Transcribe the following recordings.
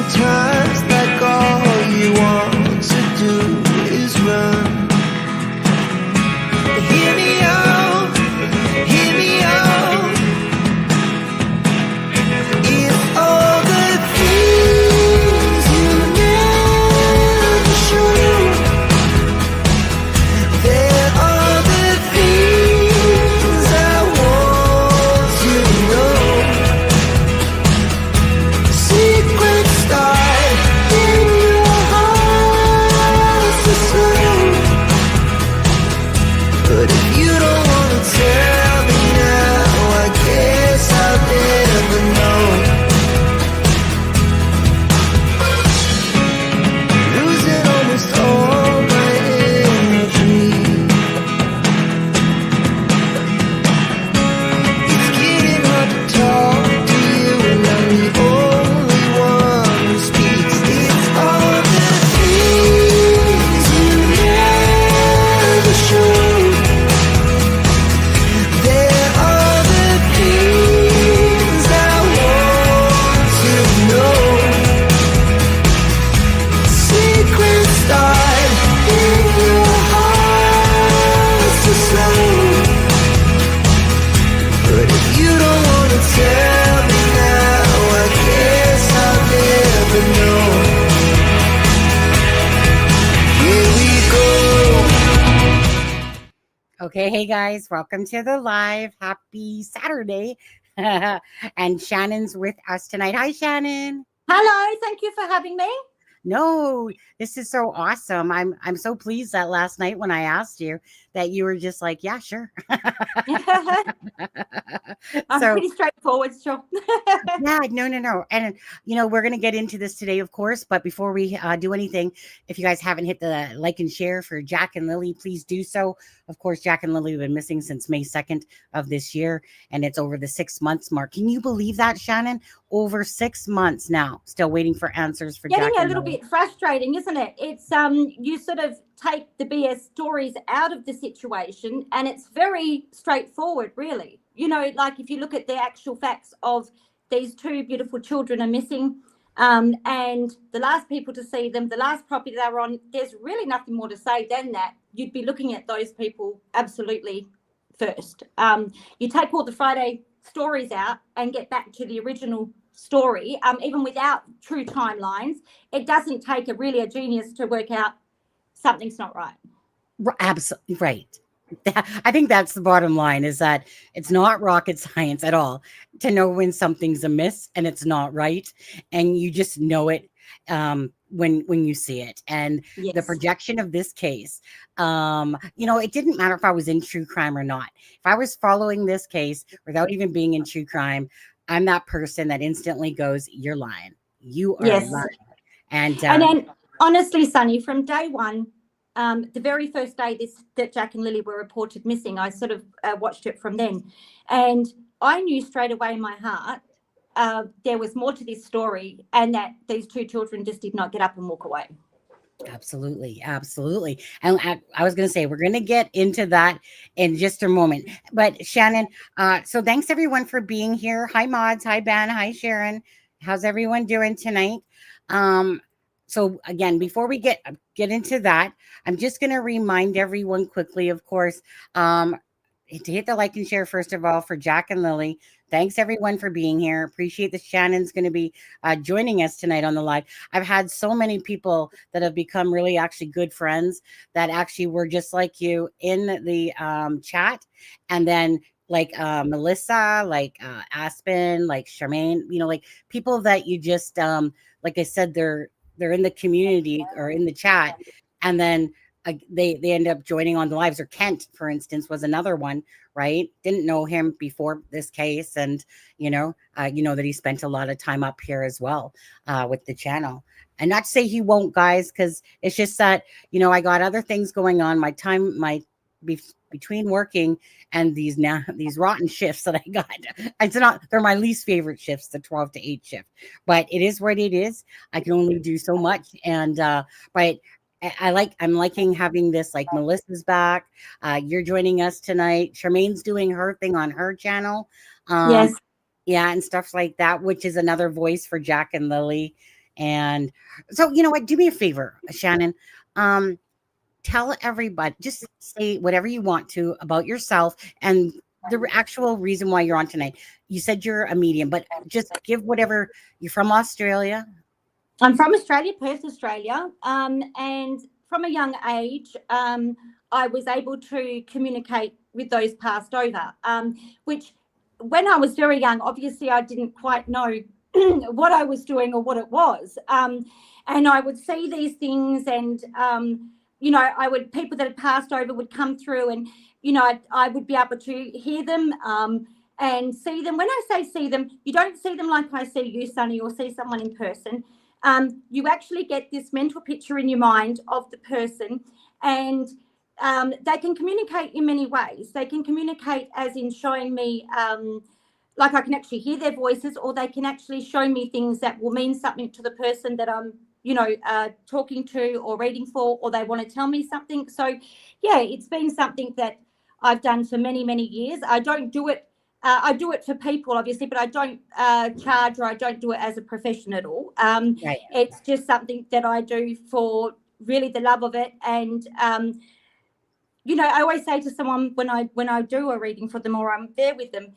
Sometimes like all you want to do is run. Hear me out, hear me out. If all the things you never show, there are the things I want you to know. Secrets start in your heart to slow. But if you don't want to tell me now, I guess I'll never know. Losing almost all my energy. It's getting hard to talk to you, and I'm the only one who speaks. It's all the things you never show. There are the things I want to know. Secrets start in your heart to slow. But if you don't want to tell me now, I guess I'll never know. Here we go. Okay, hey guys, welcome to the live. Happy Saturday. And Shannon's with us tonight. Hi, Shannon. Hello, thank you for having me. No, this is so awesome. I'm so pleased that last night when I asked you that you were just like, yeah, sure. I'm So pretty straightforward, sure. yeah, no. And, we're going to get into this today, of course. But before we do anything, if you guys haven't hit the like and share for Jack and Lily, please do so. Of course, Jack and Lily have been missing since May 2nd of this year. And it's over the 6 months mark. Can you believe that, Shannon? Over 6 months now, still waiting for answers for Jack Getting a and little Lily. bit frustrating, isn't it? It's you sort of take the BS stories out of the situation, and it's very straightforward, really. Like if you look at the actual facts of these two beautiful children are missing, and the last people to see them, the last property they were on, there's really nothing more to say than that. You'd be looking at those people absolutely first. You take all the Friday stories out and get back to the original story, even without true timelines. It doesn't take a genius to work out something's not right. Absolutely right. I think that's the bottom line, is that it's not rocket science at all to know when something's amiss and it's not right, and you just know it when you see it. And the Yes. projection of this case, it didn't matter if I was in true crime or not. If I was following this case without even being in true crime, I'm that person that instantly goes, "You're lying. You are Yes. lying." And then, honestly, Sunny, from day one, the very first day that Jack and Lily were reported missing, I sort of watched it from then. And I knew straight away in my heart there was more to this story, and that these two children just did not get up and walk away. Absolutely. And I was going to say, we're going to get into that in just a moment. But Shannon, so thanks everyone for being here. Hi, Mods. Hi, Ben. Hi, Sharon. How's everyone doing tonight? So again, before we get into that, I'm just going to remind everyone quickly, of course, to hit the like and share, first of all, for Jack and Lily. Thanks everyone for being here. Appreciate that Shannon's going to be joining us tonight on the live. I've had so many people that have become really actually good friends that actually were just like you in the chat. And then like Melissa, like Aspen, like Charmaine, like people that you just, like I said, they're in the community or in the chat. And then they end up joining on the lives. Or Kent, for instance, was another one, right? Didn't know him before this case. And, that he spent a lot of time up here as well with the channel. And not to say he won't, guys, because it's just that, I got other things going on. Between working and these rotten shifts that I got, they're my least favorite shifts, the 12 to 8 shift, but it is what it is. I can only do so much. And, but I'm liking having this, like Melissa's back. You're joining us tonight. Charmaine's doing her thing on her channel. Yes. Yeah. And stuff like that, which is another voice for Jack and Lily. And so, you know what? Do me a favor, Shannon. Tell everybody, just say whatever you want to about yourself and the actual reason why you're on tonight. You said you're a medium, but just give whatever. You're from Australia. I'm from Australia, Perth, Australia, and from a young age, I was able to communicate with those passed over, which when I was very young, obviously I didn't quite know what I was doing or what it was. And I would see these things and, people that had passed over would come through and, I would be able to hear them and see them. When I say see them, you don't see them like I see you, Sunny, or see someone in person. You actually get this mental picture in your mind of the person, and they can communicate in many ways. They can communicate as in showing me, like I can actually hear their voices, or they can actually show me things that will mean something to the person that I'm, talking to or reading for, or they want to tell me something. So, yeah, it's been something that I've done for many, many years. I don't do it. I do it for people, obviously, but I don't charge, or I don't do it as a profession at all. Right. It's just something that I do for really the love of it. And, I always say to someone when I do a reading for them or I'm there with them,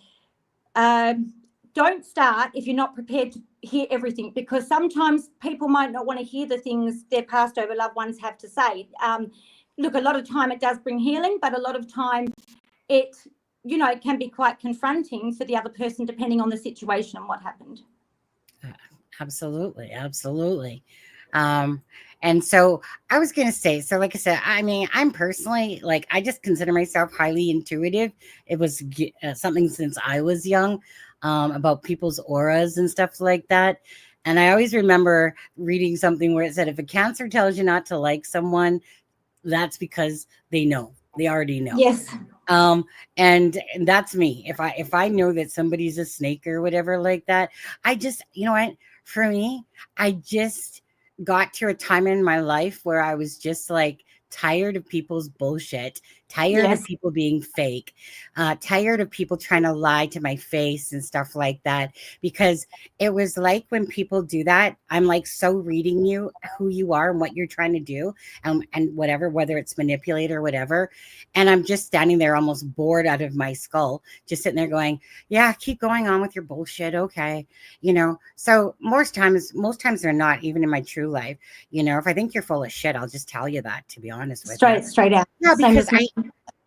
don't start if you're not prepared to hear everything, because sometimes people might not want to hear the things their passed over loved ones have to say. Look, a lot of time it does bring healing, but a lot of time it can be quite confronting for the other person, depending on the situation and what happened. Absolutely. Absolutely. And so I was going to say, so like I said, I mean, I'm personally, like, I just consider myself highly intuitive. It was something since I was young, about people's auras and stuff like that. And I always remember reading something where it said, if a Cancer tells you not to like someone, that's because they know. They already know. Yes. And that's me. If I know that somebody's a snake or whatever like that, I just, you know what, for me, I just got to a time in my life where I was just like tired of people's bullshit, tired Yes. of people being fake, tired of people trying to lie to my face and stuff like that. Because it was like when people do that, I'm like so reading you, who you are and what you're trying to do, and whatever, whether it's manipulate or whatever. And I'm just standing there almost bored out of my skull, just sitting there going, yeah, keep going on with your bullshit. Okay. So most times they're not, even in my true life. If I think you're full of shit, I'll just tell you that, to be honest with you. Straight out. Yeah, Same because as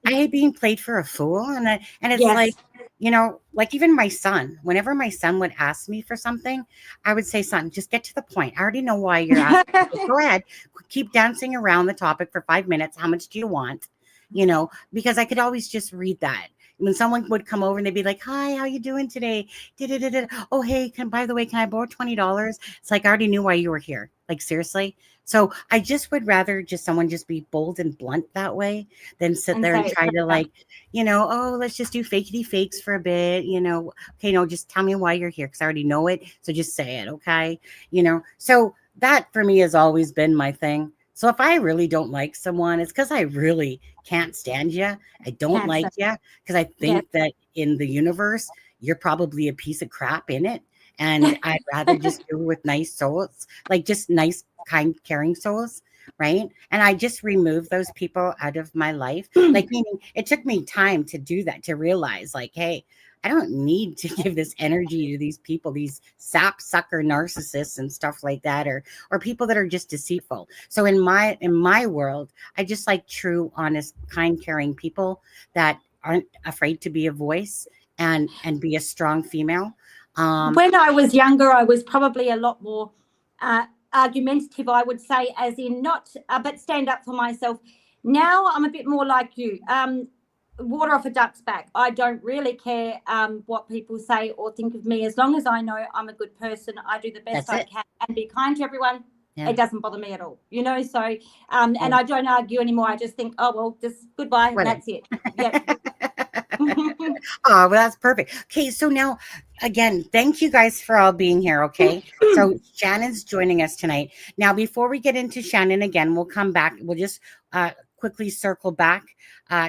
I hate being played for a fool. And it's Yes. like, like even my son, whenever my son would ask me for something, I would say, son, just get to the point. I already know why you're asking. Just go ahead. Keep dancing around the topic for 5 minutes. How much do you want? Because I could always just read that. When someone would come over and they'd be like, hi, how you doing today? Oh, hey, by the way, can I borrow $20? It's like, I already knew why you were here. Like, seriously. So I just would rather someone just be bold and blunt that way than sit there and try to let's just do fakety fakes for a bit, okay, no, just tell me why you're here, because I already know it. So just say it. Okay. So that for me has always been my thing. So if I really don't like someone, it's because I really can't stand you. I don't like you because I think that in the universe, you're probably a piece of crap in it. And I'd rather just deal with nice souls, like just nice, kind, caring souls. Right. And I just remove those people out of my life. Like, meaning it took me time to do that, to realize like, hey, I don't need to give this energy to these people, these sap sucker narcissists and stuff like that, or people that are just deceitful. So in my world, I just like true, honest, kind, caring people that aren't afraid to be a voice and be a strong female. When I was younger, I was probably a lot more argumentative, I would say, as in not, but stand up for myself. Now I'm a bit more like you. Water off a duck's back. I don't really care what people say or think of me, as long as I know I'm a good person. I do the best I can and be kind to everyone. Yeah. It doesn't bother me at all, so and I don't argue anymore. I just think, oh well, just goodbye, and that's it. Yep. Oh, well, that's perfect. Okay, so now again, thank you guys for all being here. Okay, so Shannon's joining us tonight. Now, before we get into Shannon again, we'll come back. We'll just quickly circle back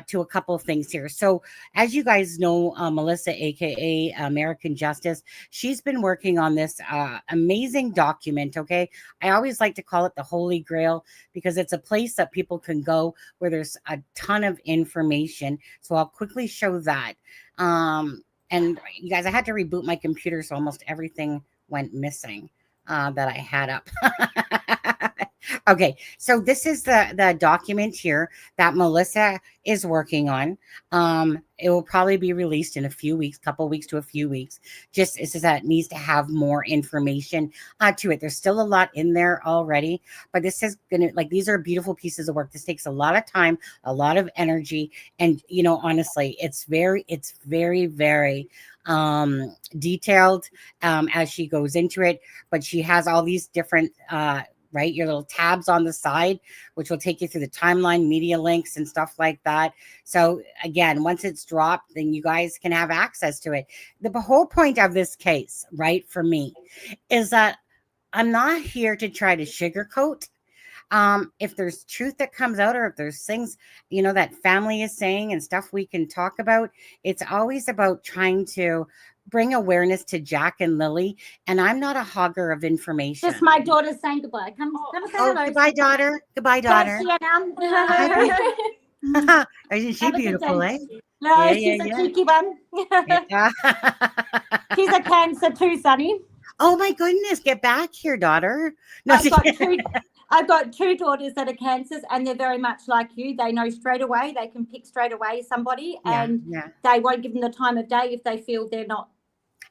to a couple of things here. So, as you guys know, Melissa, aka American Justice, she's been working on this amazing document. Okay, I always like to call it the Holy Grail because it's a place that people can go where there's a ton of information. So, I'll quickly show that. And you guys, I had to reboot my computer, so almost everything went missing that I had up. Okay, so this is the document here that Melissa is working on. It will probably be released in a few weeks, couple weeks to a few weeks. Just it's just that it needs to have more information to it. There's still a lot in there already, but this is gonna these are beautiful pieces of work. This takes a lot of time, a lot of energy, and honestly, it's very detailed as she goes into it. But she has all these different your little tabs on the side, which will take you through the timeline, media links, and stuff like that. So again, once it's dropped, then you guys can have access to it. The whole point of this case, right, for me, is that I'm not here to try to sugarcoat. If there's truth that comes out, or if there's things, that family is saying and stuff we can talk about, it's always about trying to bring awareness to Jack and Lily. And I'm not a hogger of information. Just my daughter's saying goodbye. Come say hello. Goodbye, daughter. Goodbye, daughter. Isn't she beautiful, eh? No, she's a cheeky one. She's a Cancer too, Sonny. Oh my goodness, get back here, daughter. No, I've got two daughters that are Cancers, and they're very much like you. They know straight away. They can pick straight away somebody, and they won't give them the time of day if they feel they're not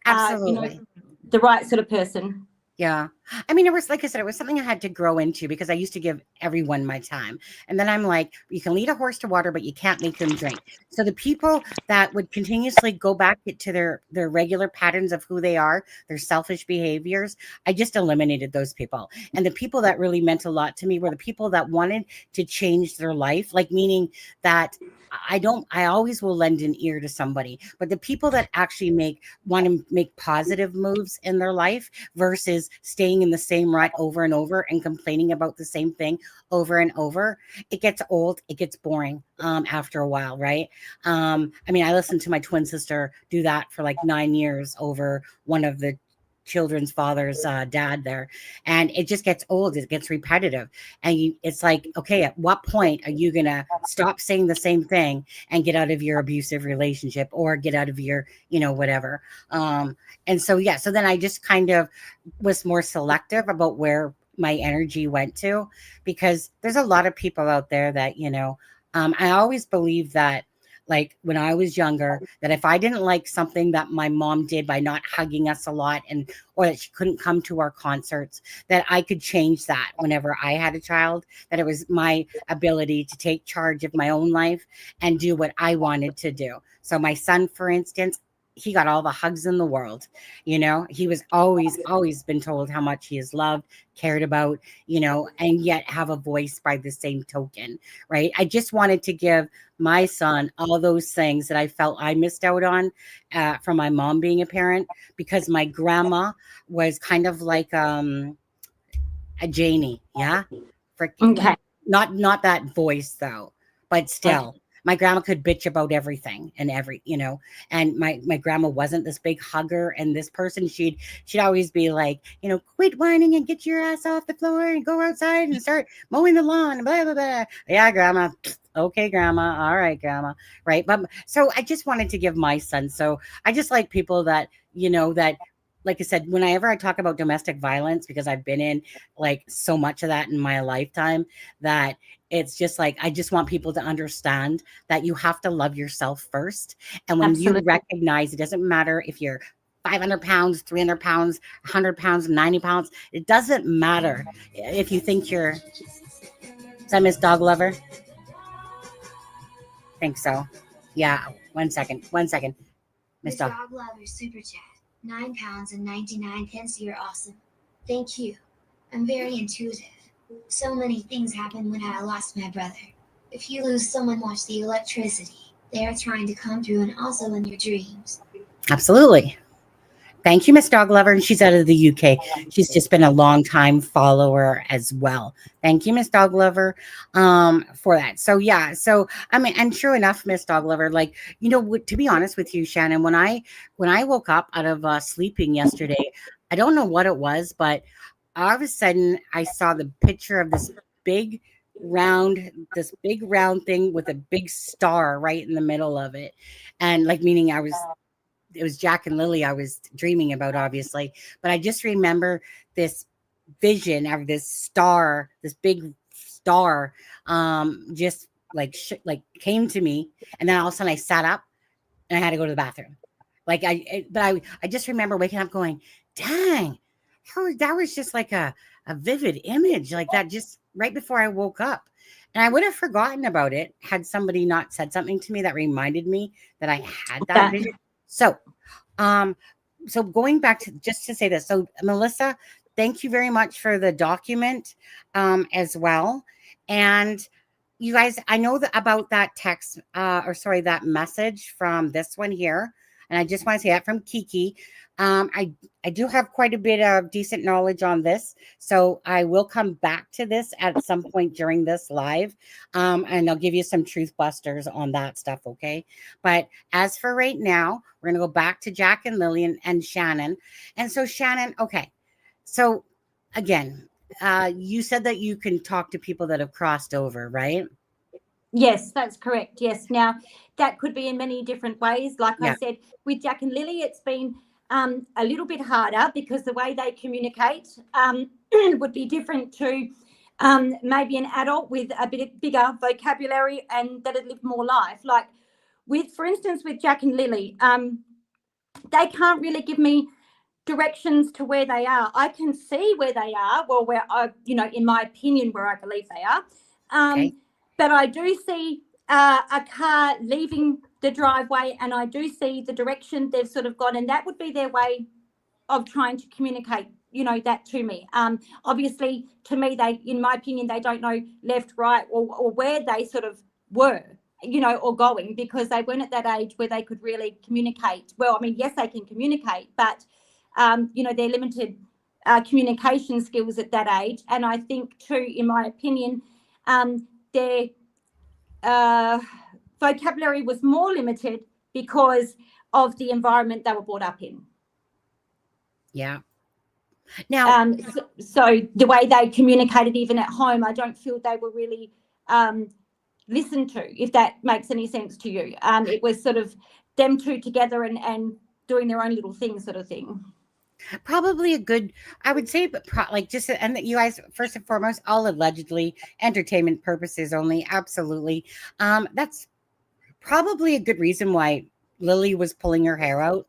absolutely the right sort of person. Yeah. I mean, it was, like I said, it was something I had to grow into because I used to give everyone my time. And then I'm like, you can lead a horse to water, but you can't make them drink. So the people that would continuously go back to their regular patterns of who they are, their selfish behaviors, I just eliminated those people. And the people that really meant a lot to me were the people that wanted to change their life, meaning that I always will lend an ear to somebody, but the people that actually want to make positive moves in their life versus staying in the same rut over and over and complaining about the same thing over and over, it gets old, it gets boring after a while, right? I mean, I listened to my twin sister do that for 9 years over one of the children's father's dad there, and it just gets old, it gets repetitive, and it's like, okay, at what point are you gonna stop saying the same thing and get out of your abusive relationship or get out of your whatever? And so so then I just kind of was more selective about where my energy went to, because there's a lot of people out there that I always believe that when I was younger, that if I didn't like something that my mom did by not hugging us a lot, or that she couldn't come to our concerts, that I could change that whenever I had a child, that it was my ability to take charge of my own life and do what I wanted to do. So my son, for instance, he got all the hugs in the world. He was always been told how much he is loved, cared about, and yet have a voice by the same token, right? I just wanted to give my son all those things that I felt I missed out on from my mom being a parent, because my grandma was kind of like a Janie. Yeah. Okay. Not that voice though, but still. Okay. My grandma could bitch about everything and and my grandma wasn't this big hugger, and this person, she'd always be like, quit whining and get your ass off the floor and go outside and start mowing the lawn and blah, blah, blah. Yeah, grandma. Okay, grandma. All right, grandma. Right. But so I just wanted to give my son. So I just like people that, that, like I said, whenever I talk about domestic violence, because I've been in so much of that in my lifetime, that it's just I just want people to understand that you have to love yourself first. And when you recognize, it doesn't matter if you're 500 pounds, 300 pounds, 100 pounds, 90 pounds, it doesn't matter if you think you're, is that Miss Dog Lover? Think so. Yeah. 1 second. Miss Dog Lover super chat. 9 pounds and 99 pence. You're awesome. Thank you. I'm very intuitive. So many things happen when I lost my brother. If you lose someone, watch the electricity. They are trying to come through, and also in your dreams. Absolutely. Thank you, Miss Dog Lover. And she's out of the UK. She's just been a long time follower as well. Thank you, Miss Dog Lover, for that. So yeah, so I mean, and true enough, Miss Dog Lover, like, you know, to be honest with you, Shannon, when I woke up out of sleeping yesterday, I don't know what it was, but all of a sudden I saw the picture of big this big round thing with a big star right in the middle of it. And like, meaning it was Jack and Lily I was dreaming about, obviously. But I just remember this vision of this star, this big star, just like came to me, and then all of a sudden I sat up and I had to go to the bathroom. Like I just remember waking up going, "Dang, that was just like a vivid image like that, just right before I woke up." And I would have forgotten about it had somebody not said something to me that reminded me that I had that vision. So, so going back to just to say this. So, Melissa, thank you very much for the document, as well. And you guys, I know about that text, that message from this one here. And I just want to say that from Kiki. I do have quite a bit of decent knowledge on this, so I will come back to this at some point during this live, and I'll give you some truth busters on that stuff, okay? But as for right now, we're going to go back to Jack and Lily and Shannon. And so Shannon, okay, so again, you said that you can talk to people that have crossed over, right? Yes, that's correct. Yes. Now, that could be in many different ways. Like Yeah. I said, with Jack and Lily, it's been a little bit harder because the way they communicate would be different to maybe an adult with a bit bigger vocabulary and that had lived more life. Like for instance, with Jack and Lily, they can't really give me directions to where they are. I can see where they are, well, where in my opinion, where I believe they are. Okay. But I do see a car leaving the driveway, and I do see the direction they've sort of gone, and that would be their way of trying to communicate, that to me. Obviously, to me, in my opinion, they don't know left, right, or where they sort of were, or going, because they weren't at that age where they could really communicate. Well, I mean, yes, they can communicate, but, they're limited communication skills at that age. And I think, too, in my opinion, their vocabulary was more limited because of the environment they were brought up in. Yeah. Now, so the way they communicated even at home, I don't feel they were really listened to, if that makes any sense to you. It was sort of them two together and doing their own little thing, sort of thing. probably a good, I would say, but and that you guys, first and foremost, all allegedly entertainment purposes only. Absolutely. That's probably a good reason why Lily was pulling her hair out,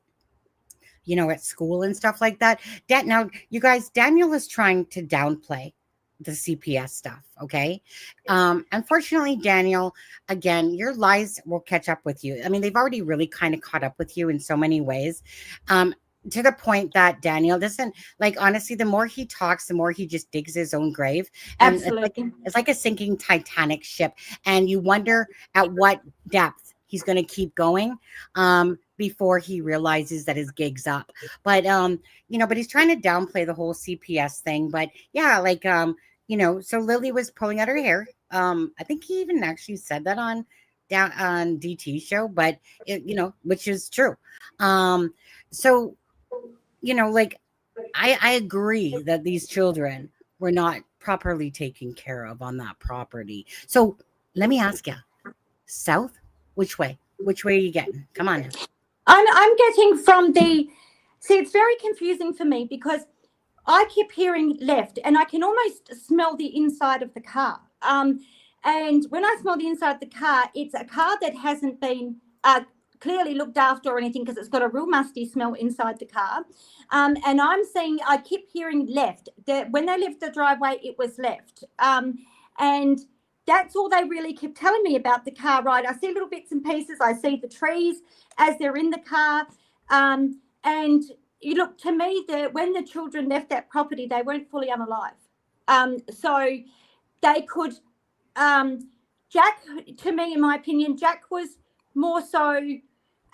at school and stuff like that. Now, you guys, Daniel is trying to downplay the CPS stuff. Okay. Unfortunately, Daniel, again, your lies will catch up with you. I mean, they've already really kind of caught up with you in so many ways. To the point that Daniel doesn't, like, honestly, the more he talks, the more he just digs his own grave. And Absolutely. it's like a sinking Titanic ship. And you wonder at what depth he's going to keep going before he realizes that his gig's up. But, but he's trying to downplay the whole CPS thing. But yeah, so Lily was pulling out her hair. I think he even actually said that on DT show, but which is true. So, I agree that these children were not properly taken care of on that property. So let me ask you, south, which way? Which way are you getting? Come on. I'm getting from see, it's very confusing for me because I keep hearing left and I can almost smell the inside of the car. And when I smell the inside of the car, it's a car that hasn't been clearly looked after or anything because it's got a real musty smell inside the car. And I keep hearing left. When they left the driveway, it was left. And that's all they really kept telling me about the car ride. I see little bits and pieces. I see the trees as they're in the car. And you look, to me, when the children left that property, they weren't fully unalive. So they could, Jack, to me, in my opinion, Jack was more so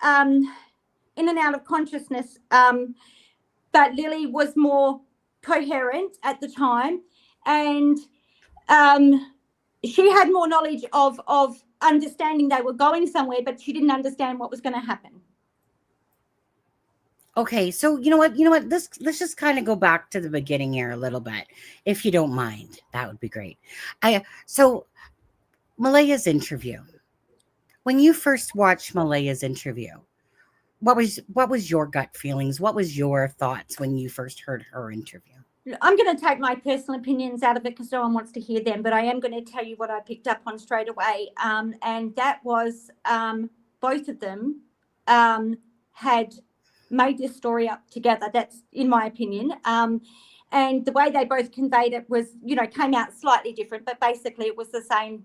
in and out of consciousness but Lily was more coherent at the time, and she had more knowledge of understanding they were going somewhere, but she didn't understand what was going to happen. Okay, so you know what? Let's just kind of go back to the beginning here a little bit, if you don't mind. That would be great. So Malaya's interview. When you first watched Malaya's interview, what was your gut feelings? What was your thoughts when you first heard her interview? I'm going to take my personal opinions out of it because no one wants to hear them, but I am going to tell you what I picked up on straight away, and that was both of them had made this story up together. That's in my opinion. And the way they both conveyed it was, came out slightly different, but basically it was the same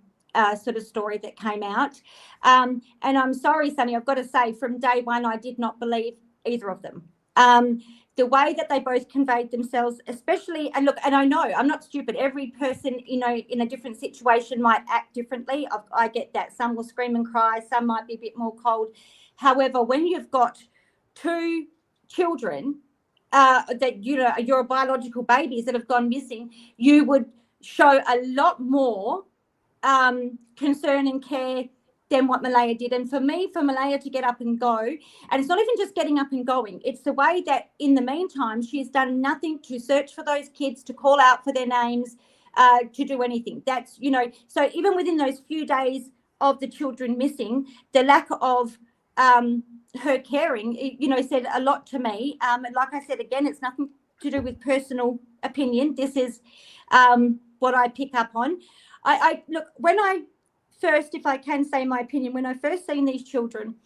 sort of story that came out. And I'm sorry, Sunny, I've got to say from day one, I did not believe either of them. The way that they both conveyed themselves, especially, and look, and I know I'm not stupid. Every person, in a different situation might act differently. I get that. Some will scream and cry. Some might be a bit more cold. However, when you've got two children that, you're biological babies that have gone missing, you would show a lot more concern and care than what Malaya did. And for Malaya to get up and go, and it's not even just getting up and going, it's the way that in the meantime she's done nothing to search for those kids, to call out for their names, to do anything. That's, so even within those few days of the children missing, the lack of her caring, said a lot to me. And like I said, again, it's nothing to do with personal opinion. This is what I pick up on. I look, when I first, if I can say my opinion, when I first seen these children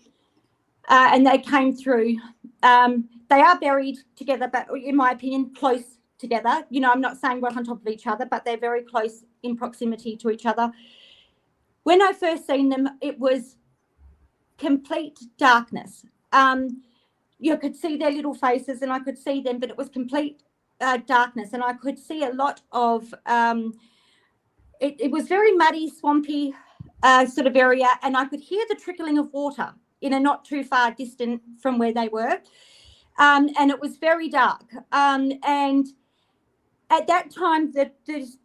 and they came through, they are buried together, but in my opinion, close together. I'm not saying right on top of each other, but they're very close in proximity to each other. When I first seen them, it was complete darkness. You could see their little faces and I could see them, but it was complete darkness. And I could see a lot of, it was very muddy, swampy sort of area. And I could hear the trickling of water in a not too far distant from where they were. And it was very dark. And at that time, the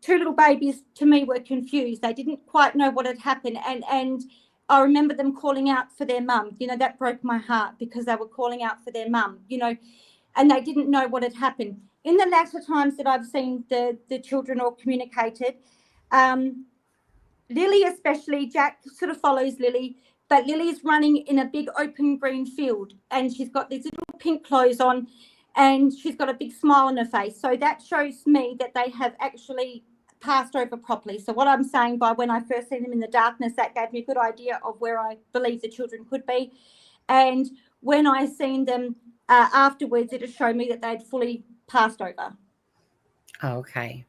two little babies to me were confused. They didn't quite know what had happened. And I remember them calling out for their mum. That broke my heart because they were calling out for their mum, and they didn't know what had happened. In the latter times that I've seen the children all communicated, Lily especially, Jack sort of follows Lily, but Lily's running in a big open green field and she's got these little pink clothes on and she's got a big smile on her face. So that shows me that they have actually passed over properly. So what I'm saying by when I first seen them in the darkness, that gave me a good idea of where I believe the children could be. And when I seen them afterwards, it just showed me that they'd fully passed over. Okay.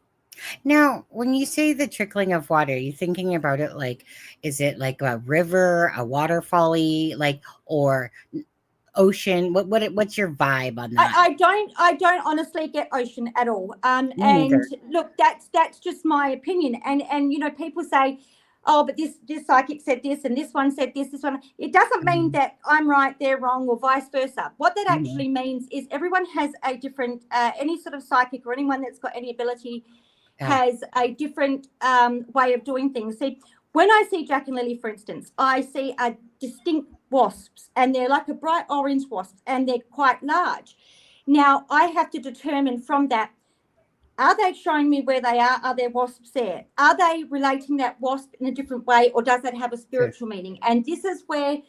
Now, when you say the trickling of water, are you thinking about it like, is it like a river, a waterfall-y, like, or ocean? What's your vibe on that? I don't honestly get ocean at all. And look, that's just my opinion. And people say, oh, but this psychic said this and this one said this one. It doesn't mean that I'm right, they're wrong, or vice versa. What that actually means is everyone has a different, any sort of psychic or anyone that's got any ability has a different way of doing things. See, when I see Jack and Lily, for instance, I see a distinct wasps and they're like a bright orange wasp and they're quite large. Now, I have to determine from that, are they showing me where they are? Are there wasps there? Are they relating that wasp in a different way or does that have a spiritual meaning? And this is where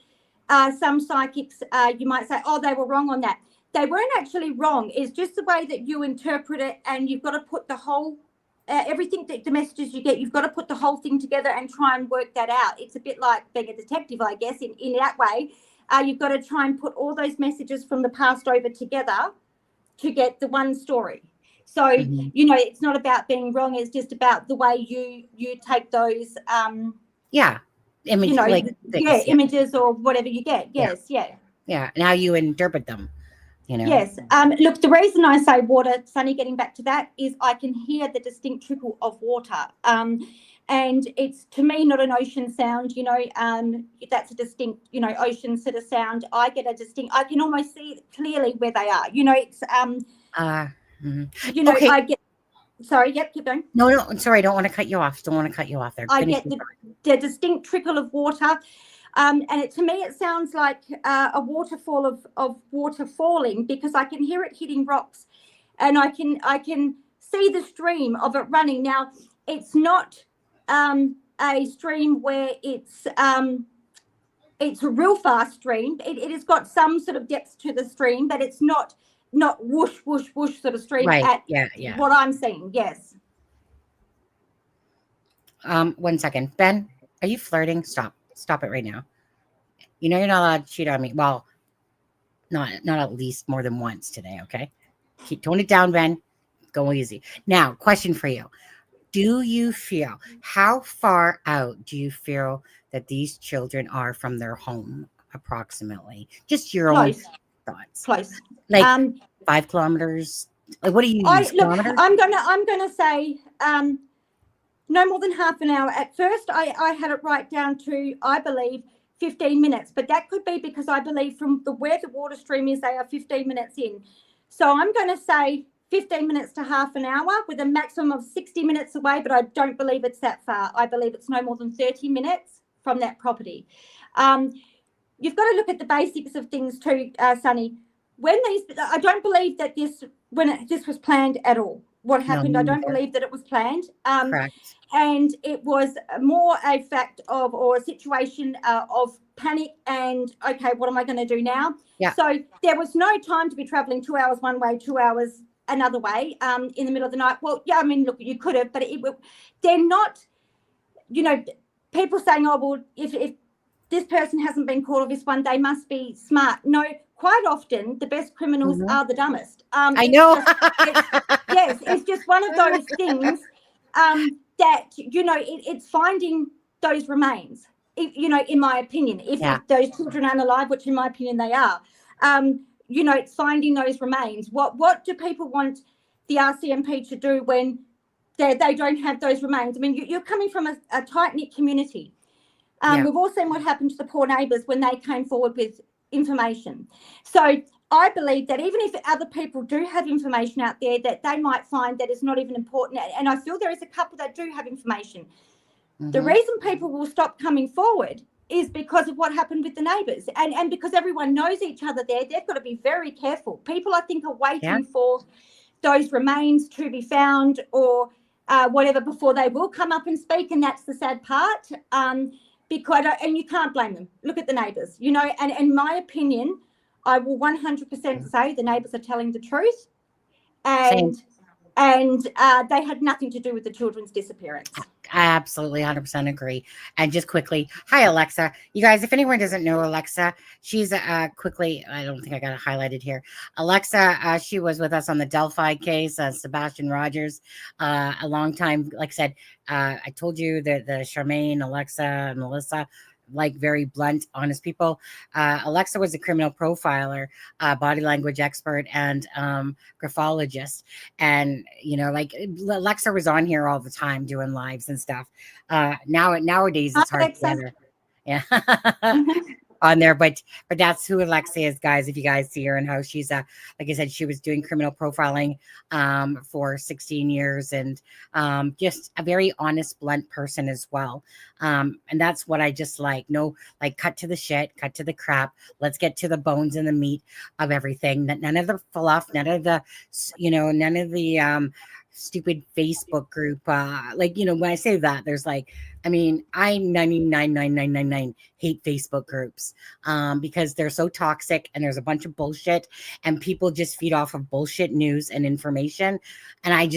some psychics, you might say, oh, they were wrong on that. They weren't actually wrong. It's just the way that you interpret it and you've got to put the whole everything that the messages you get, you've got to put the whole thing together and try and work that out. It's a bit like being a detective, I guess, in that way. You've got to try and put all those messages from the past over together to get the one story. So, it's not about being wrong. It's just about the way you take those, images or whatever you get. Yes, yeah. And how you interpret them. Yes. Look, the reason I say water, Sunny, getting back to that, is I can hear the distinct trickle of water. and it's, to me, not an ocean sound, that's a distinct, ocean sort of sound. I get a distinct, I can almost see clearly where they are, it's, Okay. I get, sorry, yep, keep going. No, I'm sorry. I don't want to cut you off. There. I get the distinct trickle of water. And to me, it sounds like a waterfall of water falling, because I can hear it hitting rocks, and I can see the stream of it running. Now, it's not a stream where it's a real fast stream. It has got some sort of depth to the stream, but it's not whoosh, whoosh, whoosh sort of stream. Right. Yeah. Yeah. What I'm seeing, yes. 1 second. Ben, are you flirting? Stop it right now. You're not allowed to cheat on me. Well, not at least more than once today, okay? Tone it down, Ben. Go easy. Now, question for you. Do you feel, how far out do you feel that these children are from their home, approximately? Just your own thoughts. Close. Like 5 kilometers? Like, what do you use? Look, I'm gonna say no more than half an hour. At first, I had it right down to, I believe, 15 minutes, but that could be because I believe from where the water stream is, they are 15 minutes in. So I'm going to say 15 minutes to half an hour, with a maximum of 60 minutes away, but I don't believe it's that far. I believe it's no more than 30 minutes from that property. You've got to look at the basics of things too, Sunny. I don't believe that this was planned at all. What happened, I don't believe that it was planned. Correct. And it was more a fact of, or a situation of panic and, okay, what am I going to do now? Yeah. So there was no time to be traveling 2 hours one way, 2 hours another way in the middle of the night. Well, yeah, I mean, look, you could have, but they're not, people saying, oh, well, if this person hasn't been caught, or this one, they must be smart. No, quite often the best criminals are the dumbest. I know. It's just one of those things that, it's finding those remains, in my opinion, if those children aren't alive, which in my opinion they are, it's finding those remains. What do people want the RCMP to do when they don't have those remains? I mean, you're coming from a tight-knit community. We've all seen what happened to the poor neighbours when they came forward with information. So I believe that even if other people do have information out there that they might find that is not even important, and I feel there is a couple that do have information, the reason people will stop coming forward is because of what happened with the neighbours, and because everyone knows each other there. They've got to be very careful. People, I think, are waiting for those remains to be found or whatever before they will come up and speak, and that's the sad part. Because and you can't blame them. Look at the neighbours, and in my opinion, I will 100% say the neighbours are telling the truth, and they had nothing to do with the children's disappearance. I absolutely 100% agree. And just quickly, hi, Alexa. You guys, if anyone doesn't know Alexa, she's quickly, I don't think I got it highlighted here. Alexa, she was with us on the Delphi case, Sebastian Rogers, a long time. Like I said, I told you that the Charmaine, Alexa, and Melissa, like very blunt, honest people. Alexa was a criminal profiler, body language expert, and graphologist. And, Alexa was on here all the time doing lives and stuff. Nowadays, it's hard to get her. Yeah. On there, but that's who Alexa is, guys. If you guys see her and how she's like I said, she was doing criminal profiling for 16 years, and just a very honest, blunt person as well. And that's what I just like. No, like, cut to the shit, cut to the crap. Let's get to the bones and the meat of everything. None of the fluff, none of the stupid Facebook group. When I say that, there's I 99.99999 hate Facebook groups because they're so toxic, and there's a bunch of bullshit, and people just feed off of bullshit news and information. And I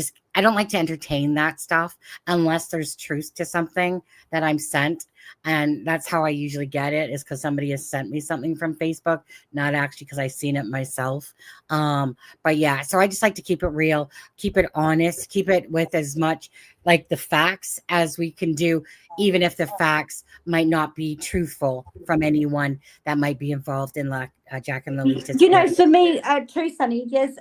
don't like to entertain that stuff unless there's truth to something that I'm sent. And that's how I usually get it, is because somebody has sent me something from Facebook, not actually because I've seen it myself. But yeah, so I just like to keep it real, keep it honest, keep it with as much like the facts as we can do, even if the facts might not be truthful from anyone that might be involved in Jack and Lily. For me too, Sunny, yes,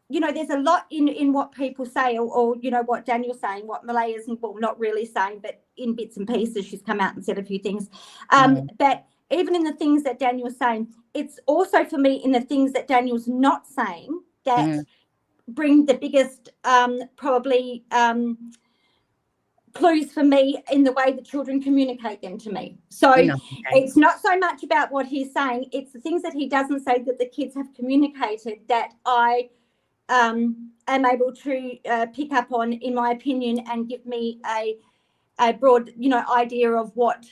there's a lot in what people say, or what Daniel's saying, what Malaya's, well, not really saying, but in bits and pieces, she's come out and said a few things. But even in the things that Daniel's saying, it's also for me in the things that Daniel's not saying that bring the biggest probably clues for me in the way the children communicate them to me. So it's not so much about what he's saying, it's the things that he doesn't say that the kids have communicated that I am able to pick up on, in my opinion, and give me a broad idea of what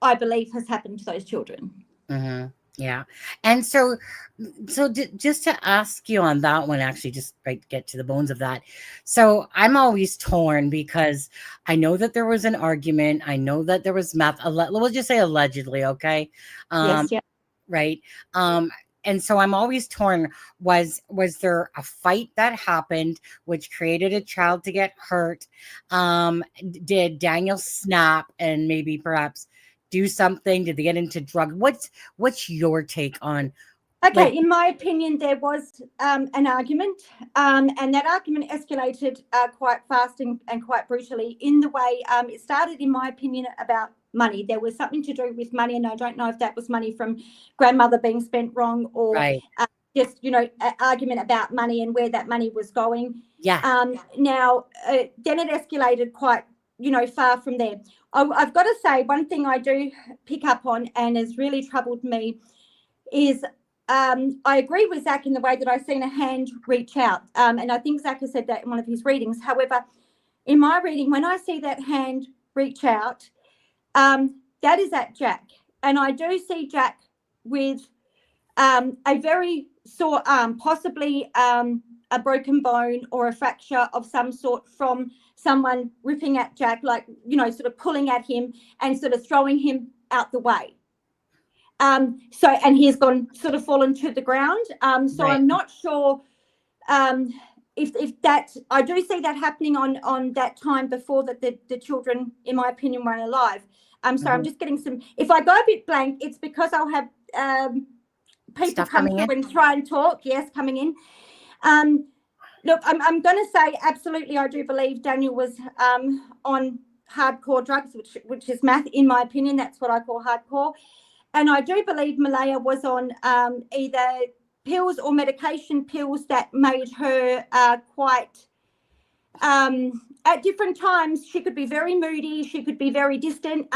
I believe has happened to those children. Yeah. And so just to ask you on that one, actually, just right, get to the bones of that. So I'm always torn because I know that there was an argument. I know that there was we'll just say allegedly. Okay. Yes. Yeah. Right. And so I'm always torn. Was there a fight that happened which created a child to get hurt? Did Daniel snap and maybe perhaps do something? Did they get into drug? What's your take on? Okay, in my opinion, there was an argument, and that argument escalated quite fast and quite brutally in the way it started, in my opinion, about money. There was something to do with money, and I don't know if that was money from grandmother being spent wrong or just, an argument about money and where that money was going. Yeah. Now, then it escalated quite, far from there. I've got to say, one thing I do pick up on and has really troubled me is I agree with Zach in the way that I've seen a hand reach out. And I think Zach has said that in one of his readings. However, in my reading, when I see that hand reach out, that is at Jack. And I do see Jack with a very sore arm, possibly a broken bone or a fracture of some sort from someone ripping at Jack, like, sort of pulling at him and sort of throwing him out the way. And he's gone sort of fallen to the ground. So I'm not sure if that, I do see that happening on that time before that the children, in my opinion, weren't alive. So I'm just getting some, if I go a bit blank, it's because I'll have people Stuff come coming through in. and try and talk. Yes, coming in. Look, I'm going to say absolutely I do believe Daniel was on hardcore drugs, which is meth, in my opinion. That's what I call hardcore. And I do believe Malaya was on either pills or medication pills that made her quite, at different times, she could be very moody, she could be very distant,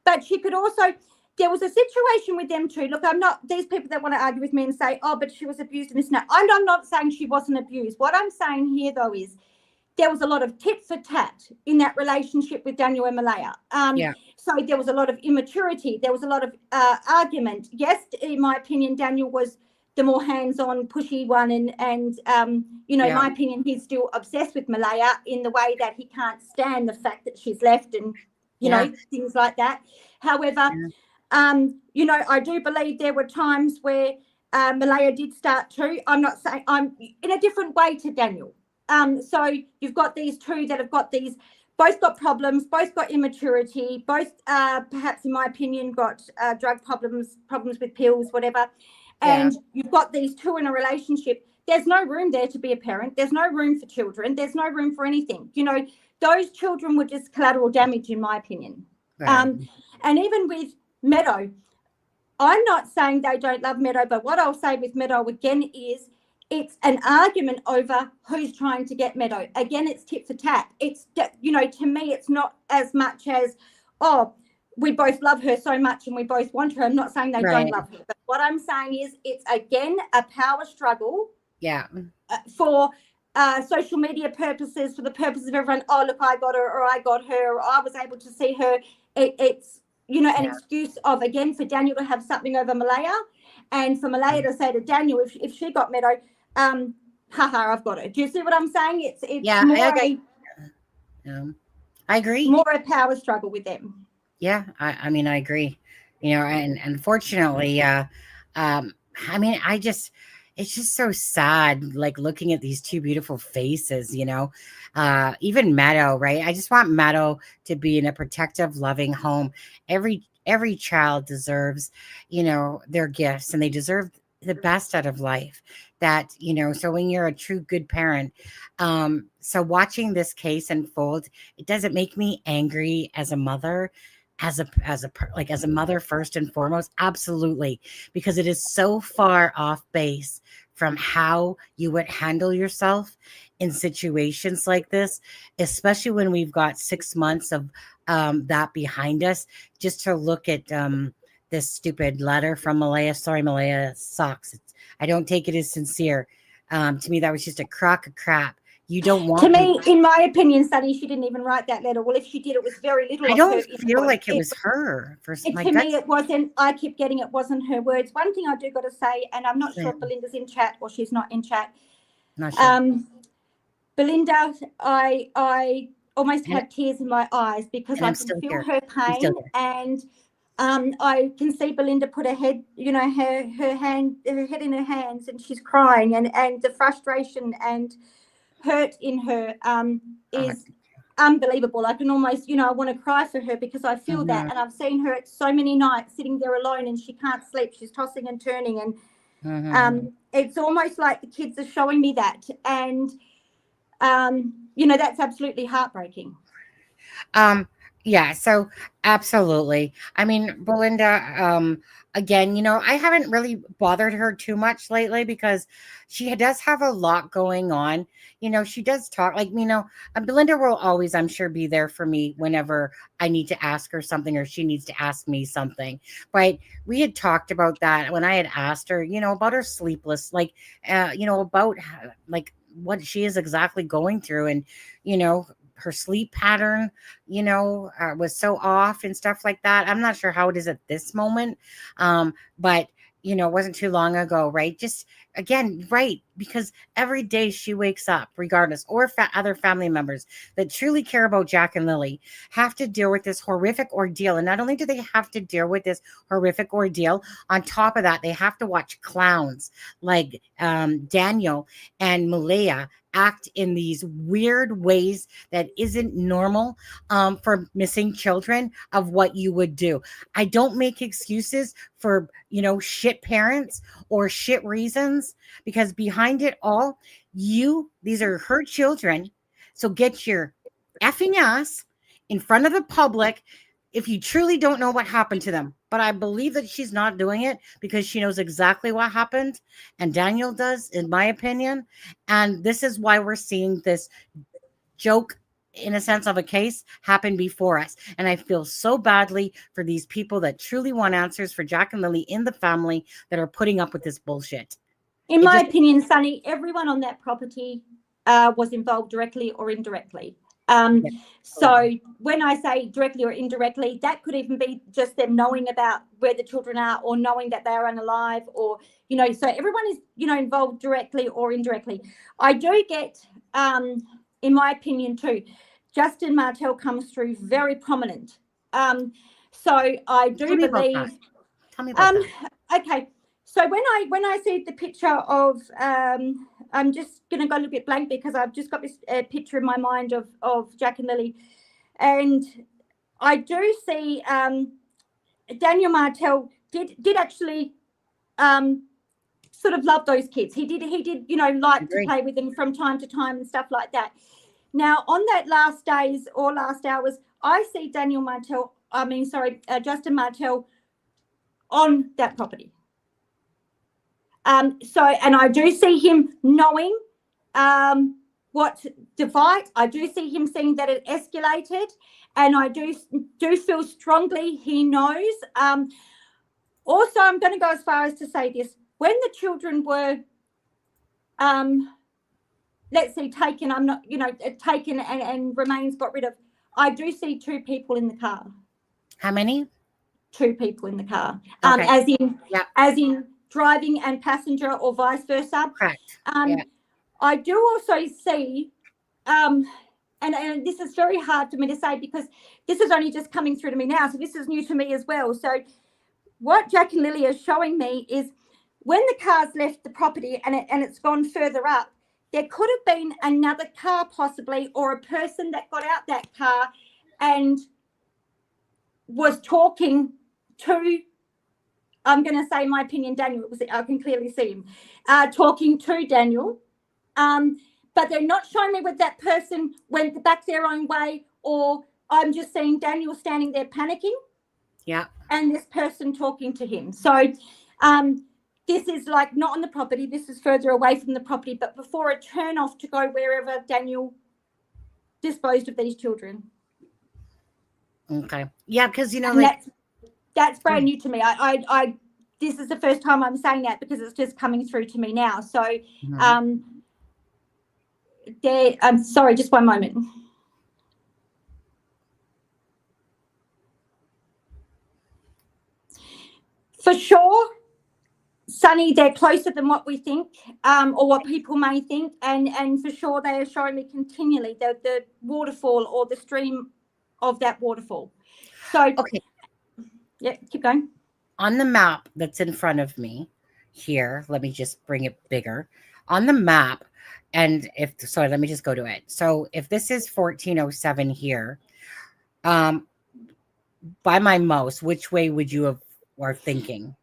but she could also, there was a situation with them too. Look, I'm not, these people that want to argue with me and say, oh, but she was abused and this and that. I'm not saying she wasn't abused. What I'm saying here, though, is there was a lot of tit for tat in that relationship with Daniel and Malaya. So there was a lot of immaturity. There was a lot of argument. Yes, in my opinion, Daniel was the more hands-on, pushy one. And in my opinion, he's still obsessed with Malaya in the way that he can't stand the fact that she's left and, things like that. However, I do believe there were times where Malaya did start to. I'm not saying, I'm in a different way to Daniel. So you've got these two that have got these, both got problems, both got immaturity, both perhaps, in my opinion, got drug problems with pills, whatever. And you've got these two in a relationship. There's no room there to be a parent. There's no room for children. There's no room for anything. Those children were just collateral damage, in my opinion. Right. And even with Meadow, I'm not saying they don't love Meadow, but what I'll say with Meadow again is it's an argument over who's trying to get Meadow. Again, it's tit for tat. It's, to me, it's not as much as, oh, we both love her so much and we both want her. I'm not saying they don't love her, but what I'm saying is it's, again, a power struggle. Yeah. For social media purposes, for the purpose of everyone, oh, look, I got her, or I got her, or I was able to see her. It's, an excuse of, again, for Daniel to have something over Malaya, and for Malaya to say to Daniel, if she got Meadow, haha, I've got her. Do you see what I'm saying? It's more I agree. More a power struggle with them. Yeah, I mean, I agree. And unfortunately, it's just so sad, like looking at these two beautiful faces, even Meadow, right? I just want Meadow to be in a protective, loving home. Every child deserves, their gifts, and they deserve the best out of life. That, you know, so when you're a true good parent, so watching this case unfold, it doesn't make me angry as a mother, like as a mother first and foremost, absolutely, because it is so far off base from how you would handle yourself in situations like this, especially when we've got 6 months of that behind us. Just to look at this stupid letter from Malaya. Sorry, Malaya, sucks. I don't take it as sincere. To me, that was just a crock of crap. You don't want To me, in my opinion, Sunny, she didn't even write that letter. Well, if she did, it was very little. I of don't her feel input. like it was her. To me, it wasn't. I keep getting it wasn't her words. One thing I do got to say, and I'm not sure if Belinda's in chat or she's not in chat. Not sure. Belinda, I almost have tears in my eyes because I can feel her pain, and I can see Belinda put her head, you know, her head in her hands, and she's crying, and the frustration and hurt in her is unbelievable. I can almost, you know, I want to cry for her because I feel that, and I've seen her so many nights sitting there alone, and she can't sleep. She's tossing and turning, and it's almost like the kids are showing me that, and you know, that's absolutely heartbreaking. Yeah, so absolutely. I mean, Belinda, again, you know, I haven't really bothered her too much lately because she does have a lot going on. You know, she does talk, like, you know, Belinda will always, I'm sure, be there for me whenever I need to ask her something or she needs to ask me something. But we had talked about that when I had asked her, you know, about her sleepless, like, you know, about like what she is exactly going through, and, you know, her sleep pattern, you know, was so off and stuff like that. I'm not sure how it is at this moment. But, you know, it wasn't too long ago, right? Just again, right. Because every day she wakes up, regardless, or other family members that truly care about Jack and Lily have to deal with this horrific ordeal. And not only do they have to deal with this horrific ordeal, on top of that, they have to watch clowns like Daniel and Malaya act in these weird ways that isn't normal for missing children of what you would do. I don't make excuses for, you know, shit parents or shit reasons, because behind it all, these are her children. So get your effing ass in front of the public if you truly don't know what happened to them. But I believe that she's not doing it because she knows exactly what happened. And Daniel does, in my opinion. And this is why we're seeing this joke, in a sense, of a case happen before us. And I feel so badly for these people that truly want answers for Jack and Lily in the family that are putting up with this bullshit. In my opinion, Sunny, everyone on that property was involved directly or indirectly. So when I say directly or indirectly, that could even be just them knowing about where the children are, or knowing that they are unalive, or, you know, so everyone is, you know, involved directly or indirectly. I do get, in my opinion too, Justin Martell comes through very prominent. So I do believe. Tell me about that. Okay. So when I see the picture of, I'm just going to go a little bit blank because I've just got this picture in my mind of Jack and Lily. And I do see Daniel Martell did actually sort of love those kids. He did, you know, like to play with them from time to time and stuff like that. Now, on that last days or last hours, I see Justin Martell on that property. And I do see him knowing what to fight. I do see him seeing that it escalated, and I do feel strongly he knows. Also, I'm going to go as far as to say this: when the children were, let's say, taken, I'm not, you know, taken and remains got rid of, I do see 2 people in the car. How many? 2 people in the car. Okay. As in driving and passenger, or vice versa. Correct. I do also see, and this is very hard for me to say because this is only just coming through to me now, so this is new to me as well. So what Jack and Lily are showing me is when the cars left the property and it's gone further up, there could have been another car possibly, or a person that got out that car and was talking to I'm going to say my opinion, Daniel, I can clearly see him talking to Daniel. But they're not showing me whether that person went back their own way, or I'm just seeing Daniel standing there panicking. Yeah. And this person talking to him. So this is like not on the property. This is further away from the property, but before a turn off to go wherever Daniel disposed of these children. Okay. Yeah, because, you know, And like, that's brand new to me. I this is the first time I'm saying that because it's just coming through to me now. So I'm sorry, just one moment. For sure, Sunny, they're closer than what we think, or what people may think, and for sure they are showing me continually the waterfall or the stream of that waterfall. So okay, yeah, keep going. on the map that's in front of me here, let me just bring it bigger. On the map, and if sorry, let me just go to it. So if this is 1407 here, by my mouse, which way would you have are thinking?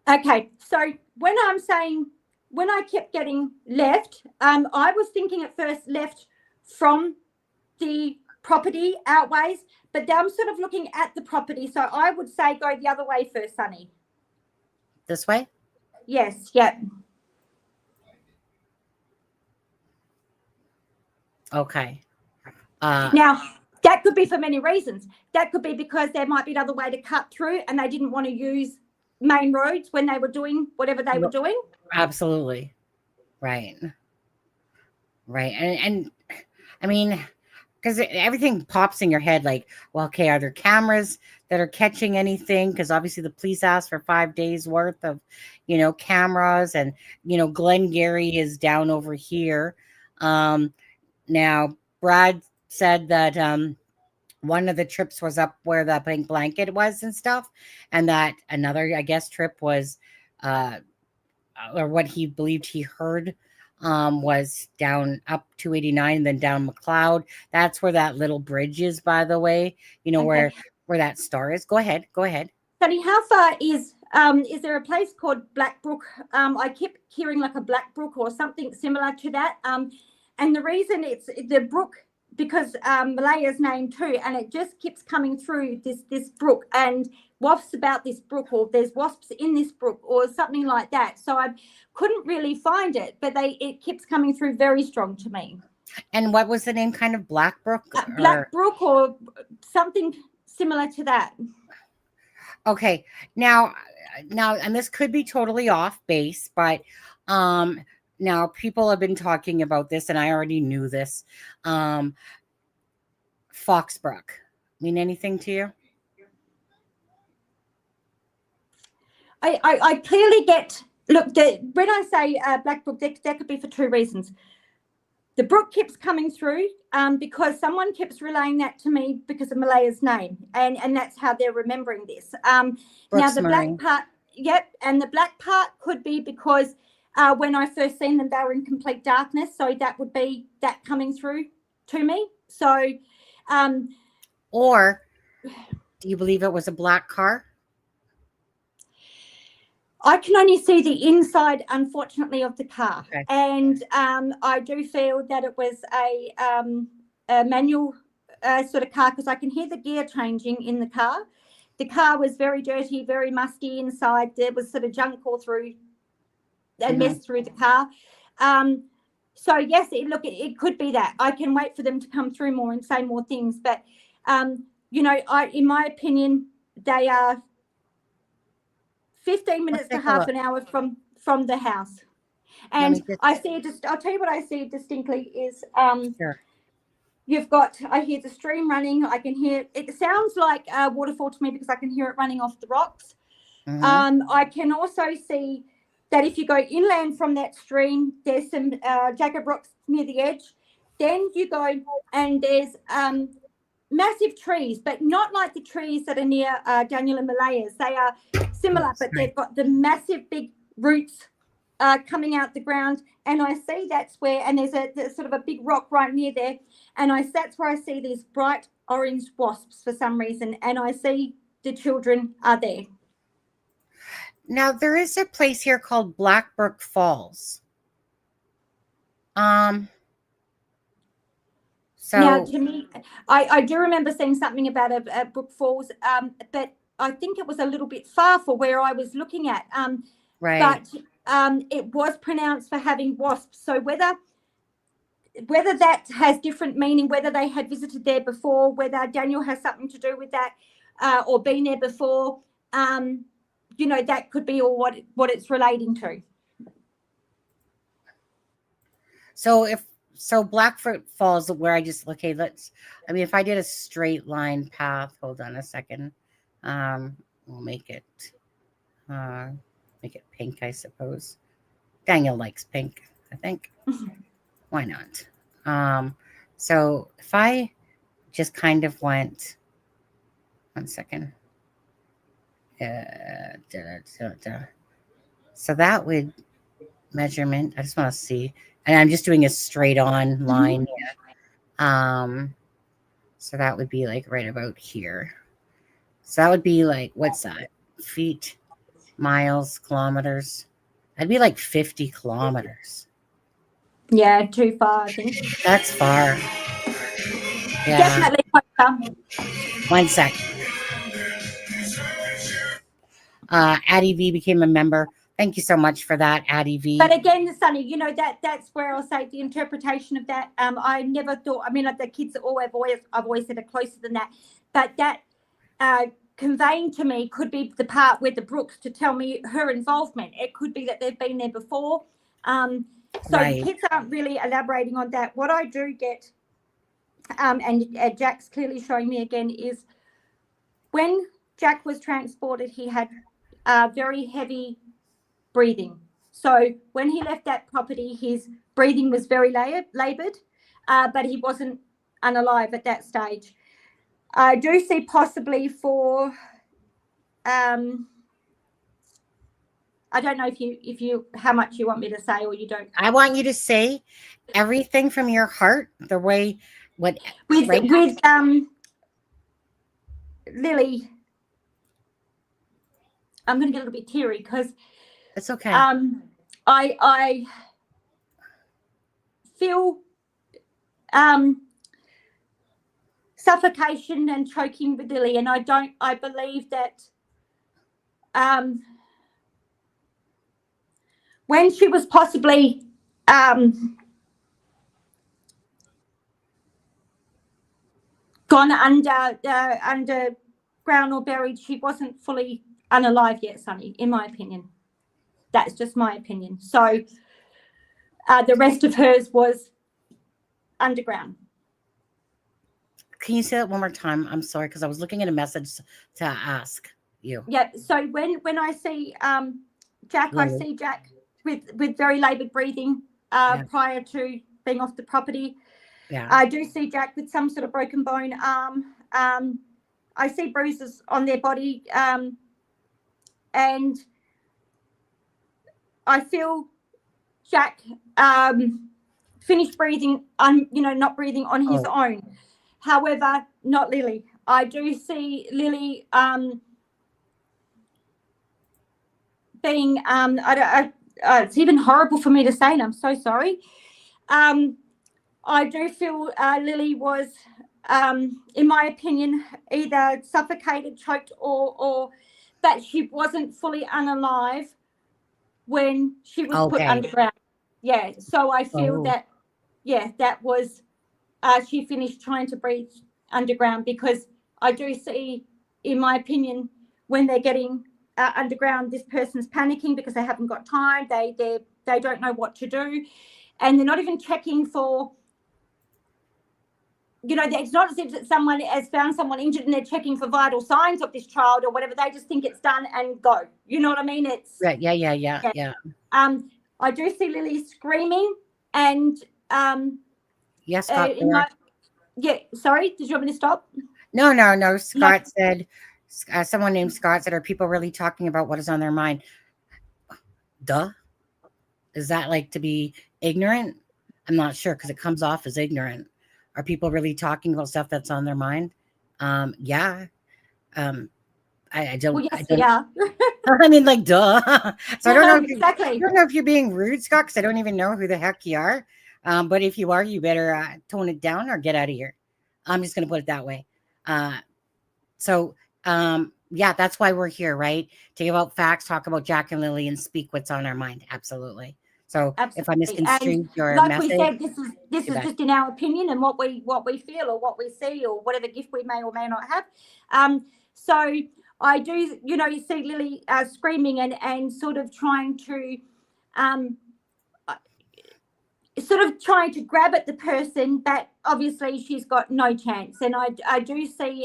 Okay, so when I kept getting left, I was thinking at first left from the property outways, but now I'm sort of looking at the property. So I would say go the other way first, Sunny. This way? Yes, yeah. Okay. Now, that could be for many reasons. That could be because there might be another way to cut through and they didn't want to use main roads when they were doing whatever they were doing. Absolutely. Right. And I mean, because everything pops in your head like, well, okay, are there cameras that are catching anything? Because obviously the police asked for 5 days worth of, you know, cameras, and, you know, Glengarry is down over here. Now, Brad said that one of the trips was up where the pink blanket was and stuff, and that another, I guess, trip was, or what he believed he heard, was down up 289 and then down McLeod. That's where that little bridge is, by the way, you know, Okay. where that star is. Go ahead. Sonny, how far is there a place called Blackbrook? I keep hearing like a Blackbrook or something similar to that. And the reason it's the brook, because Malaya's name too, and it just keeps coming through this brook and wafts about this brook, or there's wasps in this brook or something like that. So I couldn't really find it, but it keeps coming through very strong to me. And what was the name? Kind of Blackbrook? Blackbrook or something similar to that. Okay. Now, and this could be totally off base, but now people have been talking about this, and I already knew this. Foxbrook mean anything to you? I clearly get, look, when I say Blackbrook, that could be for two reasons. The brook keeps coming through because someone keeps relaying that to me because of Malaya's name, and that's how they're remembering this. Now the black part, yep, and the black part could be because when I first seen them, they were in complete darkness, so that would be that coming through to me. So, or do you believe it was a black car? I can only see the inside, unfortunately, of the car. Okay. And I do feel that it was a manual sort of car, because I can hear the gear changing in the car. The car was very dirty, very musty inside. There was sort of junk all through and mess through the car. So, yes, it could be that. I can wait for them to come through more and say more things. But, you know, in my opinion, they are 15 minutes to half an hour from the house. And I see I'll tell you what I see distinctly is Sure. I hear the stream running. I can hear, it sounds like a waterfall to me because I can hear it running off the rocks. I can also see that if you go inland from that stream, there's some jagged rocks near the edge. Then you go and there's massive trees, but not like the trees that are near Daniel and Malaya's. They are similar, but they've got the massive big roots coming out the ground. And I see that's where, and there's sort of a big rock right near there. And that's where I see these bright orange wasps for some reason. And I see the children are there. Now there is a place here called Blackbrook Falls. So Now, to me, I do remember seeing something about a Brook Falls, but I think it was a little bit far for where I was looking at. right. But it was pronounced for having wasps. So whether that has different meaning, whether they had visited there before, whether Daniel has something to do with that, or been there before, that could be all what it's relating to. So Blackfoot Falls, where I just if I did a straight line path, hold on a second. We'll make it pink, I suppose. Daniel likes pink, I think. Why not? So if I just kind of went, 1 second. So that would measurement. I just want to see. And I'm just doing a straight on line here. So that would be like right about here. So that would be like, what's that? Feet, miles, kilometers. That'd be like 50 kilometers. Yeah, too far, I think. That's far. Yeah. Definitely quite far. 1 second. Addie V became a member. Thank you so much for that, Addie V. But again, Sonny, that's where I'll say the interpretation of that. I never thought. The kids I've always said are closer than that. But that conveying to me could be the part where the Brooks to tell me her involvement. It could be that they've been there before. So Right. the kids aren't really elaborating on that. What I do get, and Jack's clearly showing me again, is when Jack was transported, he had very heavy breathing. So when he left that property, his breathing was very laboured, but he wasn't unalive at that stage. I do see possibly for, I don't know if you how much you want me to say, or you don't. I want you to say everything from your heart, the way with right? Lily. I'm going to get a little bit teary because It's okay. I feel suffocation and choking with Lily, and I believe that when she was possibly gone underground or buried, she wasn't fully unalive yet, Sonny, in my opinion. That's just my opinion. So the rest of hers was underground. Can you say that one more time? I'm sorry, because I was looking at a message to ask you. Yeah. So when I see Jack, Lily. I see Jack with very laboured breathing prior to being off the property. Yeah. I do see Jack with some sort of broken bone arm. I see bruises on their body, and I feel Jack finished breathing, not breathing on his own. However, not Lily. I do see Lily being, it's even horrible for me to say, and I'm so sorry. I do feel Lily was, in my opinion, either suffocated, choked, or but she wasn't fully unalive when she was put underground. Yeah, so I feel that was she finished trying to breathe underground, because I do see, in my opinion, when they're getting underground, this person's panicking because they haven't got time. They don't know what to do, and they're not even checking for. It's not as if someone has found someone injured and they're checking for vital signs of this child or whatever. They just think it's done and go. You know what I mean? It's right. Yeah. I do see Lily screaming, and yes. Sorry, did you want me to stop? No. Scott said, someone named Scott said, "Are people really talking about what is on their mind?" Duh. Is that like to be ignorant? I'm not sure, because it comes off as ignorant. Are people really talking about stuff that's on their mind? Yeah. I don't. Well, yes, they are. I mean, like, duh. So I don't know if you, I Exactly. don't know if you're being rude, Scott, because I don't even know who the heck you are. But if you are, you better tone it down or get out of here. I'm just going to put it that way. Uh, so, yeah, that's why we're here, right? To give out facts, talk about Jack and Lily, and speak what's on our mind. Absolutely. So if I Absolutely. And misconstrued your like we message, said, this too is bad. just in our opinion and what we feel or what we see or whatever gift we may or may not have. So I do, you see Lily screaming and sort of trying to grab at the person, but obviously she's got no chance. And I do see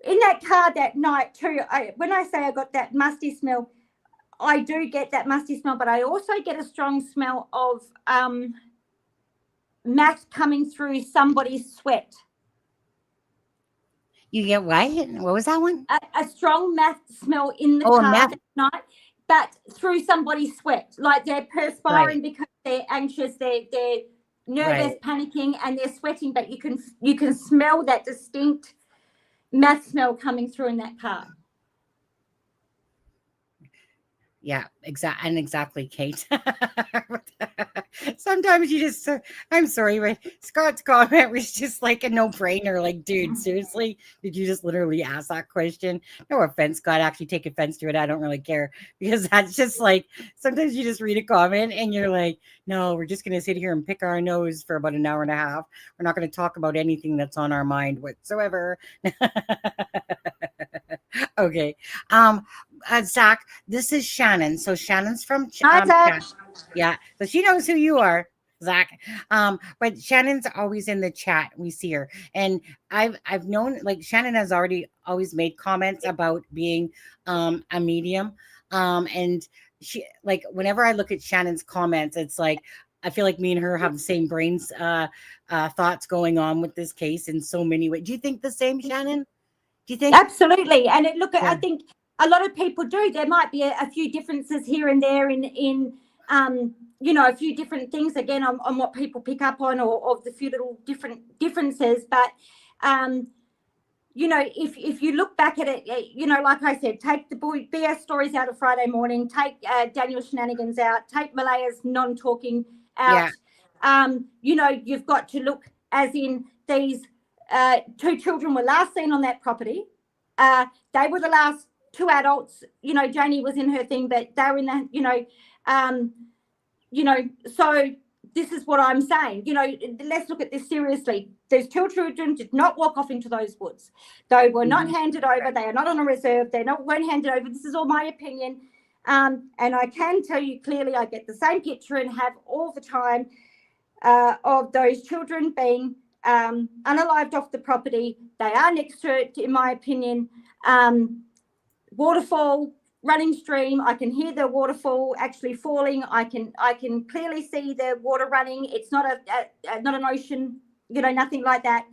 in that car that night too, when I say I got that musty smell, I do get that musty smell, but I also get a strong smell of math coming through somebody's sweat. You get what? What was that one? A strong math smell in the Oh, a car meth. that night, but through somebody's sweat. Like they're perspiring because they're anxious, they're nervous, Right. panicking, and they're sweating, but you can smell that distinct math smell coming through in that car. Yeah, exactly, Kate. Sometimes you just, I'm sorry, but Scott's comment was just like a no-brainer. Like, dude, seriously, did you just literally ask that question? No offense, Scott. Actually, take offense to it. I don't really care because that's just like sometimes you just read a comment and you're like, no, we're just gonna sit here and pick our nose for about an hour and a half. We're not gonna talk about anything that's on our mind whatsoever. Okay. Zach, this is Shannon. So Shannon's from Hi, Zach. yeah. So she knows who you are, Zach. But Shannon's always in the chat. We see her, and I've known like Shannon has always made comments about being a medium. And she like whenever I look at Shannon's comments, it's like I feel like me and her have the same brains thoughts going on with this case in so many ways. Do you think the same, Shannon? Do you think? Absolutely. And Yeah. I think a lot of people do. There might be a few differences here and there in a few different things again on what people pick up on or the few little different differences. But if you look back at it, like I said, take the BS stories out of Friday morning, take Daniel shenanigans out, take Malaya's non-talking out. Yeah. You've got to look as in these two children were last seen on that property. They were the last two adults. Janie was in her thing, but they were in the, so this is what I'm saying. Let's look at this seriously. Those two children did not walk off into those woods. They were not handed over. They are not on a reserve. Weren't handed over. This is all my opinion. And I can tell you clearly, I get the same picture and have all the time of those children being unalived off the property. They are next to it, in my opinion. Waterfall, running stream. I can hear the waterfall actually falling. I can clearly see the water running. It's not not an ocean, nothing like that.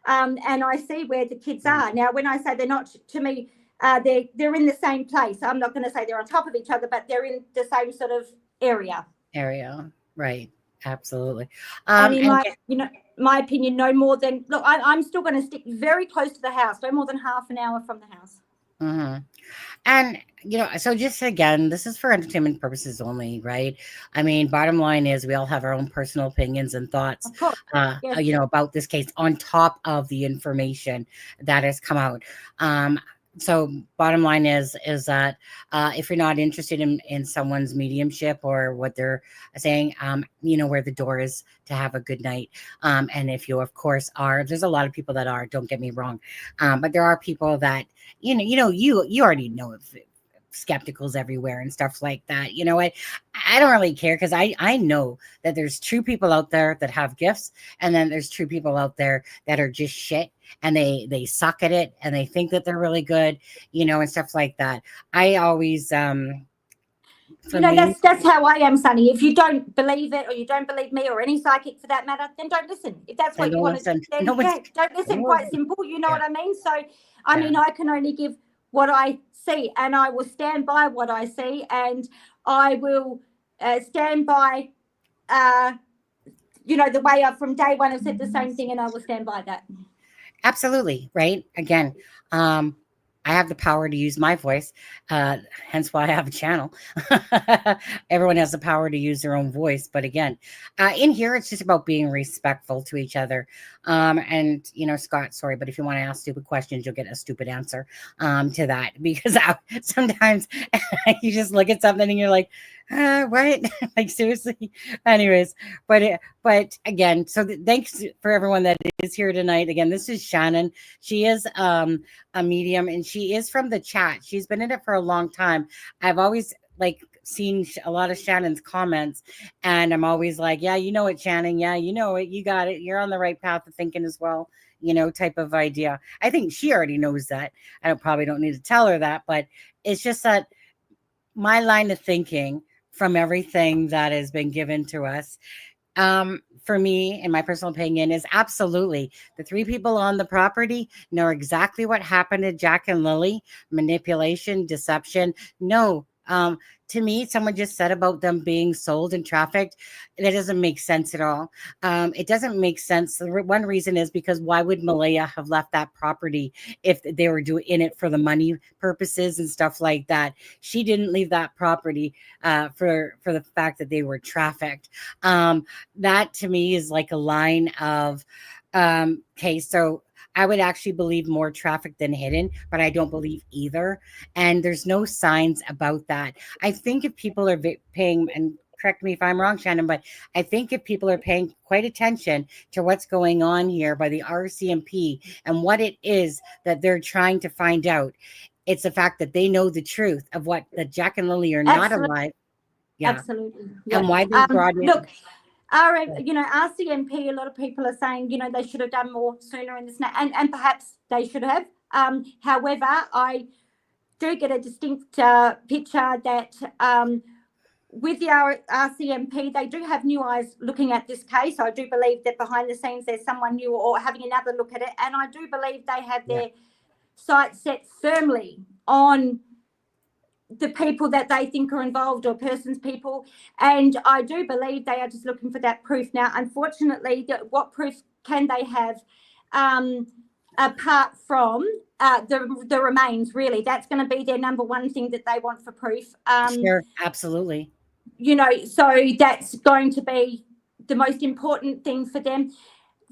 And I see where the kids are now. When I say they're not, to me, they're in the same place. I'm not going to say they're on top of each other, but they're in the same sort of area. Right. Absolutely. And in my opinion, no more than I'm still going to stick very close to the house, no more than half an hour from the house. Mm-hmm. And so just again, this is for entertainment purposes only, right? I mean, bottom line is we all have our own personal opinions and thoughts, Of course. Yes. About this case on top of the information that has come out. So bottom line is that if you're not interested in someone's mediumship or what they're saying, where the door is to have a good night. And if you, of course, there's a lot of people that are, don't get me wrong. But there are people that, you already know skepticals everywhere and stuff like that. You know what? I don't really care because I know that there's true people out there that have gifts, and then there's true people out there that are just shit and they suck at it and they think that they're really good, and stuff like that. I always that's how I am, Sunny. If you don't believe it or you don't believe me or any psychic for that matter, then don't listen. If that's what you want to do, then don't listen. Quite simple. You know what I mean? So, I mean, I can only give what I see, and I will stand by what I see, and I will stand by, the way I from day one have said the same thing, and I will stand by that. Absolutely. Right. Again, I have the power to use my voice, hence why I have a channel. Everyone has the power to use their own voice. But again, in here, it's just about being respectful to each other. And, you know, Scott, sorry, but if you want to ask stupid questions, you'll get a stupid answer to that. Because sometimes you just look at something and you're like, what? Like, seriously? Anyways, but again, so thanks for everyone that is here tonight. Again, this is Shannon. She is a medium, and she is from the chat. She's been in it for a long time. I've always like seen a lot of Shannon's comments, and I'm always like, yeah, you know it, Shannon. Yeah, you know it. You got it. You're on the right path of thinking as well, you know, type of idea. I think she already knows that. I probably don't need to tell her that, but it's just that my line of thinking from everything that has been given to us, for me, in my personal opinion, is absolutely the three people on the property know exactly what happened to Jack and Lily. Manipulation, deception. No, to me, someone just said about them being sold and trafficked. That doesn't make sense at all. It doesn't make sense. One reason is because why would Malaya have left that property if they were in it for the money purposes and stuff like that? She didn't leave that property for the fact that they were trafficked. That to me is like a line of, okay, so I would actually believe more traffic than hidden, but I don't believe either. And there's no signs about that. I think if people are paying, and correct me if I'm wrong, Shannon, but I think if people are paying quite attention to what's going on here by the RCMP and what it is that they're trying to find out, it's the fact that they know the truth of what the Jack and Lily are not alive. Yeah. Absolutely. And why they brought in. Look, RCMP, a lot of people are saying, you know, they should have done more sooner in this, and perhaps they should have. However, I do get a distinct picture that with the RCMP, they do have new eyes looking at this case. I do believe that behind the scenes there's someone new or having another look at it, and I do believe they have their sights set firmly on the people that they think are involved, or persons, people, and I do believe they are just looking for that proof. Now, unfortunately, what proof can they have apart from the remains? Really, that's going to be their number one thing that they want for proof. Sure, absolutely. You know, so that's going to be the most important thing for them.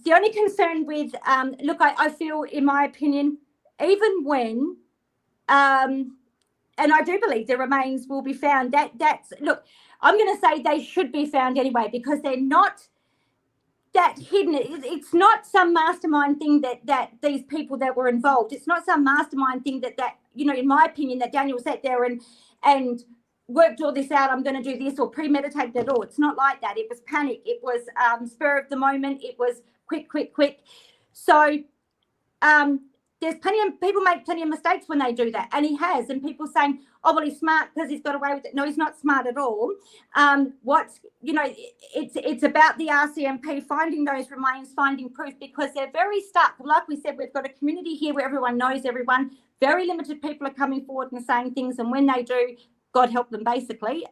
The only concern with look, I feel, in my opinion, even when and I do believe the remains will be found. That's look, I'm going to say they should be found anyway, because they're not that hidden. It's not some mastermind thing that these people that were involved. It's not some mastermind thing that you know, in my opinion, that Daniel sat there and worked all this out. I'm going to do this, or premeditated it all. It's not like that. It was panic. It was spur of the moment. It was quick. So there's plenty of people make plenty of mistakes when they do that, and he has. And people saying, "Oh, well, he's smart because he's got away with it." No, he's not smart at all. You know, it's about the RCMP finding those remains, finding proof, because they're very stuck. Like we said, we've got a community here where everyone knows everyone. Very limited people are coming forward and saying things, and when they do, God help them, basically,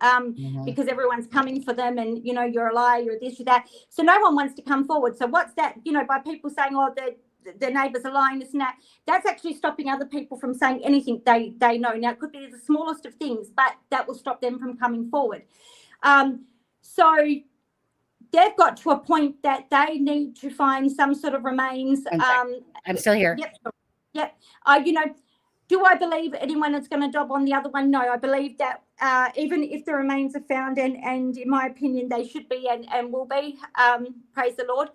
because everyone's coming for them, and, you know, you're a liar, you're this, you're that. So no one wants to come forward. So what's that? You know, by people saying, "Oh, the neighbours are lying," this and that, that's actually stopping other people from saying anything they know. Now, it could be the smallest of things, but that will stop them from coming forward. So they've got to a point that they need to find some sort of remains. I'm still here. Yep. You know, do I believe anyone is going to dob on the other one? No, I believe that even if the remains are found, and in my opinion, they should be and will be, praise the Lord,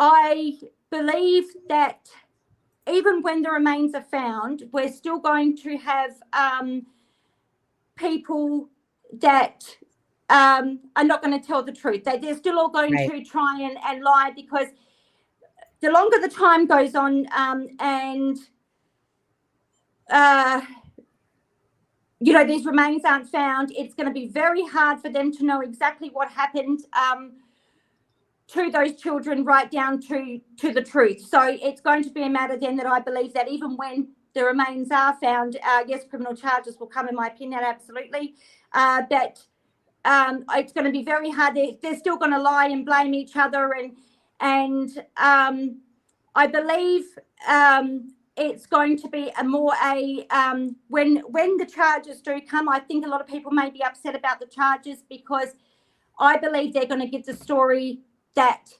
I believe that even when the remains are found, we're still going to have people that are not going to tell the truth. They're still all going to try and lie, because the longer the time goes on and you know, these remains aren't found, it's going to be very hard for them to know exactly what happened to those children, right down to the truth. So it's going to be a matter then that I believe that even when the remains are found, yes, criminal charges will come, in my opinion, absolutely. But it's going to be very hard. They're still going to lie and blame each other, and I believe it's going to be when the charges do come, I think a lot of people may be upset about the charges because I believe they're going to give the story that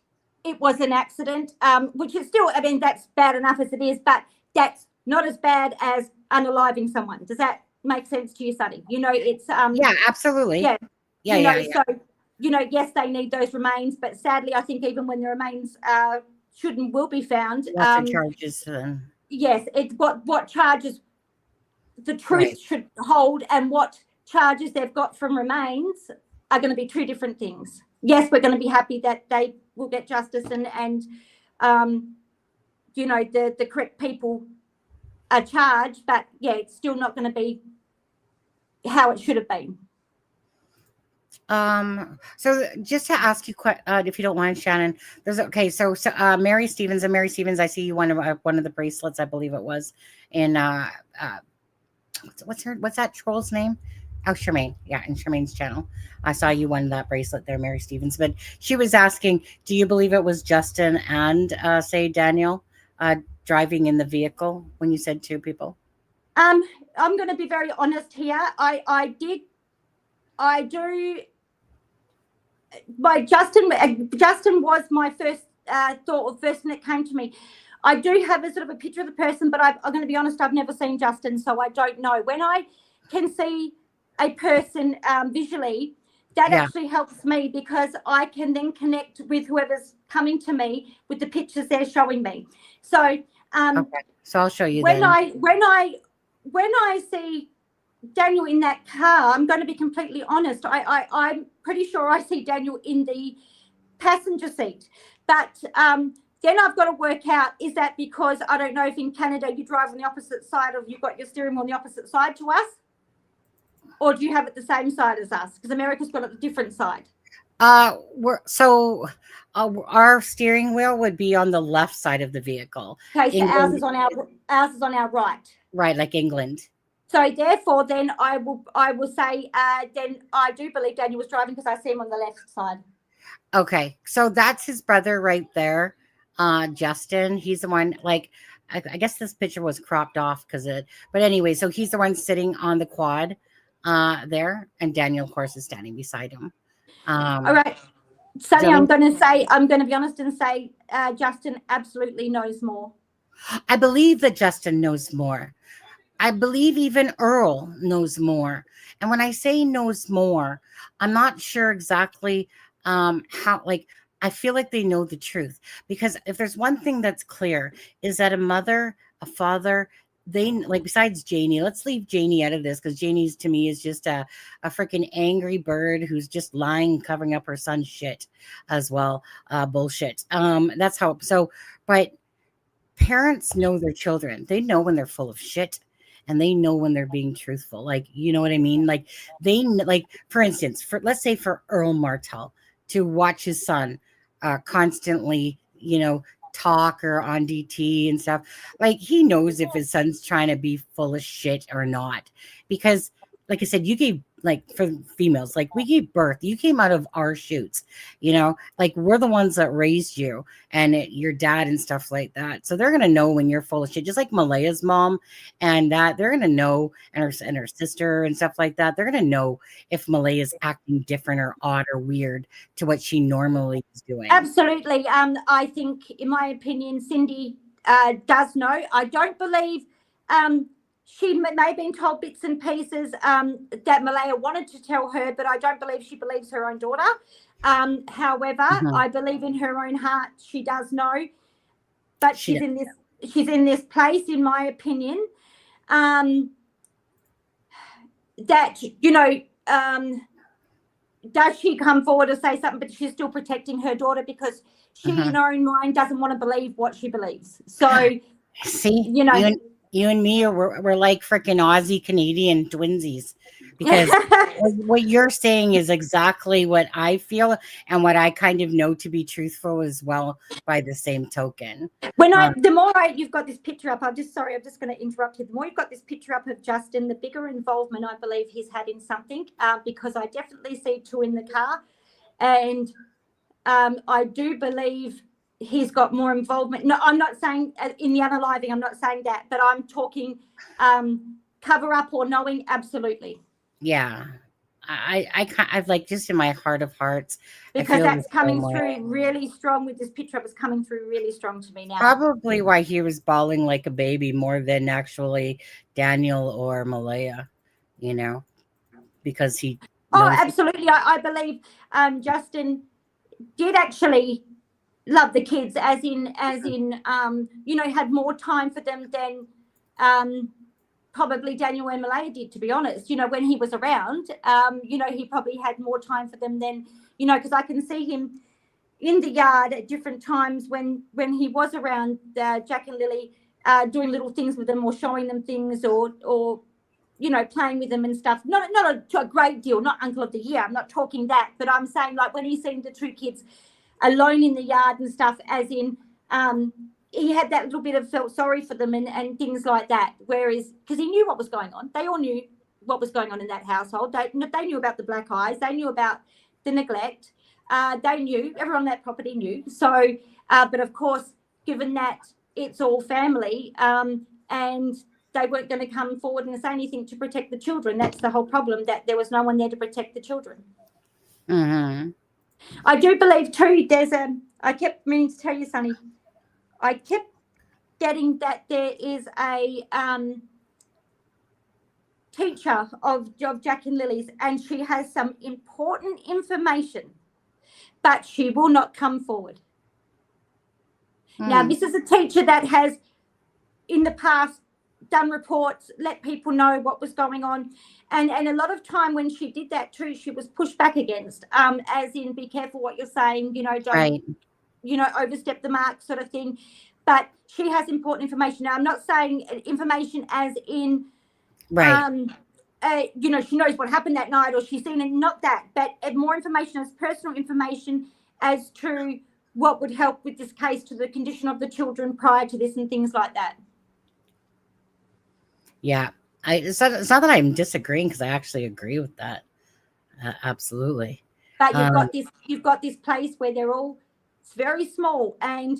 it was an accident, which is still, I mean, that's bad enough as it is, but that's not as bad as unaliving someone. Does that make sense to you, Sunny? You know, it's yeah, absolutely. Yeah. Yeah. So, yes, they need those remains, but sadly, I think even when the remains should and will be found, What's the charges then? yes, it's what charges the truth Right. should hold and what charges they've got from remains are going to be two different things. Yes, we're going to be happy that they will get justice and the correct people are charged, but yeah, it's still not going to be how it should have been. So just to ask you, if you don't mind, Shannon, so Mary Stevens, I see you one of the bracelets, I believe it was, and what's that troll's name? Oh, Charmaine. Yeah, in Charmaine's channel. I saw you won that bracelet there, Mary Stevens. But she was asking, do you believe it was Justin and say Daniel driving in the vehicle when you said two people? I'm going to be very honest here. I do. Justin was my first thought of person that came to me. I do have a sort of a picture of the person, but I'm going to be honest, I've never seen Justin, so I don't know. When I can see a person visually, that actually helps me because I can then connect with whoever's coming to me with the pictures they're showing me. So okay. So I'll show you when then. when I see Daniel in that car, I'm going to be completely honest. I'm pretty sure I see Daniel in the passenger seat, but then I've got to work out, is that because, I don't know if in Canada you drive on the opposite side or you've got your steering wheel on the opposite side to us, or do you have it the same side as us? Because America's got it the different side. Our steering wheel would be on the left side of the vehicle. Okay, so ours is on our right. Right, like England. So therefore, then I will say, then I do believe Daniel was driving because I see him on the left side. Okay, so that's his brother right there, Justin. He's the one. Like, I guess this picture was cropped off but anyway, so he's the one sitting on the quad, there, and Daniel, of course, is standing beside him. All right, Sonny, I'm going to be honest and say, Justin absolutely knows more. I believe that Justin knows more. I believe even Earl knows more. And when I say knows more, I'm not sure exactly how, I feel like they know the truth. Because if there's one thing that's clear, is that a mother, a father, besides Janie, let's leave Janie out of this, because Janie's to me is just a freaking angry bird who's just lying, covering up her son's shit as well. Bullshit. That's how, but parents know their children. They know when they're full of shit. And they know when they're being truthful. Like, you know what I mean? Like, for instance, let's say for Earl Martell to watch his son constantly, talk or on DT and stuff. Like, he knows if his son's trying to be full of shit or not. Because, like I said, you gave, for females, we gave birth. You came out of our shoots, we're the ones that raised you and your dad and stuff like that. So they're going to know when you're full of shit, just like Malaya's mom and that they're going to know, and her sister and stuff like that. They're going to know if Malaya's acting different or odd or weird to what she normally is doing. Absolutely. I think, in my opinion, Cindy does know. I don't believe she may have been told bits and pieces that Malaya wanted to tell her, but I don't believe she believes her own daughter. However, I believe in her own heart she does know, but she's in this place, in my opinion, that does she come forward or say something, but she's still protecting her daughter because she, in her own mind, doesn't want to believe what she believes. So, see, you and me we're like freaking Aussie Canadian twinsies, because what you're saying is exactly what I feel and what I kind of know to be truthful as well, by the same token. The more you've got this picture up, I'm just going to interrupt you. The more you've got this picture up of Justin, the bigger involvement I believe he's had in something, because I definitely see two in the car, and I do believe he's got more involvement. No, I'm not saying in the unaliving, I'm not saying that, but I'm talking cover up or knowing, absolutely. Yeah. I've like, just in my heart of hearts, because that's coming way. through really strong with this picture. It was coming through really strong to me now. Probably why he was bawling like a baby more than actually Daniel or Malaya, you know, because he. Oh, absolutely. I believe Justin did actually love the kids, as in you know, had more time for them than probably Daniel and Malaya did, to be honest. You know, when he was around, you know, he probably had more time for them than, you know, because I can see him in the yard at different times when he was around Jack and Lily, doing little things with them or showing them things or you know, playing with them and stuff. Not a great deal, not Uncle of the Year. I'm not talking that, but I'm saying like when he's seen the two kids alone in the yard and stuff, as in he had that little bit of felt sorry for them and things like that. Whereas, because he knew what was going on. They all knew what was going on in that household. They knew about the black eyes. They knew about the neglect. They knew, everyone on that property knew. So, but of course, given that it's all family, and they weren't going to come forward and say anything to protect the children. That's the whole problem, that there was no one there to protect the children. Mm-hmm. I do believe too, I kept meaning to tell you, Sonny, I kept getting that there is a teacher of Jack and Lily's, and she has some important information, but she will not come forward. Now, this is a teacher that has in the past done reports, let people know what was going on. And a lot of time when she did that too, she was pushed back against, as in, be careful what you're saying, you know, don't, you know, overstep the mark sort of thing. But she has important information. Now, I'm not saying information as in, you know, she knows what happened that night or she's seen it, not that, but more information as personal information as to what would help with this case, to the condition of the children prior to this and things like that. Yeah, it's not that I'm disagreeing, because I actually agree with that. Absolutely. But you've got this place where it's very small, and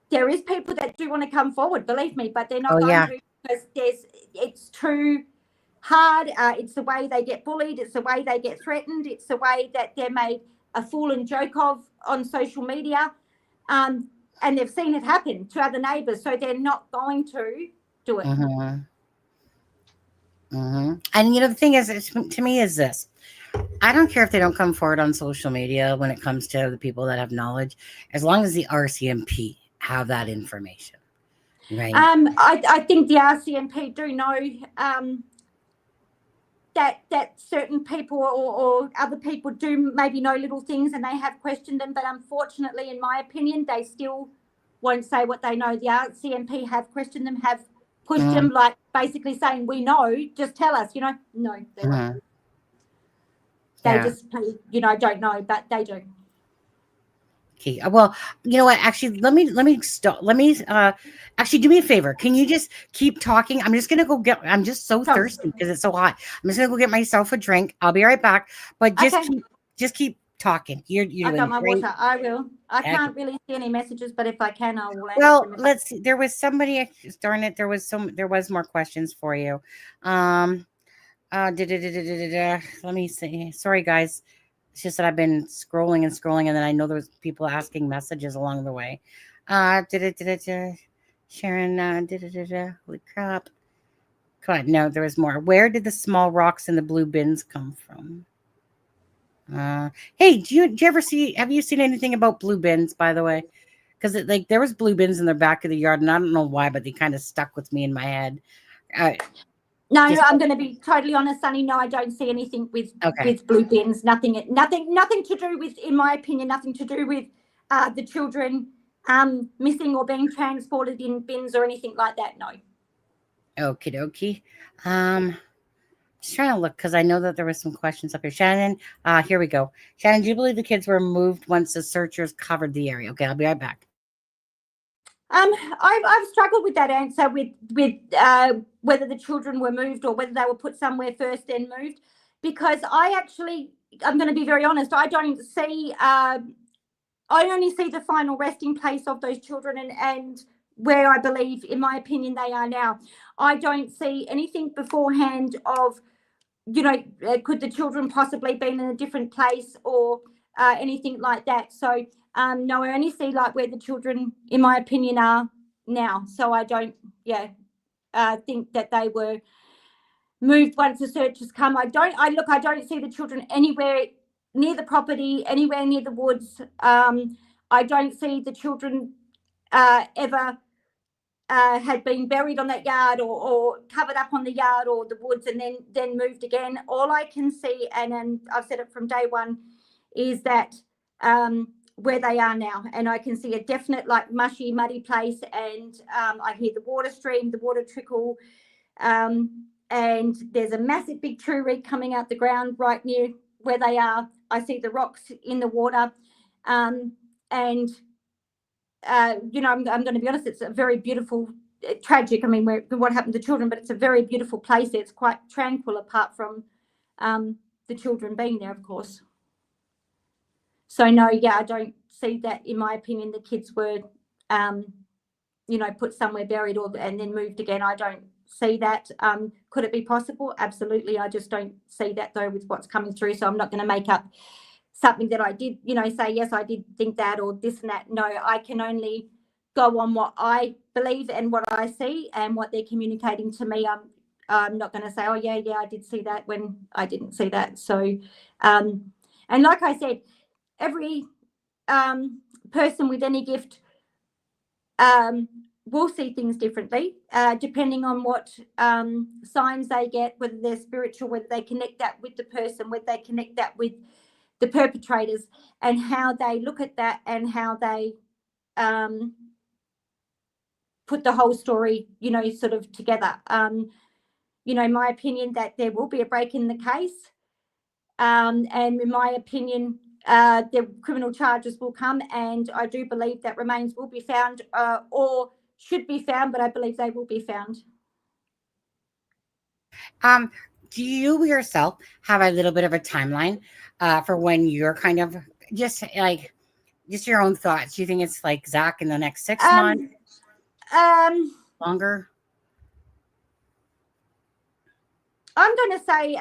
there is people that do want to come forward, believe me, but they're not going to, because it's too hard. It's the way they get bullied. It's the way they get threatened. It's the way that they're made a fool and joke of on social media. And they've seen it happen to other neighbours, so they're not going to do it. Mm-hmm. Mm-hmm. And, you know, the thing is, to me, is this. I don't care if they don't come forward on social media when it comes to the people that have knowledge, as long as the RCMP have that information. Right. I think the RCMP do know that certain people or other people do maybe know little things, and they have questioned them. But unfortunately, in my opinion, they still won't say what they know. The RCMP have questioned them, have pushed them, like basically saying, we know, just tell us, you know. No, they won't. They just, you know, don't know, but they do. Okay. Well, you know what? Actually, let me stop. Let me actually do me a favor. Can you just keep talking? I'm just gonna go get. I'm just so thirsty because it's so hot. I'm just gonna go get myself a drink. I'll be right back. But just keep talking. You're I got my water. I will. I can't really see any messages, but if I can, I will. Well, let's see. There was somebody. Darn it. There was more questions for you. Let me see. Sorry, guys. It's just that I've been scrolling, and then I know there's people asking messages along the way. Sharon, holy crap. Come on, no, there was more. Where did the small rocks in the blue bins come from? Hey, do you ever have you seen anything about blue bins, by the way? Because there was blue bins in the back of the yard, and I don't know why, but they kind of stuck with me in my head. No, I'm going to be totally honest, Sonny. No, I don't see anything with blue bins. Nothing to do with, in my opinion, nothing to do with the children missing or being transported in bins or anything like that. No. Okie dokie. Just trying to look, because I know that there was some questions up here. Shannon, here we go. Shannon, do you believe the kids were moved once the searchers covered the area? Okay, I'll be right back. I've struggled with that answer with whether the children were moved or whether they were put somewhere first and moved, because I'm going to be very honest, I don't see I only see the final resting place of those children and where I believe, in my opinion, they are now. I don't see anything beforehand of, could the children possibly been in a different place or anything like that. So, no, I only see like where the children, in my opinion, are now. So I don't, think that they were moved once the search has come. I don't see the children anywhere near the property, anywhere near the woods. I don't see the children ever had been buried on that yard or covered up on the yard or the woods and then moved again. All I can see, and I've said it from day one, is that where they are now. And I can see a definite like mushy, muddy place, and I hear the water stream, the water trickle, and there's a massive big tree root coming out the ground right near where they are. I see the rocks in the water, and I'm going to be honest, it's a very beautiful, tragic. I mean, what happened to children, but it's a very beautiful place. It's quite tranquil apart from the children being there, of course. So no, I don't see that. In my opinion, the kids were, put somewhere buried and then moved again. I don't see that. Could it be possible? Absolutely. I just don't see that though with what's coming through. So I'm not going to make up something that I did, say, yes, I did think that or this and that. No, I can only go on what I believe and what I see and what they're communicating to me. I'm not going to say, oh, yeah, I did see that when I didn't see that. So, and like I said, every person with any gift will see things differently, depending on what signs they get, whether they're spiritual, whether they connect that with the person, whether they connect that with the perpetrators, and how they look at that and how they put the whole story, sort of together. My opinion that there will be a break in the case. And in my opinion, the criminal charges will come, and I do believe that remains will be found or should be found, but I believe they will be found. Do you yourself have a little bit of a timeline for when you're kind of just your own thoughts? Do you think it's like Zach in the next 6 months? Longer? I'm going to say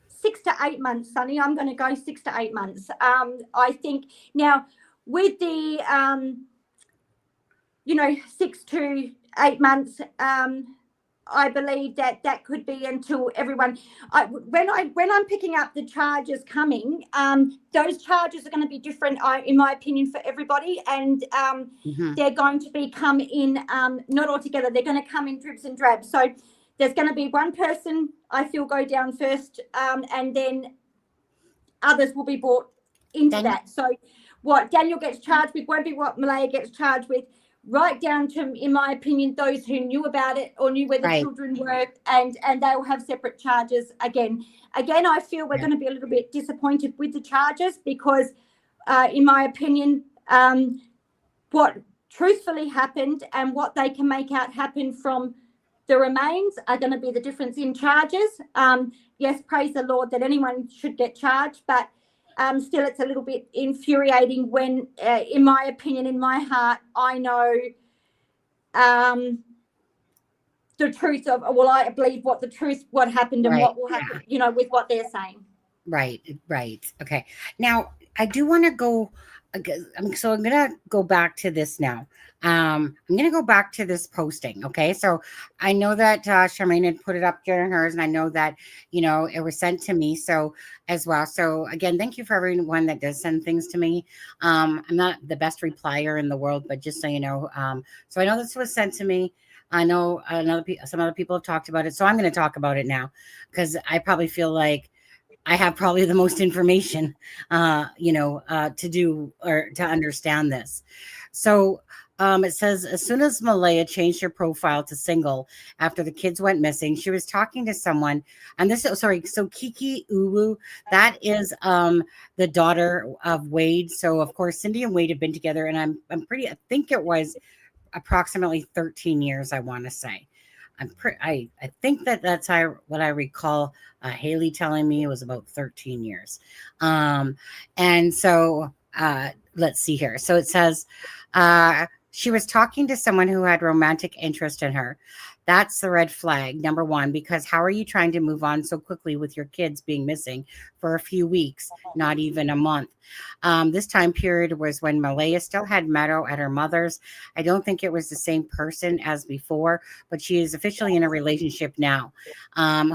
6 to 8 months, Sonny. I'm going to go 6 to 8 months. I think now with the 6 to 8 months, I believe that could be until everyone. When I'm picking up the charges coming, those charges are going to be different, in my opinion, for everybody, and they're going to be come in not all together. They're going to come in dribs and drabs. So there's going to be one person I feel go down first, and then others will be brought into that. So what Daniel gets charged with won't be what Malaya gets charged with. Right down to, in my opinion, those who knew about it or knew where the children were, and they will have separate charges again. Again, I feel we're going to be a little bit disappointed with the charges because, in my opinion, what truthfully happened and what they can make out happen from the remains are going to be the difference in charges. Yes, praise the Lord that anyone should get charged, but still it's a little bit infuriating when, in my opinion, in my heart, I know the truth of, I believe what happened and what will happen, with what they're saying. Right. Okay. Now, I do want to go, so I'm going to go back to this now. I'm going to go back to this posting. Okay. So I know that Charmaine had put it up during hers, and I know that, it was sent to me. So as well. So again, thank you for everyone that does send things to me. I'm not the best replier in the world, but just so you know, so I know this was sent to me. I know some other people have talked about it. So I'm going to talk about it now because I probably feel like I have probably the most information, to do or to understand this. So it says, as soon as Malaya changed her profile to single after the kids went missing, she was talking to someone. And so Kiki Uwu, that is the daughter of Wade. So of course, Cindy and Wade have been together, and I think it was approximately 13 years, I want to say. I think that's what I recall. Haley telling me it was about 13 years. And so let's see here. So it says she was talking to someone who had romantic interest in her. That's the red flag, number one, because how are you trying to move on so quickly with your kids being missing for a few weeks, not even a month? This time period was when Malaya still had Meadow at her mother's. I don't think it was the same person as before, but she is officially in a relationship now.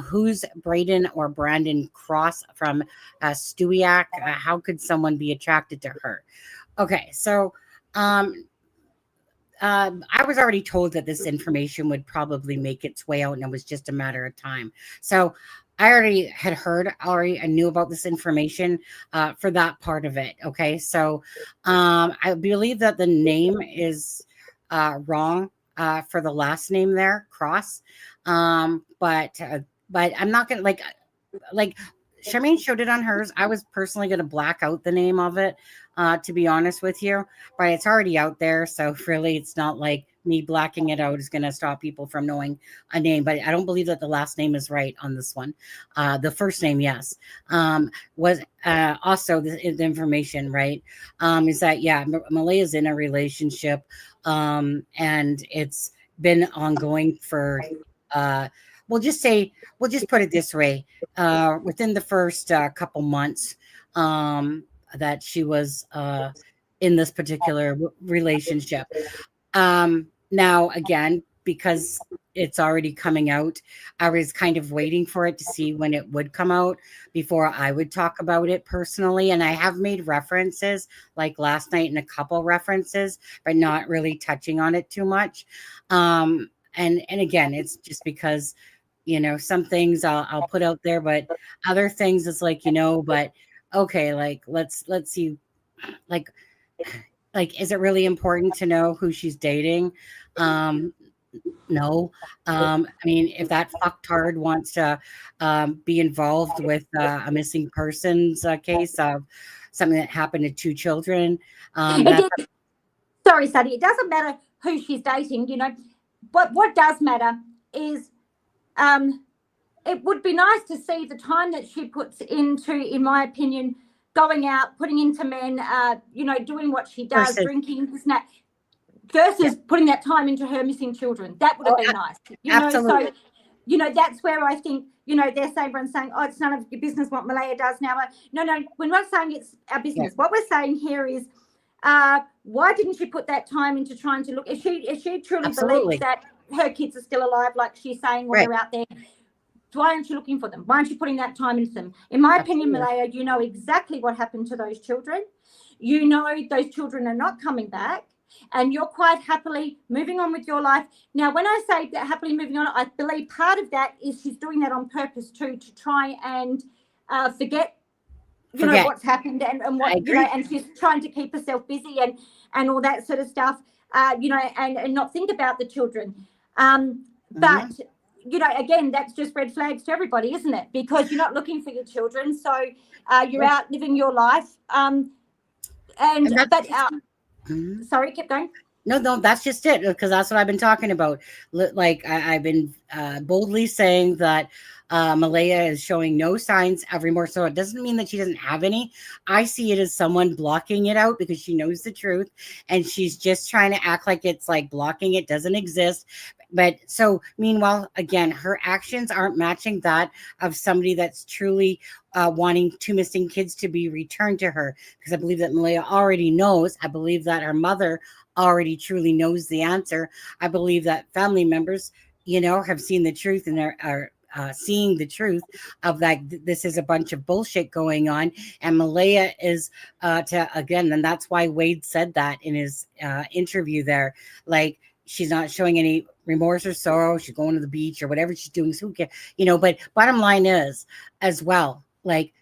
Who's Braden or Brandon Cross from Stewiacke? How could someone be attracted to her? Okay, so I was already told that this information would probably make its way out, and it was just a matter of time. So I already knew about this information for that part of it. Okay, so I believe that the name is wrong for the last name there, Cross. But I'm not gonna like Charmaine showed it on hers. I was personally going to black out the name of it, to be honest with you, but it's already out there. So really, it's not like me blacking it out is going to stop people from knowing a name. But I don't believe that the last name is right on this one. The first name, yes, was also the information, right? Is that, yeah, Malaya's in a relationship, and it's been ongoing for, we'll just put it this way. Within the first couple months that she was in this particular relationship. Now, again, because it's already coming out, I was kind of waiting for it to see when it would come out before I would talk about it personally. And I have made references like last night and a couple references, but not really touching on it too much. And again, it's just because, some things I'll put out there, but other things it's like, but okay, like let's see, like, is it really important to know who she's dating? No. I mean, if that fucktard wants to be involved with a missing persons case of something that happened to two children, sorry, Sadie, it doesn't matter who she's dating, but what does matter is it would be nice to see the time that she puts into, in my opinion, going out, putting into men, doing what she does, drinking, snack, versus putting that time into her missing children. That would have been nice. Absolutely. So, that's where I think, they're saying, oh, it's none of your business what Malaya does now. No, we're not saying it's our business. Yeah. What we're saying here is, why didn't she put that time into trying to look? If she truly believes that her kids are still alive, like she's saying when they're out there, why aren't you looking for them? Why aren't you putting that time into them? In my opinion, Malaya, you know exactly what happened to those children. You know those children are not coming back, and you're quite happily moving on with your life. Now, when I say that happily moving on, I believe part of that is she's doing that on purpose too, to try and forget what's happened and what, and she's trying to keep herself busy and all that sort of stuff, and not think about the children. But, again, that's just red flags to everybody, isn't it? Because you're not looking for your children. So you're out living your life. Sorry, keep going. No, that's just it, because that's what I've been talking about. Like I've been boldly saying that Malaya is showing no signs of remorse. So it doesn't mean that she doesn't have any. I see it as someone blocking it out because she knows the truth, and she's just trying to act like it's like blocking it doesn't exist. But so meanwhile, again, her actions aren't matching that of somebody that's truly wanting two missing kids to be returned to her, because I believe that Malaya already knows. I believe that her mother already truly knows the answer. I believe that family members, have seen the truth and are seeing the truth of that. This is a bunch of bullshit going on, and Malaya is and that's why Wade said that in his interview there, like she's not showing any remorse or sorrow. She's going to the beach or whatever she's doing. So who cares? But bottom line is, as well, like,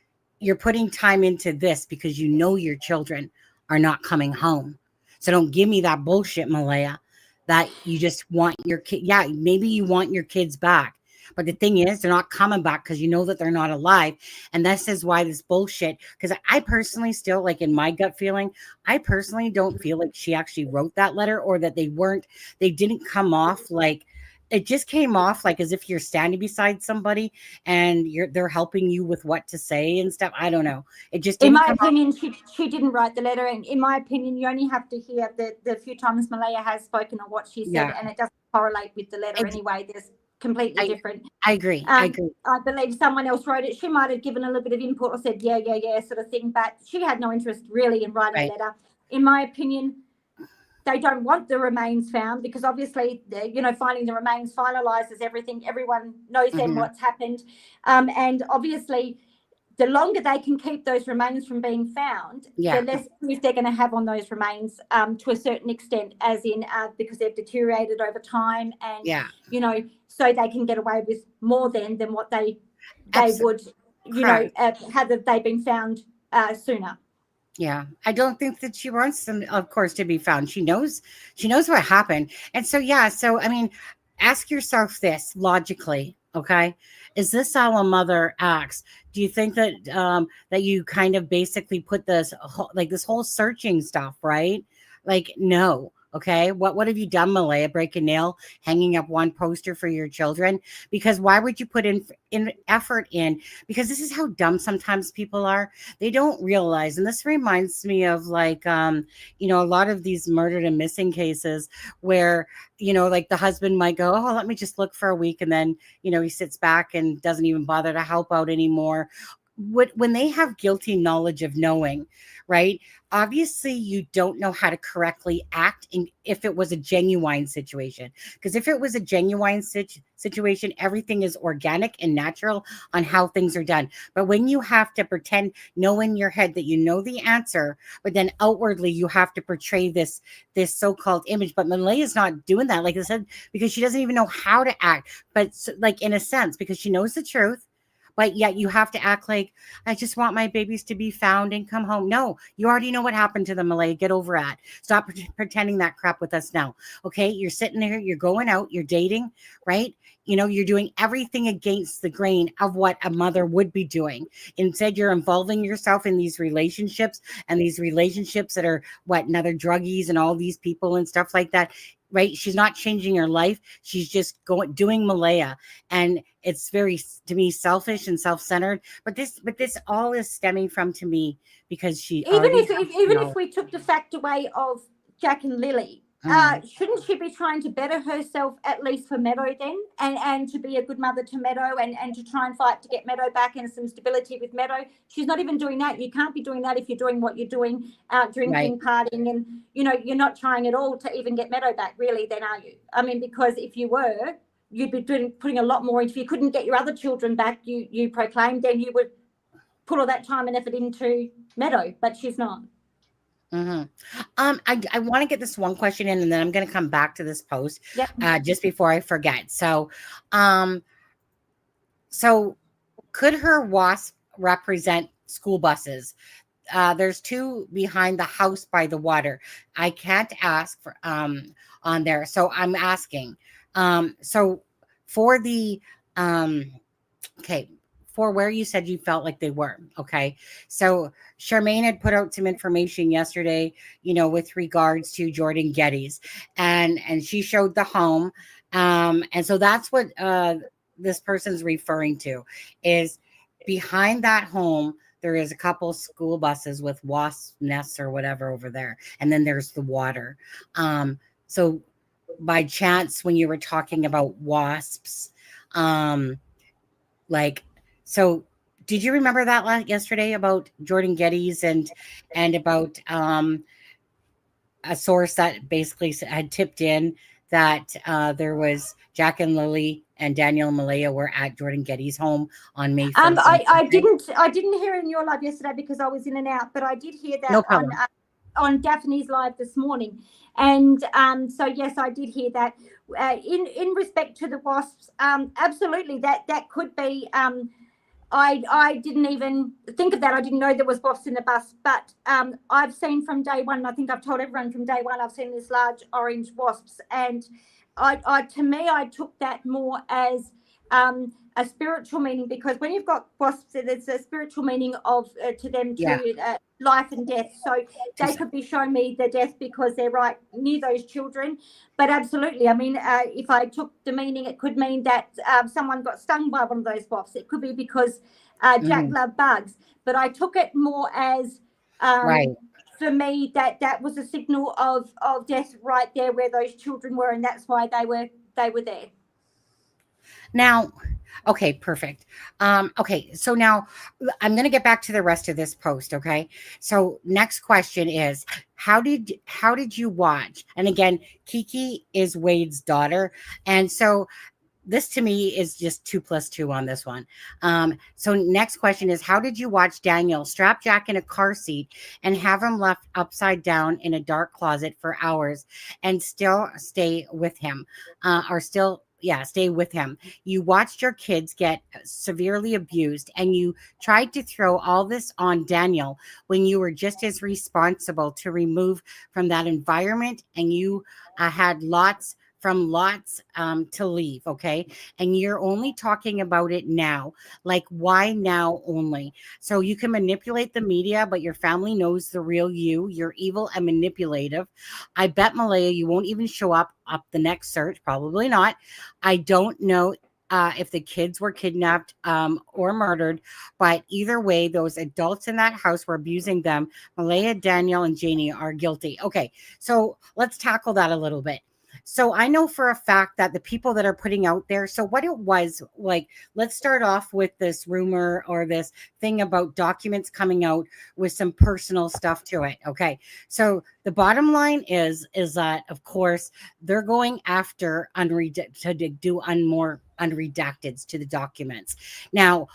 you're putting time into this because your children are not coming home. So don't give me that bullshit, Malaya, that you just want your kid. Yeah, maybe you want your kids back. But the thing is, they're not coming back because you know that they're not alive. And this is why this bullshit, because I personally still, like, in my gut feeling, I personally don't feel like she actually wrote that letter, or that they didn't come off like it just came off like as if you're standing beside somebody and they're helping you with what to say and stuff. I don't know. It just In didn't my come off. opinion, she didn't write the letter. And in my opinion, you only have to hear the few times Malaya has spoken or what she said, Yeah. and it doesn't correlate with the letter Ex- anyway. There's completely different. I agree. I agree. I believe someone else wrote it. She might have given a little bit of input or said, yeah, sort of thing, but she had no interest really in writing Right. a letter. In my opinion, they don't want the remains found because obviously, finding the remains finalises everything. Everyone knows then what's happened. And obviously, the longer they can keep those remains from being found, the less proof they're going to have on those remains to a certain extent, as in because they've deteriorated over time and, so they can get away with more than what they would, had they been found sooner. Yeah, I don't think that she wants them, of course, to be found. She knows what happened. And so, so, I mean, ask yourself this logically, okay? Is this how a mother acts? Do you think that that you kind of basically put this whole searching stuff, right? Like, no. Okay, what have you done, Malaya? Break a nail, hanging up one poster for your children? Because why would you put in effort in? Because this is how dumb sometimes people are. They don't realize, and this reminds me of like a lot of these murdered and missing cases where like the husband might go, oh, let me just look for a week, and then he sits back and doesn't even bother to help out anymore. When they have guilty knowledge of knowing, right? Obviously, you don't know how to correctly act if it was a genuine situation. Because if it was a genuine situation, everything is organic and natural on how things are done. But when you have to pretend, know in your head that you know the answer, but then outwardly you have to portray this so-called image. But Malaya is not doing that, like I said, because she doesn't even know how to act. But like in a sense, because she knows the truth. But yet you have to act like, I just want my babies to be found and come home. No, you already know what happened to them, Malaya. Get over it. Stop pretending that crap with us now. Okay, you're sitting there, you're going out, you're dating, right? You're doing everything against the grain of what a mother would be doing. Instead, you're involving yourself in these relationships that are another druggies and all these people and stuff like that. Right? She's not changing her life. She's just doing Malaya. And it's very, to me, selfish and self-centered. But this all is stemming from, to me, because she even if we took the fact away of Jack and Lily, shouldn't she be trying to better herself at least for Meadow then, and to be a good mother to Meadow and to try and fight to get Meadow back and some stability with Meadow? She's not even doing that. You can't be doing that if you're doing what you're doing, out drinking, partying, and you're not trying at all to even get Meadow back, really, then, are you? I mean, because if you were, you'd be putting a lot more. If you couldn't get your other children back, you proclaimed, then you would put all that time and effort into Meadow, but she's not. Mm-hmm. I want to get this one question in, and then I'm going to come back to this post. Just before I forget. So could her WASP represent school buses? There's two behind the house by the water. I can't ask for on there, so I'm asking. So for the for where you said you felt like they were. Okay. So Charmaine had put out some information yesterday, with regards to Jordan Geddes, and she showed the home. And so that's what this person's referring to, is behind that home, there is a couple school buses with wasp nests or whatever over there. And then there's the water. So by chance, when you were talking about wasps, so did you remember that yesterday about Jordan Geddes and about a source that basically had tipped in that there was Jack and Lily and Daniel and Malaya were at Jordan Geddes' home on May 1st? I didn't hear it in your live yesterday because I was in and out, but I did hear that on Daphne's live this morning. And so yes, I did hear that. In respect to the wasps, absolutely, that could be. I didn't even think of that. I didn't know there was wasps in the bus, but I've seen from day one, I think I've told everyone from day one, I've seen this large orange wasps, and I to me, I took that more as a spiritual meaning, because when you've got wasps, there's a spiritual meaning of to them to life and death. So they could be showing me the death because they're right near those children. But absolutely, I mean, if I took the meaning, it could mean that someone got stung by one of those wasps. It could be because Jack loved bugs. But I took it more as for me that was a signal of death right there where those children were, and that's why they were there. Now, okay, perfect. Okay, so now I'm going to get back to the rest of this post. Okay, so next question is, how did you watch? And again, Kiki is Wade's daughter, and so this to me is just 2 + 2 on this one. So next question is, how did you watch Daniel strap Jack in a car seat and have him left upside down in a dark closet for hours and still stay with him, stay with him? You watched your kids get severely abused and you tried to throw all this on Daniel when you were just as responsible to remove from that environment, and you had lots to leave, okay? And you're only talking about it now. Like, why now only? So you can manipulate the media, but your family knows the real you. You're evil and manipulative. I bet, Malaya, you won't even show up the next search. Probably not. I don't know if the kids were kidnapped or murdered, but either way, those adults in that house were abusing them. Malaya, Daniel, and Janie are guilty. Okay, so let's tackle that a little bit. So I know for a fact that the people that are putting out there, so what it was like, let's start off with this rumor or this thing about documents coming out with some personal stuff to it. Okay. So the bottom line is that, of course, they're going after to do more unredacteds to the documents. Now,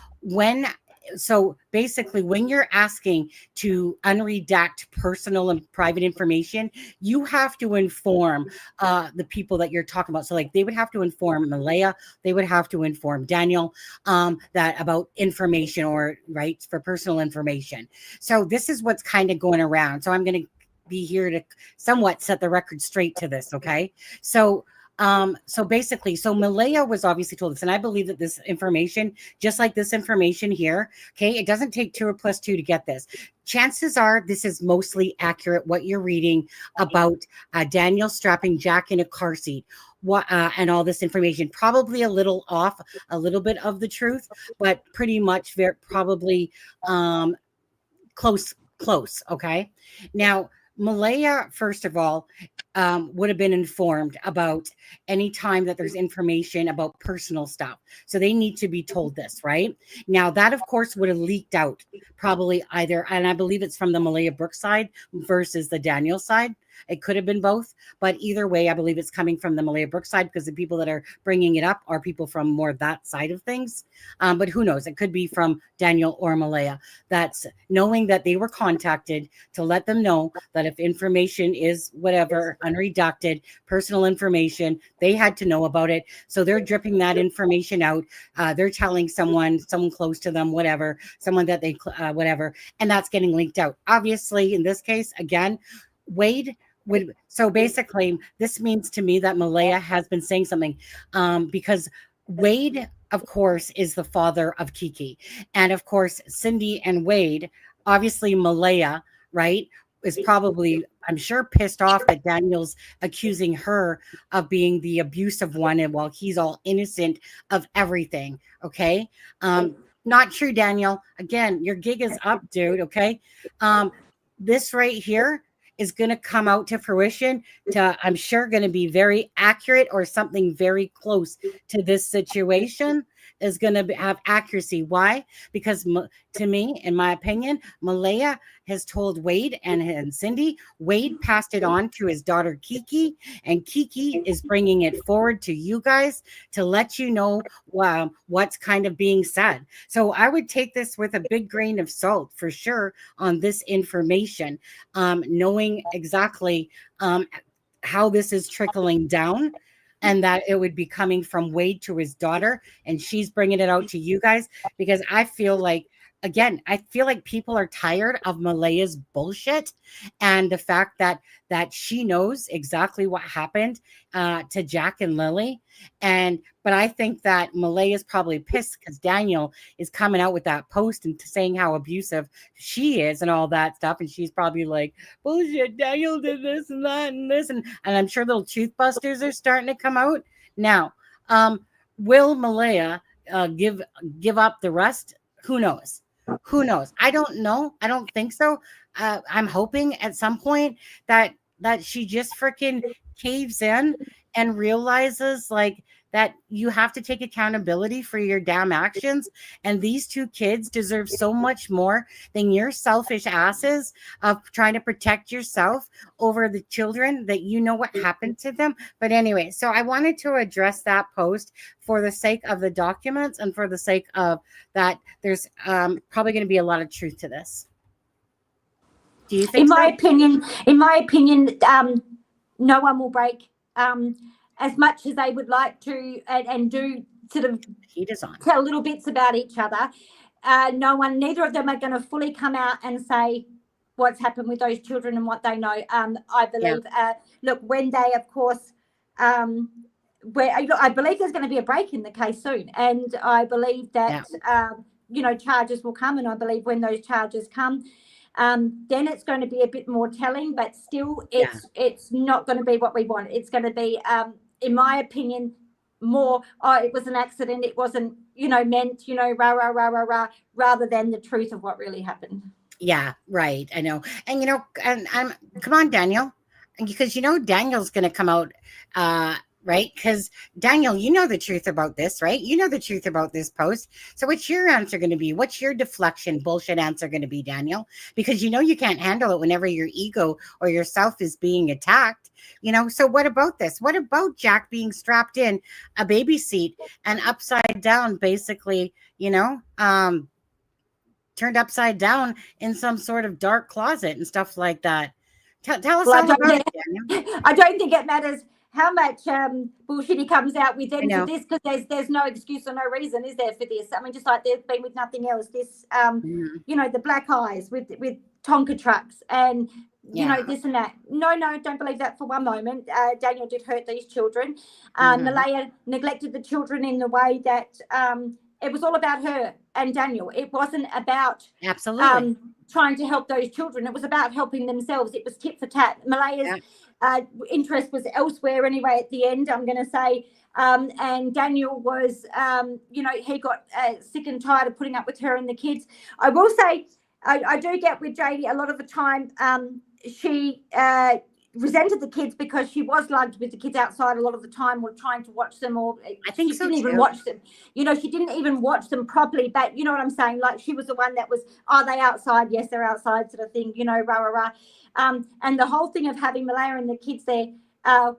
so basically, when you're asking to unredact personal and private information, you have to inform the people that you're talking about. So like, they would have to inform Malaya, they would have to inform Daniel that about information, or rights for personal information. So this is what's kind of going around. So I'm going to be here to somewhat set the record straight to this. Okay. So basically, Malaya was obviously told this, and I believe that this information, just like this information here, okay, it doesn't take 2 + 2 to get this. Chances are this is mostly accurate, what you're reading about Daniel strapping Jack in a car seat. And all this information, probably a little off, a little bit of the truth, but pretty much probably close. Okay. Now, Malaya, first of all, would have been informed about any time that there's information about personal stuff. So they need to be told this, right? Now, that, of course, would have leaked out probably either, and I believe it's from the Malaya Brooks side versus the Daniel side. It could have been both, but either way, I believe it's coming from the Malaya Brooks side, because the people that are bringing it up are people from more that side of things. But who knows? It could be from Daniel or Malaya. That's knowing that they were contacted to let them know that if information is whatever, unredacted, personal information, they had to know about it. So they're dripping that information out. They're telling someone close to them, whatever, someone that they, whatever, and that's getting leaked out. Obviously, in this case, again, Wade would, so basically this means to me that Malaya has been saying something, because Wade, of course, is the father of Kiki, and of course Cindy and Wade, obviously Malaya, right, is probably, I'm sure, pissed off that Daniel's accusing her of being the abusive one, and while he's all innocent of everything. Okay, not true, Daniel. Again, your gig is up, dude. Okay, this right here is going to come out to fruition, I'm sure, going to be very accurate, or something very close to this situation is going to have accuracy. Why? Because to me, in my opinion, Malaya has told Wade and Cindy. Wade passed it on to his daughter Kiki, and Kiki is bringing it forward to you guys to let you know what's kind of being said. So I would take this with a big grain of salt for sure on this information, knowing exactly how this is trickling down, and that it would be coming from Wade to his daughter, and she's bringing it out to you guys, because I feel like again, I feel like people are tired of Malaya's bullshit, and the fact that she knows exactly what happened to Jack and Lily. But I think that Malaya's probably pissed because Daniel is coming out with that post and saying how abusive she is and all that stuff. And she's probably like, bullshit, Daniel did this and that and this. And I'm sure little truth busters are starting to come out. Now, will Malaya give up the rest? Who knows? Who knows? I don't know. I don't think so. I'm hoping at some point that she just freaking caves in and realizes like that you have to take accountability for your damn actions. And these two kids deserve so much more than your selfish asses of trying to protect yourself over the children that you know what happened to them. But anyway, so I wanted to address that post for the sake of the documents and for the sake of that there's probably going to be a lot of truth to this. Do you think in my opinion, no one will break as much as they would like to and do sort of heat is on. Tell little bits about each other. Neither of them are going to fully come out and say what's happened with those children and what they know. I believe, look, when they, of course, I believe there's going to be a break in the case soon. And I believe that, charges will come. And I believe when those charges come, then it's going to be a bit more telling, but still it's not going to be what we want. It's going to be, in my opinion, more, it was an accident, it wasn't, meant, rather than the truth of what really happened. Yeah, right. I know. And, and I'm, come on, Daniel, because, Daniel's going to come out, right? Because Daniel, you know the truth about this, right? You know the truth about this post. So what's your answer going to be? What's your deflection bullshit answer going to be, Daniel? Because you can't handle it whenever your ego or yourself is being attacked. So what about this? What about Jack being strapped in a baby seat and upside down, basically, turned upside down in some sort of dark closet and stuff like that? Tell us all about it, Daniel. I don't think it matters how much bullshit he comes out with then for this, because there's no excuse or no reason, is there, for this? I mean, just like there's been with nothing else. This, the black eyes with Tonka trucks and, this and that. No, don't believe that for one moment. Daniel did hurt these children. Malaya neglected the children in the way that it was all about her and Daniel. It wasn't about absolutely trying to help those children. It was about helping themselves. It was tit for tat. Malaya's interest was elsewhere anyway at the end, I'm going to say. And Daniel was, he got sick and tired of putting up with her and the kids. I will say, I do get with JD a lot of the time, she resented the kids because she was lugged with the kids outside a lot of the time, or trying to watch them, or I think she didn't even watch them. She didn't even watch them properly. But you know what I'm saying? Like, she was the one that was, are they outside? Yes, they're outside, sort of thing. And the whole thing of having Malaya and the kids there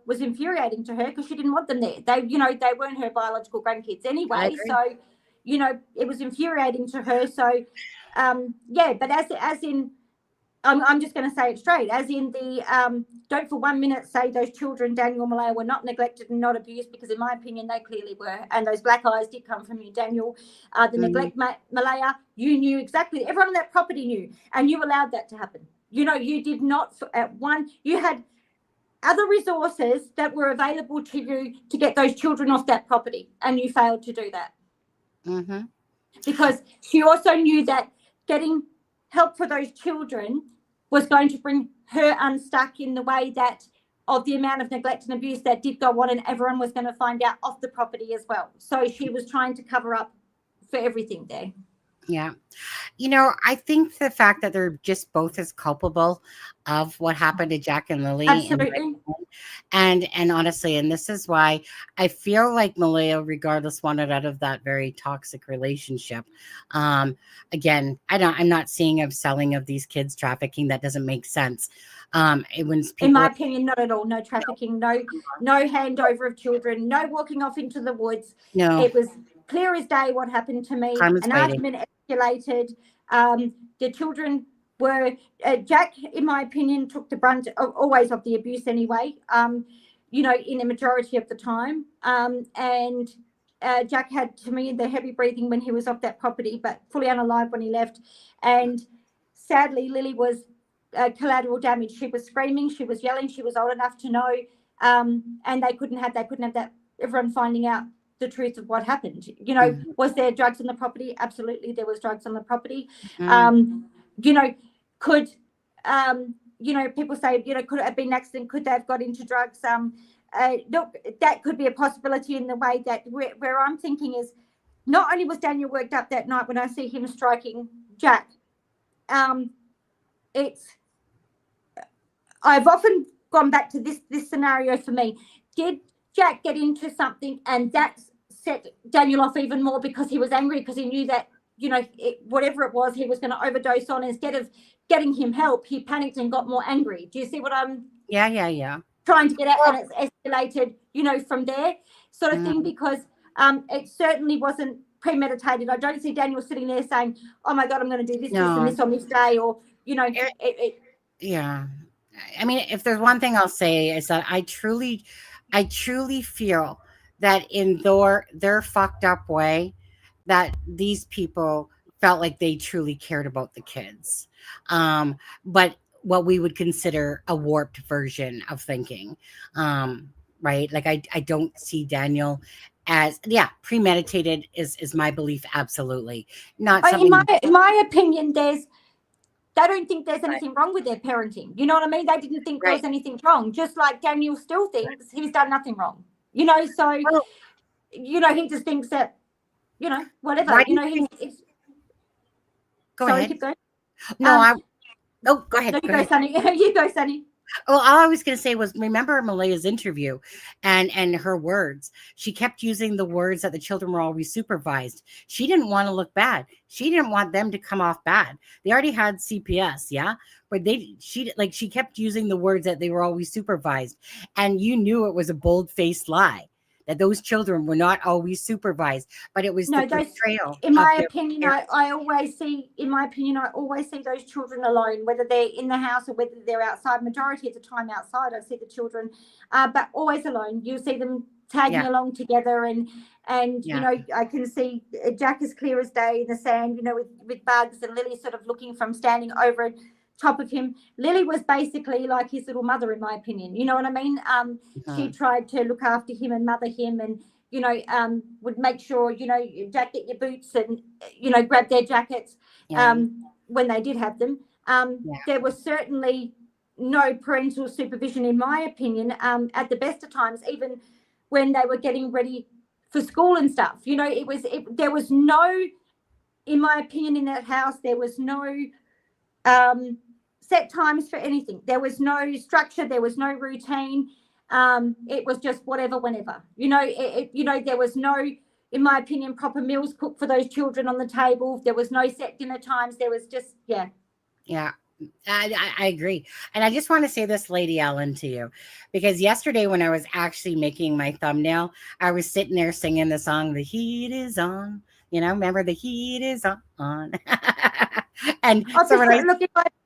was infuriating to her because she didn't want them there. They weren't her biological grandkids anyway. So, it was infuriating to her. So, but as in. I'm just going to say it straight, as in the don't for 1 minute say those children, Daniel, Malaya, were not neglected and not abused, because in my opinion they clearly were, and those black eyes did come from you, Daniel. The neglect, Malaya, you knew exactly, everyone on that property knew, and you allowed that to happen. You did not, you had other resources that were available to you to get those children off that property, and you failed to do that. Because she also knew that getting help for those children was going to bring her unstuck in the way that of the amount of neglect and abuse that did go on, and everyone was going to find out off the property as well. So she was trying to cover up for everything there. Yeah. I think the fact that they're just both as culpable of what happened to Jack and Lily. Absolutely. And honestly, and this is why I feel like Malaya, regardless, wanted out of that very toxic relationship. Again, I'm not seeing a selling of these kids, trafficking. That doesn't make sense. In my opinion, not at all. No trafficking, no handover of children, no walking off into the woods. No. It was clear as day what happened to me. An argument escalated. The children were, Jack, in my opinion, took the brunt always of the abuse anyway, in the majority of the time. And Jack had, to me, the heavy breathing when he was off that property, but fully unalive when he left. And sadly, Lily was collateral damage. She was screaming, she was yelling, she was old enough to know, and they couldn't have that, everyone finding out the truth of what happened. You know, was there drugs on the property? Absolutely, there was drugs on the property. You know, could you know, people say, you know, could it have been an accident? Could they have got into drugs? Look, that could be a possibility in the way that where I'm thinking is, not only was Daniel worked up that night when I see him striking Jack, I've often gone back to this scenario for me. Did Jack get into something and that set Daniel off even more because he was angry, because he knew that, you know, whatever it was he was going to overdose on, instead of getting him help, he panicked and got more angry. Do you see what I'm trying to get at? And it's escalated, you know, from there sort of thing, because it certainly wasn't premeditated. I don't see Daniel sitting there saying, oh my God, I'm going to do this, this and this on this day, or, you know. Yeah. I mean, if there's one thing I'll say is that I truly feel that in their fucked up way, that these people felt like they truly cared about the kids. But what we would consider a warped version of thinking, right? Like I don't see Daniel as, premeditated is my belief. Absolutely not. In my opinion, they don't think there's anything wrong with their parenting. You know what I mean? They didn't think there was anything wrong. Just like Daniel still thinks he's done nothing wrong. You know, so, you know, he just thinks that, you know, whatever. You know, he's Go ahead. Keep going. No, go ahead. No, you go, Sunny. You go, Sunny. Well, all I was going to say was, remember Malaya's interview and her words. She kept using the words that the children were always supervised. She didn't want to look bad. She didn't want them to come off bad. They already had CPS, but she kept using the words that they were always supervised, and you knew it was a bold-faced lie, that those children were not always supervised, but it was the portrayal. In my opinion, I always see those children alone, whether they're in the house or whether they're outside. Majority of the time outside, I see the children, but always alone. You'll see them tagging along together, and you know, I can see Jack as clear as day in the sand, you know, with bugs, and Lily sort of looking from standing over top of him. Lily was basically like his little mother, in my opinion. You know what I mean? She tried to look after him and mother him, and, you know, would make sure, you know, Jack, get your boots, and, you know, grab their jackets when they did have them. There was certainly no parental supervision, in my opinion, at the best of times, even when they were getting ready for school and stuff. You know, there was no, in my opinion, in that house, there was no set times for anything. There was no structure. There was no routine. It was just whatever, whenever. You know, you know, there was no, in my opinion, proper meals cooked for those children on the table. There was no set dinner times. There was just, I agree. And I just want to say this, Lady Ellen, to you, because yesterday when I was actually making my thumbnail, I was sitting there singing the song, "The Heat Is On." You know, remember, the heat is on. And so look,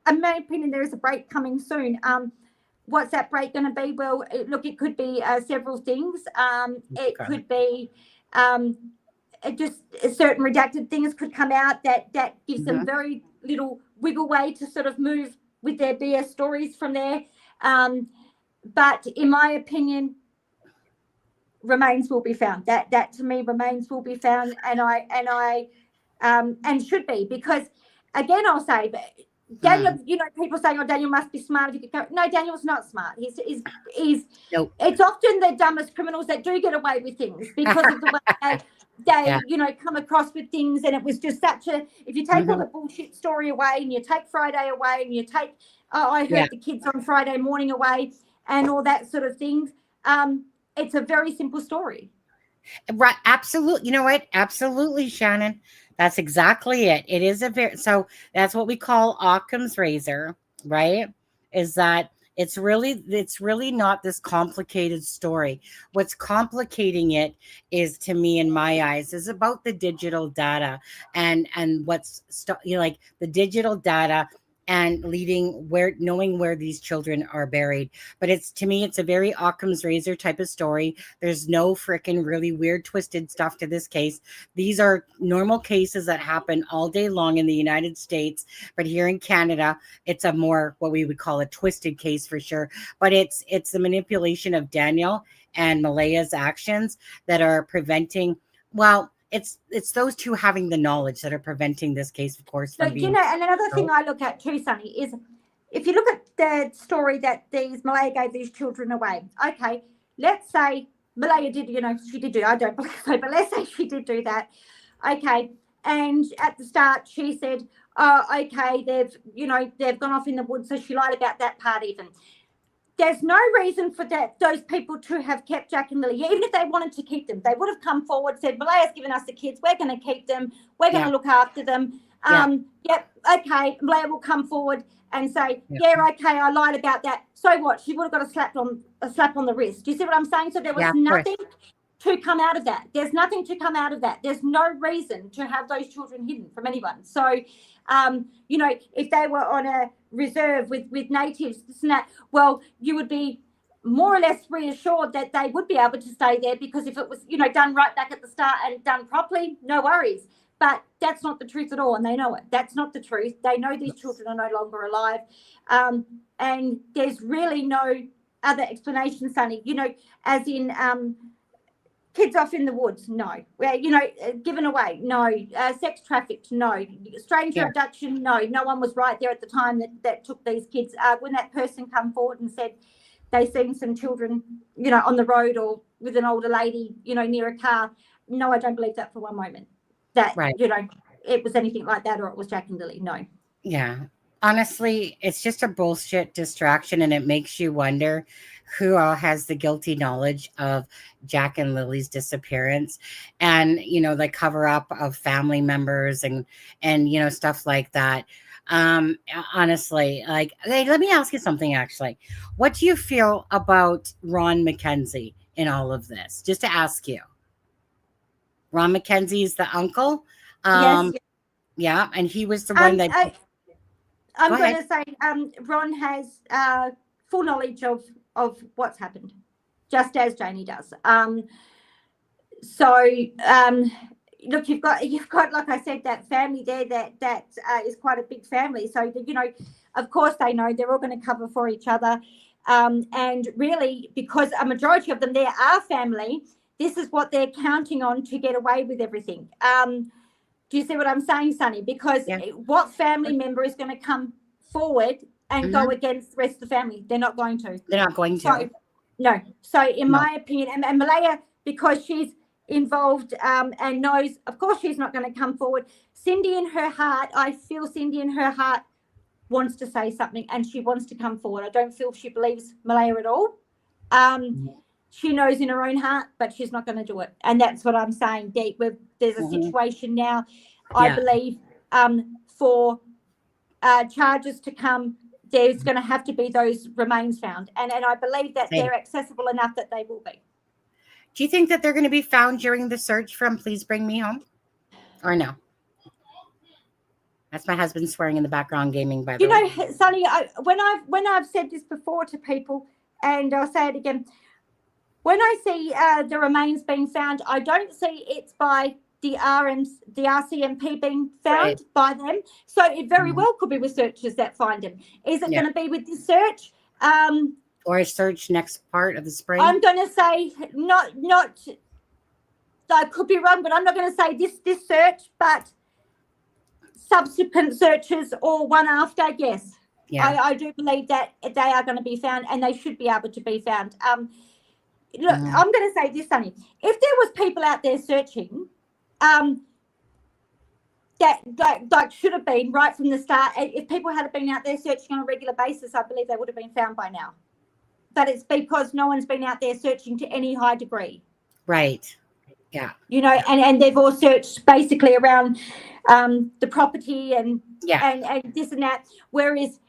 in my opinion, there is a break coming soon. What's that break going to be? Well, look, it could be several things. It could be just certain redacted things could come out that gives them very little wiggle way to sort of move with their BS stories from there. But in my opinion, remains will be found. That to me, remains will be found, and should be, because again, I'll say, Daniel, you know, people saying, "Oh, Daniel must be smart if he could go." No, Daniel's not smart. He's nope. It's often the dumbest criminals that do get away with things because of the way they you know, come across with things. And it was just such a, if you take all the bullshit story away, and you take Friday away, and you take, I heard the kids on Friday morning away, and all that sort of things, it's a very simple story. Right. Absolutely. You know what? Absolutely, Shannon. That's exactly it. It is so that's what we call Occam's razor, right? Is that it's really not this complicated story. What's complicating it is, to me, in my eyes, is about the digital data and what's, you know, like the digital data and knowing where these children are buried. But to me, it's a very Occam's razor type of story. There's no freaking really weird, twisted stuff to this case. These are normal cases that happen all day long in the United States, but here in Canada, it's a more what we would call a twisted case for sure. But it's the manipulation of Daniel and Malaya's actions that are preventing. Well, it's those two having the knowledge that are preventing this case, of course, So, from being. and another thing I look at too, Sunny, is if you look at the story that Malaya gave these children away. Okay, let's say Malaya did, she did do. I don't believe so, but let's say she did do that. Okay, and at the start she said, "Oh, okay, they've gone off in the woods," so she lied about that part even. There's no reason for those people to have kept Jack and Lily. Even if they wanted to keep them, they would have come forward, said, Malaya's given us the kids. We're going to keep them. We're going to look after them. Yep, okay. Malaya will come forward and say, okay, I lied about that. So what? She would have got a slap on the wrist. Do you see what I'm saying? So there was nothing to come out of that. There's nothing to come out of that. There's no reason to have those children hidden from anyone. So, if they were on a reserve with natives, this and that, well, you would be more or less reassured that they would be able to stay there, because if it was, done right back at the start and done properly, no worries. But that's not the truth at all, and they know it. That's not the truth. They know these children are no longer alive, and there's really no other explanation, Sunny. As in kids off in the woods, no. Given away, no. Sex trafficked, no. Stranger abduction, no. No one was right there at the time that took these kids. When that person come forward and said they seen some children, on the road or with an older lady, near a car, no, I don't believe that for one moment. That, it was anything like that, or it was Jack and Lily, no. Yeah. Honestly, it's just a bullshit distraction, and it makes you wonder who all has the guilty knowledge of Jack and Lily's disappearance, and the cover up of family members and stuff like that. Honestly, hey, let me ask you something. Actually, what do you feel about Ron McKenzie in all of this? Just to ask you, Ron McKenzie is the uncle. Yes. Yeah, and he was the one that. I'm going to say Ron has full knowledge of what's happened, just as Janie does. Look, you've got, like I said, that family there that is quite a big family. So, of course they know they're all going to cover for each other. And really, because a majority of them there are family, this is what they're counting on to get away with everything. Do you see what I'm saying, Sunny? Because what family member is going to come forward and go against the rest of the family? They're not going to. They're not going to. So, no. So, in my opinion, and Malaya, because she's involved and knows, of course, she's not going to come forward. Cindy in her heart, I feel Cindy in her heart wants to say something, and she wants to come forward. I don't feel she believes Malaya at all. She knows in her own heart, but she's not going to do it. And that's what I'm saying, Deep. There's a situation now, I believe, for charges to come, there's going to have to be those remains found. And I believe that they're accessible enough that they will be. Do you think that they're going to be found during the search from Please Bring Me Home? Or no? That's my husband swearing in the background gaming, by the way. Sonny, when I've said this before to people, and I'll say it again, when I see the remains being found, I don't see it's by the RCMP being found by them. So it very well could be researchers that find them. Is it going to be with this search? Or a search next part of the spring? I'm going to say not. I could be wrong, but I'm not going to say this search, but subsequent searches or one after, yes. Yeah. I do believe that they are going to be found, and they should be able to be found. Look, I'm going to say this, Sunny. If there was people out there searching, that should have been right from the start. If people had been out there searching on a regular basis, I believe they would have been found by now. But it's because no one's been out there searching to any high degree. Right. Yeah. And they've all searched basically around the property and this and that. Whereas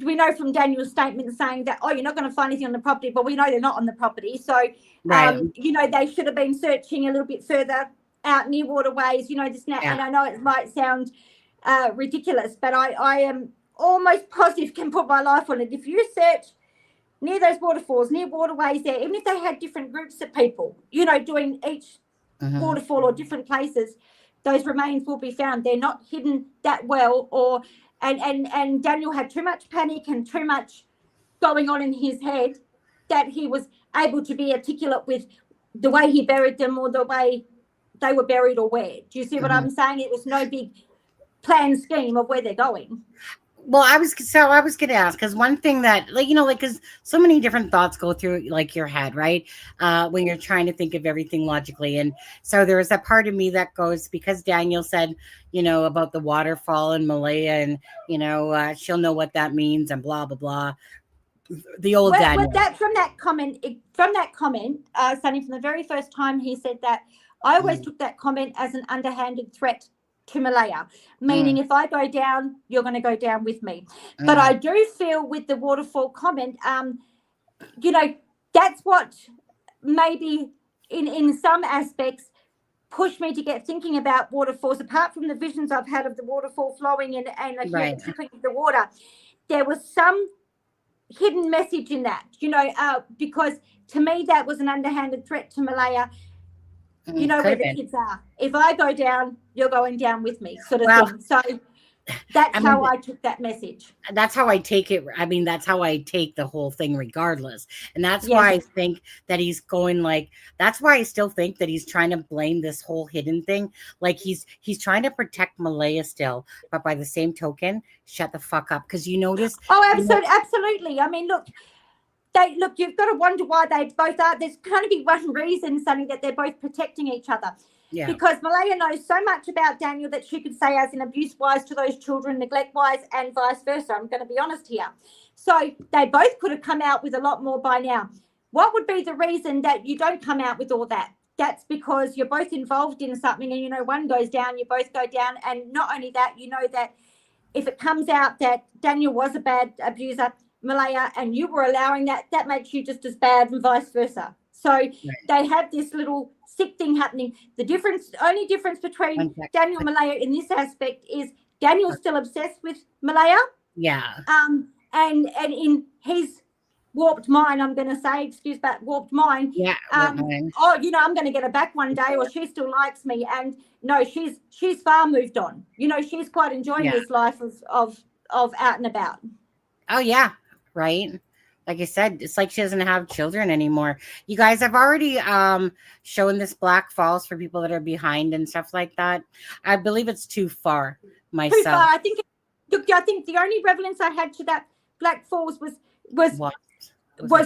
we know from Daniel's statement saying that, you're not going to find anything on the property, but we know they're not on the property. So, they should have been searching a little bit further out near waterways, this and that. And I know it might sound ridiculous, but I am almost positive can put my life on it. If you search near those waterfalls, near waterways there, even if they had different groups of people, you know, doing each waterfall or different places, those remains will be found. They're not hidden that well, or and Daniel had too much panic and too much going on in his head that he was able to be articulate with the way he buried them or the way they were buried or where. Do you see what I'm saying? It was no big plan scheme of where they're going. Well, I was going to ask, because one thing that, like, you know, like, because so many different thoughts go through like your head, right? When you're trying to think of everything logically. And so there was a part of me that goes, because Daniel said, you know, about the waterfall in Malaya, and, you know, she'll know what that means and blah, blah, blah. The old Daniel. From that comment, Sonny, from the very first time he said that, I always took that comment as an underhanded threat to Malaya, meaning if I go down, you're going to go down with me. But I do feel with the waterfall comment, you know, that's what maybe in some aspects pushed me to get thinking about waterfalls. Apart from the visions I've had of the waterfall flowing and the trickling of the water, there was some hidden message in that, you know, because to me that was an underhanded threat to Malaya. You know where the kids are. If I go down, you're going down with me, sort of thing. So that's how I took that message. That's how I take it. I mean, that's how I take the whole thing regardless. And that's why I think that he's going like, that's why I still think that he's trying to blame this whole hidden thing. Like he's trying to protect Malaya still, but by the same token, shut the fuck up. Because you notice. Oh, absolutely. I mean, look, you've got to wonder why they both are. There's going to be one reason, Sonny, that they're both protecting each other. Yeah. Because Malaya knows so much about Daniel that she could say as in abuse-wise to those children, neglect-wise, and vice versa. I'm going to be honest here. So they both could have come out with a lot more by now. What would be the reason that you don't come out with all that? That's because you're both involved in something and, you know, one goes down, you both go down. And not only that, you know that if it comes out that Daniel was a bad abuser, Malaya, and you were allowing that makes you just as bad and vice versa. So they have this little sick thing happening. The only difference between Daniel and Malaya in this aspect is Daniel's still obsessed with Malaya. Yeah. And in his warped mind, I'm going to say, warped mind. Yeah. Oh, you know, I'm going to get her back one day, or she still likes me. And no, she's far moved on. You know, she's quite enjoying this life of out and about. Oh yeah. Right. Like I said, it's like she doesn't have children anymore. You guys have already shown this Black Falls for people that are behind and stuff like that. I believe it's too far myself. Too far. I think the only relevance I had to that Black Falls was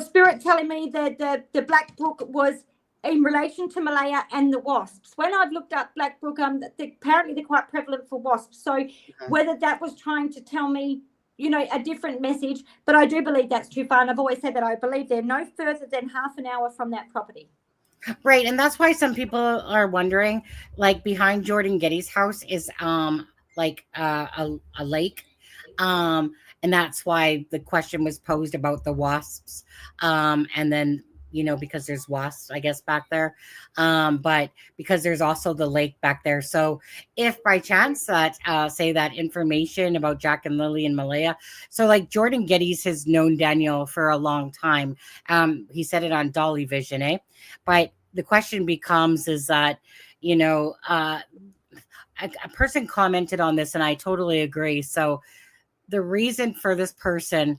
Spirit telling me that the Black Brook was in relation to Malaya and the wasps. When I've looked up Black Brook, apparently they're quite prevalent for wasps. So whether that was trying to tell me, you know, a different message, but I do believe that's too far. And I've always said that I believe they're no further than half an hour from that property. Right. And that's why some people are wondering, like behind Jordan Getty's house is like a lake. And that's why the question was posed about the wasps. And then, you know, because there's wasps, I guess, back there. But because there's also the lake back there. So if by chance that, say that information about Jack and Lily and Malaya. So like Jordan Getty's has known Daniel for a long time. He said it on Dolly Vision, eh? But the question becomes is that, you know, a person commented on this and I totally agree. So the reason for this person,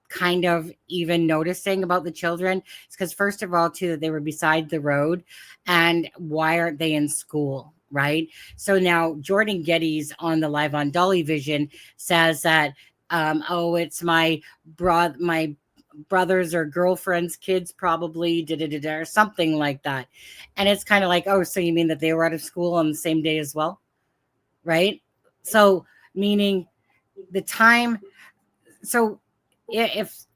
kind of even noticing about the children is because first of all too that they were beside the road, and why aren't they in school, right? So now Jordan Getty's on the live on Dolly Vision says that it's my brother's or girlfriend's kids probably or something like that. And it's kind of like, oh, so you mean that they were out of school on the same day as well, right? So meaning the time. So if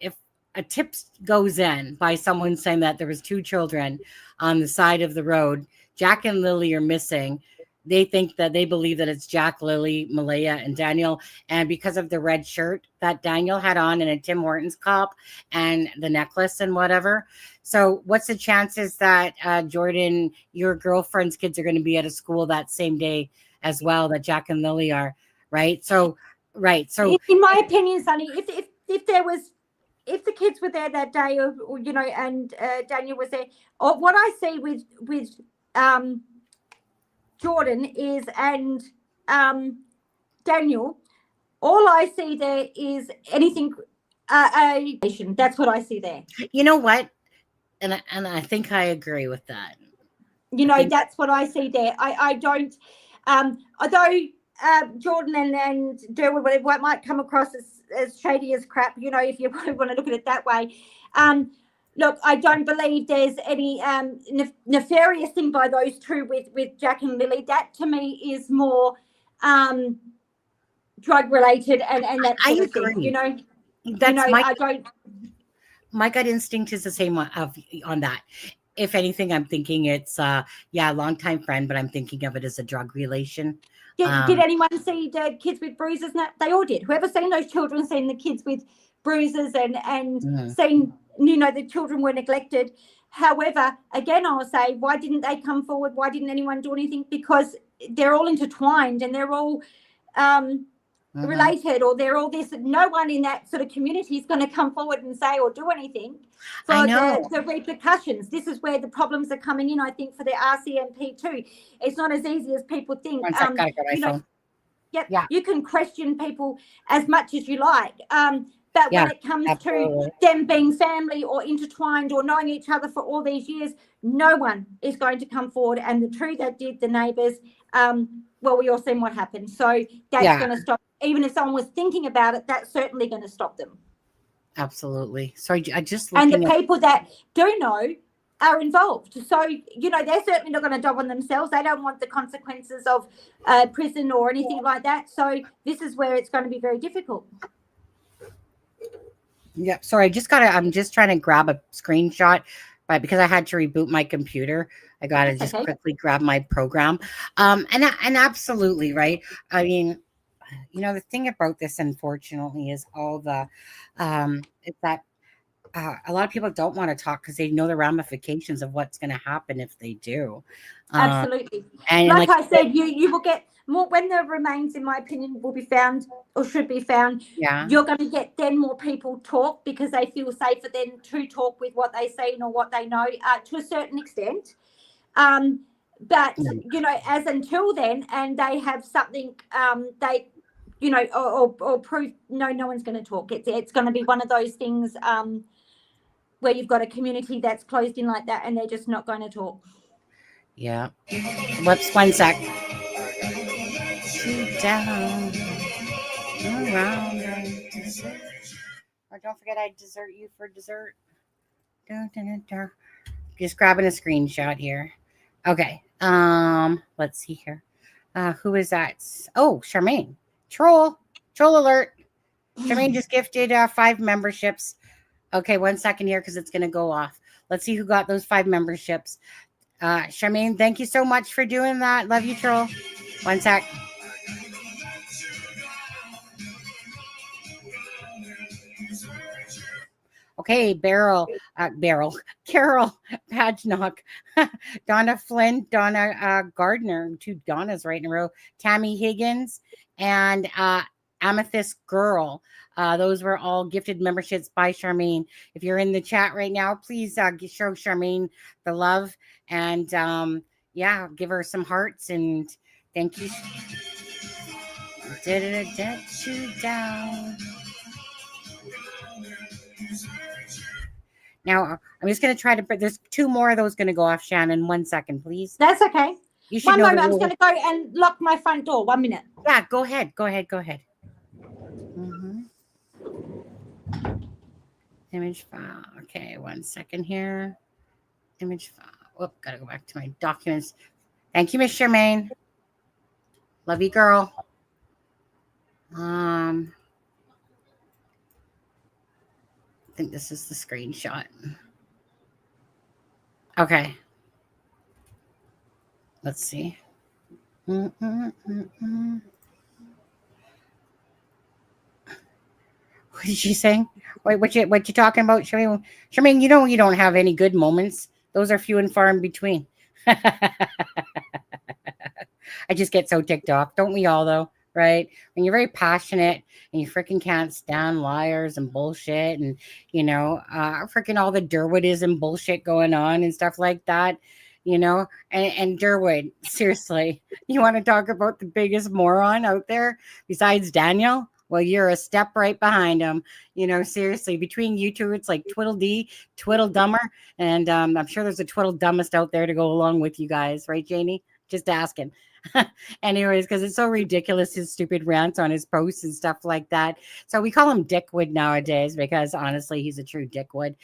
a tip goes in by someone saying that there was two children on the side of the road, Jack and Lily are missing. They believe that it's Jack, Lily, Malaya, and Daniel. And because of the red shirt that Daniel had on and a Tim Hortons cop and the necklace and whatever. So what's the chances that Jordan, your girlfriend's kids are going to be at a school that same day as well that Jack and Lily are, right? So Right. So in my opinion, Sonny, if the kids were there that day, or you know, and Daniel was there, or what I see with Jordan is and Daniel, all I see there is anything. That's what I see there. you know what? And I think I agree with that. You know, that's what I see there. I don't, although Jordan and Derwood, whatever, might come across as shady as crap, you know, if you want to look at it that way. Look, I don't believe there's any nefarious thing by those two with Jack and Lily. That to me is more drug related and that sort of thing, you know. That's I don't. My gut instinct is the same on that. If anything, I'm thinking it's longtime friend, but I'm thinking of it as a drug relation. Did anyone see the kids with bruises? No, they all did. Whoever seen those children, seen the kids with bruises and seen, you know, the children were neglected. However, again, I'll say, why didn't they come forward? Why didn't anyone do anything? Because they're all intertwined and they're all related, or they're all this. No one in that sort of community is going to come forward and say or do anything for the repercussions. This is where the problems are coming in, I think, for the RCMP too. It's not as easy as people think. You can question people as much as you like, but when it comes to them being family or intertwined or knowing each other for all these years, no one is going to come forward. And the two that did, the neighbours, well, we all seen what happened. So that's going to stop. Even if someone was thinking about it, that's certainly going to stop them. Absolutely. So I just and the people that do know are involved. So, you know, they're certainly not going to dob on themselves. They don't want the consequences of prison or anything like that. So this is where it's going to be very difficult. Yeah. Sorry, I'm just trying to grab a screenshot, but because I had to reboot my computer, I got to just quickly grab my program. And absolutely, right. I mean, you know, the thing about this, unfortunately, is all the, it's that a lot of people don't want to talk because they know the ramifications of what's going to happen if they do. Absolutely. And like I said, you will get more when the remains, in my opinion, will be found or should be found. Yeah. You're going to get then more people talk because they feel safer then to talk with what they seen or what they know to a certain extent. But, you know, as until then, and they have something they, you know, or proof, no one's going to talk. It's going to be one of those things where you've got a community that's closed in like that and they're just not going to talk. Yeah. Whoops, one sec. Down, around, or don't forget I desert you for dessert. Just grabbing a screenshot here. Okay. Let's see here. Who is that? Oh, Charmaine. Troll alert. Charmaine just gifted 5 memberships. Okay, 1 second here because it's going to go off. Let's see who got those 5 memberships. Charmaine, thank you so much for doing that. Love you, Troll. 1 sec. Okay, Carol Padgnock, Donna Flynn, Donna Gardner, 2 Donnas right in a row, Tammy Higgins, and Amethyst Girl. Those were all gifted memberships by Charmaine. If you're in the chat right now, please show Charmaine the love and give her some hearts and thank you. You down. Now, I'm just going to try to, but there's 2 more of those going to go off, Shannon. 1 second, please. That's okay. You should know. One moment, I'm just going to go and lock my front door. 1 minute. Yeah, go ahead. Image file. Okay, 1 second here. Image file. Whoop, got to go back to my documents. Thank you, Miss Charmaine. Love you, girl. I think this is the screenshot. Okay. Let's see. What did she say? Wait, what you talking about, Charmaine? Charmaine, you know you don't have any good moments. Those are few and far in between. I just get so ticked off. Don't we all, though? right? When you're very passionate and you freaking can't stand liars and bullshit and, freaking all the Derwoodism bullshit going on and stuff like that, and Derwood, seriously, you want to talk about the biggest moron out there besides Daniel? Well, you're a step right behind him. Seriously, between you two, it's like Twiddle-dee, Twiddle-dumber. And I'm sure there's a Twiddle-dumbest out there to go along with you guys. Right, Janie? Just asking. Anyways, because it's so ridiculous, his stupid rants on his posts and stuff like that. So we call him Dickwood nowadays because honestly, he's a true Dickwood.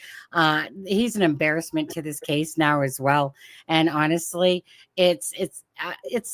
He's an embarrassment to this case now as well. And honestly, it's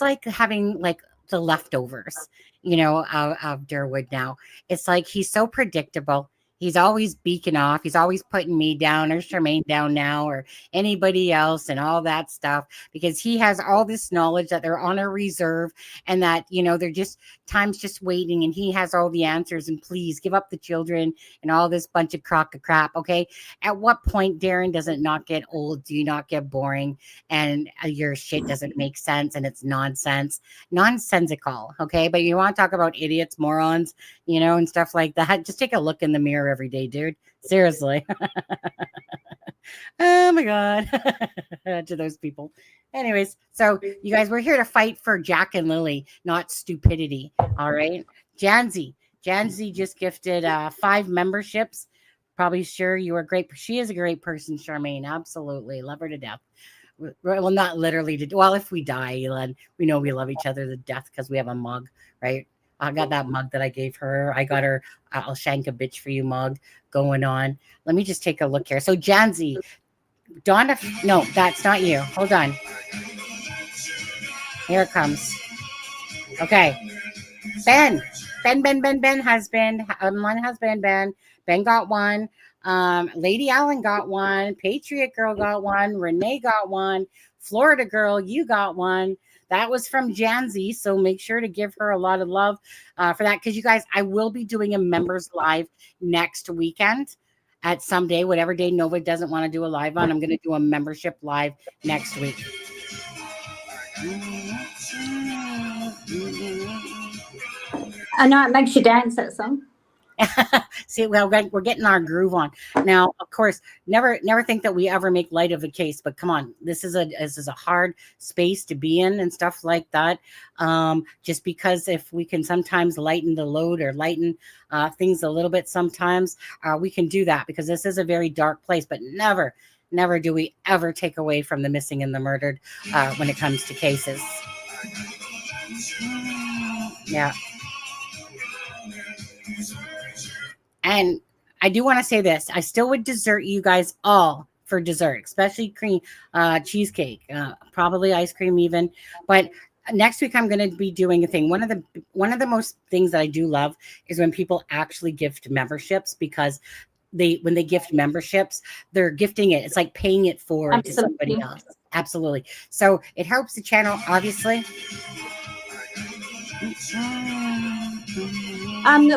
like having like the leftovers, of Derwood now. It's like he's so predictable. He's always beaking off. He's always putting me down or Charmaine down now or anybody else and all that stuff because he has all this knowledge that they're on a reserve and that, they're just time's just waiting and he has all the answers and please give up the children and all this bunch of crock of crap. Okay. At what point, Darren, does it not get old? Do you not get boring and your shit doesn't make sense and it's nonsensical. Okay. But you want to talk about idiots, morons, and stuff like that. Just take a look in the mirror every day, dude. Seriously. Oh my God. To those people. Anyways, so you guys, we're here to fight for Jack and Lily, not stupidity. All right. Janzi just gifted 5 memberships. Probably sure you are great. She is a great person, Charmaine. Absolutely. Love her to death. Well, not literally. Well, if we die, Elon, we know we love each other to death because we have a mug, right? I got that mug that I gave her. I got her I'll shank a bitch for you mug going on. Let me just take a look here. So Janzi, Donna, no, that's not you. Hold on. Here it comes. Okay. Ben husband. Ben got one. Lady Allen got one. Patriot Girl got one. Renee got one. Florida Girl, you got one. That was from Janzi, so make sure to give her a lot of love for that. Because you guys, I will be doing a members live next weekend at some day, whatever day Nova doesn't want to do a live on. I'm going to do a membership live next week. I know it makes you dance, that song. See, well, we're getting our groove on now. Of course, never think that we ever make light of a case, but come on, this is a hard space to be in and stuff like that. Just because if we can sometimes lighten the load or lighten things a little bit, sometimes we can do that because this is a very dark place. But never do we ever take away from the missing and the murdered when it comes to cases. Yeah. And I do want to say this. I still would desert you guys all for dessert, especially cream, cheesecake, probably ice cream even. But next week I'm going to be doing a thing. One of the most things that I do love is when people actually gift memberships because when they gift memberships, they're gifting it. It's like paying it forward to somebody else. Absolutely. So it helps the channel, obviously.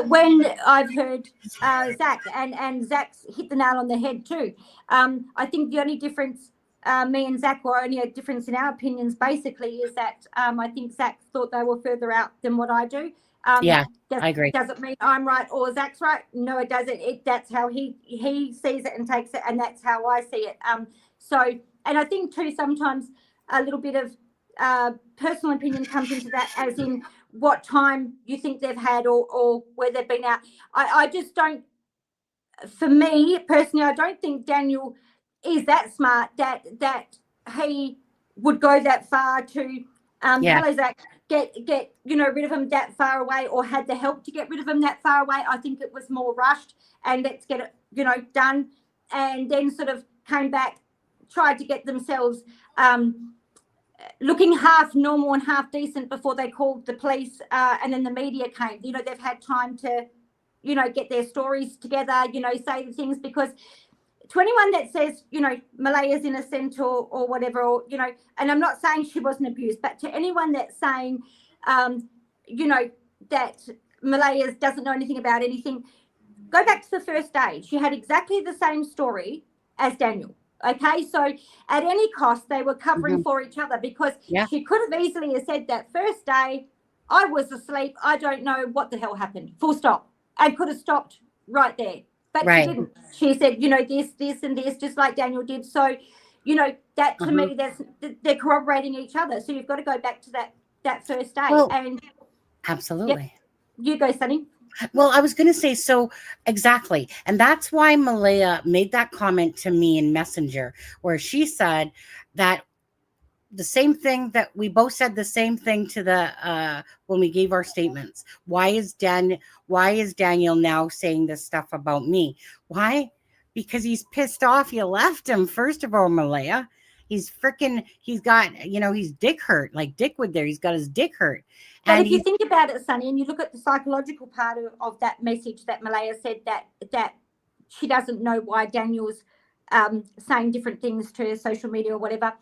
When I've heard Zach and Zach's hit the nail on the head too. I think the only difference, me and Zach were only a difference in our opinions basically is that I think Zach thought they were further out than what I do. I agree. Doesn't mean I'm right or Zach's right. No, it doesn't. That's how he sees it and takes it, and that's how I see it. And I think too sometimes a little bit of personal opinion comes into that, as in what time you think they've had or where they've been out. I just don't, for me personally, I don't think Daniel is that smart that he would go that far to tell Zach get rid of him that far away, or had the help to get rid of him that far away. I think it was more rushed and let's get it done, and then sort of came back, tried to get themselves looking half normal and half decent before they called the police, and then the media came. They've had time to get their stories together, say the things, because to anyone that says Malaya's innocent or whatever, or and I'm not saying she wasn't abused, but to anyone that's saying that Malaya doesn't know anything about anything, go back to the first day. She had exactly the same story as Daniel. Okay, so at any cost, they were covering for each other, because she could have easily have said that first day, I was asleep. I don't know what the hell happened. Full stop. And could have stopped right there. But Right. she didn't. She said, this, and this, just like Daniel did. So, that to me, they're corroborating each other. So you've got to go back to that first day. Well, and absolutely. You go, Sunny. Well, I was going to say, so exactly. And that's why Malaya made that comment to me in Messenger, where she said that the same thing that we both said the same thing to the when we gave our statements. Why is Daniel now saying this stuff about me? Why? Because he's pissed off you left him. First of all, Malaya, he's got, he's dick hurt, like Dickwood there. He's got his dick hurt. But if you think about it, Sunny, and you look at the psychological part of that message that Malaya said, that she doesn't know why Daniel's saying different things to social media or whatever,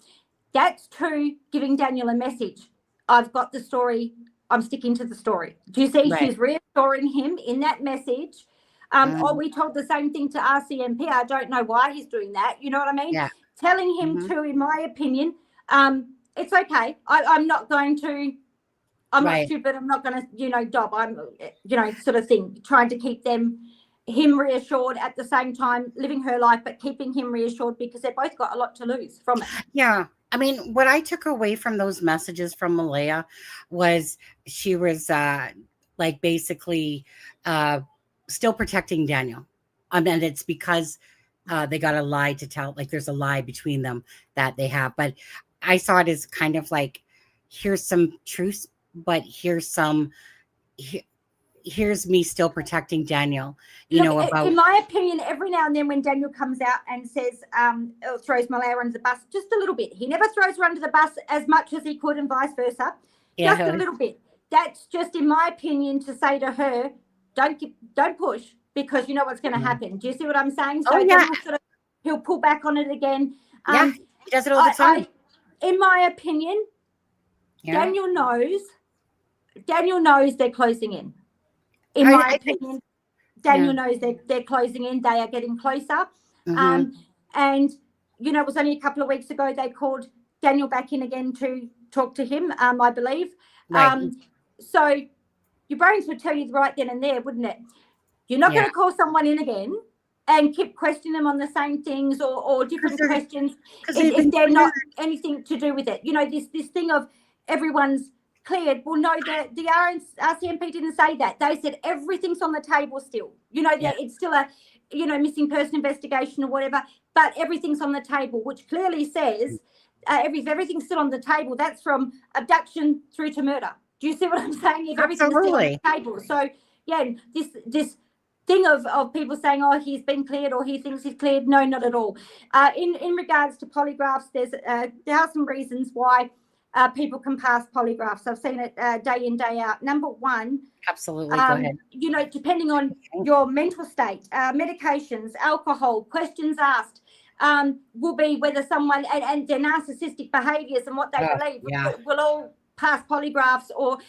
that's to giving Daniel a message. I've got the story. I'm sticking to the story. Do you see? Right. She's reassuring him in that message. We told the same thing to RCMP. I don't know why he's doing that. You know what I mean? Yeah. Telling him to, in my opinion, it's okay. I'm not going to. I'm not stupid. I'm not going to, dob. I'm, sort of thing. Trying to keep him reassured at the same time, living her life, but keeping him reassured because they've both got a lot to lose from it. Yeah. I mean, what I took away from those messages from Malaya was she was basically still protecting Daniel. And it's because they got a lie to tell, like there's a lie between them that they have. But I saw it as kind of like, here's some truth, but here's me still protecting Daniel, about. In my opinion, every now and then when Daniel comes out and says, throws Malaya under the bus, just a little bit. He never throws her under the bus as much as he could and vice versa. Yeah. Just a little bit. That's just, in my opinion, to say to her, don't push because you know what's going to happen. Do you see what I'm saying? So he'll pull back on it again. He does it all the time. In my opinion, Daniel knows they're closing in. In my opinion, Daniel knows they're closing in. They are getting closer. And, it was only a couple of weeks ago they called Daniel back in again to talk to him, I believe. Right. So your brains would tell you right then and there, wouldn't it? You're not going to call someone in again and keep questioning them on the same things or different questions if they're not anything to do with it. This thing of everyone's cleared. Well, no, the RCMP didn't say that. They said everything's on the table still. It's still a, missing person investigation or whatever, but everything's on the table, which clearly says if everything's still on the table, that's from abduction through to murder. Do you see what I'm saying? If everything's still on the table. So, this thing of people saying, oh, he's been cleared or he thinks he's cleared. No, not at all. In regards to polygraphs, there are some reasons why people can pass polygraphs. I've seen it day in, day out. Number one, absolutely. Go ahead. Depending on your mental state, medications, alcohol, questions asked will be whether someone and their narcissistic behaviours and what they believe will all pass polygraphs or,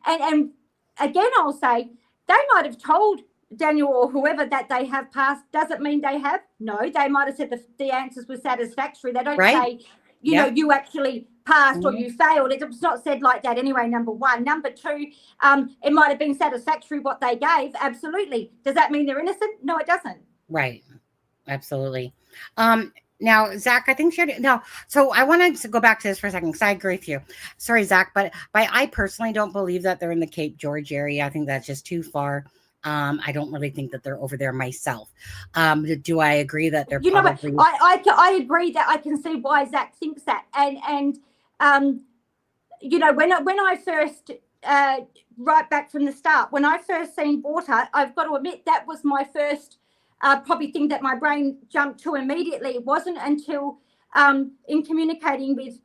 and again, I'll say they might have told Daniel or whoever that they have passed. Doesn't mean they have. No, they might have said the answers were satisfactory. They don't say, you actually passed or you failed. It's not said like that anyway, number one. Number two, it might have been satisfactory what they gave. Absolutely. Does that mean they're innocent? No, it doesn't. Right. Absolutely. Now, Zach, I think so I wanted to go back to this for a second because I agree with you. Sorry, Zach, but I personally don't believe that they're in the Cape George area. I think that's just too far. I don't really think that they're over there myself. Do I agree that they're probably... I agree that I can see why Zach thinks that. And when I first, right back from the start, when I first seen water, I've got to admit that was my first probably thing that my brain jumped to immediately. It wasn't until in communicating with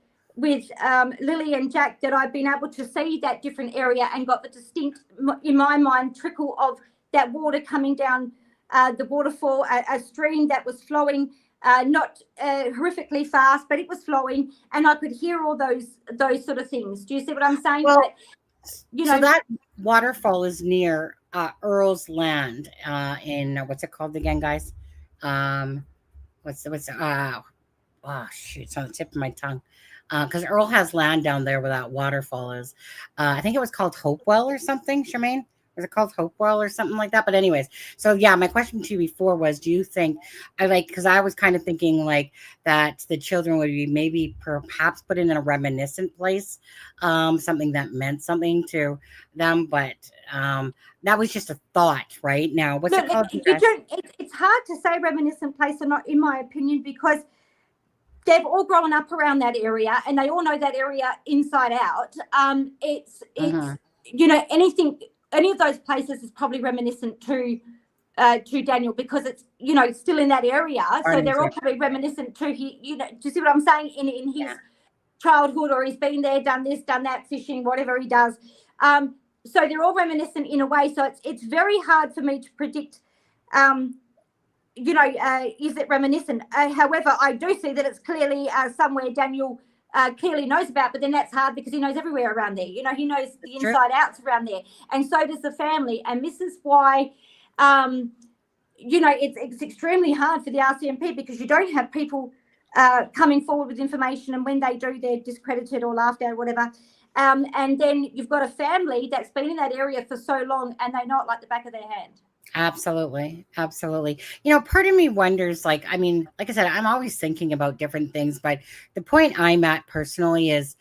Lily and Jack that I've been able to see that different area and got the distinct, in my mind, trickle of that water coming down the waterfall, a stream that was flowing, not horrifically fast, but it was flowing, and I could hear all those sort of things. Do you see what I'm saying? Well, so that waterfall is near Earl's Land in what's it called again, guys? oh shoot, it's on the tip of my tongue. Because Earl has land down there where that waterfall is. I think it was called Hopewell or something, Charmaine. Was it called Hopewell or something like that? But anyways, so yeah, my question to you before was, do you think because I was kind of thinking like that the children would be maybe perhaps put in a reminiscent place, something that meant something to them, but that was just a thought, right? Now, what's Look, it called? You you guys? don't, it's hard to say reminiscent place or not, in my opinion, because they've all grown up around that area and they all know that area inside out. It's you know, any of those places is probably reminiscent to Daniel, because it's, you know, still in that area. So they're all probably reminiscent to you know, do you see what I'm saying? In his childhood, or he's been there, done this, done that, fishing, whatever he does. So they're all reminiscent in a way. So it's very hard for me to predict. You know, is it reminiscent? However, I do see that it's clearly somewhere Daniel clearly knows about, but then that's hard because he knows everywhere around there. You know, he knows the inside outs around there, and so does the family. And this is why, you know, it's extremely hard for the RCMP, because you don't have people coming forward with information, and when they do, they're discredited or laughed at or whatever. And then you've got a family that's been in that area for so long, and they know it like the back of their hand. Absolutely. Absolutely. You know, part of me wonders, like, I mean, like I said, I'm always thinking about different things, but the point I'm at personally is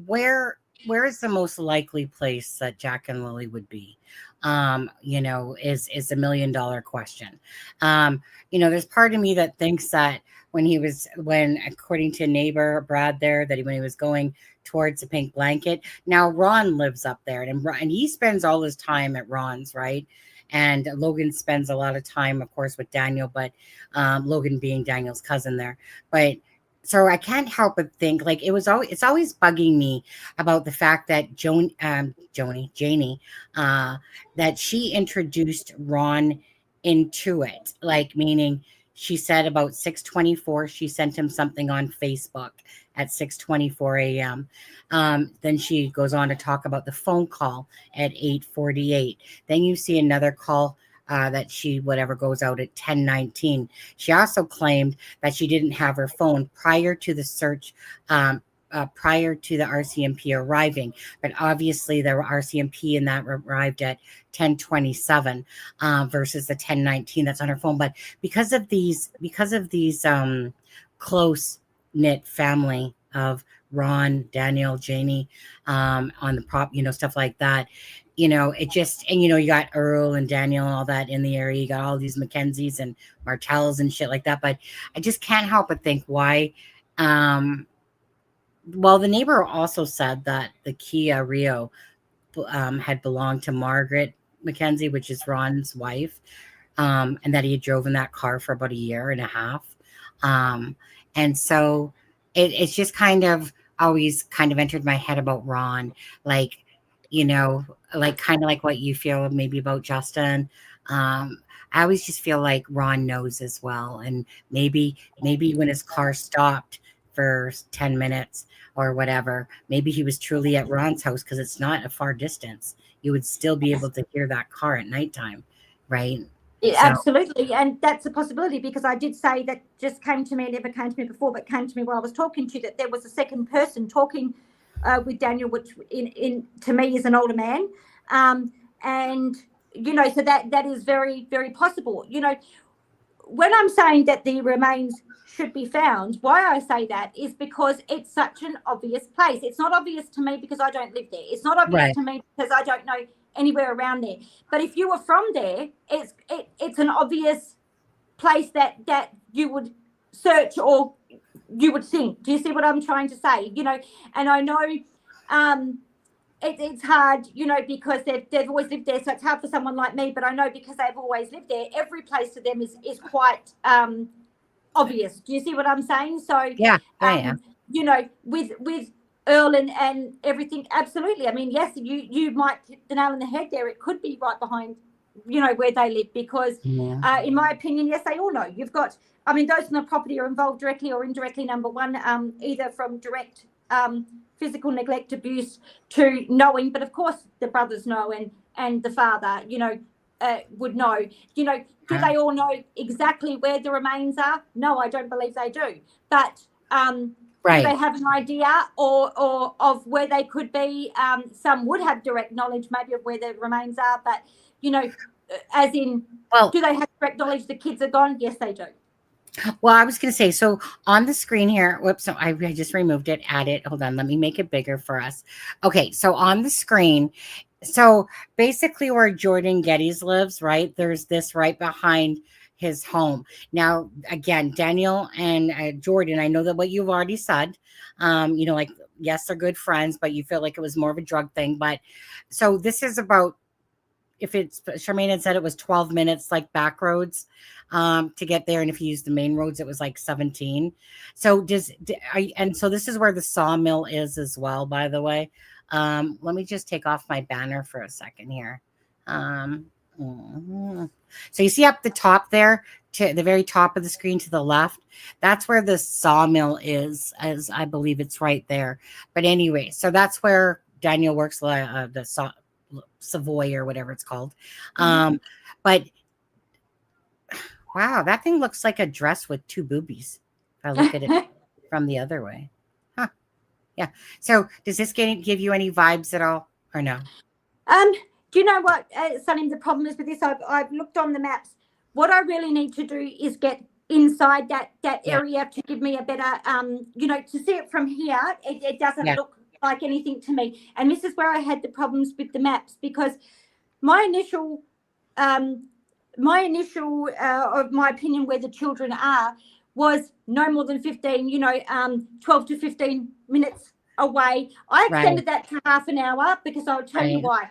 where is the most likely place that Jack and Lily would be? You know, is $1 million question. You know, there's part of me that thinks that when according to neighbor Brad there, that when he was going towards the Pink Blanket, now Ron lives up there, and he spends all his time at Ron's, right? And Logan spends a lot of time, of course, with Daniel, but Logan being Daniel's cousin there. But so I can't help but think, like, it's always bugging me about the fact that Janie, that she introduced Ron into it, like, meaning she said about 6:24, she sent him something on Facebook at 6:24 a.m. Then she goes on to talk about the phone call at 8:48. Then you see another call that she goes out at 10:19. She also claimed that she didn't have her phone prior to the search, prior to the RCMP arriving, but obviously the RCMP in that arrived at 10:27 versus the 10:19 that's on her phone. But because of these close knit family of Ron, Daniel, Janie, on the prop, you know, stuff like that, you know, it just, and you know, you got Earl and Daniel and all that in the area, you got all these Mackenzies and Martells and shit like that. But I just can't help but think why. Well, the neighbor also said that the Kia Rio had belonged to Margaret Mackenzie, which is Ron's wife, and that he had driven that car for about a year and a half. And so it's just kind of always kind of entered my head about Ron, like, you know, like kind of like what you feel maybe about Justin. I always just feel like Ron knows as well. And maybe when his car stopped for 10 minutes or whatever, maybe he was truly at Ron's house, because it's not a far distance. You would still be able to hear that car at nighttime, right? Yeah, So- absolutely. And that's a possibility, because I did say that just came to me, it never came to me before, but came to me while I was talking to you, that there was a second person talking with Daniel, which in to me is an older man. And, you know, so that is very, very possible. You know, when I'm saying that the remains should be found, why I say that is because it's such an obvious place. It's not obvious to me because I don't live there. It's not obvious to me because I don't know anywhere around there. But if you were from there, it's an obvious place that you would search or you would think. Do you see what I'm trying to say? You know, and I know it's hard, you know, because they've always lived there, so it's hard for someone like me. But I know because they've always lived there, every place to them is quite obvious. Do you see what I'm saying? So yeah. You know, with Earl and everything, absolutely. I mean, yes, you might hit the nail on the head there. It could be right behind, you know, where they live, because in my opinion, yes, they all know. You've got, I mean, those in the property are involved directly or indirectly, number one, either from direct physical neglect, abuse, to knowing, but of course the brothers know, and the father, you know, would know. You know, do they all know exactly where the remains are? No, I don't believe they do. But Right. Do they have an idea or of where they could be? Some would have direct knowledge maybe of where the remains are, but, you know, as in, Well, do they have direct knowledge the kids are gone? Yes, they do. well, I was going to say, so on the screen here, whoops, so I just removed it, add it. Hold on, let me make it bigger for us. Okay, so on the screen, so basically where Jordan Geddes lives, right, there's this right behind his home. Now, again, Daniel and Jordan, I know that what you've already said, you know, like, yes, they're good friends, but you feel like it was more of a drug thing. But so this is about, if it's, Charmaine had said it was 12 minutes, like back roads to get there. And if you use the main roads, it was like 17. So and so this is where the sawmill is as well, by the way. Let me just take off my banner for a second here. So you see up the top there, to the very top of the screen to the left, that's where the sawmill is, as I believe it's right there. But anyway, so that's where Daniel works, the Savoy or whatever it's called. But wow, that thing looks like a dress with two boobies. If I look at it from the other way. Huh. Yeah. So does this give you any vibes at all or no? Do you know what, Sonny, the problem is with this? I've looked on the maps. What I really need to do is get inside that area to give me a better, you know, to see it from here, it doesn't look like anything to me. And this is where I had the problems with the maps, because my initial of my opinion where the children are was no more than 15, you know, 12 to 15 minutes away. I extended that to half an hour because I'll tell you why.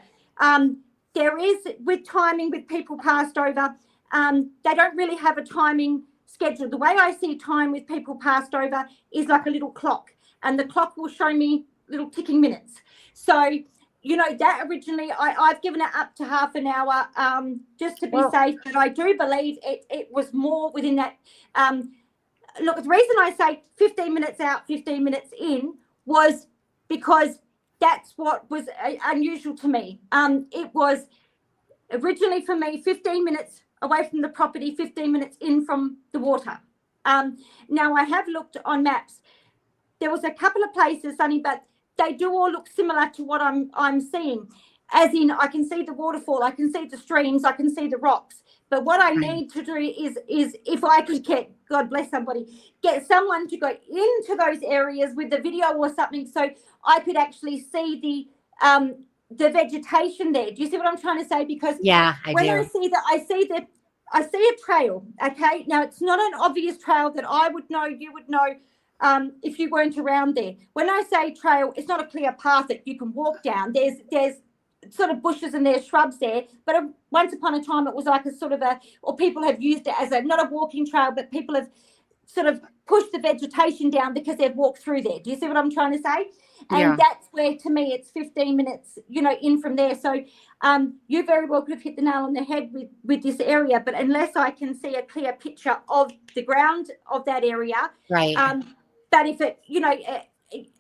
There is, with timing, with people passed over, they don't really have a timing schedule. The way I see time with people passed over is like a little clock, and the clock will show me little ticking minutes. So, you know, that originally I've given it up to half an hour just to be safe, but I do believe it was more within that. Look, the reason I say 15 minutes out, 15 minutes in was because that's what was unusual to me. It was originally for me 15 minutes away from the property, 15 minutes in from the water. Now, I have looked on maps. There was a couple of places, Sonny, but they do all look similar to what I'm seeing. As in, I can see the waterfall, I can see the streams, I can see the rocks. But what I need to do is if I could get, God bless somebody, get someone to go into those areas with the video or something, so I could actually see the vegetation there. Do you see what I'm trying to say? Because I see a trail. Okay, now it's not an obvious trail that I would know, you would know, if you weren't around there. When I say trail, it's not a clear path that you can walk down. There's sort of bushes and there's shrubs there, but once upon a time it was like a sort of or people have used it as not a walking trail, but people have sort of pushed the vegetation down because they've walked through there. Do you see what I'm trying to say? And that's where, to me, it's 15 minutes, you know, in from there. So you very well could have hit the nail on the head with this area, but unless I can see a clear picture of the ground of that area, but if it, you know,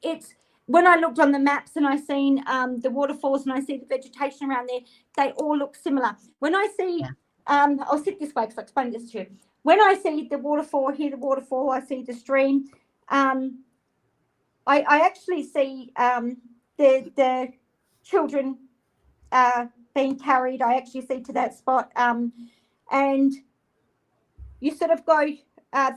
it's, when I looked on the maps and I seen the waterfalls and I see the vegetation around there, they all look similar. When I see, I'll sit this way because I'll explain this to you. When I see the waterfall, hear the waterfall, I see the stream, I actually see the children being carried. I actually see to that spot. And you sort of go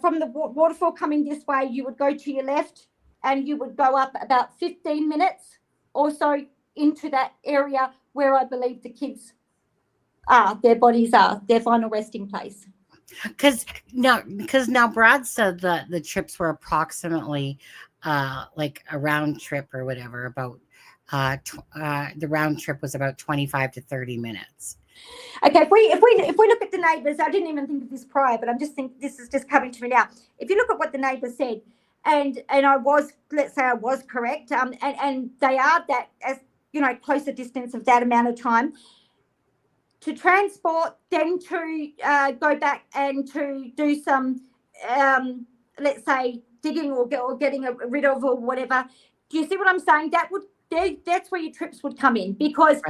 from the waterfall coming this way, you would go to your left and you would go up about 15 minutes or so into that area where I believe the kids are, their bodies are, their final resting place. Because now Brad said that the trips were approximately like a round trip or whatever, about the round trip was about 25 to 30 minutes. Okay, if we look at the neighbours, I didn't even think of this prior, but I'm just thinking this is just coming to me now. If you look at what the neighbours said, and I was, let's say I was correct, and they are that, as you know, closer distance of that amount of time to transport, then to go back and to do some, let's say, digging or getting rid of or whatever. Do you see what I'm saying? That's where your trips would come in, because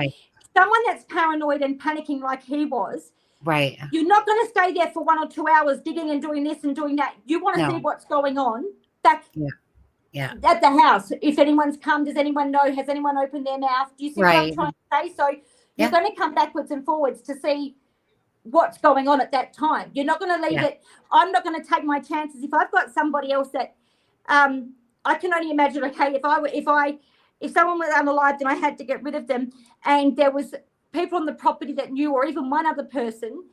someone that's paranoid and panicking like he was, you're not going to stay there for 1 or 2 hours digging and doing this and doing that. You want to see what's going on. back Yeah. at the house. If anyone's come, does anyone know? Has anyone opened their mouth? Do you see what I'm Right. trying to say? So Yeah. you're going to come backwards and forwards to see what's going on at that time. You're not going to leave it. I'm not going to take my chances. If I've got somebody else that I can only imagine, okay, if someone was unalived and I had to get rid of them, and there was people on the property that knew, or even one other person,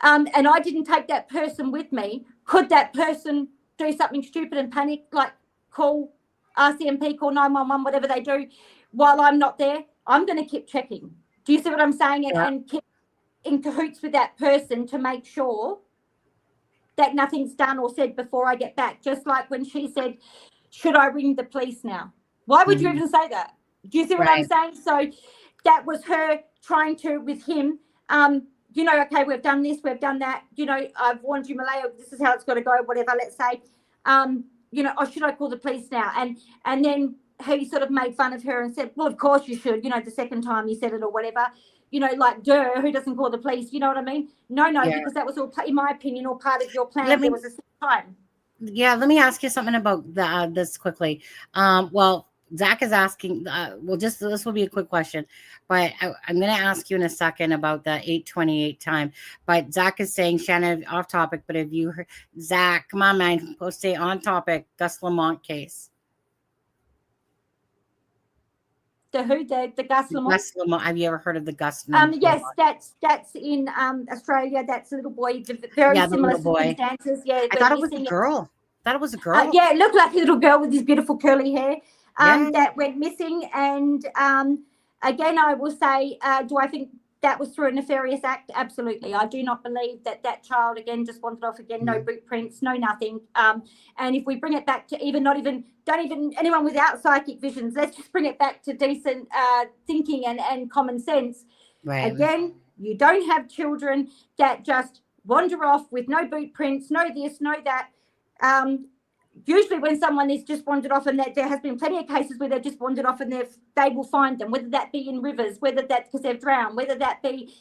and I didn't take that person with me, could that person do something stupid and panic, like call RCMP, call 911, whatever they do, while I'm not there? I'm going to keep checking. Do you see what I'm saying? And keep in cahoots with that person to make sure that nothing's done or said before I get back. Just like when she said, should I ring the police now? Why would you even say that? Do you see what I'm saying? So that was her trying to, with him, you know, okay, we've done this, we've done that, you know, I've warned you, Malaya, this is how it's got to go, whatever, let's say, you know, or should I call the police now? And then he sort of made fun of her and said, well, of course you should, you know, the second time you said it or whatever, you know, like, duh, who doesn't call the police? You know what I mean? No, because that was all, in my opinion, all part of your plan. There was a time. Yeah, let me ask you something about this quickly. Well, Zach is asking, this will be a quick question, but I'm going to ask you in a second about the 8:28 time. But Zach is saying, Shannon, off topic, but have you heard, Zach, come on, man, go stay on topic, Gus Lamont case. The who? The Gus Lamont? Gus Lamont. Have you ever heard of the Gus Lamont? Yes, that's in Australia. That's a little boy, very similar circumstances. Yeah, I thought it was a girl. Yeah, it looked like a little girl with this beautiful curly hair that went missing. And again, I will say, do I think that was through a nefarious act? Absolutely. I do not believe that child, again, just wandered off again, no boot prints, no nothing. And if we bring it back to don't even anyone without psychic visions, let's just bring it back to decent thinking and common sense. Right. Again, you don't have children that just wander off with no boot prints, no this, no that. Usually when someone is just wandered off, and there has been plenty of cases where they've just wandered off and they will find them, whether that be in rivers, whether that's because they've drowned, whether that be,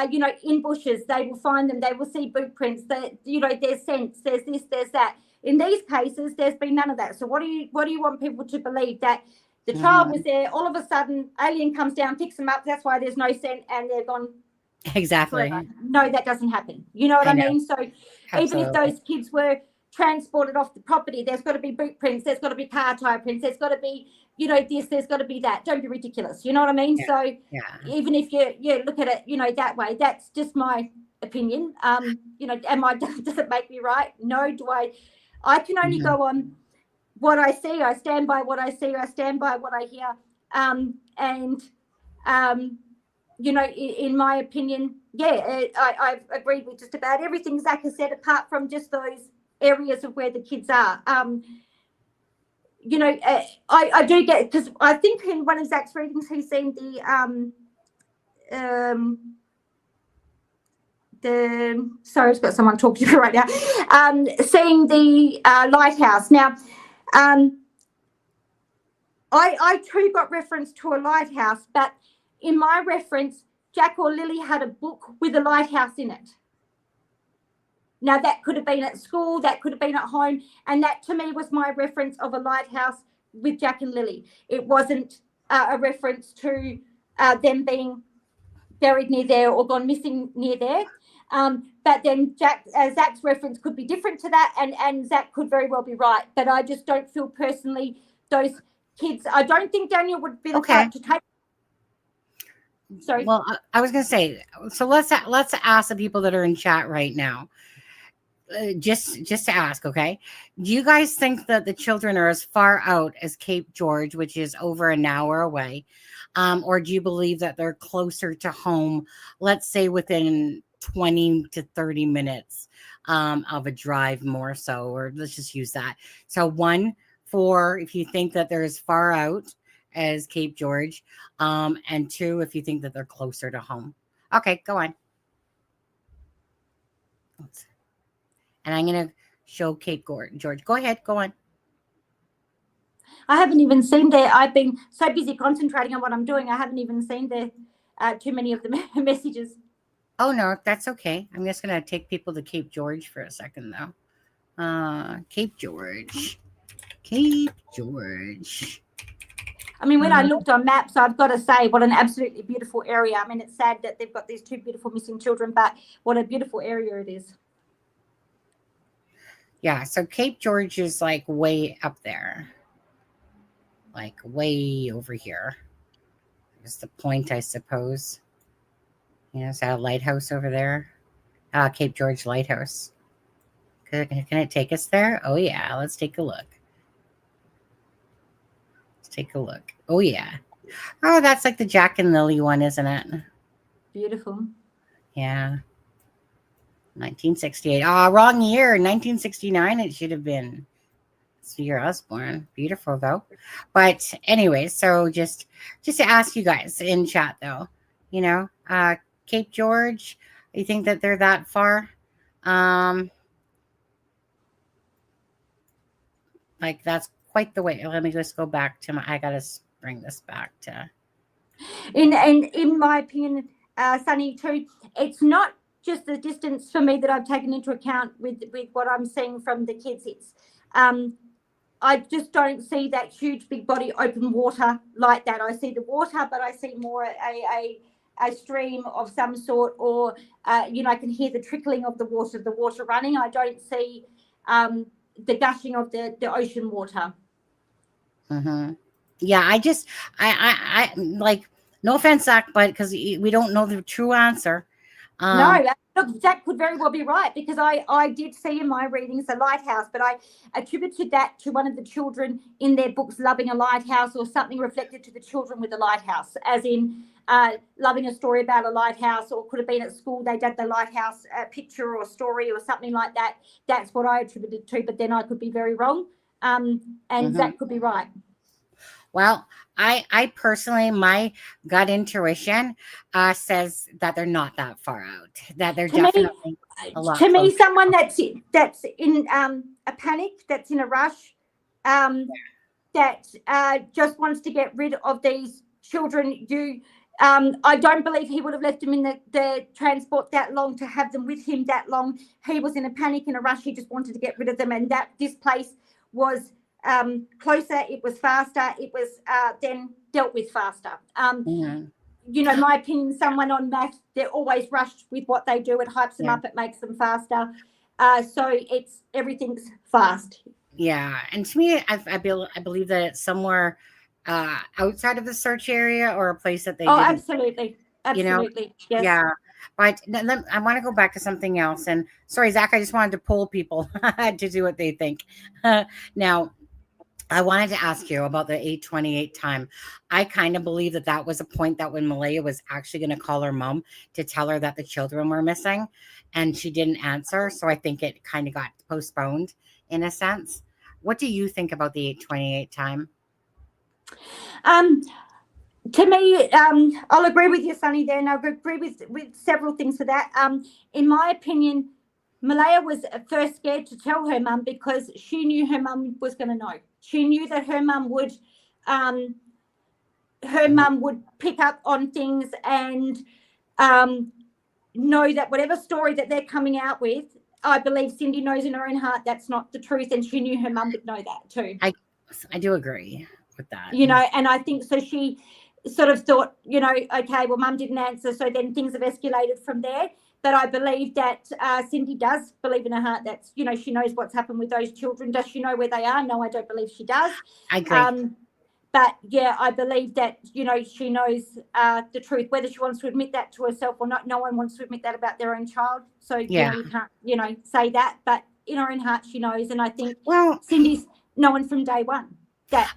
you know, in bushes, they will find them, they will see boot prints, that, you know, there's scents, there's this, there's that. In these cases, there's been none of that. So what do you want people to believe? That the child was there, all of a sudden, alien comes down, picks them up, that's why there's no scent, and they're gone. Exactly. Forever. No, that doesn't happen. You know what I mean? So even if those kids were transported off the property, there's got to be boot prints, there's got to be car tire prints, there's got to be, you know, this, there's got to be that. Don't be ridiculous. You know what I mean? So even if you look at it, you know, that way, that's just my opinion. You know, does it make me right? No. I can only go on what I see. I stand by what I see. I stand by what I hear. You know, in my opinion, I've agreed with just about everything Zach has said, apart from just those areas of where the kids are. You know, I do get, because I think in one of Zach's readings he's seen sorry, I've got someone talking to me right now, seeing the lighthouse. Now, I too got reference to a lighthouse, but in my reference, Jack or Lily had a book with a lighthouse in it. Now, that could have been at school, that could have been at home, and that to me was my reference of a lighthouse with Jack and Lily. It wasn't a reference to them being buried near there or gone missing near there. But then Zach's reference could be different to that, and Zach could very well be right. But I just don't feel personally those kids, I don't think Daniel would be the type to take. Sorry. Well, I was going to say, so let's ask the people that are in chat right now. Just to ask, okay, do you guys think that the children are as far out as Cape George, which is over an hour away, or do you believe that they're closer to home, let's say within 20 to 30 minutes of a drive, more so, or let's just use that? So 1 for if you think that they're as far out as Cape George, and 2 if you think that they're closer to home. Okay, go on. And I'm going to show Cape George. Go ahead. Go on. I haven't even seen there. I've been so busy concentrating on what I'm doing. I haven't even seen there too many of the messages. Oh, no, that's okay. I'm just going to take people to Cape George for a second, though. Cape George. Cape George. I mean, when I looked on maps, I've got to say what an absolutely beautiful area. I mean, it's sad that they've got these two beautiful missing children, but what a beautiful area it is. Yeah, so Cape George is like way up there. Like way over here. Is the point, I suppose. Is that a lighthouse over there? Cape George Lighthouse. Can it take us there? Oh, yeah. Let's take a look. Let's take a look. Oh, yeah. Oh, that's like the Jack and Lily one, isn't it? Beautiful. Yeah. 1968. Oh, wrong year. 1969 it should have been. It's the year I was born. Beautiful, though. But anyway, so just to ask you guys in chat, though, Cape George, you think that they're that far? Like, that's quite the way. Let me just go back to I got to bring this back to. In my opinion, Sunny, too, it's not just the distance for me that I've taken into account with what I'm seeing from the kids. It's I just don't see that huge big body open water like that. I see the water, but I see more a stream of some sort, or I can hear the trickling of the water running. I don't see the gushing of the ocean water. Mm-hmm. Yeah, I like, no offense, Zach, but because we don't know the true answer. No, look, Jack could very well be right, because I did see in my readings a lighthouse, but I attributed that to one of the children in their books loving a lighthouse, or something reflected to the children with a lighthouse, as in loving a story about a lighthouse, or could have been at school they did the lighthouse picture or story or something like that. That's what I attributed to, but then I could be very wrong, and Zach could be right. Well, I personally, my gut intuition says that they're not that far out. That they're definitely a lot to me, closer. someone that's in a panic, that's in a rush, that just wants to get rid of these children. I don't believe he would have left them in the transport that long, to have them with him that long. He was in a panic, in a rush. He just wanted to get rid of them, and that this place was closer, it was faster, it was then dealt with faster. My opinion, someone on that, they're always rushed with what they do. It hypes them up, it makes them faster. So everything's fast. Yeah, and to me, I believe that it's somewhere outside of the search area, or a place that they didn't, absolutely. Yes. Yeah. But I want to go back to something else. And sorry, Zach, I just wanted to poll people to do what they think. Now, I wanted to ask you about the 8:28 time. I kind of believe that was a point that when Malaya was actually going to call her mom to tell her that the children were missing, and she didn't answer. So I think it kind of got postponed in a sense. What do you think about the 8:28 time? To me, I'll agree with you, Sunny, there, and I'll agree with several things for that. In my opinion, Malaya was first scared to tell her mum, because she knew her mum was going to know. She knew that her mum would pick up on things and know that whatever story that they're coming out with, I believe Cindy knows in her own heart that's not the truth, and she knew her mum would know that too. I do agree with that. And I think so. She sort of thought, okay, well, mum didn't answer, so then things have escalated from there. But I believe that Cindy does believe in her heart that, she knows what's happened with those children. Does she know where they are? No, I don't believe she does. I agree. But, yeah, I believe that, she knows the truth. Whether she wants to admit that to herself or not, no one wants to admit that about their own child. So, you can't, say that. But in her own heart, she knows. And I think Cindy's known from day one that...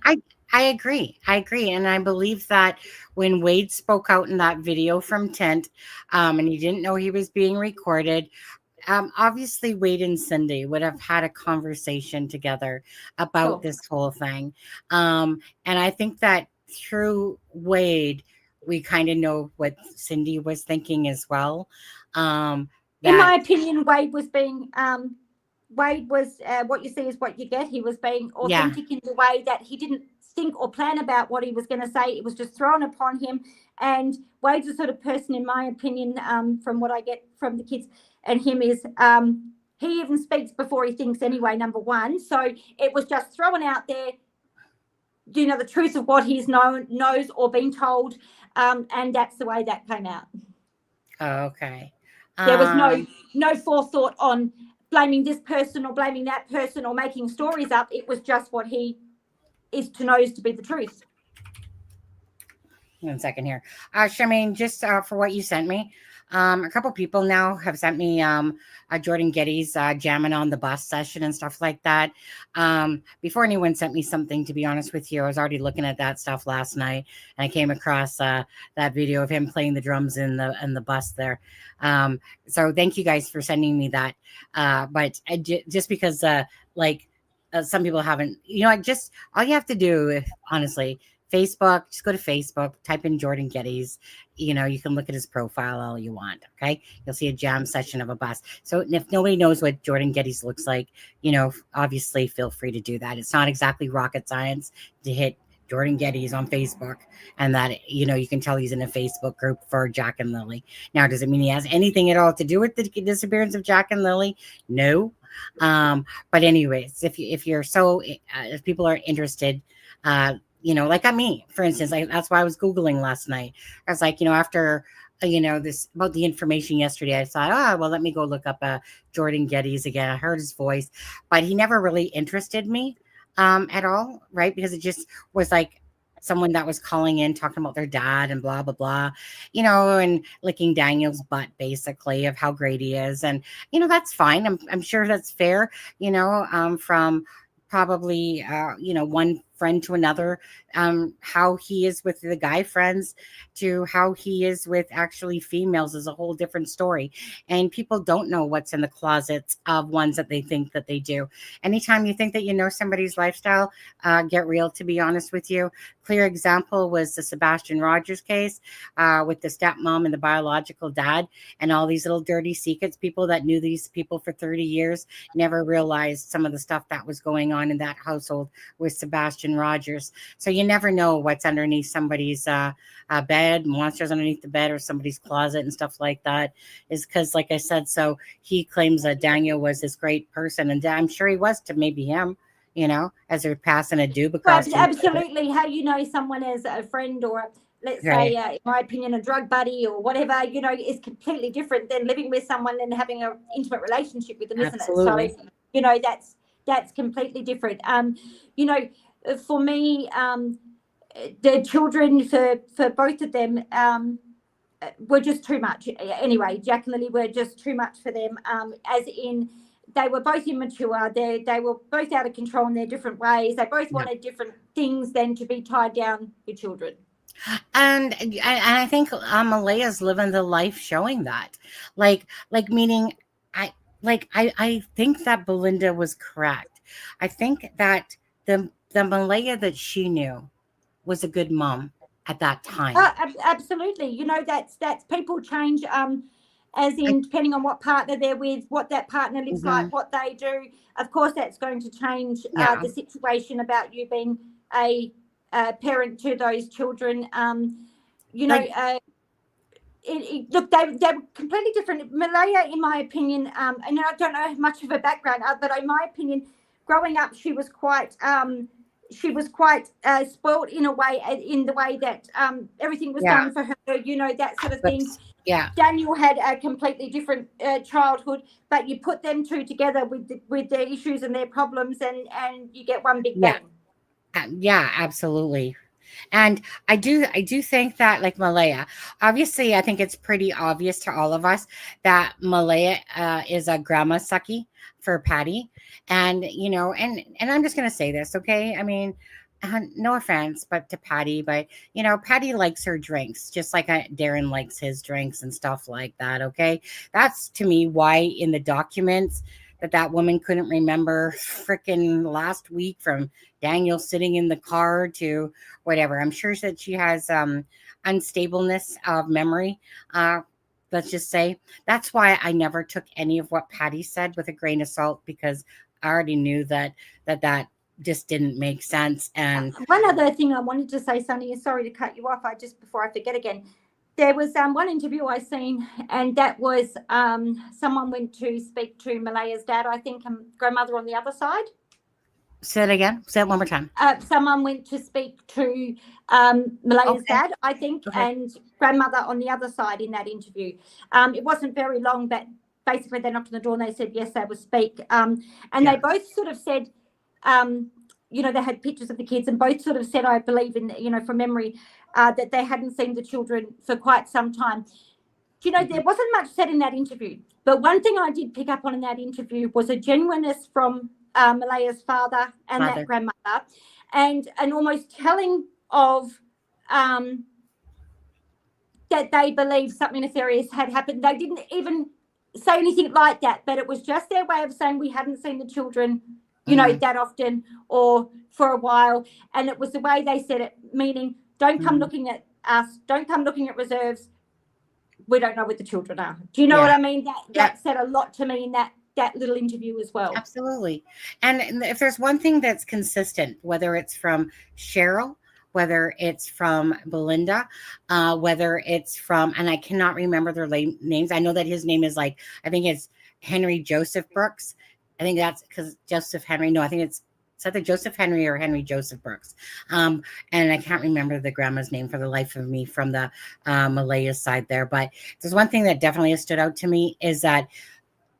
I agree. And I believe that when Wade spoke out in that video from Tent, and he didn't know he was being recorded, obviously Wade and Cindy would have had a conversation together about this whole thing. And I think that through Wade, we kind of know what Cindy was thinking as well. In my opinion, Wade was being... Wade was, what you see is what you get. He was being authentic in the way that he didn't think or plan about what he was going to say. It was just thrown upon him. And Wade's the sort of person, in my opinion, from what I get from the kids and him, is He even speaks before he thinks anyway, number one. So it was just thrown out there, you know, the truth of what he's knows or been told. And that's the way that came out. Oh, okay. There was no forethought on blaming this person or blaming that person or making stories up. It was just what he knows to be the truth. 1 second here. Charmaine, just for what you sent me, a couple people now have sent me Jordan Getty's jamming on the bus session and stuff like that. Before anyone sent me something, to be honest with you, I was already looking at that stuff last night, and I came across that video of him playing the drums in the bus there. So thank you guys for sending me that. But just because some people haven't, you know, just all you have to do, honestly, Facebook, just go to Facebook, type in Jordan Getty's, you know, you can look at his profile all you want. Okay. You'll see a jam session of a bus. So if nobody knows what Jordan Getty's looks like, you know, obviously feel free to do that. It's not exactly rocket science to hit Jordan Getty's on Facebook, and that, you know, you can tell he's in a Facebook group for Jack and Lily. Now, does it mean he has anything at all to do with the disappearance of Jack and Lily? No. But anyways, if you're so, if people are interested, you know, like me, for instance, that's why I was Googling last night. I was like, you know, after, you know, this about the information yesterday, I thought, well, let me go look up Jordan Getty's again. I heard his voice, but he never really interested me at all, right? Because it just was like someone that was calling in, talking about their dad and blah, blah, blah, you know, and licking Daniel's butt, basically, of how great he is. And, you know, that's fine. I'm sure that's fair, you know, from probably, you know, one friend to another, how he is with the guy friends to how he is with actually females is a whole different story. And people don't know what's in the closets of ones that they think that they do. Anytime you think that you know somebody's lifestyle, get real, to be honest with you. Clear example was the Sebastian Rogers case with the stepmom and the biological dad, and all these little dirty secrets. People that knew these people for 30 years never realized some of the stuff that was going on in that household with Sebastian Rogers. So you never know what's underneath somebody's bed, monsters underneath the bed, or somebody's closet and stuff like that. Is because, like I said, so he claims that Daniel was this great person, and I'm sure he was to maybe him, you know, as they're passing a doob across. Well, absolutely. How you know someone as a friend or, let's say, in my opinion, a drug buddy or whatever, you know, is completely different than living with someone and having an intimate relationship with them, isn't it? So, you know, that's completely different. You know, for me, the children for both of them were just too much. Anyway, Jack and Lily were just too much for them, as in they were both immature. They were both out of control in their different ways. They both wanted different things than to be tied down with children. And I think Malaya's living the life showing that. Like meaning I think that Belinda was correct. I think that the Malaya that she knew was a good mom at that time. Absolutely. You know, that's people change, as in depending on what partner they're with, what that partner lives like, what they do. Of course, that's going to change the situation about you being a parent to those children. You know, look, they were completely different. Malaya, in my opinion, and I don't know much of her background, but in my opinion, growing up, she was quite spoiled in a way, in the way that everything was done for her, you know, that sort of thing. Yeah. Daniel had a completely different childhood, but you put them two together with their issues and their problems, and you get one big bang. Yeah, absolutely. And I do think that, like Malaya, obviously, I think it's pretty obvious to all of us that Malaya is a grandma sucky for Patty. And, you know, and I'm just going to say this, okay? I mean, no offense, but to Patty, but, you know, Patty likes her drinks, just like Darren likes his drinks and stuff like that, okay? That's, to me, why in the documents that woman couldn't remember freaking last week from Daniel sitting in the car to whatever. I'm sure that she has unstableness of memory. Let's just say that's why I never took any of what Patty said with a grain of salt, because I already knew that just didn't make sense. And one other thing I wanted to say, Sonny, is sorry to cut you off. Before I forget again, there was one interview I seen, and that was someone went to speak to Malaya's dad, I think, and grandmother on the other side. Say it again. Say it one more time. Someone went to speak to Malaya's dad, I think, and grandmother on the other side in that interview. It wasn't very long, but basically they knocked on the door and they said, yes, they will speak. And they both sort of said, you know, they had pictures of the kids, and both sort of said, I believe in, you know, from memory, that they hadn't seen the children for quite some time. You know, there wasn't much said in that interview. But one thing I did pick up on in that interview was a genuineness from Malaya's father and that grandmother, and almost telling of that they believe something nefarious had happened. They didn't even say anything like that, but it was just their way of saying we hadn't seen the children, you know, that often or for a while. And it was the way they said it, meaning don't come looking at us, don't come looking at reserves. We don't know where the children are. Do you know what I mean? That said a lot to me in that little interview as well. Absolutely. And if there's one thing that's consistent, whether it's from Cheryl, whether it's from Belinda, whether it's from, and I cannot remember their names. I know that his name is I think it's Henry Joseph Brooks. I think that's because Joseph Henry. No, I think it's either Joseph Henry or Henry Joseph Brooks. And I can't remember the grandma's name for the life of me from the Malaya side there. But there's one thing that definitely has stood out to me is that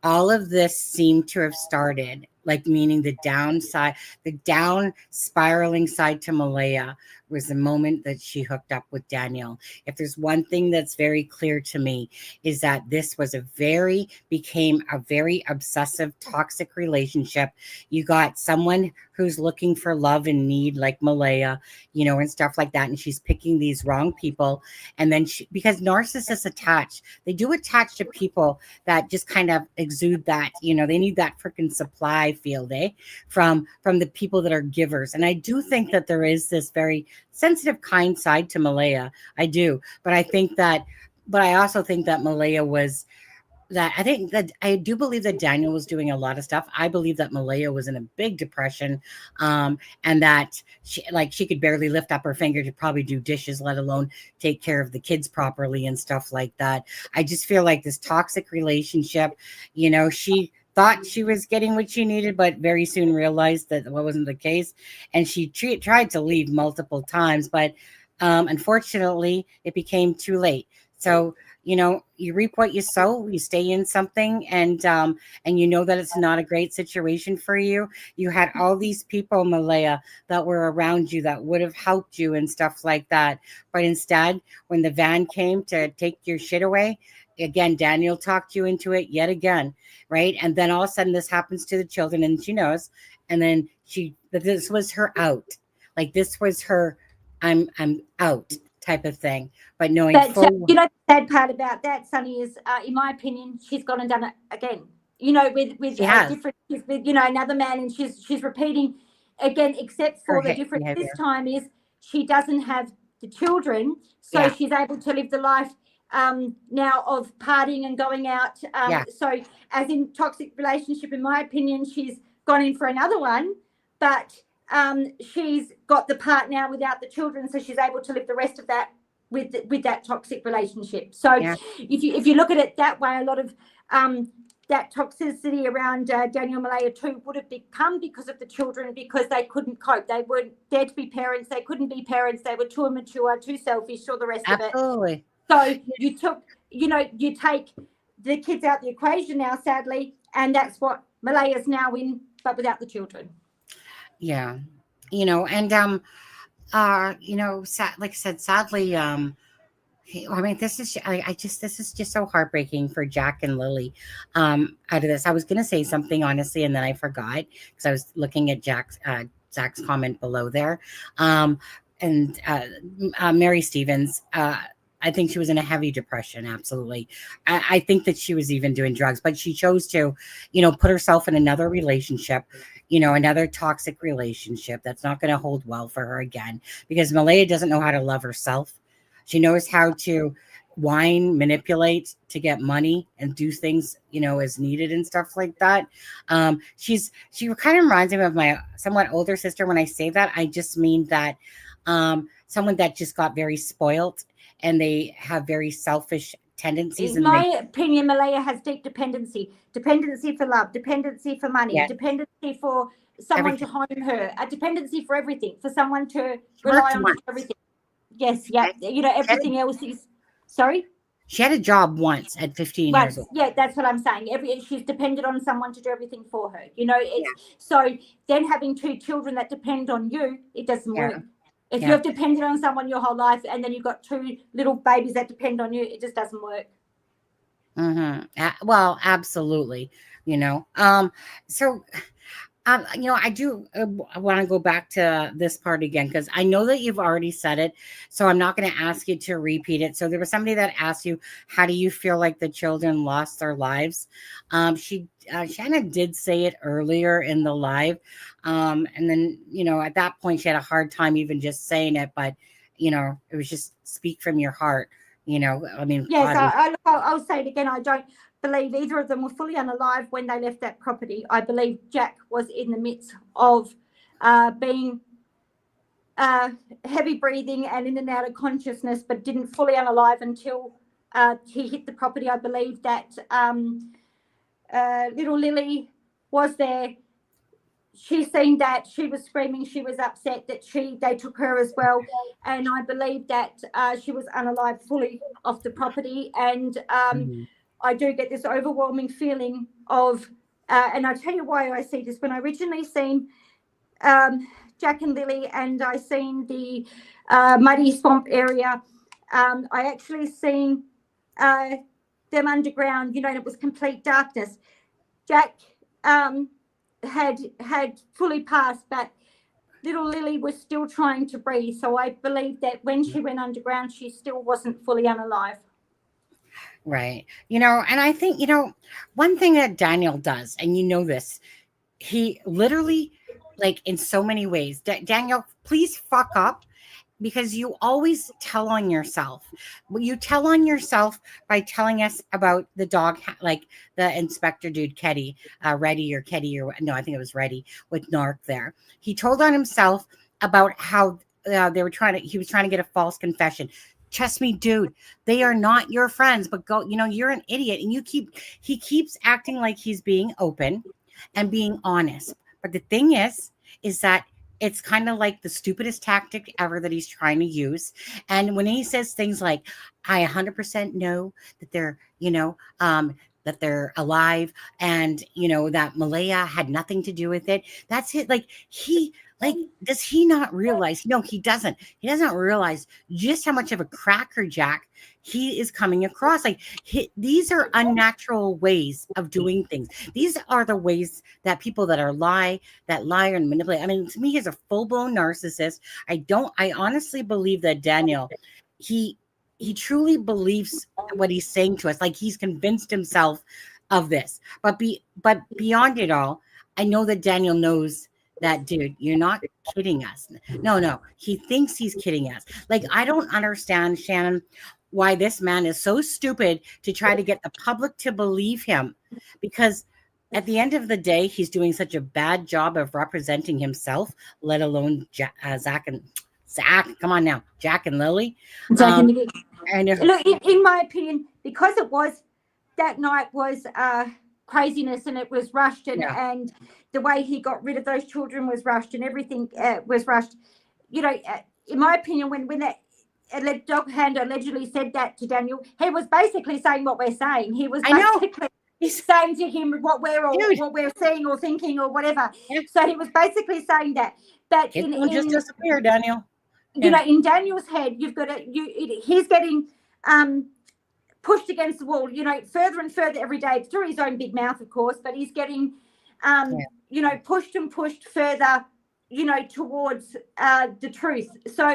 all of this seemed to have started, meaning the downside, the down spiraling side to Malaya was the moment that she hooked up with Daniel. If there's one thing that's very clear to me is that this was became a very obsessive, toxic relationship. You got someone who's looking for love and need like Malaya, you know, and stuff like that. And she's picking these wrong people. And then because narcissists attach, they do attach to people that just kind of exude that, you know, they need that freaking supply field, from the people that are givers. And I do think that there is this very sensitive, kind side to Malaya. I do. But I also think that Malaya was I do believe that Daniel was doing a lot of stuff. I believe that Malaya was in a big depression, and that she could barely lift up her finger to probably do dishes, let alone take care of the kids properly and stuff like that. I just feel like this toxic relationship, you know, she thought she was getting what she needed, but very soon realized that wasn't the case. And she tried to leave multiple times, but unfortunately, it became too late. So, you know, you reap what you sow, you stay in something, and you know that it's not a great situation for you. You had all these people, Malaya, that were around you that would have helped you and stuff like that. But instead, when the van came to take your shit away, again, Daniel talked you into it yet again, right? And then all of a sudden this happens to the children and she knows. And then this was her out. This was her, I'm out type of thing. But knowing you know, the sad part about that, Sunny, is in my opinion, she's gone and done it again. You know, with different, with, you know, another man, and she's repeating again, except for the difference this time is she doesn't have the children, so she's able to live the life now of partying and going out. So as in toxic relationship, in my opinion, she's gone in for another one, but she's got the part now without the children, so she's able to live the rest of that with that toxic relationship. So if you look at it that way, a lot of that toxicity around Daniel Malaya too would have become because of the children, because they couldn't cope. They weren't there to be parents. They couldn't be parents. They were too immature, too selfish, all the rest of it. Absolutely. So you take the kids out the equation now, sadly, and that's what Malaya's now in, but without the children. Yeah. You know, and you know, like I said, sadly, I mean, this is just so heartbreaking for Jack and Lily out of this. I was going to say something, honestly, and then I forgot because I was looking at Zach's comment below there. And Mary Stevens, I think she was in a heavy depression. Absolutely. I think that she was even doing drugs, but she chose to, you know, put herself in another relationship, you know, another toxic relationship that's not going to hold well for her again, because Malaya doesn't know how to love herself. She knows how to whine, manipulate to get money and do things, you know, as needed and stuff like that. She kind of reminds me of my somewhat older sister. When I say that, I just mean that someone that just got very spoiled and they have very selfish tendencies. In And my opinion, Malaya has deep dependency for love, dependency for money, Yes. dependency for someone Everything. to home her, a dependency for everything, for someone to She rely worked on once. for everything. Yes, yeah. Okay. You know, everything else is, sorry? She had a job once at 15 years old. Yeah, that's what I'm saying. She's dependent on someone to do everything for her. You know, it's Yeah. so then having 2 children that depend on you, it doesn't Yeah. work. If Yeah. you've depended on someone your whole life and then you've got 2 little babies that depend on you, it just doesn't work. Well, absolutely. You know, so you know, I do want to go back to this part again because I know that you've already said it, so I'm not going to ask you to repeat it. So there was somebody that asked you, how do you feel like the children lost their lives? Shannon did say it earlier in the live, and then, you know, at that point she had a hard time even just saying it, but you know, it was just speak from your heart. You know, I mean, Yes, God, I'll say it again. I don't believe either of them were fully unalive when they left that property. I believe Jack was in the midst of being heavy breathing and in and out of consciousness, but didn't fully unalive until he hit the property. I believe that little Lily was there. She seen that, she was screaming, she was upset that they took her as well, and I believe that she was unalive fully off the property. And I do get this overwhelming feeling of and I'll tell you why I see this. When I originally seen Jack and Lily, and I seen the muddy swamp area, I actually seen them underground, you know, and it was complete darkness. Jack had fully passed, but little Lily was still trying to breathe. So I believe that when she went underground, she still wasn't fully unalive. right. You know, and I think, you know, one thing that Daniel does, and you know this, he literally, like, in so many ways, Daniel, please fuck up, because you always tell on yourself. You tell on yourself by telling us about the dog, like the inspector dude, Keddy, Reddy or Keddy, or no, I think it was Reddy with Narc there. He told on himself about how he was trying to get a false confession. Trust me, dude, they are not your friends, but go, you know, you're an idiot. And he keeps acting like he's being open and being honest. But the thing is that it's kind of like the stupidest tactic ever that he's trying to use. And when he says things like, I 100% know that they're, you know, that they're alive, and, you know, that Malaya had nothing to do with it. That's it. Does he not realize? No, he doesn't. He doesn't realize just how much of a crackerjack he is coming across. Like, these are unnatural ways of doing things. These are the ways that people that lie and manipulate. I mean, to me, he's a full-blown narcissist. I honestly believe that Daniel, he truly believes what he's saying to us. Like, he's convinced himself of this. But beyond it all, I know that Daniel knows that, dude, you're not kidding us. No, he thinks he's kidding us. Like, I don't understand, Shannon, why this man is so stupid to try to get the public to believe him, because at the end of the day, he's doing such a bad job of representing himself, let alone Zach. Come on now, Jack and Lily. Look, And in my opinion, because that night was craziness, and it was rushed, and the way he got rid of those children was rushed, and everything was rushed. You know, in my opinion, when that dog handler allegedly said that to Daniel, he was basically saying what we're saying. He was basically saying to him what we're seeing or thinking or whatever. Yeah. So he was basically saying that. But don't just disappear, Daniel. You know, in Daniel's head, he's getting pushed against the wall, you know, further and further every day, through his own big mouth, of course, but he's getting, you know, pushed further, you know, towards the truth. So,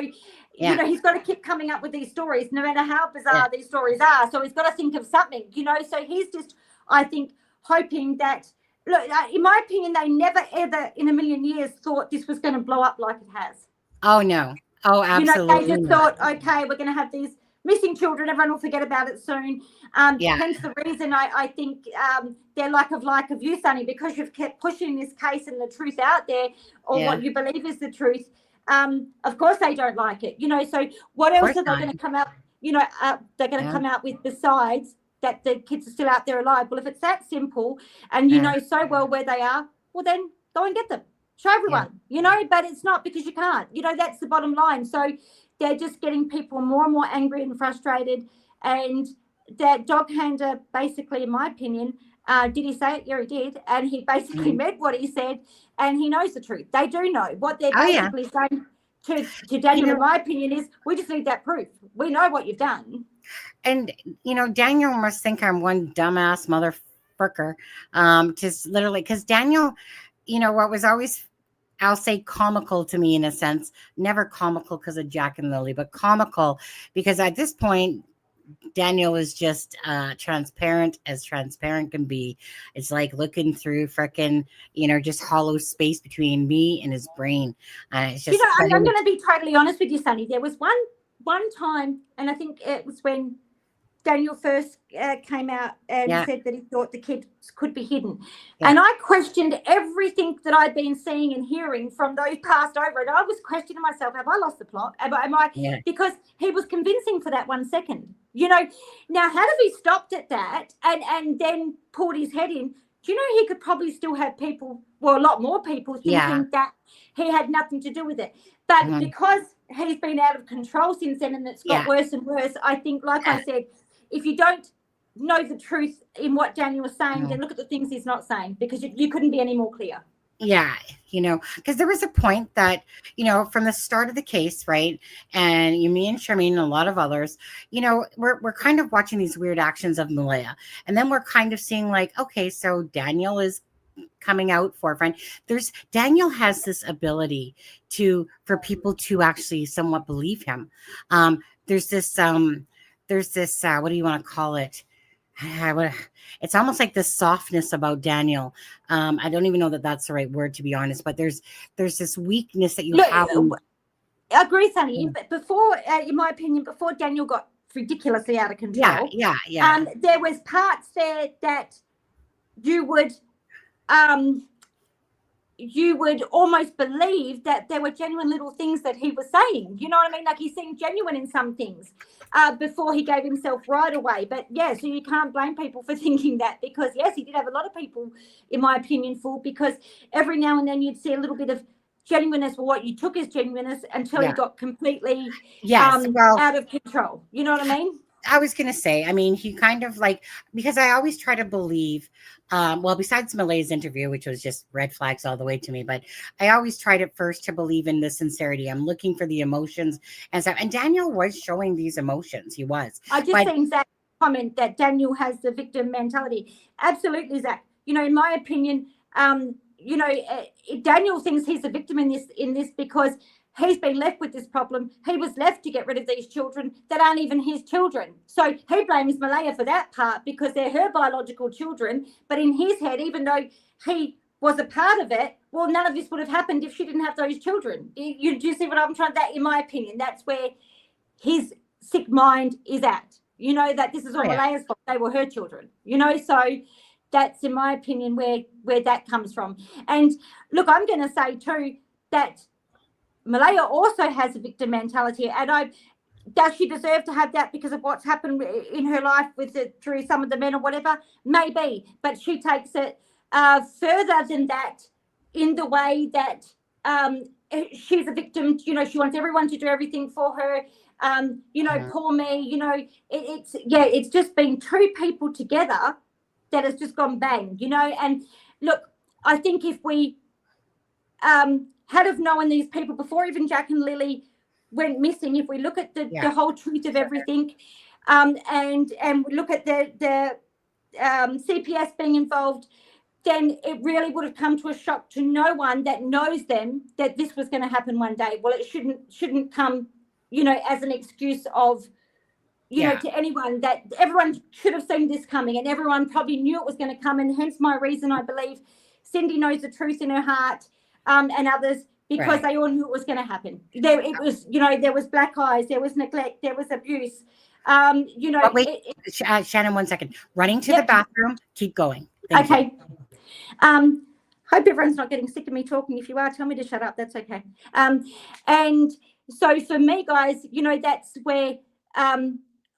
you know, he's got to keep coming up with these stories, no matter how bizarre these stories are. So he's got to think of something, you know. So he's just, I think, hoping that, look, in my opinion, they never, ever in a million years thought this was going to blow up like it has. Oh, no. Oh, absolutely. You know, they just thought, okay, we're going to have these missing children. Everyone will forget about it soon. Hence the reason I think their lack of you, Sonny, because you've kept pushing this case and the truth out there, or what you believe is the truth. Of course they don't like it. You know, so what else are they going to come out? they're going to Yeah. come out with besides that the kids are still out there alive. Well, if it's that simple and you know so well where they are, well, then go and get them. Show everyone, but it's not because you can't. That's the bottom line. So they're just getting people more and more angry and frustrated. And that dog handler, basically, in my opinion, did he say it? Yeah, he did. And he basically meant what he said, and he knows the truth. They do know. What they're basically saying to Daniel, in my opinion, is we just need that proof. We know what you've done. And, Daniel must think I'm one dumbass motherfucker. Just literally, because Daniel, what was always, I'll say comical to me in a sense, never comical because of Jack and Lily, but comical because at this point, Daniel is just transparent as transparent can be. It's like looking through frickin', just hollow space between me and his brain. It's just, I'm going to be totally honest with you, Sunny. There was one time, and I think it was when Daniel first came out and said that he thought the kids could be hidden. Yeah. And I questioned everything that I'd been seeing and hearing from those passed over. And I was questioning myself, have I lost the plot? Am I? Yeah. Because he was convincing for that 1 second. Now, had he stopped at that and then pulled his head in, do you know he could probably still have people, well, a lot more people thinking that he had nothing to do with it. But because he's been out of control since then and it's got worse and worse, I think, like I said, if you don't know the truth in what Daniel was saying, then look at the things he's not saying, because you couldn't be any more clear. Yeah, because there was a point that, from the start of the case, right, and me and Charmaine and a lot of others, we're kind of watching these weird actions of Malaya, and then we're kind of seeing like, okay, so Daniel is coming out forefront. Daniel has this ability for people to actually somewhat believe him. There's this what do you want to call it? It's almost like this softness about Daniel. I don't even know that that's the right word, to be honest, but there's this weakness that you have. I agree, Sunny. But before, in my opinion, before Daniel got ridiculously out of control, there was parts there that you would almost believe that there were genuine little things that he was saying. You know what I mean? Like he seemed genuine in some things before he gave himself right away. But so you can't blame people for thinking that, because he did have a lot of people, in my opinion, fooled, because every now and then you'd see a little bit of genuineness, or what you took as genuineness, until he got completely out of control. You know what I mean? I was going to say, he kind of because I always try to believe, besides Malaya's interview, which was just red flags all the way to me, but I always tried at first to believe in the sincerity. I'm looking for the emotions and stuff. And Daniel was showing these emotions. He was. I just seen Zach's comment that Daniel has the victim mentality. Absolutely, Zach. In my opinion, Daniel thinks he's a victim in this because he's been left with this problem. He was left to get rid of these children that aren't even his children. So he blames Malaya for that part, because they're her biological children. But in his head, even though he was a part of it, well, none of this would have happened if she didn't have those children. Do you see what I'm trying to, that, in my opinion, that's where his sick mind is at. That this is all Malaya's fault. They were her children, so that's, in my opinion, where that comes from. And look, I'm going to say too that Malaya also has a victim mentality, and does she deserve to have that because of what's happened in her life through some of the men or whatever? Maybe, but she takes it further than that, in the way that she's a victim. She wants everyone to do everything for her. Poor me. It's just been two people together that has just gone bang. And look, I think if we had have known these people before even Jack and Lily went missing, if we look at the whole truth of everything, and we look at the CPS being involved, then it really would have come to a shock to no one that knows them that this was going to happen one day. Well, it shouldn't come, as an excuse of, to anyone, that everyone should have seen this coming, and everyone probably knew it was going to come. And hence my reason, I believe Cindy knows the truth in her heart, and others, because they all knew it was going to happen. There was black eyes, there was neglect, there was abuse. Shannon, 1 second. Running to the bathroom. Keep going. Thank you. Hope everyone's not getting sick of me talking. If you are, tell me to shut up. That's okay. And so for me, guys, that's where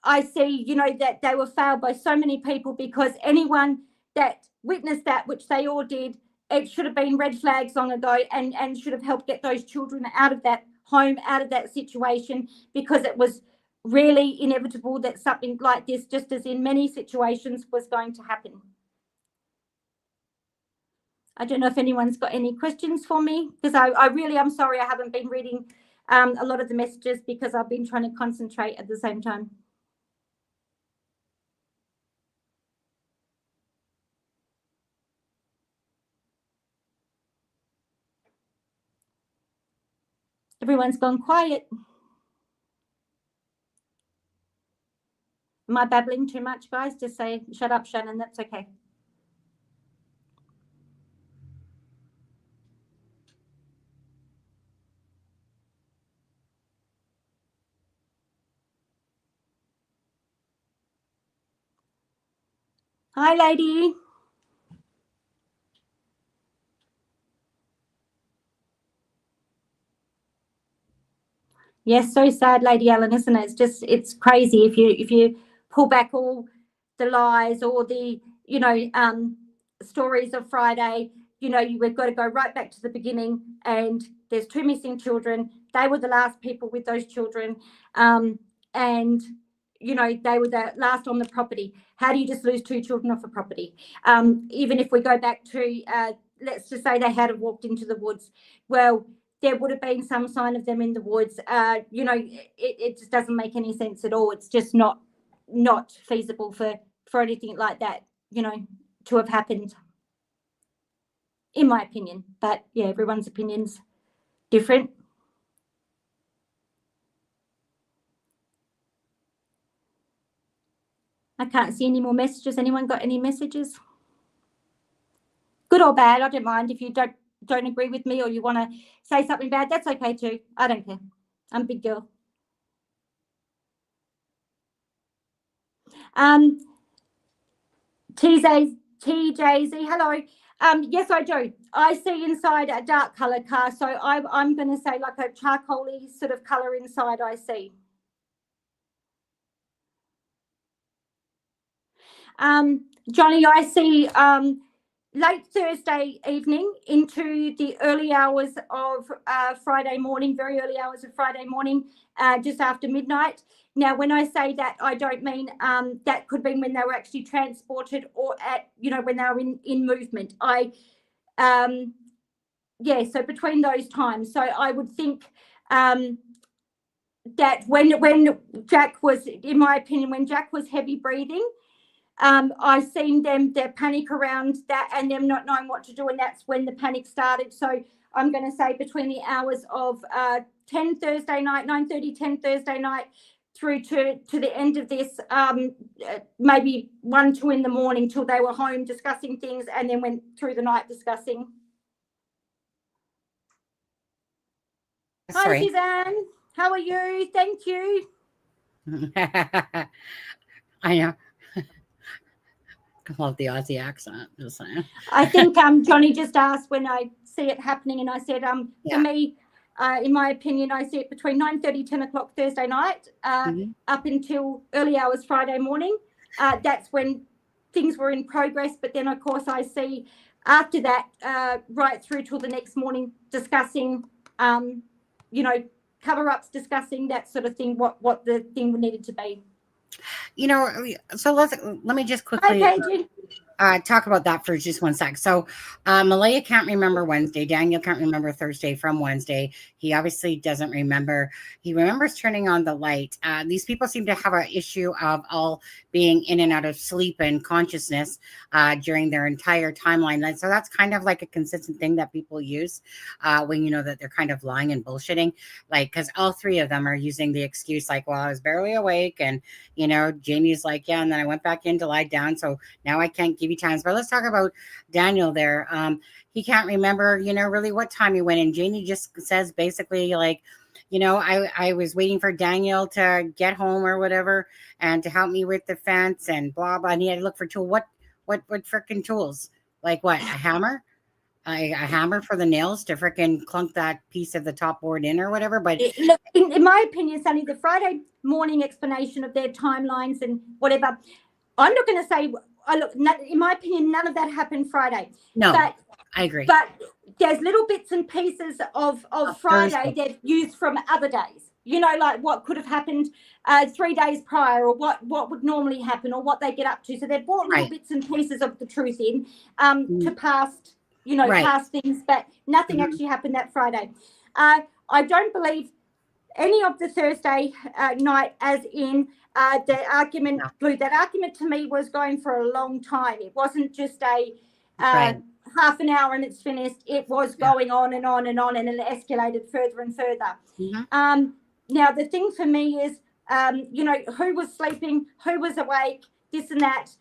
I see, that they were failed by so many people, because anyone that witnessed that, which they all did, it should have been red flags long ago, and should have helped get those children out of that home, out of that situation, because it was really inevitable that something like this, just as in many situations, was going to happen. I don't know if anyone's got any questions for me, because I really am sorry I haven't been reading a lot of the messages, because I've been trying to concentrate at the same time. Everyone's gone quiet. Am I babbling too much, guys? Just say, shut up, Shannon. That's okay. Hi, lady. Yes, so sad, Lady Ellen, isn't it? It's crazy if you pull back all the lies, or the stories of Friday. We've got to go right back to the beginning, and there's 2 missing children. They were the last people with those children, and they were the last on the property. How do you just lose 2 children off a property? Even if we go back to let's just say they had walked into the woods, well, there would have been some sign of them in the woods. It just doesn't make any sense at all. It's just not feasible for anything like that, to have happened, in my opinion. But yeah, everyone's opinion's different. I can't see any more messages. Anyone got any messages? Good or bad, I don't mind. If you don't agree with me, or you want to say something bad, that's okay too. I don't care. I'm a big girl. TJZ, hello. Yes, I do. I see inside a dark color car, so I'm going to say like a charcoaly sort of color inside. I see. Johnny, I see late Thursday evening into the early hours of Friday morning, very early hours of Friday morning, just after midnight. Now, when I say that, I don't mean that could be when they were actually transported, or when they were in movement. So between those times. So I would think that when Jack was, in my opinion, when Jack was heavy breathing, I've seen their panic around that, and them not knowing what to do, and that's when the panic started. So I'm going to say between the hours of 10 Thursday night, 9:30, 10 Thursday night, through to the end of this, maybe 1, 2 in the morning, till they were home discussing things, and then went through the night discussing. Sorry. Hi, Suzanne. How are you? Thank you. I know. I love the Aussie accent. Just saying. I think Johnny just asked when I see it happening, and I said for me, in my opinion, I see it between 9:30, 10 o'clock Thursday night, up until early hours Friday morning. That's when things were in progress. But then, of course, I see after that, right through till the next morning, discussing, cover-ups, discussing that sort of thing, what the thing needed to be. So let me just quickly talk about that for just 1 sec. So Malaya can't remember Wednesday. Daniel can't remember Thursday from Wednesday. He obviously doesn't remember. He remembers turning on the light. These people seem to have an issue of all being in and out of sleep and consciousness during their entire timeline. And so that's kind of like a consistent thing that people use when you know that they're kind of lying and bullshitting. Like, because all 3 of them are using the excuse like, well, I was barely awake. And, Jamie's like, yeah, and then I went back in to lie down. So now I can't give you times. But let's talk about Daniel there. He can't remember, really what time he went in. Jamie just says basically like, I was waiting for Daniel to get home or whatever, and to help me with the fence and blah, blah. And he had to look for tools. What freaking tools? Like what? A hammer? a hammer for the nails to frickin' clunk that piece of the top board in or whatever. But Look, in my opinion, Sunny, the Friday morning explanation of their timelines and whatever, I'm not going to say, in my opinion, none of that happened Friday. no, But I agree. But there's little bits and pieces of Friday Thursday. they've used from other days. You know, like what could have happened 3 days prior, or what would normally happen, or what they get up to. So they've brought little Right. bits and pieces of the truth in Mm. to past, you know, Right. past things, but nothing Mhm. actually happened that Friday. I don't believe any of the Thursday night, as in the argument. No. Blue, that argument to me was going for a long time. It wasn't just a Right. half an hour and it's finished. It was Yeah. going on and on and on, and it escalated further and further. Mhm. Now the thing for me is, you know, who was sleeping, who was awake, this and that.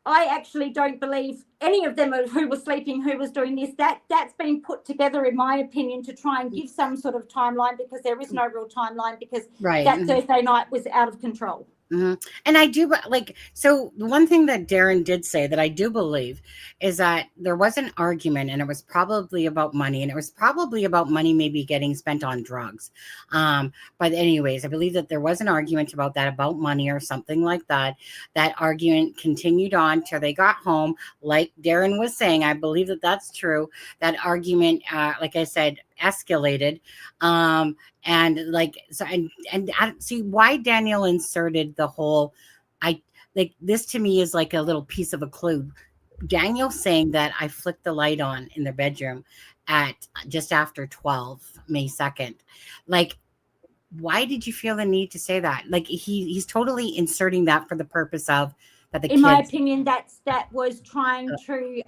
I actually don't believe any of them who was sleeping, who was doing this. That's been put together, in my opinion, to try and give some sort of timeline, because there is no real timeline, because Right. that Mhm. Thursday night was out of control. Mhm. And I do like, so the one thing that Darren did say that I do believe is that there was an argument, and it was probably about money, and it was probably about money maybe getting spent on drugs. But anyways, I believe that there was an argument about that, about money or something like that. That argument continued on till they got home. Like Darren was saying, I believe that that's true. That argument, like I said, escalated. And like, so, and I see why Daniel inserted the whole, I like this to me is like a little piece of a clue. Daniel saying that I flicked the light on in their bedroom at just after 12, May 2nd. Like, why did you feel the need to say that? Like he's totally inserting that for the purpose of that the In my kids opinion, that was trying to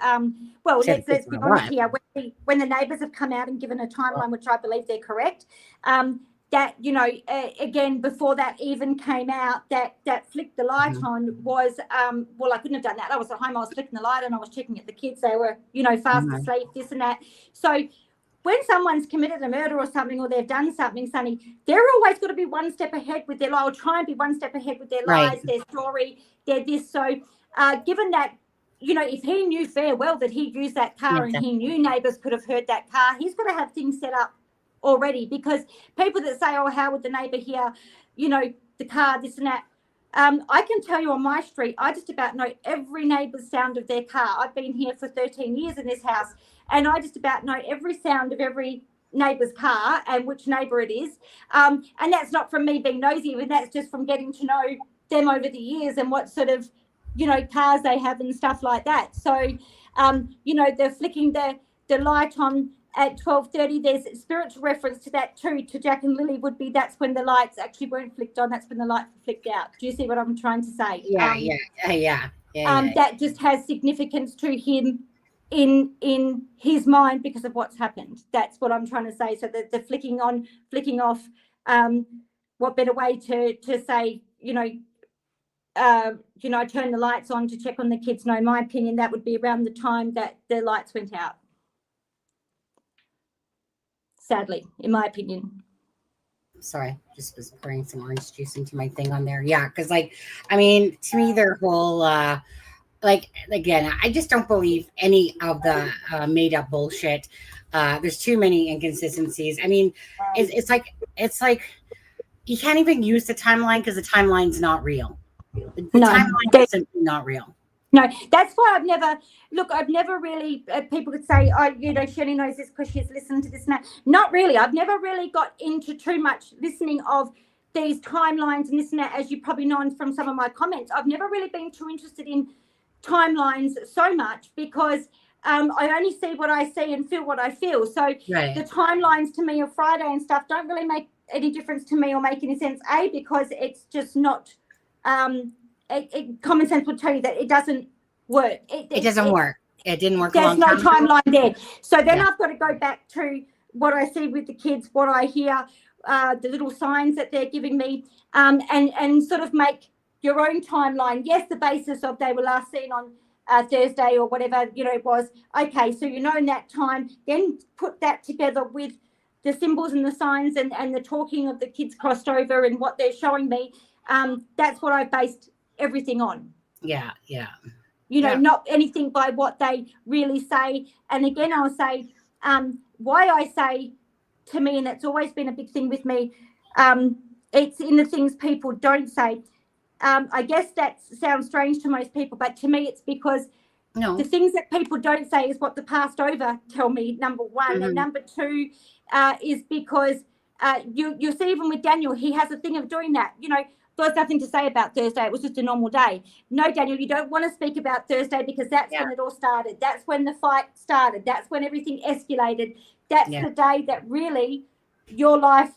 well, Said the let's kids be were honest what? here. When the neighbours have come out and given a timeline, which I believe they're correct, that, you know, again, before that even came out, that flick the light Mhm. on was well, I couldn't have done that. I was at home, I was flicking the light on, I was checking at the kids, they were, you know, fast Mhm. asleep, this and that. So when someone's committed a murder or something, or they've done something, Sonny, they're always got to be one step ahead with their life, or try and be one step ahead with their Right. lies, their story, their this. So given that, you know, if he knew fair well that he used that car, Yeah, and he knew neighbours could have heard that car, he's got to have things set up already. Because people that say, oh, how would the neighbour hear, you know, the car, this and that, I can tell you on my street, I just about know every neighbour's sound of their car. I've been here for 13 years in this house, and I just about know every sound of every neighbour's car and which neighbour it is. And that's not from me being nosy, but that's just from getting to know them over the years and what sort of, you know, cars they have and stuff like that. So, you know, they're flicking the light on at 12:30. There's a spiritual reference to that too, to Jack and Lily, would be that's when the lights actually weren't flicked on. That's when the lights were flicked out. Do you see what I'm trying to say? Yeah. That just has significance to him in his mind because of what's happened. That's what I'm trying to say. So the flicking on, flicking off, what better way to say, you know, turn the lights on to check on the kids. No, in my opinion, that would be around the time that the lights went out. Sadly, in my opinion. Sorry, just was pouring some orange juice into my thing on there. Yeah, because like, I mean, to me, their whole like, again, I just don't believe any of the made up bullshit. There's too many inconsistencies. I mean, it's like you can't even use the timeline because the timeline's not real. The timeline is simply not real. No, that's why I've never really, people could say, oh, you know, Shannon knows this because she's listened to this and that. Not really. I've never really got into too much listening of these timelines and this and that, as you probably know from some of my comments. I've never really been too interested in timelines so much because I only see what I see and feel what I feel. So the timelines to me of Friday and stuff don't really make any difference to me or make any sense, because it's just not... common sense would tell you that it doesn't work. It doesn't work. It didn't work. There's no timeline there. So then I've got to go back to what I see with the kids, what I hear, the little signs that they're giving me, and sort of make your own timeline. Yes, the basis of they were last seen on Thursday or whatever, you know, it was. Okay, so you know in that time, then put that together with the symbols and the signs and the talking of the kids crossed over and what they're showing me. That's what I've based everything on. Yeah. you know, Yeah. not anything by what they really say. And again, I'll say why I say to me, and that's always been a big thing with me, it's in the things people don't say. I guess that sounds strange to most people, but to me, it's because No. the things that people don't say is what the passed over tell me, number one. And number two is because you see, even with Daniel, he has a thing of doing that. You know, there was nothing to say about Thursday. It was just a normal day. No, Daniel, you don't want to speak about Thursday because that's when it all started. That's when the fight started. That's when everything escalated. That's the day that really your life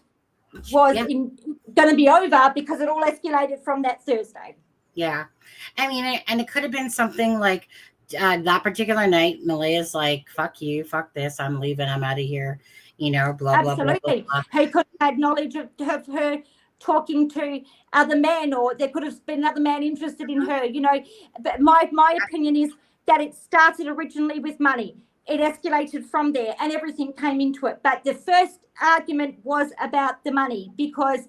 was going to be over, because it all escalated from that Thursday. Yeah. I mean, and it could have been something like that particular night, Malaya's like, fuck you, fuck this, I'm leaving, I'm out of here, you know, blah, blah, blah, blah, blah. He could have had knowledge of her talking to other men, or there could have been another man interested in her, you know. But my opinion is that it started originally with money. It escalated from there and everything came into it. But the first argument was about the money, because,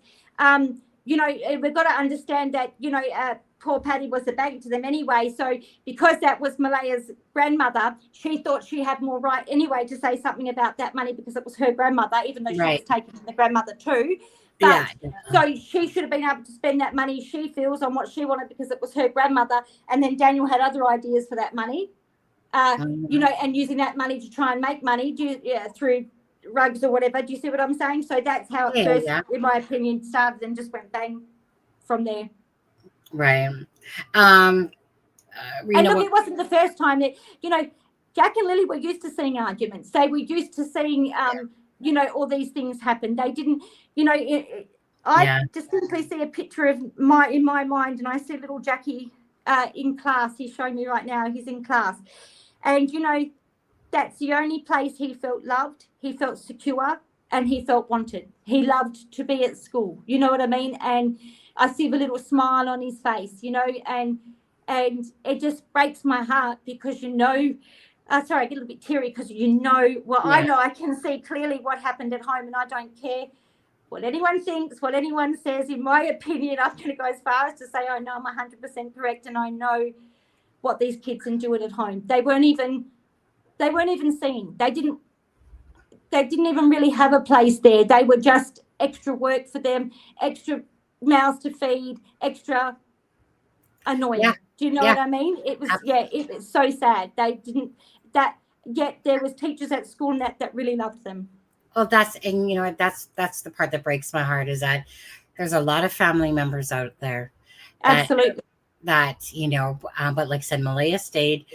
you know, we've got to understand that, you know, poor Patty was a bank to them anyway. So because that was Malaya's grandmother, she thought she had more right anyway to say something about that money, because it was her grandmother, even though she was taken from the grandmother too. But so she should have been able to spend that money, she feels, on what she wanted, because it was her grandmother. And then Daniel had other ideas for that money, you know, and using that money to try and make money through rugs or whatever. Do you see what I'm saying? So that's how it first, in my opinion, started, and just went bang from there. Right. And look, it wasn't the first time that, you know, Jack and Lily were used to seeing arguments. They were used to seeing, you know, all these things happen. They didn't, you know, I distinctly see a picture of in my mind, and I see little Jackie in class. He's showing me right now. He's in class. And, you know, that's the only place he felt loved. He felt secure and he felt wanted. He loved to be at school. You know what I mean? And I see the little smile on his face, you know, and it just breaks my heart, because, you know, sorry, I get a little bit teary, because, you know, well, I know I can see clearly what happened at home, and I don't care what anyone thinks, what anyone says. In my opinion, I'm going to go as far as to say I know I'm 100% correct, and I know what these kids endured at home. They weren't even seen. They didn't even really have a place there. They were just extra work for them, extra mouths to feed, extra annoying. Do you know what I mean? It was it was so sad. They didn't yet there was teachers at school that really loved them. Well, that's the part that breaks my heart, is that there's a lot of family members out there that you know, but like I said, Malaya stayed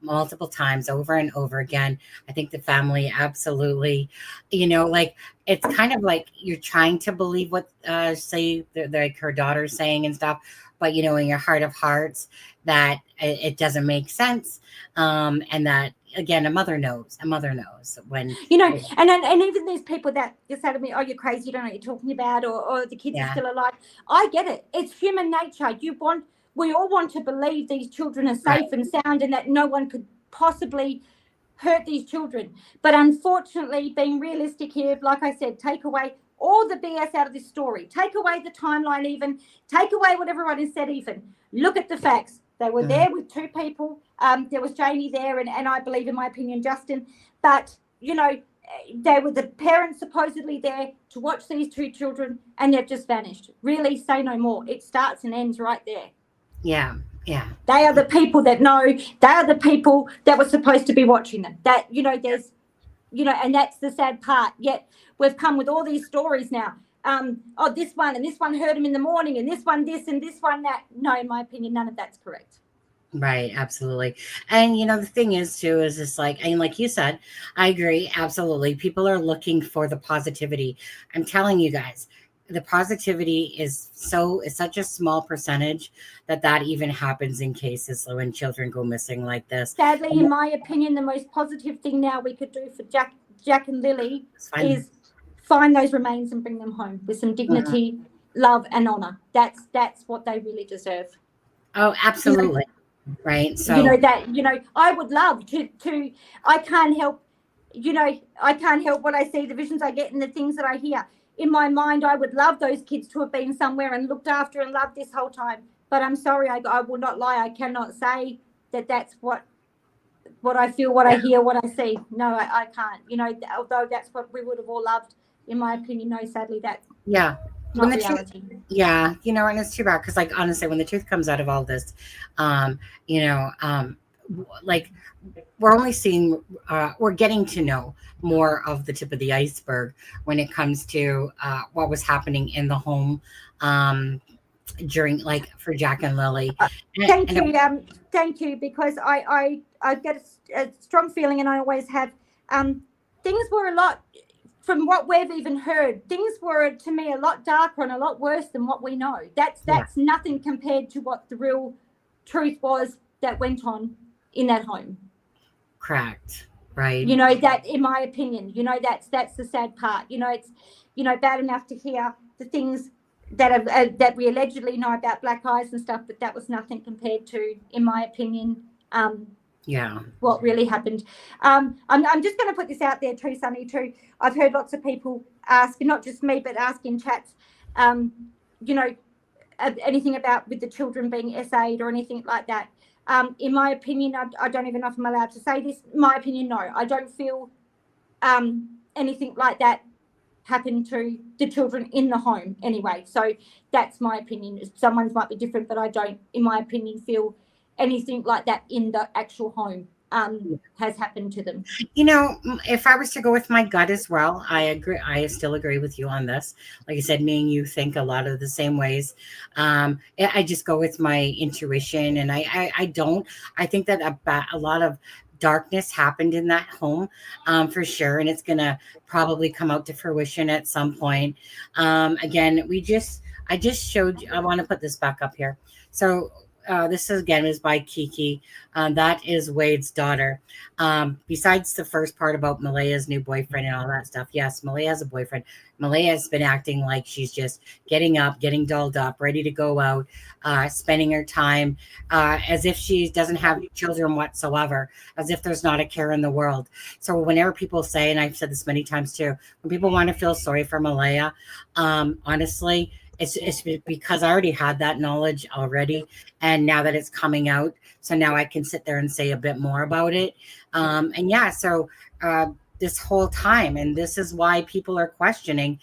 multiple times over and over again. I think the family absolutely, you know, like, it's kind of like you're trying to believe what say like her daughter's saying and stuff, but, you know, in your heart of hearts, that it doesn't make sense, and that, again, a mother knows when, you know. And even these people that just say to me, oh, you're crazy, you don't know what you're talking about, or the kids are still alive. I get it. It's human nature. We all want to believe these children are safe and sound, and that no one could possibly hurt these children. But unfortunately, being realistic here, like I said, take away all the BS out of this story. Take away the timeline even. Take away what everyone has said even. Look at the facts. They were there with two people. There was Jamie there, and I believe, in my opinion, Justin. But, you know, they were the parents supposedly there to watch these two children, and they've just vanished. Really, say no more. It starts and ends right there. Yeah. They are the people that know. They are the people that were supposed to be watching them. That, you know, there's, you know, and that's the sad part. Yet we've come with all these stories now. Oh, this one and this one heard him in the morning, and this one this and this one that. No, in my opinion, none of that's correct. Right, absolutely. And, you know, the thing is too, is it's like, and like you said, I agree, absolutely. People are looking for the positivity. I'm telling you guys, the positivity is such a small percentage that even happens in cases when children go missing like this. Sadly, in my opinion, the most positive thing now we could do for Jack and Lily is find those remains and bring them home with some dignity, love, and honor. That's what they really deserve. Oh, absolutely. Right. So, you know, that, you know, I would love to I can't help, you know, I can't help what I see, the visions I get and the things that I hear. In my mind, I would love those kids to have been somewhere and looked after and loved this whole time. But I'm sorry, I will not lie. I cannot say that that's what I feel, what I hear, what I see. No, I can't. You know, although that's what we would have all loved, in my opinion. No, sadly, that's Yeah. not When the reality. yeah, you know, and it's too bad because, like, honestly, when the truth comes out of all this, you know, like, we're only seeing, we're getting to know more of the tip of the iceberg when it comes to what was happening in the home during, like, for Jack and Lily. Thank you, because I get a strong feeling, and I always have. Things were a lot, from what we've even heard, things were to me a lot darker and a lot worse than what we know. That's nothing compared to what the real truth was that went on in that home. Correct. Right. You know, that, in my opinion, you know, that's the sad part. You know, it's, you know, bad enough to hear the things that we allegedly know about black eyes and stuff, but that was nothing compared to, in my opinion, what really happened. I'm just going to put this out there too, Sunny, too. I've heard lots of people ask, not just me, but ask in chats, you know, anything about with the children being SA'd or anything like that. In my opinion, I don't even know if I'm allowed to say this. In my opinion, no. I don't feel anything like that happened to the children in the home anyway. So that's my opinion. Someone's might be different, but I don't, in my opinion, feel anything like that in the actual home has happened to them. You know, if I was to go with my gut as well, I agree. I still agree with you on this. Like I said, me and you think a lot of the same ways. I just go with my intuition, and I don't. I think that a lot of darkness happened in that home, for sure, and it's gonna probably come out to fruition at some point. Again, I just showed you. I want to put this back up here. So. This is by Kiki. That is Wade's daughter. Besides the first part about Malaya's new boyfriend and all that stuff, yes, Malaya has a boyfriend. Malaya has been acting like she's just getting up, getting dolled up, ready to go out, spending her time as if she doesn't have children whatsoever, as if there's not a care in the world. So whenever people say, and I've said this many times too, when people want to feel sorry for Malaya, honestly, it's because I already had that knowledge already. And now that it's coming out, so now I can sit there and say a bit more about it. So this whole time, and this is why people are questioning.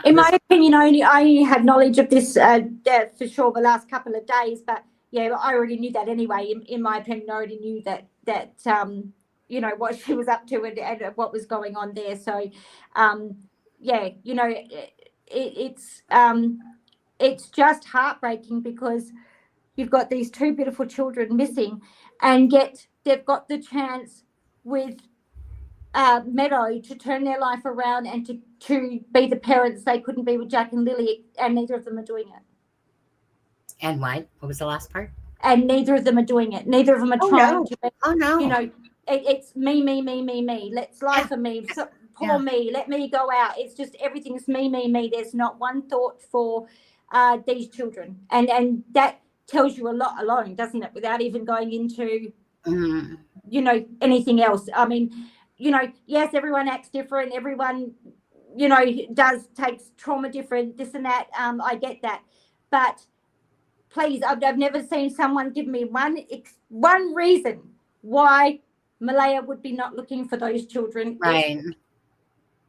In my opinion, I only had knowledge of this for sure the last couple of days, but yeah, I already knew that anyway. In my opinion, I already knew that you know, what she was up to and what was going on there. So you know, it's just heartbreaking because you've got these two beautiful children missing, and yet they've got the chance with Meadow to turn their life around and to be the parents they couldn't be with Jack and Lily, and neither of them are doing it. And what was the last part? And neither of them are doing it. Neither of them are trying to. Oh no! You know, it's me. Let's lie for me. So, poor me. Let me go out. It's just everything's me. There's not one thought for these children, and that tells you a lot alone, doesn't it? Without even going into you know, anything else. I mean, you know, yes, everyone acts different. Everyone, you know, takes trauma different. This and that. I get that, but please, I've never seen someone give me one reason why Malaya would be not looking for those children. Right.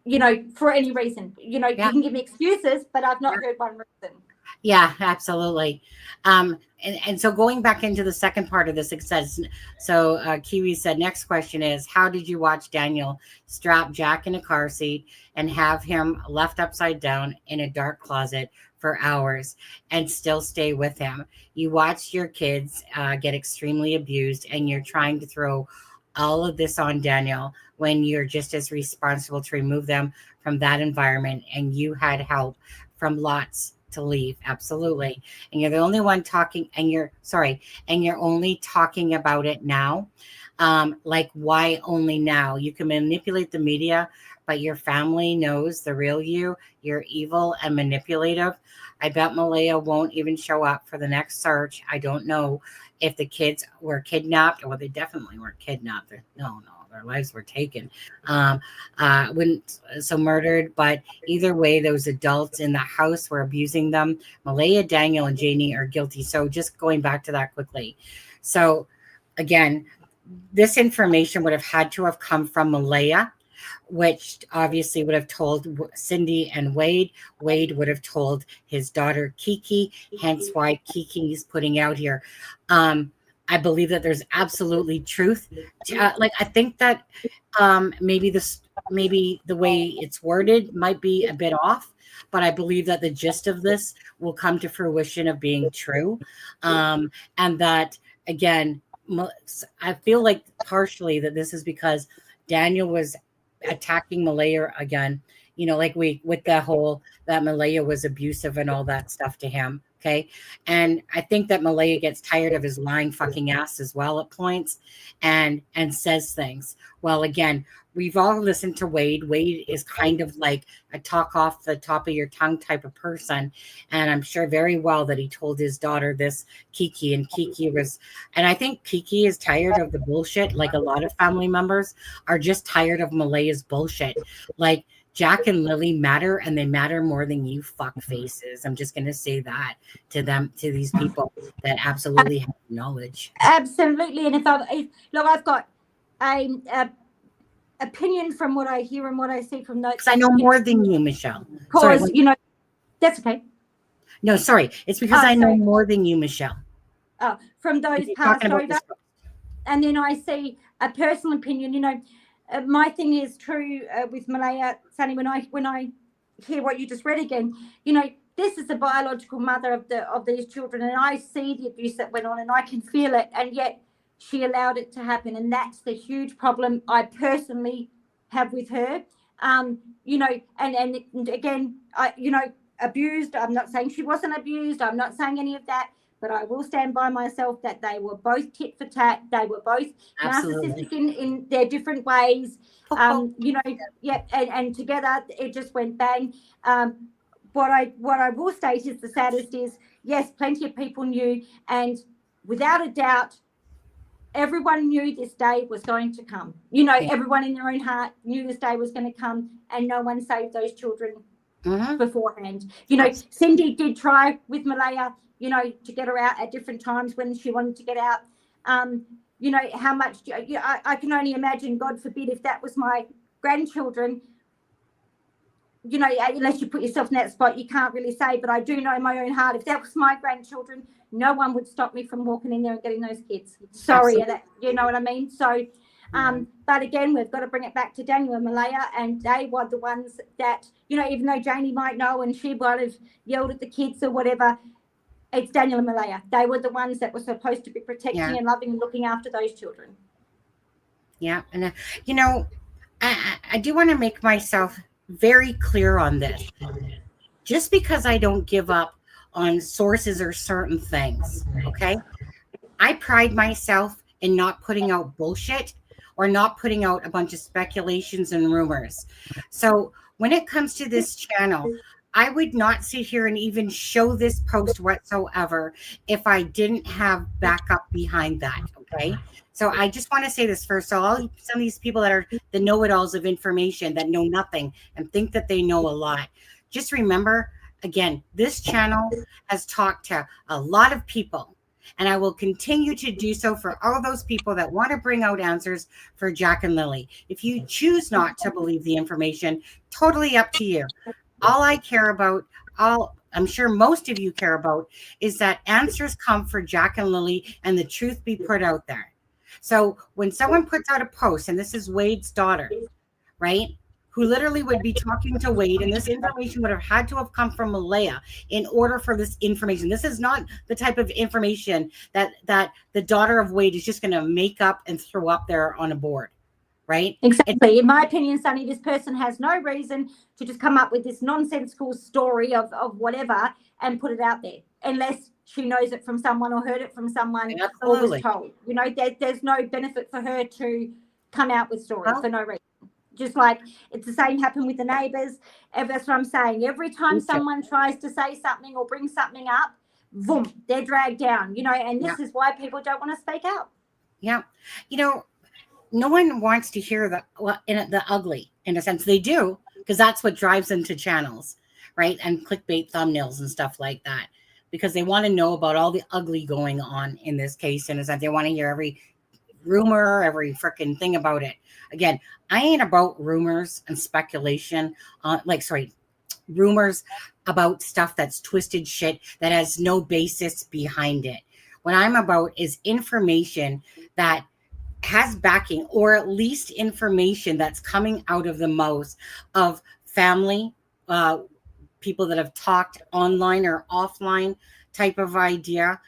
You know, for any reason. You know, you can give me excuses, but I've not heard one reason. Yeah, absolutely. And so going back into the second part of this, it says, so Kiwi said, next question is, how did you watch Daniel strap Jack in a car seat and have him left upside down in a dark closet for hours and still stay with him? You watched your kids get extremely abused, and you're trying to throw all of this on Daniel when you're just as responsible to remove them from that environment, and you had help from lots to leave. Absolutely. And you're the only one talking, and you're only talking about it now. Like, why only now? You can manipulate the media, but your family knows the real you. You're evil and manipulative. I bet Malaya won't even show up for the next search. I don't know if the kids were kidnapped. Well, they definitely weren't kidnapped. No, their lives were taken. Murdered, but either way, those adults in the house were abusing them. Malaya, Daniel, and Janie are guilty. So just going back to that quickly. So again, this information would have had to have come from Malaya, which obviously would have told Cindy and Wade. Wade would have told his daughter Kiki, hence why Kiki is putting out here. I believe that there's absolutely truth. I think that maybe the way it's worded might be a bit off, but I believe that the gist of this will come to fruition of being true. And that, again, I feel like partially that this is because Daniel was attacking Malaya again, with the whole that Malaya was abusive and all that stuff to him. Okay. And I think that Malaya gets tired of his lying fucking ass as well at points and says things. Well, again, we've all listened to Wade. Wade is kind of like a talk off the top of your tongue type of person. And I'm sure very well that he told his daughter this, Kiki, and I think Kiki is tired of the bullshit. Like a lot of family members are just tired of Malaya's bullshit. Like, Jack and Lily matter, and they matter more than you fuck faces. I'm just going to say that to these people that absolutely have knowledge. Absolutely. And I've got a opinion from what I hear and what I see from notes. I know more than you, Michelle. Because, that's okay. No, sorry. It's because I know more than you, Michelle. From those passed over. And then I see a personal opinion, my thing is true with Malaya, Sunny, when I hear what you just read again, this is the biological mother of these children, and I see the abuse that went on and I can feel it, and yet she allowed it to happen. And that's the huge problem I personally have with her. And again, abused. I'm not saying she wasn't abused. I'm not saying any of that. But I will stand by myself that they were both tit for tat. They were both narcissistic in their different ways. And together it just went bang. What I will state is the saddest is, yes, plenty of people knew, and without a doubt, everyone knew this day was going to come. Everyone in their own heart knew this day was going to come, and no one saved those children beforehand. Cindy did try with Malaya, to get her out at different times when she wanted to get out. How much I can only imagine, God forbid, if that was my grandchildren, unless you put yourself in that spot, you can't really say. But I do know in my own heart, if that was my grandchildren, no one would stop me from walking in there and getting those kids. Sorry, you know what I mean? So, but again, we've got to bring it back to Daniel and Malaya, and they were the ones that, even though Janie might know and she might have yelled at the kids or whatever, it's Daniel and Malaya. They were the ones that were supposed to be protecting and loving and looking after those children. Yeah. And, I do want to make myself very clear on this. Just because I don't give up on sources or certain things, okay? I pride myself in not putting out bullshit or not putting out a bunch of speculations and rumors. So when it comes to this channel, I would not sit here and even show this post whatsoever if I didn't have backup behind that, okay? So I just want to say this first. So some of these people that are the know-it-alls of information that know nothing and think that they know a lot, just remember, again, this channel has talked to a lot of people, and I will continue to do so for all those people that want to bring out answers for Jack and Lily. If you choose not to believe the information, totally up to you. All I care about, I'm sure most of you care about, is that answers come for Jack and Lily and the truth be put out there. So when someone puts out a post, and this is Wade's daughter, right, who literally would be talking to Wade, and this information would have had to have come from Malaya in order for this information. This is not the type of information that the daughter of Wade is just going to make up and throw up there on a board. Right? Exactly. In my opinion, Sunny, this person has no reason to just come up with this nonsensical story of whatever and put it out there, unless she knows it from someone or heard it from someone or was told. There's no benefit for her to come out with stories for no reason. Just like it's the same happened with the neighbours. That's what I'm saying. Every time someone tries to say something or bring something up, boom, they're dragged down, and this is why people don't want to speak out. Yeah. no one wants to hear the ugly, in a sense. They do, because that's what drives them to channels, right? And clickbait thumbnails and stuff like that, because they want to know about all the ugly going on in this case, in a sense. They want to hear every rumor, every freaking thing about it. Again, I ain't about rumors and speculation, rumors about stuff that's twisted shit that has no basis behind it. What I'm about is information that has backing, or at least information that's coming out of the mouths of family, people that have talked online or offline type of idea,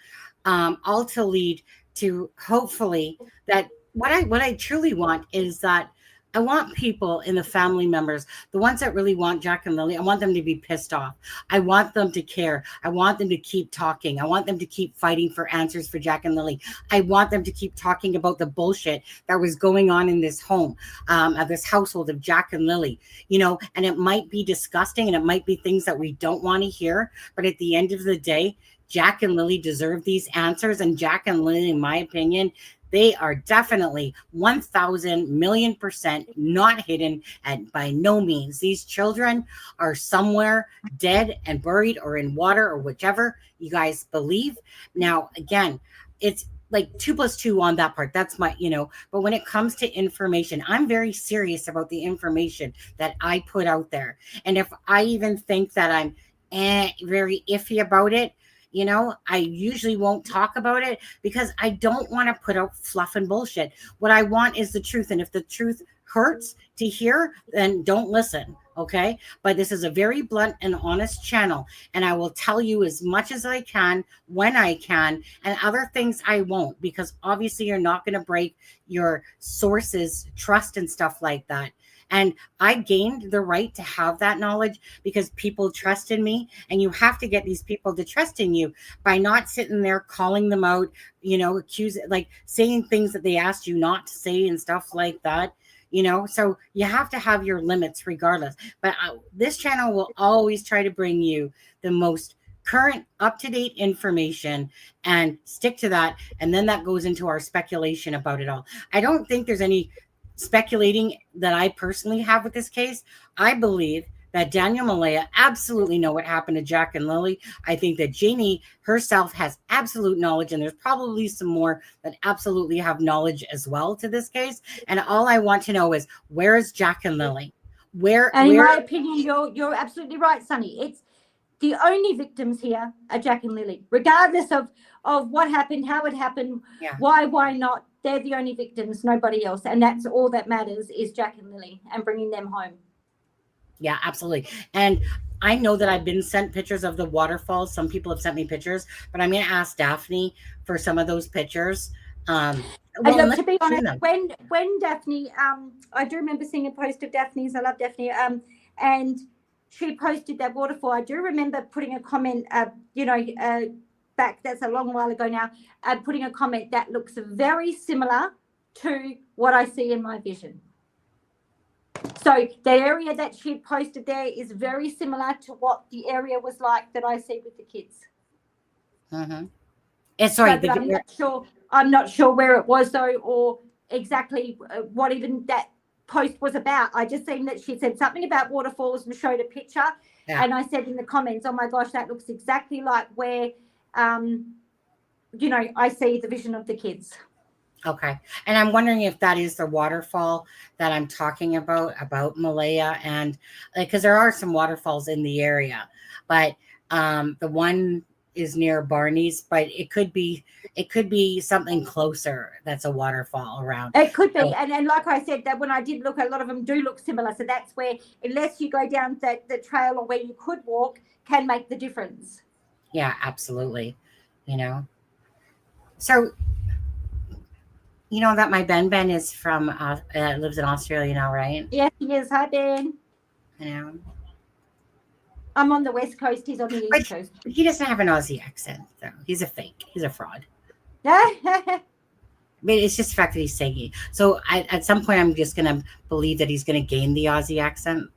all to lead to, hopefully, that what I truly want is that I want people in the family members, the ones that really want Jack and Lily, I want them to be pissed off. I want them to care. I want them to keep talking. I want them to keep fighting for answers for Jack and Lily. I want them to keep talking about the bullshit that was going on in this home, of this household of Jack and Lily, and it might be disgusting and it might be things that we don't want to hear. But at the end of the day, Jack and Lily deserve these answers. And Jack and Lily, in my opinion, they are definitely 1,000,000,000% not hidden, and by no means. These children are somewhere dead and buried or in water or whichever you guys believe. Now, again, it's like 2 + 2 on that part. That's my, but when it comes to information, I'm very serious about the information that I put out there. And if I even think that I'm very iffy about it, I usually won't talk about it, because I don't want to put out fluff and bullshit. What I want is the truth. And if the truth hurts to hear, then don't listen. Okay. But this is a very blunt and honest channel. And I will tell you as much as I can, when I can, and other things I won't, because obviously you're not going to break your sources' trust and stuff like that. And I gained the right to have that knowledge because people trusted me. And you have to get these people to trust in you by not sitting there calling them out, saying things that they asked you not to say and stuff like that. So you have to have your limits regardless. But this channel will always try to bring you the most current, up-to-date information and stick to that. And then that goes into our speculation about it all. I don't think there's any speculating that I personally have with this case. I believe that Daniel Malaya absolutely know what happened to Jack and Lily. I think that Janie herself has absolute knowledge, and there's probably some more that absolutely have knowledge as well to this case. And all I want to know is, where is Jack and Lily? And in my opinion, you're absolutely right, Sunny. It's the only victims here are Jack and Lily, regardless of what happened, how it happened, why not. They're the only victims, nobody else. And that's all that matters, is Jack and Lily and bringing them home. Yeah, absolutely. And I know that I've been sent pictures of the waterfalls. Some people have sent me pictures, but I'm going to ask Daphne for some of those pictures. And look, to be honest, when Daphne, I do remember seeing a post of Daphne's. I love Daphne. And she posted that waterfall. I do remember putting a comment, back, that's a long while ago now, putting a comment that looks very similar to what I see in my vision. So the area that she posted there is very similar to what the area was like that I see with the kids. Mm-hmm. Sorry, I'm not sure where it was though, or exactly what even that post was about. I just seen that she said something about waterfalls and showed a picture, and I said in the comments, "Oh my gosh, that looks exactly like where, I see the vision of the kids." Okay. And I'm wondering if that is the waterfall that I'm talking about Malaya, and because there are some waterfalls in the area, but the one is near Barney's, but it could be something closer that's a waterfall around. It could be. And like I said, that when I did look, a lot of them do look similar. So that's where, unless you go down the trail or where you could walk, can make the difference. Yeah, absolutely. So that my Ben is from lives in Australia now, right? Yes, he is. Hi, Ben. I'm on the West Coast. He's on the East Coast. He doesn't have an Aussie accent, though. He's a fake. He's a fraud. Yeah. But it's just the fact that he's saying it. So at some point, I'm just going to believe that he's going to gain the Aussie accent,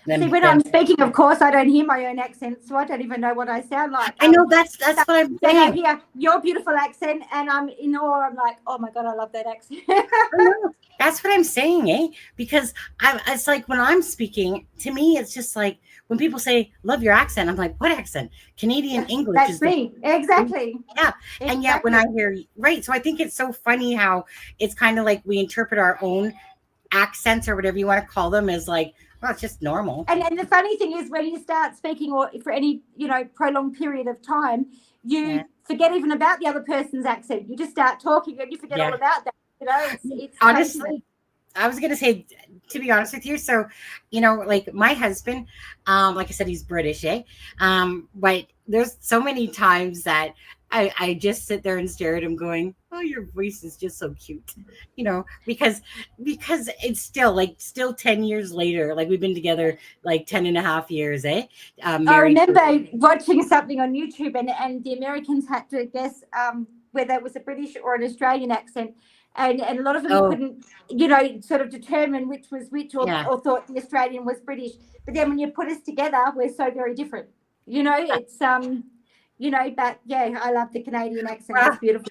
See, when I'm speaking, of course, I don't hear my own accent, so I don't even know what I sound like. I know that's what I'm Then I saying. hear your beautiful accent, and I'm in awe. I'm like, oh my God, I love that accent. I know. That's what I'm saying, eh? Because it's like when I'm speaking, to me, it's just like when people say, love your accent, I'm like, what accent? Canadian English That's is me. Exactly. yeah. And yet when I hear, right. So I think it's so funny how it's kind of like we interpret our own accents or whatever you want to call them as like, well, it's just normal. And the funny thing is when you start speaking or for any, prolonged period of time, you forget even about the other person's accent. You just start talking and you forget all about that. It's honestly, crazy. I was going to say, to be honest with you. So, like my husband, like I said, he's British, eh? But there's so many times that I just sit there and stare at him going, oh, your voice is just so cute, because it's still 10 years later, like we've been together like 10 and a half years, eh? I remember watching something on YouTube and the Americans had to guess whether it was a British or an Australian accent. And a lot of them couldn't, sort of determine which was which or thought the Australian was British. But then when you put us together, we're so very different. It's, but yeah, I love the Canadian accent. It's beautiful.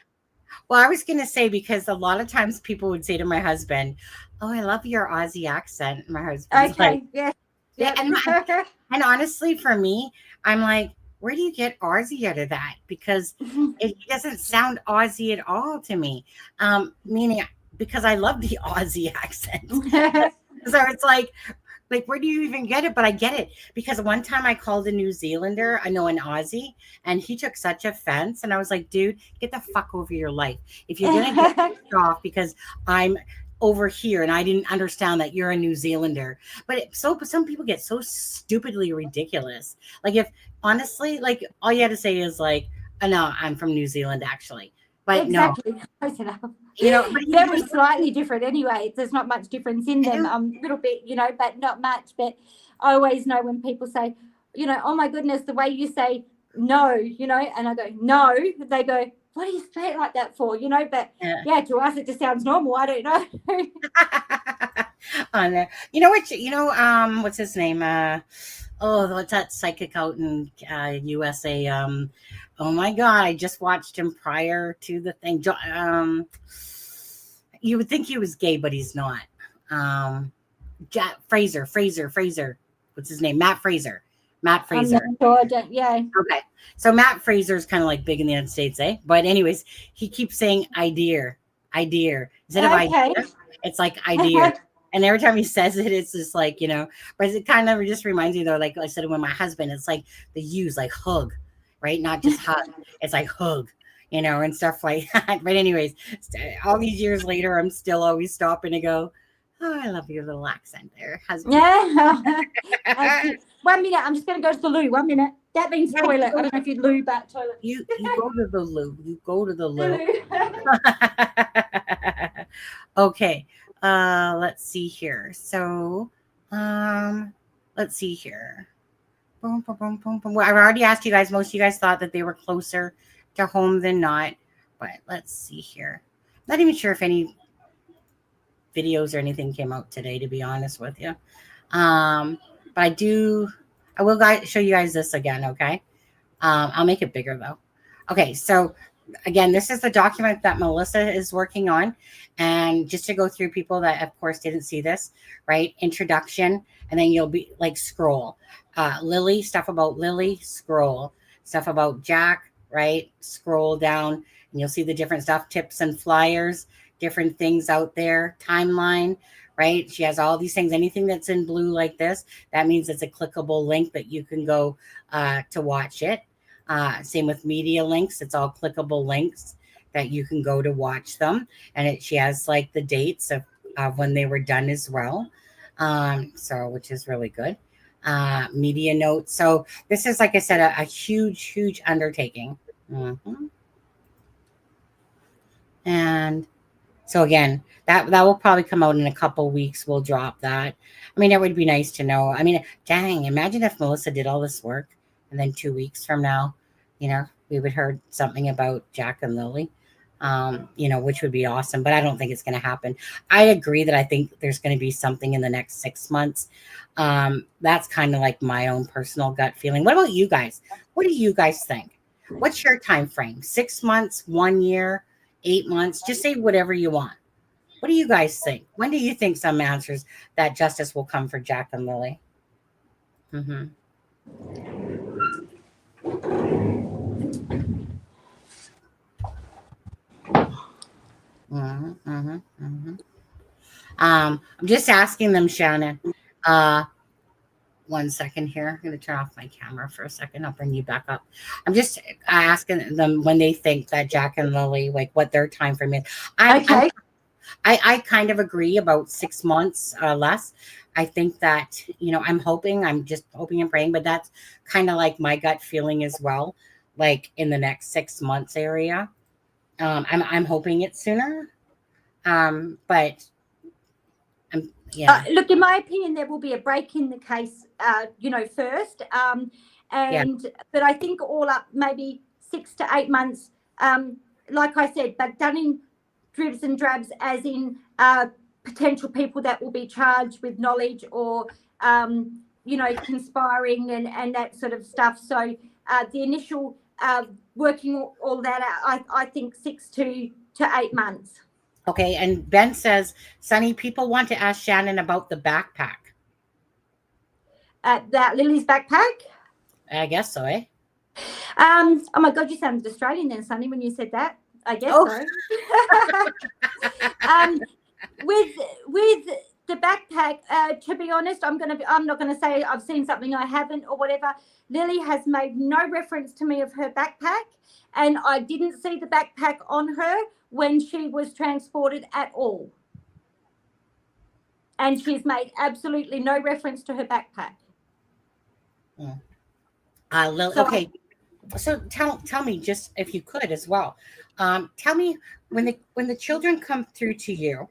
Well, I was going to say, because a lot of times people would say to my husband, oh, I love your Aussie accent. My husband's like, yeah. And honestly, for me, I'm like, where do you get Aussie out of that? Because it doesn't sound Aussie at all to me. Meaning, because I love the Aussie accent. So it's like, where do you even get it? But I get it because one time I called a New Zealander, an Aussie, and he took such offense. And I was like, dude, get the fuck over your life. If you're going to get pissed off because I'm over here and I didn't understand that you're a New Zealander. But some people get so stupidly ridiculous. Like if honestly, like all you had to say is like, oh, no, I'm from New Zealand actually. But exactly. No. But very slightly different anyway. There's not much difference in them. A little bit, but not much. But I always know when people say, oh my goodness, the way you say no, and I go, no, they go, what do you say it like that for? But yeah, to us it just sounds normal. I don't know. On there. What's his name? What's that psychic out in USA? Oh my God, I just watched him prior to the thing. You would think he was gay, but he's not. Jack Fraser. What's his name? Matt Fraser. Yeah. Okay. So Matt Fraser is kind of like big in the United States, eh? But anyways, he keeps saying idea. Instead of idea, it's like idea. And every time he says it, it's just like, but it kind of just reminds me though, like I said, when my husband, it's like the use like hug, right? Not just hug. It's like hug, and stuff like that. But anyways, all these years later, I'm still always stopping to go, oh, I love your little accent there, husband. Yeah. 1 minute. I'm just going to go to the loo. 1 minute. That means toilet. I don't know if you loo, but toilet. You go to the loo. You go to the loo. Okay. Let's see here. So, let's see here. Boom, boom, boom, boom, boom. Well, I've already asked you guys. Most of you guys thought that they were closer to home than not. But let's see here. Not even sure if any videos or anything came out today, to be honest with you. But I will show you guys this again, okay? I'll make it bigger though. Okay, so again, this is the document that Melissa is working on. And just to go through people that, of course, didn't see this, right? Introduction, and then you'll be like scroll. Lily, stuff about Lily, scroll. Stuff about Jack, right? Scroll down, and you'll see the different stuff, tips and flyers, different things out there, timeline, right? She has all these things. Anything that's in blue like this, that means it's a clickable link that you can go to watch it. Same with media links. It's all clickable links that you can go to watch them. And she has like the dates of when they were done as well. So, which is really good. Media notes. So this is, like I said, a huge, huge undertaking. Mm-hmm. And so again, that will probably come out in a couple weeks. We'll drop that. I mean, it would be nice to know. I mean, dang, imagine if Melissa did all this work and then 2 weeks from now, we would heard something about Jack and Lily. which would be awesome, but I don't think it's going to happen. I agree that I think there's going to be something in the next 6 months. That's kind of like my own personal gut feeling. What about you guys? What do you guys think? What's your time frame? 6 months, 1 year, 8 months? Just say whatever you want. What do you guys think? When do you think some answers that justice will come for Jack and Lily? Mm-hmm. Mm-hmm, mm-hmm, mm-hmm. I'm just asking them, Shannon. 1 second here. I'm going to turn off my camera for a second. I'll bring you back up. I'm just asking them when they think that Jack and Lily, like what their time frame is. I kind of agree about 6 months less. I think that, I'm just hoping and praying, but that's kind of like my gut feeling as well. Like in the next 6 months area. I'm hoping it's sooner. But yeah. Look, in my opinion, there will be a break in the case, first. But I think all up maybe 6 to 8 months, like I said, but done in dribs and drabs, as in potential people that will be charged with knowledge or, conspiring and that sort of stuff. So the initial working all that out, I think 6 to 8 months. Okay, and Ben says, Sunny, people want to ask Shannon about the backpack. That Lily's backpack? I guess so, eh? Oh my God, you sounded Australian then, Sunny, when you said that. I guess so. With the backpack, to be honest, I'm not gonna say I've seen something I haven't or whatever. Lily has made no reference to me of her backpack, and I didn't see the backpack on her when she was transported at all. And she's made absolutely no reference to her backpack. Okay. So tell me, just if you could as well. Tell me when the children come through to you,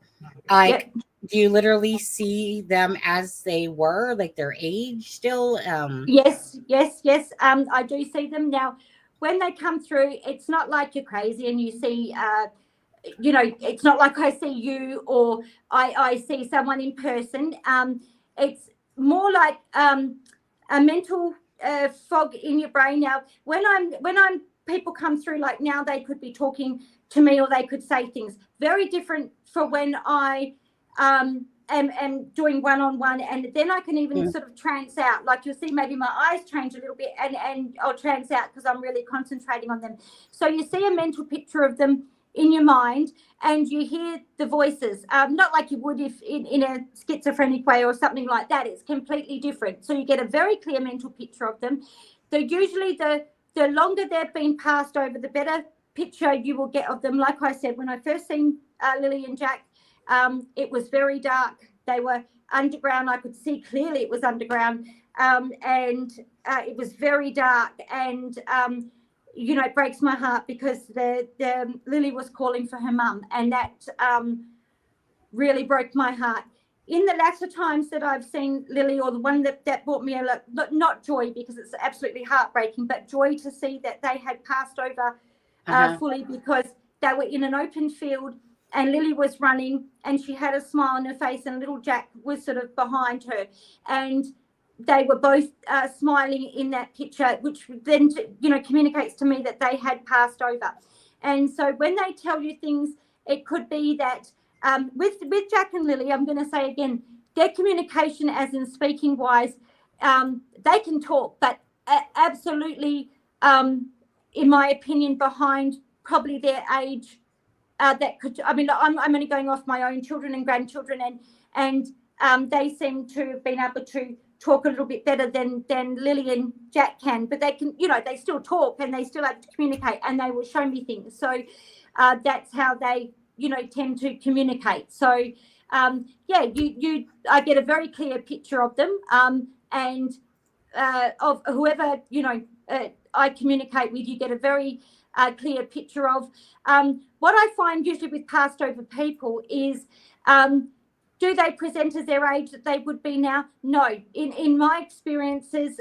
do you literally see them as they were, like their age still? Yes. I do see them now. When they come through, it's not like you're crazy and you see, it's not like I see you or I see someone in person. It's more like a mental fog in your brain. Now, when people come through, like now they could be talking to me or they could say things very different for when I am doing one-on-one, and then I can even sort of trance out. Like you'll see maybe my eyes change a little bit and I'll trance out because I'm really concentrating on them. So you see a mental picture of them in your mind and you hear the voices, not like you would if in a schizophrenic way or something like that. It's completely different. So you get a very clear mental picture of them. Usually the longer they've been passed over, the better picture you will get of them. Like I said, when I first seen Lily and Jack, it was very dark. They were underground. I could see clearly it was underground, and it was very dark. And it breaks my heart because the Lily was calling for her mum, and that really broke my heart. In the latter times that I've seen Lily, or the one that brought me a lot, not joy because it's absolutely heartbreaking, but joy to see that they had passed over fully, because they were in an open field and Lily was running and she had a smile on her face and little Jack was sort of behind her, and they were both smiling in that picture, which then communicates to me that they had passed over. And so when they tell you things, it could be that with Jack and Lily, I'm going to say again, their communication, as in speaking wise, they can talk, but absolutely, in my opinion, behind probably their age, that could. I mean, I'm only going off my own children and grandchildren, and they seem to have been able to talk a little bit better than Lily and Jack can, but they can, they still talk and they still have to communicate, and they will show me things. So that's how they tend to communicate. So I get a very clear picture of them, and of whoever I communicate with, you get a very clear picture of. What I find usually with passed over people is, do they present as their age that they would be now? No. In my experiences,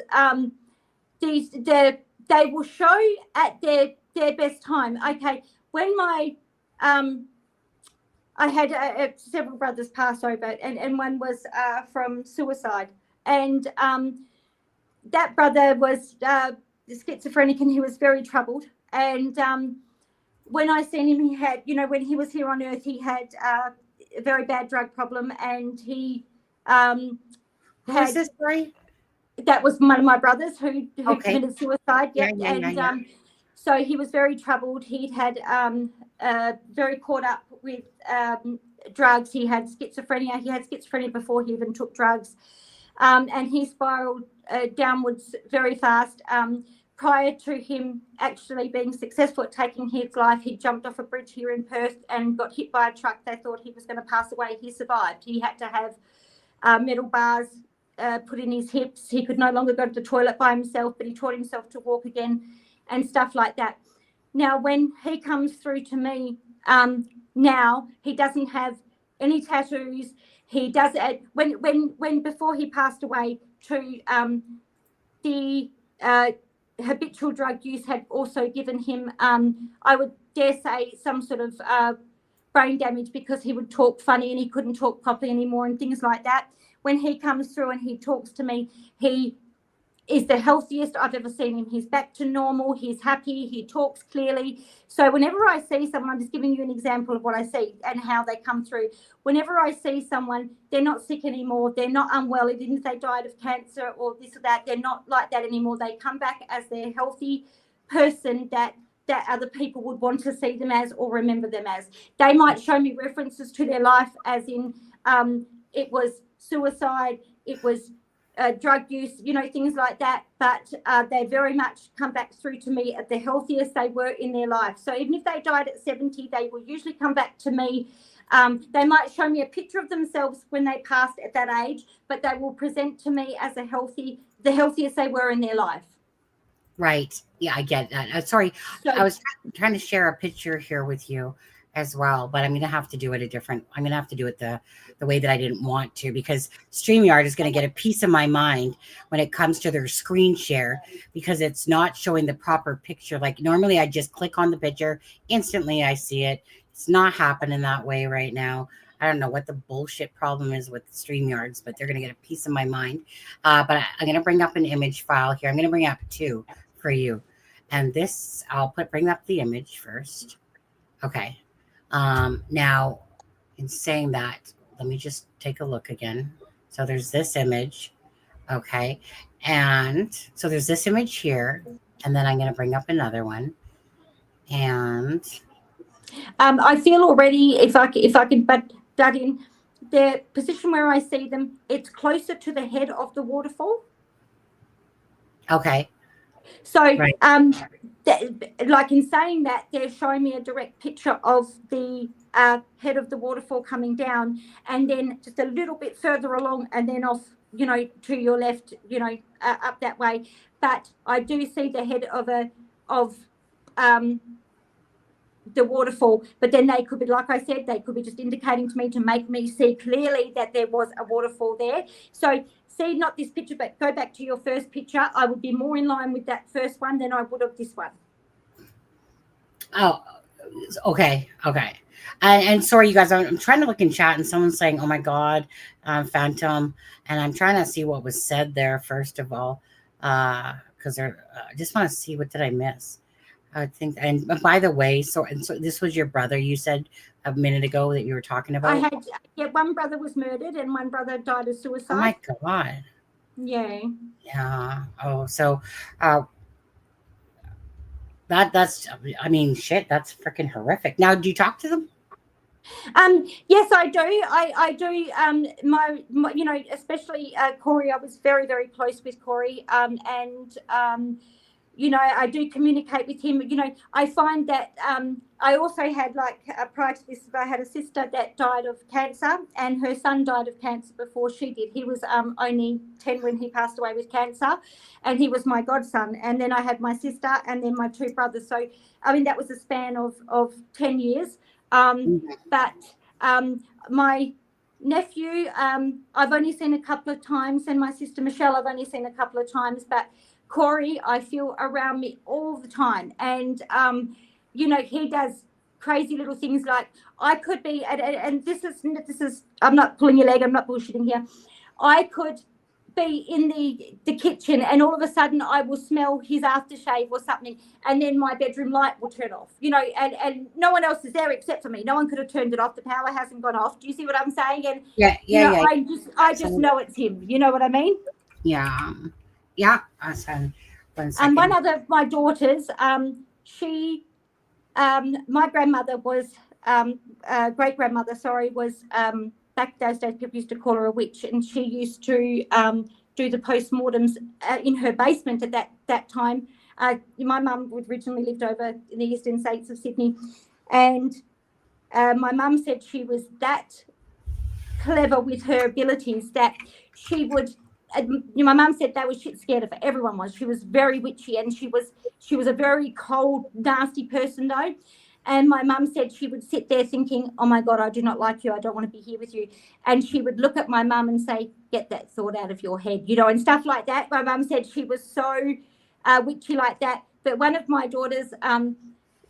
they will show at their best time. Okay, when my I had several brothers pass over, and one was from suicide. And that brother was schizophrenic, and he was very troubled. And when I seen him, he had, when he was here on earth, he had a very bad drug problem, and he Who is this, sorry? That was one of my brothers who Okay. committed suicide. Yep. Yeah. So he was very troubled. He'd had very caught up with drugs. He had schizophrenia. He had schizophrenia before he even took drugs. And he spiraled downwards very fast. Prior to him actually being successful at taking his life, he jumped off a bridge here in Perth and got hit by a truck. They thought he was going to pass away. He survived. He had to have metal bars put in his hips. He could no longer go to the toilet by himself, but he taught himself to walk again and stuff like that. Now, when he comes through to me, now he doesn't have any tattoos. He does when before he passed away, to the habitual drug use had also given him, I would dare say, some sort of brain damage, because he would talk funny and he couldn't talk properly anymore and things like that. When he comes through and he talks to me, he is the healthiest I've ever seen him. He's back to normal. He's happy. He talks clearly. So whenever I see someone, I'm just giving you an example of what I see and how they come through. Whenever I see someone, they're not sick anymore. They're not unwell. Even if they died of cancer or this or that, they're not like that anymore. They come back as their healthy person that other people would want to see them as or remember them as. They might show me references to their life, as in it was suicide, it was drug use, things like that. But they very much come back through to me at the healthiest they were in their life. So even if they died at 70, they will usually come back to me. They might show me a picture of themselves when they passed at that age, but they will present to me as the healthiest they were in their life. Right. Yeah, I get that. Sorry, So, I was trying to share a picture here with you as well, but I'm going to have to do it I'm going to have to do it the way that I didn't want to, because StreamYard is going to get a piece of my mind when it comes to their screen share, because it's not showing the proper picture. Like normally I just click on the picture, instantly I see it. It's not happening that way right now. I don't know what the bullshit problem is with StreamYards, but they're going to get a piece of my mind. But I'm going to bring up an image file here. I'm going to bring up two for you. And this, I'll bring up the image first. Okay. Now, in saying that, let me just take a look again. So there's this image. Okay. And so there's this image here. And then I'm going to bring up another one. And I feel already, if I can butt in, the position where I see them, it's closer to the head of the waterfall. okay. So, Right. like in saying that, they're showing me a direct picture of the head of the waterfall coming down, and then just a little bit further along, and then off, to your left, up that way. But I do see the head of the waterfall, but then they could be, like I said, they could be just indicating to me to make me see clearly that there was a waterfall there. So see, not this picture, but go back to your first picture. I would be more in line with that first one than I would of this one. Oh, okay. And sorry, you guys, I'm trying to look in chat and someone's saying, oh my God, Phantom. And I'm trying to see what was said there, first of all, because I just want to see, what did I miss? I think, and by the way, so this was your brother, you said a minute ago that you were talking about? One brother was murdered and one brother died of suicide. Oh my God. Yeah. Yeah. Oh, so that's, I mean, shit, that's freaking horrific. Now, do you talk to them? Yes, I do. I do. My especially Corey. I was very, very close with Corey. And I do communicate with him. I find that I also had, prior to this, I had a sister that died of cancer, and her son died of cancer before she did. He was only 10 when he passed away with cancer, and he was my godson. And then I had my sister and then my two brothers. So, I mean, that was a span of 10 years. But my nephew, I've only seen a couple of times, and my sister Michelle, I've only seen a couple of times, but Corey, I feel around me all the time. And, he does crazy little things like I could be, and this is, I'm not pulling your leg, I'm not bullshitting here. I could be in the kitchen and all of a sudden I will smell his aftershave or something, and then my bedroom light will turn off, you know, and no one else is there except for me. No one could have turned it off. The power hasn't gone off. Do you see what I'm saying? And I just know it's him. You know what I mean? Yeah. Awesome. And one other, my daughters, my grandmother was, great grandmother, sorry, was, back those days, people used to call her a witch, and she used to do the postmortems in her basement at that time. My mum originally lived over in the eastern states of Sydney, and my mum said she was that clever with her abilities that she would. My mum said they were shit scared of her. Everyone was. She was very witchy, and she was a very cold, nasty person though. And my mum said she would sit there thinking, oh, my God, I do not like you. I don't want to be here with you. And she would look at my mum and say, get that thought out of your head, you know, and stuff like that. My mum said she was so witchy like that. But one of my daughters, when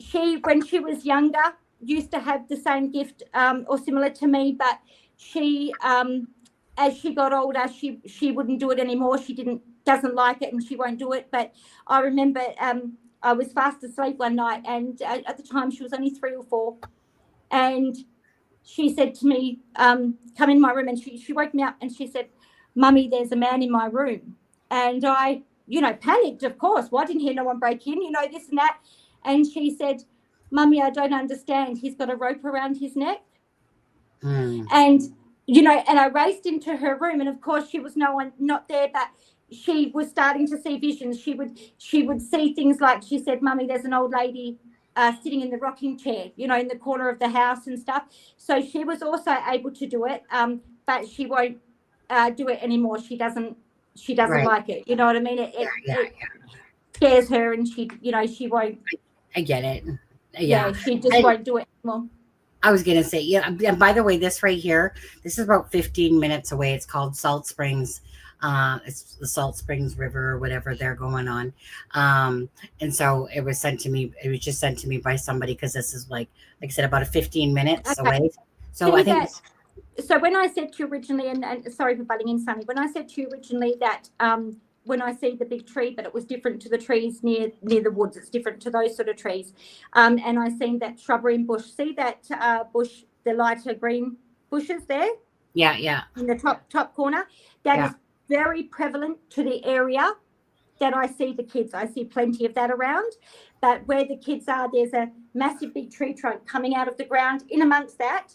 she was younger, used to have the same gift or similar to me. But she, as she got older, she wouldn't do it anymore. She doesn't like it and she won't do it. But I remember I was fast asleep one night, and at the time she was only 3 or 4, and she said to me, come in my room, and she woke me up and she said, Mummy, there's a man in my room. And I, you know, panicked, of course. Why didn't hear no one break in, you know, this and that. And she said, Mummy, I don't understand. He's got a rope around his neck. And, you know, and I raced into her room, and of course she was not there, but she was starting to see visions. She would see things like, she said, Mummy, there's an old lady sitting in the rocking chair, you know, in the corner of the house and stuff. So she was also able to do it, but she won't do it anymore. She doesn't right. like it. You know what I mean? It scares her, and she, you know, she won't. I get it. Yeah, she just won't do it anymore. I was going to say, yeah. And by the way, this right here, this is about 15 minutes away. It's called Salt Springs. It's the Salt Springs River or whatever they're going on. And so it was sent to me. It was just sent to me by somebody, because this is like I said, about 15 minutes away. So I think. So when I said to you originally, and sorry for butting in, Sunny, when I said to you originally that when I see the big tree, but it was different to the trees near the woods. It's different to those sort of trees. And I seen that shrubbery and bush. See that bush, the lighter green bushes there? Yeah. In the top corner. That is very prevalent to the area that I see the kids. I see plenty of that around. But where the kids are, there's a massive big tree trunk coming out of the ground in amongst that.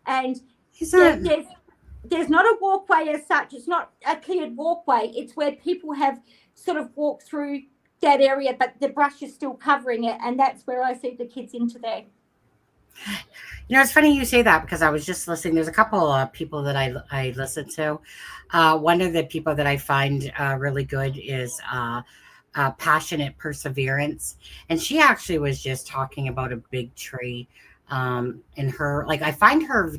And there's not a walkway as such. It's not a cleared walkway. It's where people have sort of walked through that area, but the brush is still covering it. And that's where I see the kids into there. You know, it's funny you say that, because I was just listening. There's a couple of people that I listen to. One of the people that I find really good is Passionate Perseverance. And she actually was just talking about a big tree. And her, like, I find her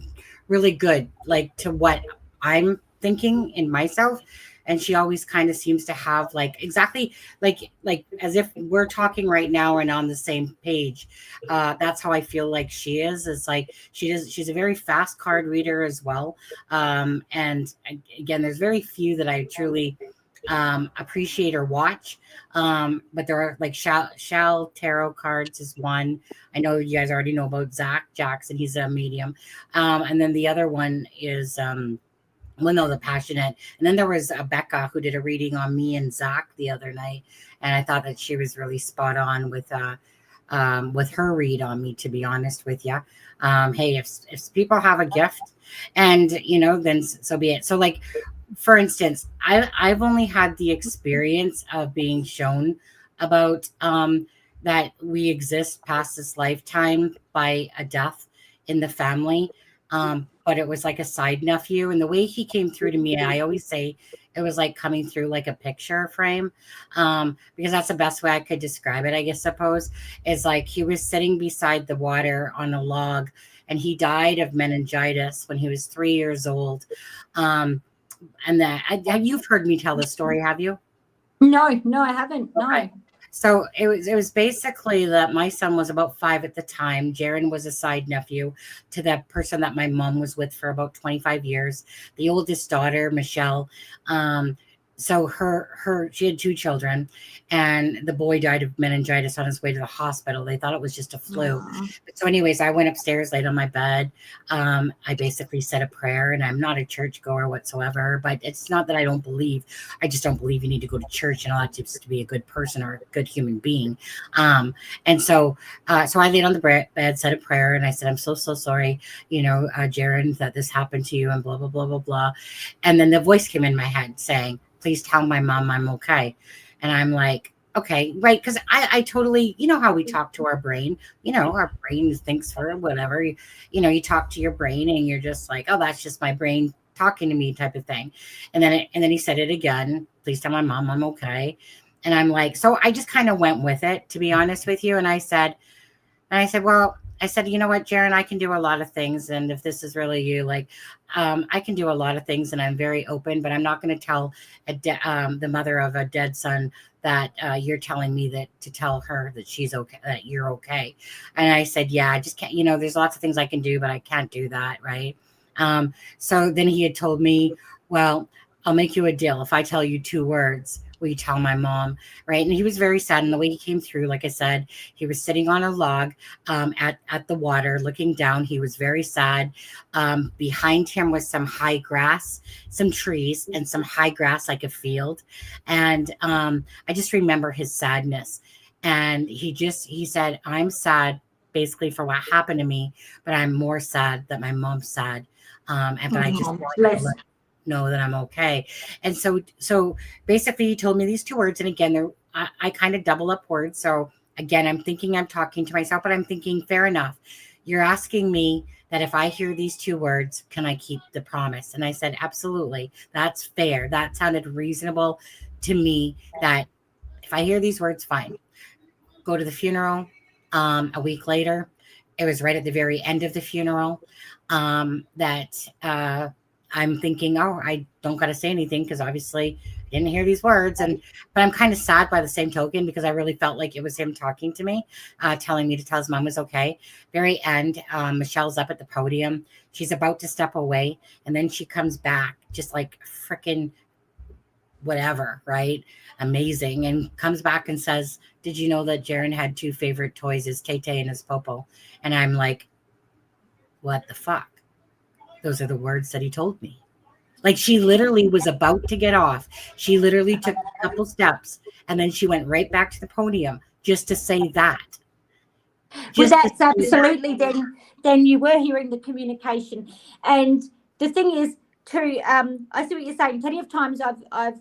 really good, like, to what I'm thinking in myself. And she always kind of seems to have like exactly like as if we're talking right now and on the same page. That's how I feel like she is. It's like she's a very fast card reader as well. And again, there's very few that I truly appreciate or watch. But there are like Shal Tarot cards is one. I know you guys already know about Zach Jackson. He's a medium. And then the other one is the Passionate. And then there was Becca, who did a reading on me and Zach the other night. And I thought that she was really spot on with her read on me, to be honest with you. Hey, if people have a gift, and you know, then so be it. So like, for instance, I've only had the experience of being shown about that we exist past this lifetime by a death in the family. But it was like a side nephew, and the way he came through to me, I always say it was like coming through like a picture frame, because that's the best way I could describe it, I guess, suppose, is like he was sitting beside the water on a log, and he died of meningitis when he was 3 years old. And that you've heard me tell this story, have you? No, I haven't. No. Okay. So it was basically that my son was about 5 at the time. Jaron was a side nephew to that person that my mom was with for about 25 years. The oldest daughter, Michelle, so she had 2 children, and the boy died of meningitis on his way to the hospital. They thought it was just a flu. But so anyways, I went upstairs, laid on my bed. I basically said a prayer, and I'm not a churchgoer whatsoever, but it's not that I don't believe. I just don't believe you need to go to church and all that just to be a good person or a good human being. And so I laid on the bed, said a prayer, and I said, I'm so sorry, Jaron, that this happened to you, and blah, blah, blah, blah, blah. And then the voice came in my head saying, please tell my mom I'm okay. And I'm like, okay, right. Because I totally, how we talk to our brain, our brain thinks for whatever, you talk to your brain and you're just like, oh, that's just my brain talking to me type of thing. And then he said it again, please tell my mom I'm okay. And I'm like, so I just kind of went with it, to be honest with you. And I said, well, you know what, Jaron, I can do a lot of things. And if this is really you, like, I can do a lot of things and I'm very open, but I'm not going to tell the mother of a dead son that you're telling me to tell her that she's okay, that you're okay. And I said, yeah, I just can't, there's lots of things I can do, but I can't do that. Right. So then he had told me, well, I'll make you a deal. If I tell you 2 words, will you tell my mom? Right. And he was very sad. And the way he came through, like I said, he was sitting on a log at the water looking down. He was very sad. Behind him was some high grass, some trees, and some high grass like a field. And I just remember his sadness. And he said, I'm sad basically for what happened to me, but I'm more sad that my mom's sad. But I just want to know that I'm okay. And so basically he told me these 2 words. And again, I kind of double up words. So again, I'm thinking I'm talking to myself, but I'm thinking, fair enough. You're asking me that if I hear these 2 words, can I keep the promise? And I said, absolutely. That's fair. That sounded reasonable to me, that if I hear these words, fine. Go to the funeral. A week later, it was right at the very end of the funeral, that I'm thinking, oh, I don't got to say anything because obviously I didn't hear these words. But I'm kind of sad by the same token because I really felt like it was him talking to me, telling me to tell his mom was okay. Very end, Michelle's up at the podium. She's about to step away. And then she comes back just like freaking whatever, right? Amazing. And comes back and says, did you know that Jaron had 2 favorite toys, his Tay and his Popo? And I'm like, what the fuck? Those are the words that he told me. Like, she literally was about to get off. She literally took a couple steps and then she went right back to the podium just to say that. Well, that's absolutely that. Then you were hearing the communication. And the thing is, too, I see what you're saying. Plenty of times I've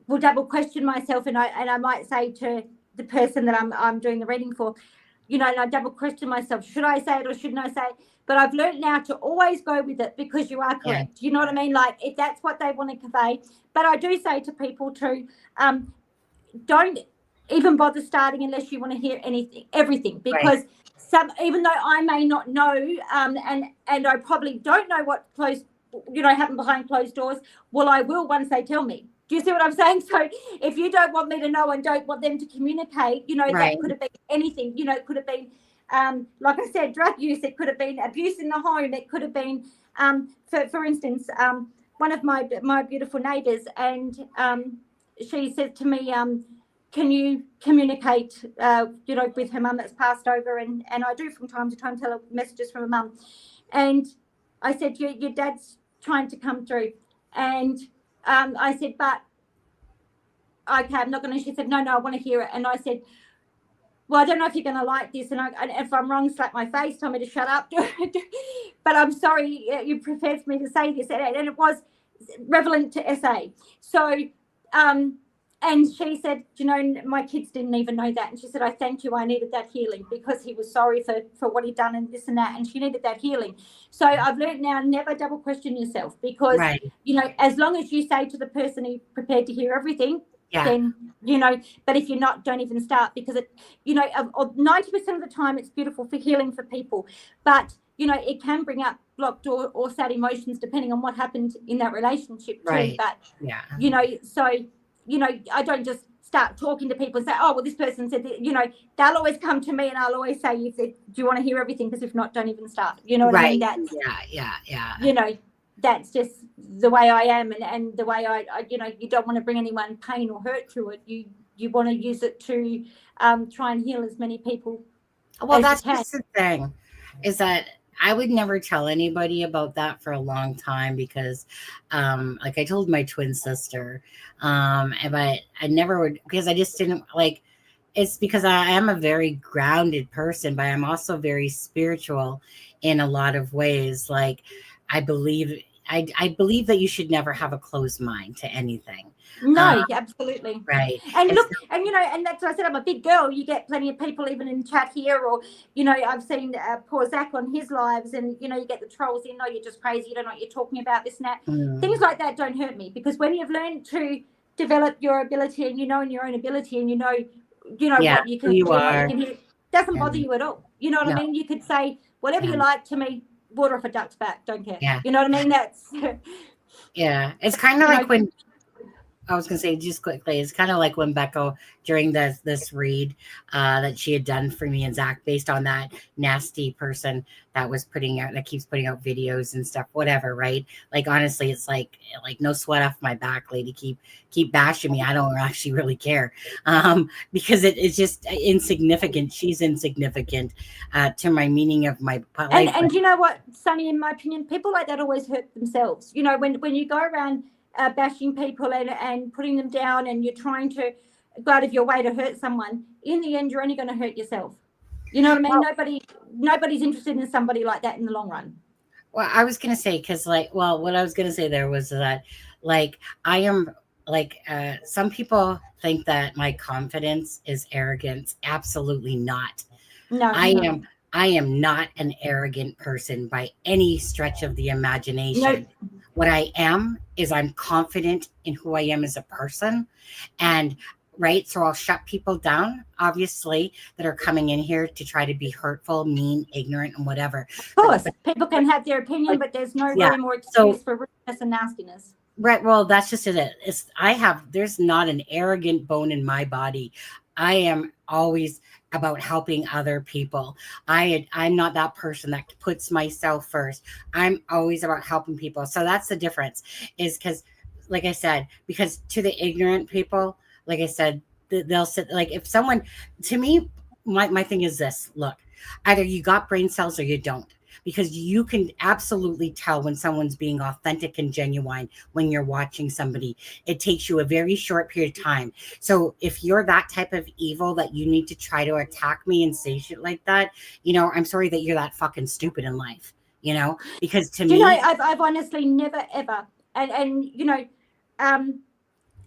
will double question myself, and I might say to the person that I'm doing the reading for, and I double question myself, should I say it or shouldn't I say it? But I've learned now to always go with it because you are correct. Yeah. You know what I mean? Like, if that's what they want to convey. But I do say to people too, don't even bother starting unless you want to hear everything, because even though I may not know, and I probably don't know what happened behind closed doors, well, I will once they tell me. Do you see what I'm saying? So if you don't want me to know and don't want them to communicate, that could have been anything. It could have been, like I said, drug use. It could have been abuse in the home. It could have been, for instance, one of my beautiful neighbours, and she said to me, can you communicate, with her mum that's passed over? And I do from time to time tell her messages from her mum. And I said, your dad's trying to come through. And I said, but okay, I'm not going to. She said, no, I want to hear it. And I said, well, I don't know if you're going to like this. And if I'm wrong, slap my face, tell me to shut up. But I'm sorry, you prepared for me to say this. And it was relevant to SA. So, and she said, my kids didn't even know that. And she said, I thank you. I needed that healing, because he was sorry for what he'd done and this and that. And she needed that healing. So I've learned now, never double question yourself, because, as long as you say to the person who's prepared to hear everything, then, but if you're not, don't even start, because it, 90% of the time it's beautiful for healing for people. But, it can bring up blocked or sad emotions depending on what happened in that relationship too. But, so, I don't just start talking to people and say, oh, well, this person said that, you know, they'll always come to me and I'll always say, do you want to hear everything? Because if not, don't even start. You know what I mean? That's, yeah. You know, that's just the way I am, and the way I, you know, you don't want to bring anyone pain or hurt through it. You want to use it to try and heal as many people. Well, that's just the thing, is that I would never tell anybody about that for a long time because, like I told my twin sister, but I never would, because I just didn't like. It's because I am a very grounded person, but I'm also very spiritual in a lot of ways. Like I believe that you should never have a closed mind to anything. No, absolutely. Right. And look, and you know, and that's what I said, I'm a big girl. You get plenty of people even in chat here, or, you know, I've seen poor Zach on his lives, and, you know, you get the trolls in, oh, you're just crazy, you don't know what you're talking about, this and that. Things like that don't hurt me, because when you've learned to develop your ability, and you know, in your own ability, and you know what you can do, what you can hit, doesn't bother you at all. You know what I mean? You could say whatever you like to me, water off a duck's back, don't care. You know what I mean? That's it's kind of like when I was going to say, just quickly, it's kind of like when Becca, during this read that she had done for me and Zach, based on that nasty person that keeps putting out videos and stuff, whatever, right? Like, honestly, it's like no sweat off my back, lady. Keep bashing me. I don't actually really care, because it's just insignificant. She's insignificant to my meaning of my life. And you know what, Sunny, in my opinion, people like that always hurt themselves. You know, when you go around bashing people and putting them down, and you're trying to go out of your way to hurt someone, in the end, you're only going to hurt yourself. You know what I mean? Well, nobody's interested in somebody like that in the long run. Well, I was going to say, because what I was going to say there was that, like, I am, like, some people think that my confidence is arrogance. Absolutely not. No, I am not an arrogant person by any stretch of the imagination. No. What I am is I'm confident in who I am as a person. And right, so I'll shut people down, obviously, that are coming in here to try to be hurtful, mean, ignorant, and whatever. Of course, people can have their opinion, but there's no room or excuse for rudeness and nastiness. Right, well, that's just it. There's not an arrogant bone in my body. I am always about helping other people. I'm not that person that puts myself first. I'm always about helping people. So that's the difference, is because, like I said, because to the ignorant people, like I said, they'll sit, like, if someone, to me, my thing is this: look, either you got brain cells or you don't. Because you can absolutely tell when someone's being authentic and genuine when you're watching somebody. It takes you a very short period of time. So if you're that type of evil that you need to try to attack me and say shit like that, you know, I'm sorry that you're that fucking stupid in life, you know, because to me, you know, I've honestly never, ever, and you know,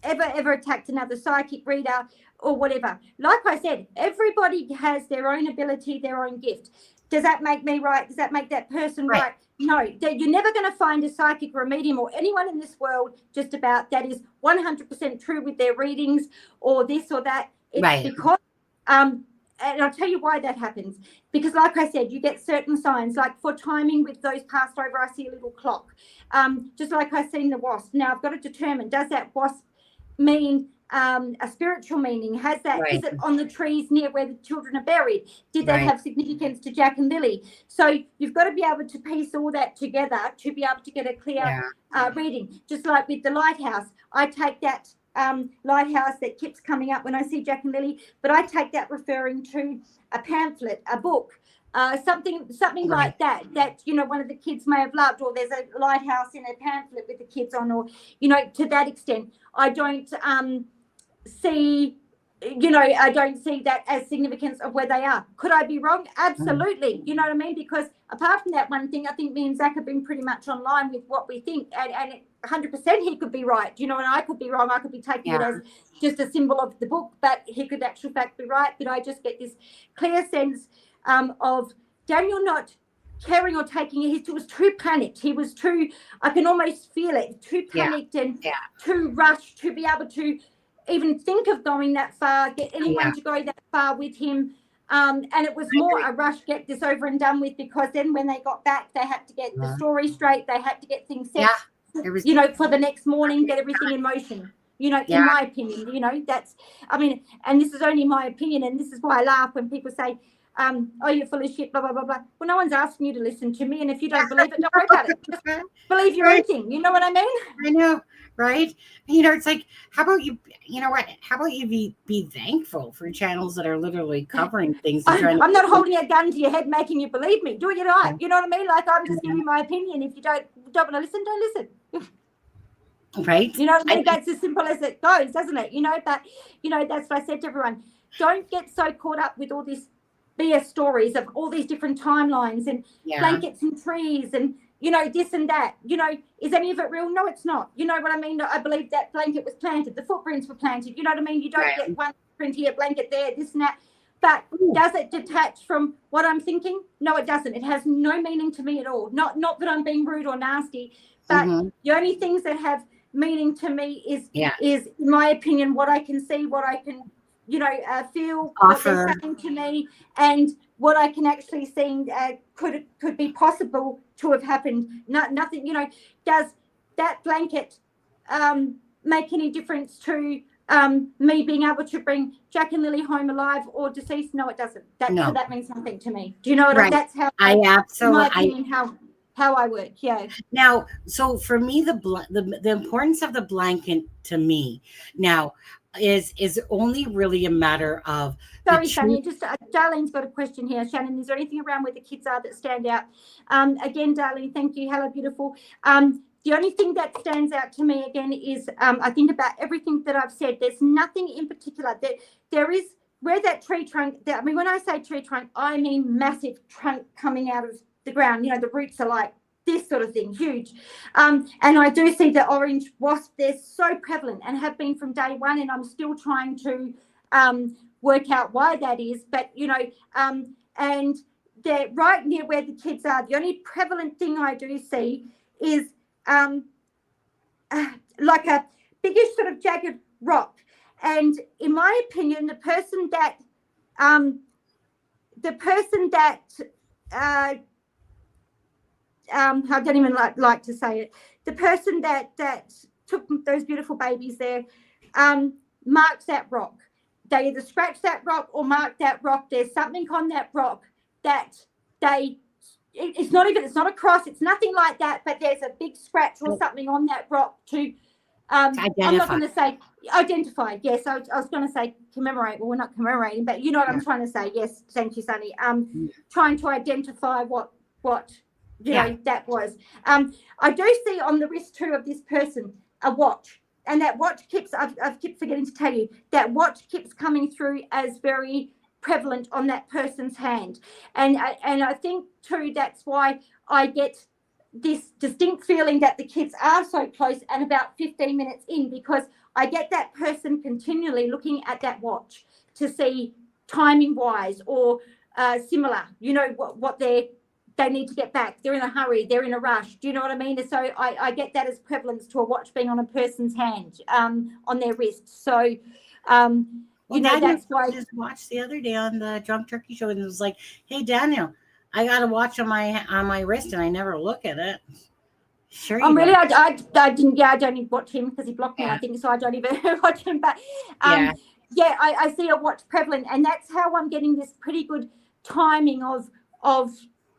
ever attacked another psychic reader or whatever. Like I said, everybody has their own ability, their own gift. Does that make me right? Does that make that person right? No, you're never going to find a psychic or a medium or anyone in this world just about that is 100% true with their readings or this or that. It's because, and I'll tell you why that happens. Because like I said, you get certain signs, like for timing with those passed over, I see a little clock. Just like I've seen the wasp. Now I've got to determine, does that wasp mean a spiritual meaning? Has that, is it on the trees near where the children are buried? Did that have significance to Jack and Lily? So you've got to be able to piece all that together to be able to get a clear reading. Just like with the lighthouse, I take that lighthouse that keeps coming up when I see Jack and Lily, but I take that referring to a pamphlet, a book, something like that, you know, one of the kids may have loved, or there's a lighthouse in a pamphlet with the kids on, or, you know, to that extent. I don't see, you know, I don't see that as significance of where they are. Could I be wrong? Absolutely. You know what I mean? Because apart from that one thing, I think me and Zach have been pretty much online with what we think, and 100% he could be right, you know, and I could be wrong. I could be taking it as just a symbol of the book, but he could actual fact be right. But I just get this clear sense of Daniel not caring or taking it. He was too panicked. He was too, I can almost feel it, too panicked and too rushed to be able to even think of going that far, get anyone to go that far with him. And it was more a rush, get this over and done with, because then when they got back, they had to get the story straight. They had to get things set, you know, for the next morning, get everything in motion. you know, in my opinion. You know, that's, I mean, and this is only my opinion, and this is why I laugh when people say, oh, you're full of shit, blah, blah, blah, blah. Well, no one's asking you to listen to me, and if you don't believe it, don't worry about it. Just believe your own thing. You know what I mean? I know, right? You know, it's like, how about you, you know what? How about you be thankful for channels that are literally covering things? I'm not holding a gun to your head making you believe me. Do what you like. You know what I mean? Like, I'm just giving you my opinion. If you don't want to listen, don't listen. Right? You know what I mean? That's as simple as it goes, doesn't it? You know, but, you know, that's what I said to everyone. Don't get so caught up with all this BS stories of all these different timelines and blankets and trees and, you know, this and that. You know, is any of it real? No, it's not. You know what I mean? I believe that blanket was planted. The footprints were planted. You know what I mean? You don't get one print here, blanket there, this and that. But does it detach from what I'm thinking? No, it doesn't. It has no meaning to me at all. Not that I'm being rude or nasty, but the only things that have meaning to me is, in my opinion, what I can see, what I can, you know, feel, offer, what they're saying to me, and what I can actually see could be possible to have happened. Nothing, you know. Does that blanket make any difference to me being able to bring Jack and Lily home alive or deceased? No, it doesn't. So that means nothing to me. Do you know what that's how I absolutely, in my opinion, how I work. Now, so for me, the importance of the blanket to me now is only really a matter of. Sorry, Shannon, just Darlene's got a question here. Shannon, is there anything around where the kids are that stand out? Again, Darlene, thank you. Hello, beautiful. The only thing that stands out to me again is I think about everything that I've said. There's nothing in particular. There is where that tree trunk. I mean, when I say tree trunk, I mean massive trunk coming out of the ground. You know, the roots are like this sort of thing, huge. And I do see the orange wasp. They're so prevalent and have been from day one. And I'm still trying to work out why that is. But, you know, and they're right near where the kids are. The only prevalent thing I do see is like a biggish sort of jagged rock. And in my opinion, the person that I don't even like to say it. The person that took those beautiful babies there marks that rock. They either scratch that rock or mark that rock. There's something on that rock that it's not a cross. It's nothing like that. But there's a big scratch or something on that rock to I'm not going to say identify. Yes, I was going to say commemorate. Well, we're not commemorating, but you know what I'm trying to say. Yes, thank you, Sunny. Trying to identify what you know that was. I do see on the wrist too of this person a watch, and that watch keeps. I've kept forgetting to tell you that watch keeps coming through as very prevalent on that person's hand, and I think too that's why I get this distinct feeling that the kids are so close and about 15 minutes in, because I get that person continually looking at that watch to see timing wise or similar, you know, what they need to get back. They're in a hurry, they're in a rush. Do you know what I mean? So I get that as prevalence to a watch being on a person's hand, on their wrist. So, you know, that's why I just watched the other day on the Drunk Turkey Show, and it was like, hey, Daniel, I got a watch on my wrist, and I never look at it. Sure. Really, I didn't. Yeah, I don't even watch him because he blocked me. I think so. I don't even watch him. But I see a watch prevalent, and that's how I'm getting this pretty good timing of.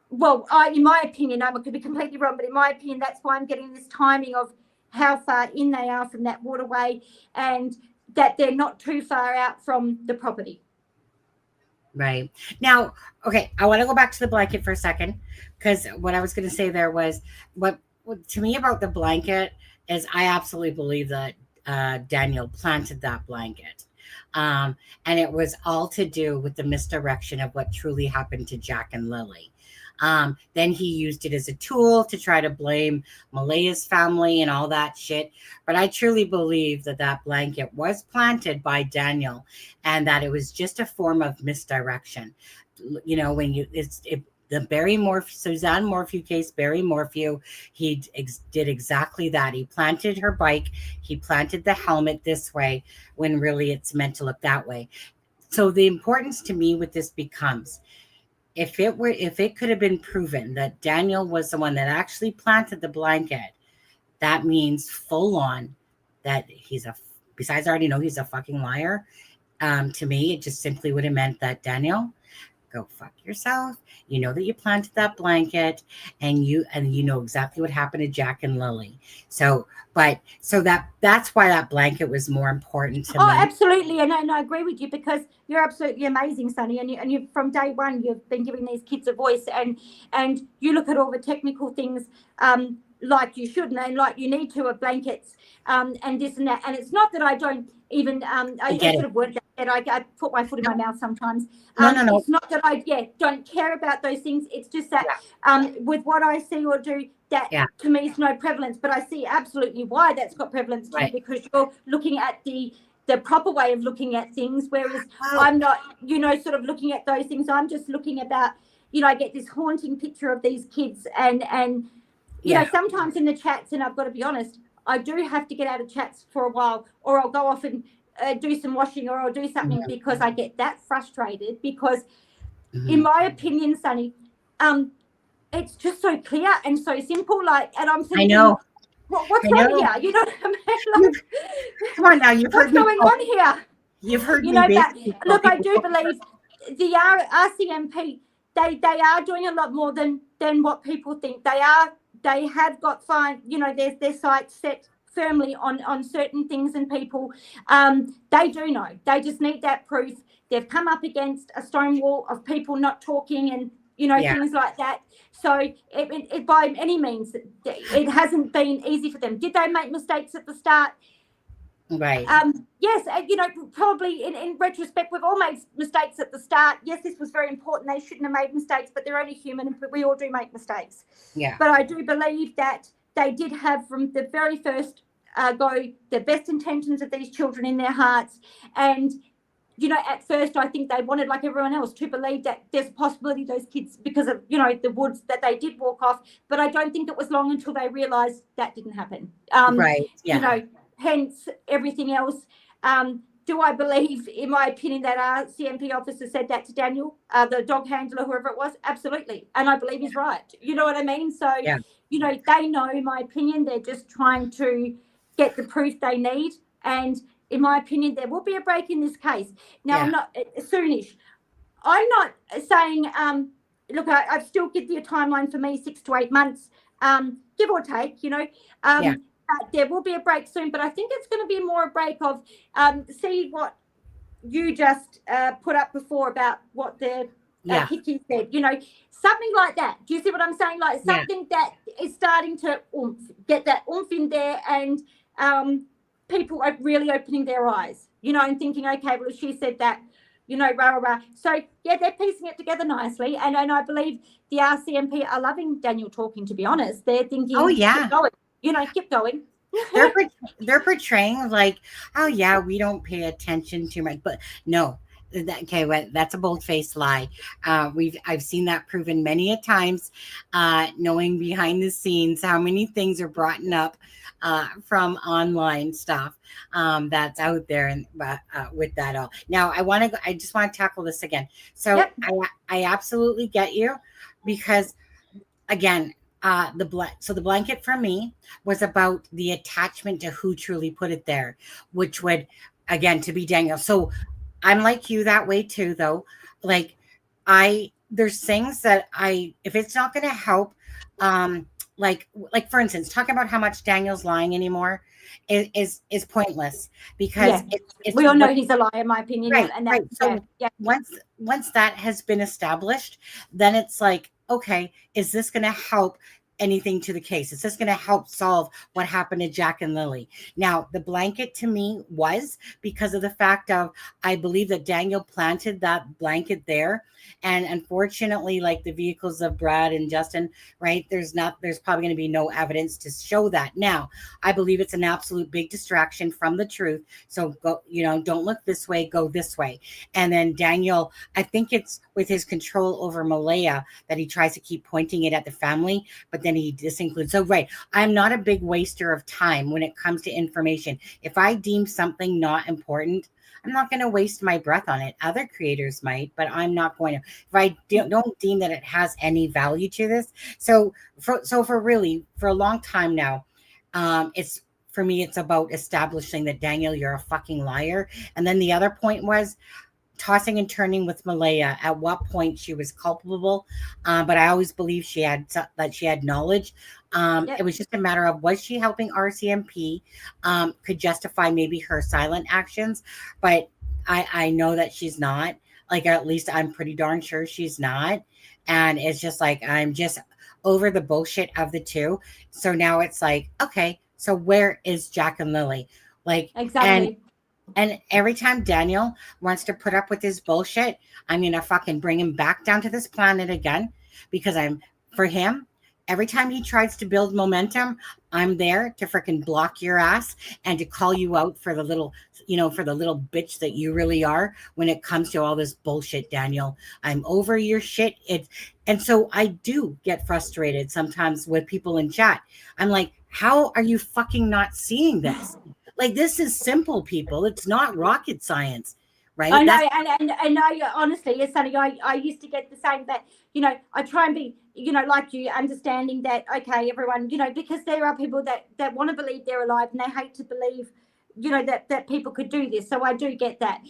Well, in my opinion, I could be completely wrong, but in my opinion, that's why I'm getting this timing of how far in they are from that waterway, and that they're not too far out from the property. Right. Now, okay, I want to go back to the blanket for a second, because what I was going to say there was what to me about the blanket is I absolutely believe that Daniel planted that blanket. And it was all to do with the misdirection of what truly happened to Jack and Lily. Then he used it as a tool to try to blame Malaya's family and all that shit. But I truly believe that blanket was planted by Daniel, and that it was just a form of misdirection. You know, when the Barry Suzanne Morphew case, Barry Morphew, he did exactly that. He planted her bike. He planted the helmet this way when really it's meant to look that way. So the importance to me with this becomes, if it could have been proven that Daniel was the one that actually planted the blanket, that means full on that he's a besides I already know he's a fucking liar. To me, it just simply would have meant that, Daniel, go fuck yourself. You know that you planted that blanket, and you know exactly what happened to Jack and Lily. So that's why that blanket was more important to Oh, me. absolutely, and I agree with you, because you're absolutely amazing, Sonny, and you from day one you've been giving these kids a voice, and you look at all the technical things like you should, and like you need to, of blankets and this and that. And it's not that I don't even I get should it. have worded that. I put my foot in my mouth sometimes. No. It's not that I don't care about those things. It's just that with what I see or do, that to me is no prevalence, but I see absolutely why that's got prevalence to you, because you're looking at the proper way of looking at things, whereas I'm not, sort of looking at those things. I'm just looking about, I get this haunting picture of these kids, and you know, sometimes in the chats, and I've got to be honest, I do have to get out of chats for a while, or I'll go off and do some washing, or I'll do something, because I get that frustrated, because in my opinion, Sonny, it's just so clear and so simple, like, and I'm thinking, I know. What's on here? You know what I mean? Like, come on now, you've heard what's going on here? You've heard you me. know, but look, I do believe the RCMP, they are doing a lot more than what people think. They have got fine, their sights set firmly on certain things and people. They do know. They just need that proof. They've come up against a stone wall of people not talking and things like that. So it by any means, it hasn't been easy for them. Did they make mistakes at the start? Right. Yes, probably in retrospect, we've all made mistakes at the start. Yes, this was very important. They shouldn't have made mistakes, but they're only human, and we all do make mistakes. Yeah. But I do believe that they did have, from the very first go, the best intentions of these children in their hearts. And at first, I think they wanted, like everyone else, to believe that there's a possibility those kids, because of, the woods, that they did walk off. But I don't think it was long until they realised that didn't happen. Right. Yeah. Hence everything else. Do I believe, in my opinion, that our CMP officer said that to Daniel, the dog handler, whoever it was? Absolutely. And I believe he's right. You know what I mean? So, they know, in my opinion, they're just trying to get the proof they need. And in my opinion, there will be a break in this case. Now, I'm not soonish. I'm not saying, look, I still give you a timeline for me, 6 to 8 months, give or take, there will be a break soon, but I think it's going to be more a break of see what you just put up before about what the Hickey said, something like that. Do you see what I'm saying? Like something that is starting to get that oomph in there, and people are really opening their eyes, and thinking, okay, well, she said that, rah. So, they're piecing it together nicely. And I believe the RCMP are loving Daniel talking, to be honest. They're thinking, keep going. Keep going. they're portraying like, oh yeah, we don't pay attention too much, but no. That's a bold-faced lie. I've seen that proven many a times, knowing behind the scenes how many things are brought up from online stuff that's out there, and with that all. Now I just want to tackle this again. So I absolutely get you, because again, the blanket for me was about the attachment to who truly put it there, which would, again, to be Daniel. So I'm like you that way too, though. Like there's things that if it's not going to help, like for instance, talking about how much Daniel's lying anymore is pointless, because it's we all know he's a liar, in my opinion. Right, and that's right. So once that has been established, then it's like, okay, is this going to help anything to the case? Is this going to help solve what happened to Jack and Lily? Now, the blanket to me was because of the fact of, I believe that Daniel planted that blanket there. And unfortunately, like the vehicles of Brad and Justin, right, there's probably going to be no evidence to show that. Now, I believe it's an absolute big distraction from the truth. So go, don't look this way, go this way. And then Daniel, I think it's with his control over Malaya that he tries to keep pointing it at the family, but then he disincludes. So, right, I'm not a big waster of time when it comes to information. If I deem something not important, I'm not going to waste my breath on it. Other creators might, but I'm not going to. If I don't deem that it has any value to this. So for a long time now, it's for me, it's about establishing that, Daniel, you're a fucking liar. And then the other point was tossing and turning with Malaya, at what point she was culpable. But I always believed that she had knowledge. It was just a matter of, was she helping RCMP, could justify maybe her silent actions. But I know that she's not. Like, at least I'm pretty darn sure she's not. And it's just like, I'm just over the bullshit of the two. So now it's like, okay, so where is Jack and Lily? Like, Exactly. And every time Daniel wants to put up with his bullshit, I'm going to fucking bring him back down to this planet again, because for him, every time he tries to build momentum, I'm there to freaking block your ass and to call you out for the little, for the little bitch that you really are when it comes to all this bullshit, Daniel. I'm over your shit. And so I do get frustrated sometimes with people in chat. I'm like, how are you fucking not seeing this? Like, this is simple, people. It's not rocket science, right? I know, and I honestly, yes, Sonny, I used to get the same, but I try and be, like you, understanding that, okay, everyone, because there are people that want to believe they're alive and they hate to believe, that people could do this. So I do get that.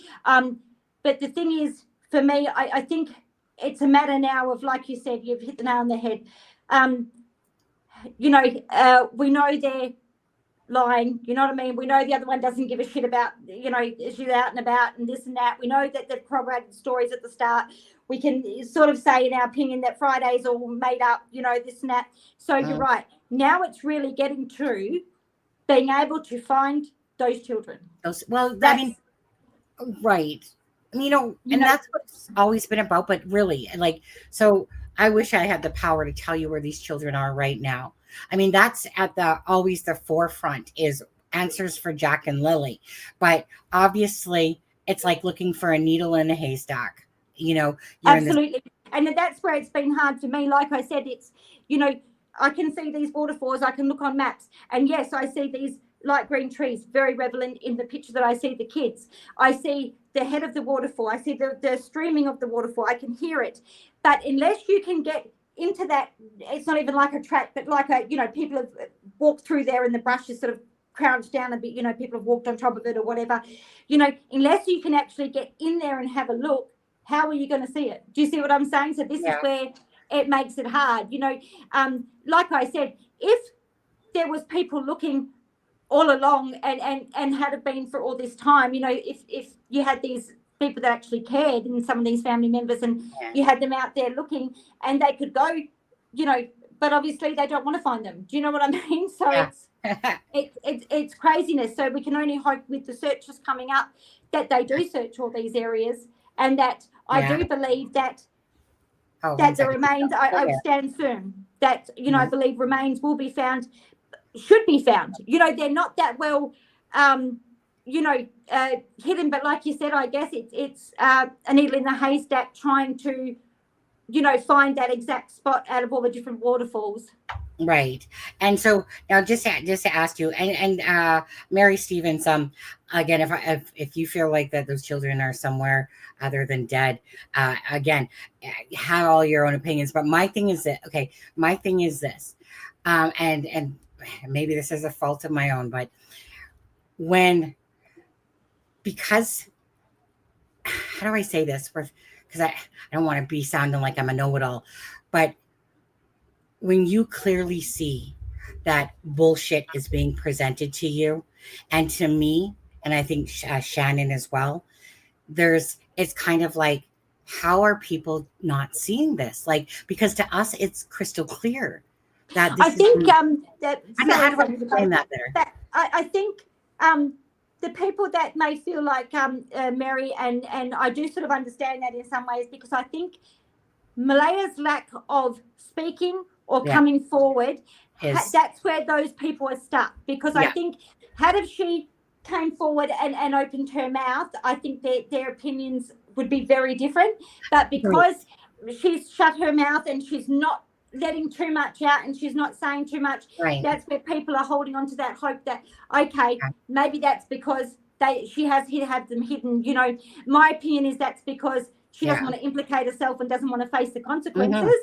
But the thing is, for me, I think it's a matter now of, like you said, you've hit the nail on the head. We know they're lying, you know what I mean? We know the other one doesn't give a shit about, she's out and about and this and that. We know that they've corroborated stories at the start. We can sort of say, in our opinion, that Friday's all made up, this and that. So you're right. Now it's really getting to being able to find those children. Right. And that's what it's always been about. But really, so I wish I had the power to tell you where these children are right now. I mean, that's always the forefront, is answers for Jack and Lily. But obviously, it's like looking for a needle in a haystack. Absolutely. And that's where it's been hard for me. Like I said, it's, I can see these waterfalls. I can look on maps. And yes, I see these light green trees, very relevant in the picture that I see the kids. I see the head of the waterfall. I see the streaming of the waterfall. I can hear it. But unless you can get into that, it's not even like a track, but like people have walked through there and the brush is sort of crouched down a bit, people have walked on top of it or whatever, unless you can actually get in there and have a look, how are you going to see it? Do you see what I'm saying? So this is where it makes it hard. Like I said, if there was people looking all along and had it been for all this time, if you had these people that actually cared, and some of these family members, and you had them out there looking, and they could go, but obviously they don't want to find them. Do you know what I mean? So it's craziness. So we can only hope with the searches coming up that they do search all these areas, and that I do believe that the remains, I stand firm that, I believe remains will be found, should be found. They're not that well hidden, but like you said, I guess it's a needle in the haystack trying to, find that exact spot out of all the different waterfalls. Right. And so now just to ask you, and Mary Stevens, again, if you feel like that those children are somewhere other than dead, again, have all your own opinions. But my thing is this, and maybe this is a fault of my own, but because how do I say this? Because I don't want to be sounding like I'm a know-it-all, but when you clearly see that bullshit is being presented to you, and to me, and I think Shannon as well, it's kind of like, how are people not seeing this? Like, because to us, it's crystal clear that this I think how do I explain that better? I think the people that may feel like Mary, and I do sort of understand that in some ways, because I think Malaya's lack of speaking or coming forward, that's where those people are stuck. Because I think had she came forward and opened her mouth, I think their opinions would be very different. But because she's shut her mouth and she's not letting too much out and she's not saying too much, that's where people are holding on to that hope that, okay, maybe that's because she has had them hidden. My opinion is that's because she doesn't want to implicate herself and doesn't want to face the consequences.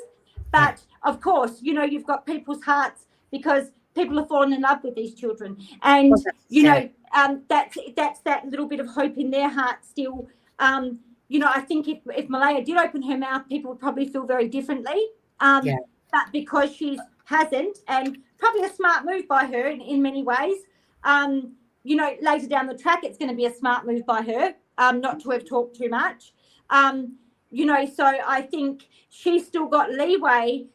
But of course, you've got people's hearts, because people have fallen in love with these children, and Well, that's you know, sad. that's that little bit of hope in their heart still. You know, I think if Malaya did open her mouth, people would probably feel very differently. Yeah. But because she hasn't, and probably a smart move by her in many ways. You know, later down the track, it's going to be a smart move by her, not to have talked too much. You know, so I think she's still got leeway.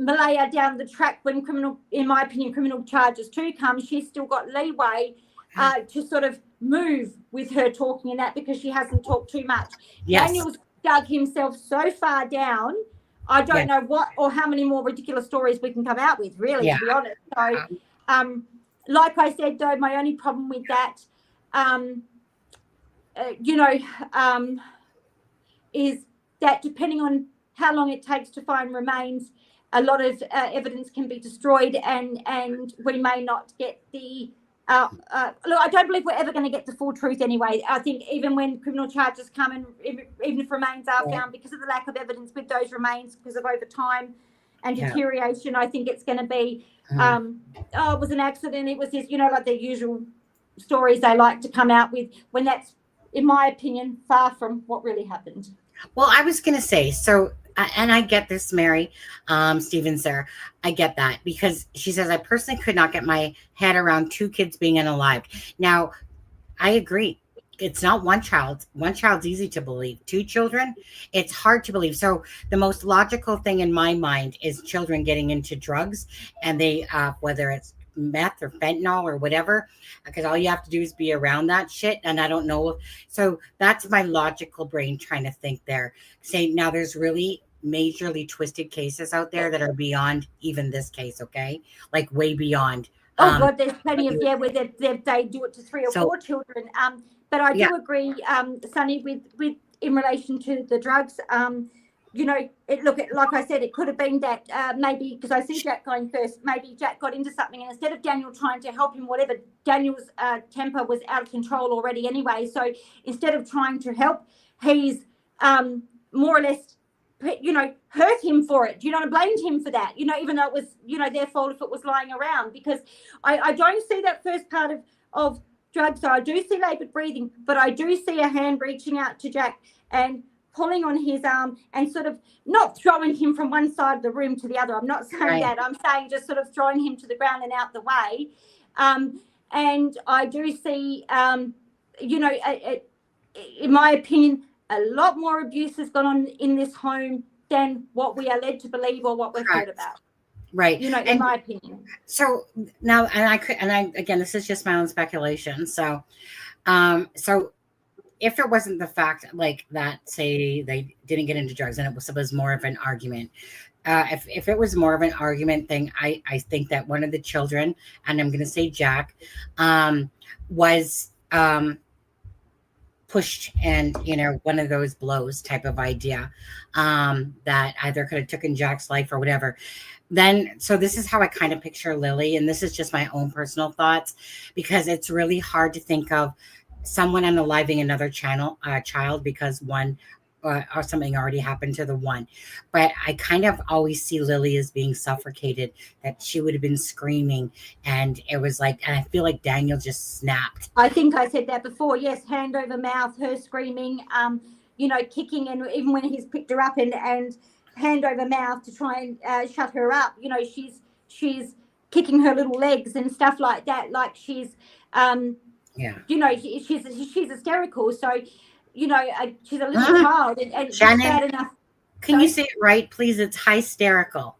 Malaya down the track when in my opinion, criminal charges do come, she's still got leeway to sort of move with her talking and that, because she hasn't talked too much. Yes. Daniel's dug himself so far down. I don't know what or how many more ridiculous stories we can come out with, really, to be honest. So, like I said, though, my only problem with that, you know, is that depending on how long it takes to find remains, a lot of evidence can be destroyed, and we may not get the look, I don't believe we're ever going to get the full truth anyway. I think even when criminal charges come, and even if remains are found, because of the lack of evidence with those remains, because of over time and deterioration, I think it's going to be oh, it was an accident, it was this, you know, like the usual stories they like to come out with, when that's, in my opinion, far from what really happened. Well, I was going to say, so, and I get this, Mary, Stephen, Sarah, I get that, because she says, I personally could not get my head around 2 kids being unalive. Now, I agree. It's not one child. One child's easy to believe. 2 children, it's hard to believe. So the most logical thing in my mind is children getting into drugs, and they, whether it's meth or fentanyl or whatever, because all you have to do is be around that shit. And I don't know. So that's my logical brain trying to think there. Saying now there's really majorly twisted cases out there that are beyond even this case. Okay. Like way beyond. Oh God, there's plenty of, where they do it to 3 or 4 children. But I do agree, Sunny, with in relation to the drugs. You know, like I said, it could have been that maybe, because I see Jack going first, maybe Jack got into something, and instead of Daniel trying to help him, whatever, Daniel's temper was out of control already anyway. So instead of trying to help, he's more or less, you know, hurt him for it. You know, and blamed him for that, you know, even though it was, you know, their fault if it was lying around, because I don't see that first part of drugs. So I do see laboured breathing, but I do see a hand reaching out to Jack and pulling on his arm and sort of not throwing him from one side of the room to the other. I'm not saying that. I'm saying just sort of throwing him to the ground and out the way. And I do see, you know, in my opinion, a lot more abuse has gone on in this home than what we are led to believe or what we've heard about. Right. You know, in my opinion. So now, again, this is just my own speculation. So, so if it wasn't the fact like that, say they didn't get into drugs and it was more of an argument. If it was more of an argument thing, I think that one of the children, and I'm going to say Jack, was pushed, and you know, one of those blows type of idea that either could have taken Jack's life or whatever. Then, so this is how I kind of picture Lily, and this is just my own personal thoughts, because it's really hard to think of someone unaliving another child because one or something already happened to the one. But I kind of always see Lily as being suffocated, that she would have been screaming, and it was like, and I feel like Daniel just snapped. I think I said that before. Yes, hand over mouth, her screaming, you know, kicking, and even when he's picked her up and hand over mouth to try and shut her up, you know, she's kicking her little legs and stuff like that, like she's you know, she's hysterical. So, you know, she's a little child, and Shannon, it's bad enough. Can you say it right, please? It's hysterical.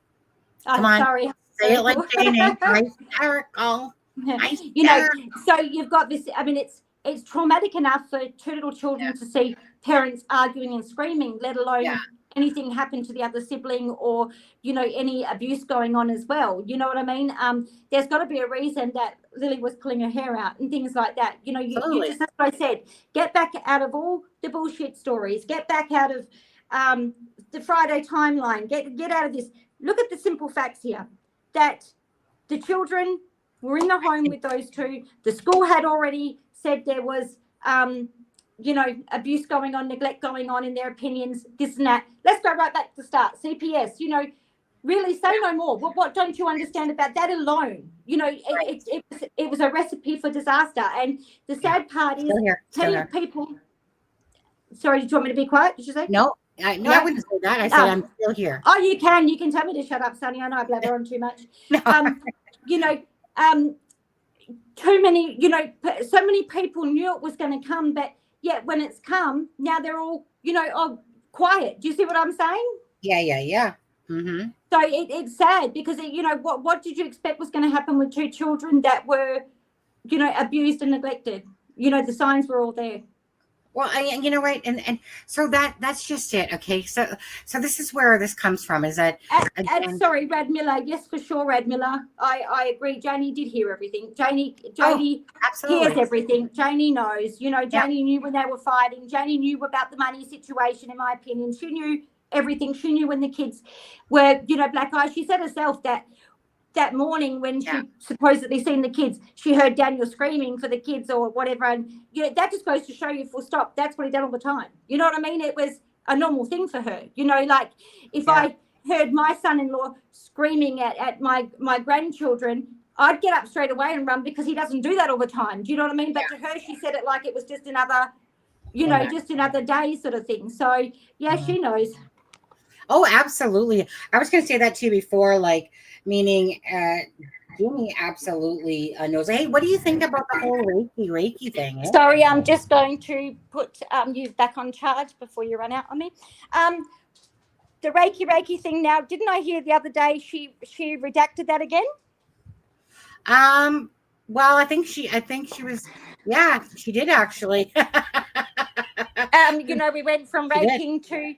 Come on, sorry. Say it like Jane. Hysterical. You know, so you've got this. I mean, it's traumatic enough for 2 little children to see parents arguing and screaming, let alone anything happen to the other sibling, or, you know, any abuse going on as well. You know what I mean? There's got to be a reason that Lily was pulling her hair out and things like that. You know, you just, that's what I said. Get back out of all the bullshit stories. Get back out of the Friday timeline. Get out of this. Look at the simple facts here. That the children were in the home with those 2. The school had already said there was you know, abuse going on, neglect going on in their opinions, this and that. Let's go right back to the start. CPS, you know, Really, say no more. What don't you understand about that alone? You know, it was a recipe for disaster. And the sad part is, Still here. people. Sorry, did you want me to be quiet? Did you say? No, I wouldn't say that. I said I'm still here. Oh, you can tell me to shut up, Sonny. I know I blabber on too much. No. You know, too many. You know, so many people knew it was going to come, but yet when it's come, now they're all, you know, quiet. Do you see what I'm saying? Yeah. Mm-hmm. So it's sad because, you know, what did you expect was going to happen with two children that were, you know, abused and neglected? You know, the signs were all there. Well, you know what, and so that's just it. Okay, so this is where this comes from. Is that sorry, Rad Miller? Yes, for sure, Rad Miller. I agree. Janie did hear everything. Janie hears everything. Janie knows. You know, Janie knew when they were fighting. Janie knew about the money situation. In my opinion, she knew everything. She knew when the kids were, you know, black eyes. She said herself that morning when she supposedly seen the kids, she heard Daniel screaming for the kids or whatever, and you know, that just goes to show you, full stop, that's what he did all the time. You know what I mean? It was a normal thing for her. You know, like if I heard my son-in-law screaming at my grandchildren, I'd get up straight away and run, because he doesn't do that all the time. Do you know what I mean? But to her, she said it like it was just another, you know, just another day sort of thing. So she knows. Oh, absolutely. I was going to say that to you before, like, meaning Jimmy absolutely knows. Hey, what do you think about the whole Reiki thing? Eh? Sorry, I'm just going to put you back on charge before you run out on me. The Reiki thing now, didn't I hear the other day she redacted that again? Well, I think she was, she did actually. You know, we went from raking to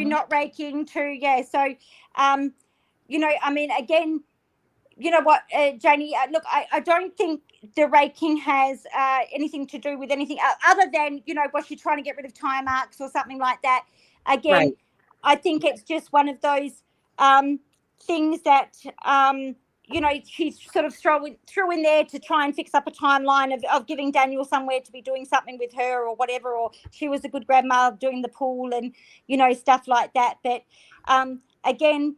not raking to so you know, I mean, again, you know what, Janie, look, I don't think the raking has anything to do with anything other than, you know, was she trying to get rid of tire marks or something like that? Again, I think it's just one of those things that you know, she's sort of threw in there to try and fix up a timeline of giving Daniel somewhere to be doing something with her or whatever, or she was a good grandma doing the pool and, you know, stuff like that. But again,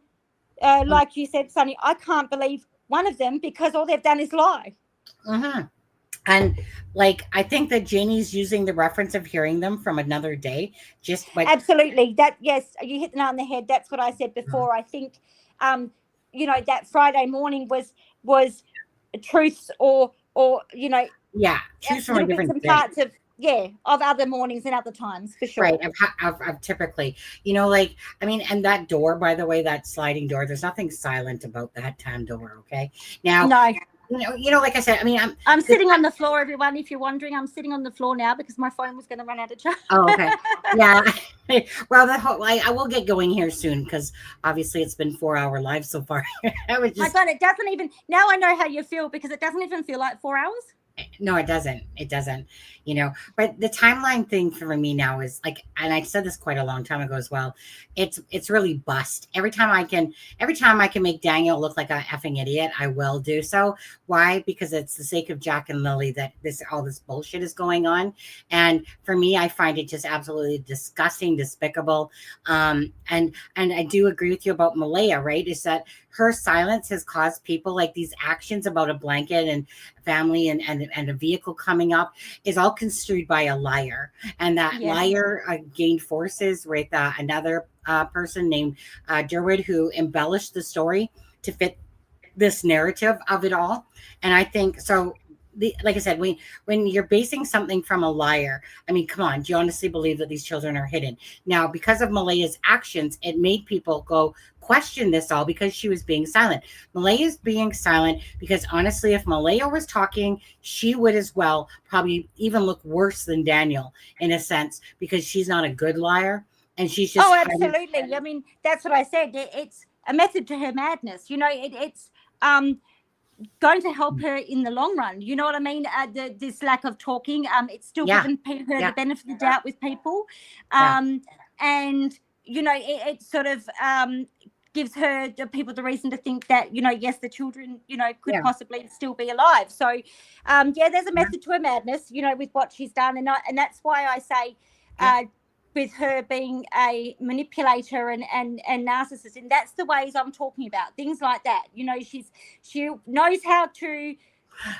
like you said, Sonny, I can't believe one of them, because all they've done is lie. Mm-hmm. And like, I think that Janie's using the reference of hearing them from another day. Absolutely. That, yes, you hit the nail on the head. That's what I said before. I think, you know, that Friday morning was truths or you know, truths from a different parts of other mornings and other times, for sure. Right. I've typically, you know, like, I mean, and that door, by the way, that sliding door, there's nothing silent about that tan door. Okay. Now, no. You know, like I said, I mean, I'm sitting on the floor, everyone. If you're wondering, I'm sitting on the floor now because my phone was going to run out of charge. Oh, okay. Yeah. Well, I will get going here soon, because obviously it's been 4-hour live so far. My God, it doesn't even, now I know how you feel, because it doesn't even feel like 4 hours. No, it doesn't. It doesn't, you know, but the timeline thing for me now is like, and I said this quite a long time ago as well. It's really bust. Every time I can make Daniel look like a effing idiot, I will do so. Why? Because it's the sake of Jack and Lily that all this bullshit is going on. And for me, I find it just absolutely disgusting, despicable. And I do agree with you about Malaya, right? Is that her silence has caused people, like, these actions about a blanket and family and a vehicle coming up is all construed by a liar. And that liar gained forces with another person named Derwood, who embellished the story to fit this narrative of it all. And I think so. Like I said, when you're basing something from a liar, I mean, come on, do you honestly believe that these children are hidden? Now, because of Malaya's actions, it made people go question this all, because she was being silent. Malaya's being silent because, honestly, if Malaya was talking, she would as well probably even look worse than Daniel in a sense, because she's not a good liar. And she's just... Oh, absolutely. I mean, that's what I said. It's a method to her madness. You know, it's going to help her in the long run. You know what I mean? This lack of talking, it's still giving her the benefit of the doubt with people. And, you know, it sort of gives her, the people, the reason to think that, you know, yes, the children, you know, could possibly still be alive. So, there's a method to her madness, you know, with what she's done. And that's why I say, with her being a manipulator and narcissist, and that's the ways I'm talking about, things like that. You know, she knows how to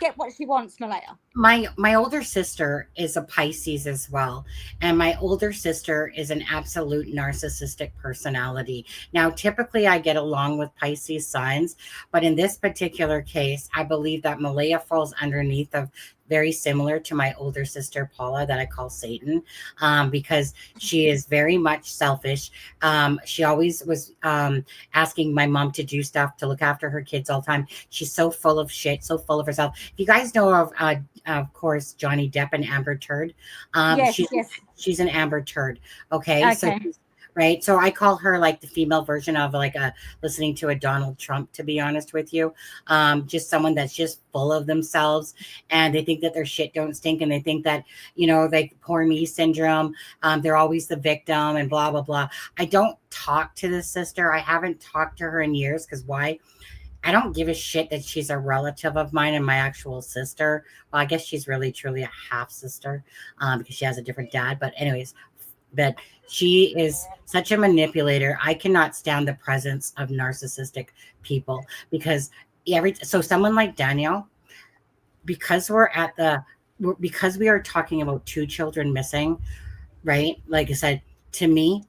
get what she wants, Malaya. My older sister is a Pisces as well, and my older sister is an absolute narcissistic personality. Now, typically I get along with Pisces signs, but in this particular case, I believe that Malaya falls underneath of very similar to my older sister Paula, that I call Satan, because she is very much selfish. She always was asking my mom to do stuff, to look after her kids all the time. She's so full of shit, so full of herself. If you guys know of course, Johnny Depp and Amber Turd. Yes. She's an Amber Turd. Okay. So right. So I call her like the female version of like listening to a Donald Trump, to be honest with you. Just someone that's just full of themselves, and they think that their shit don't stink, and they think that, you know, like poor me syndrome. They're always the victim and blah, blah, blah. I don't talk to this sister. I haven't talked to her in years, because why? I don't give a shit that she's a relative of mine and my actual sister. Well, I guess she's really truly a half sister, because she has a different dad. But anyways, but she is such a manipulator. I cannot stand the presence of narcissistic people, because so someone like Danielle, because because we are talking about 2 children missing, right? Like I said, to me,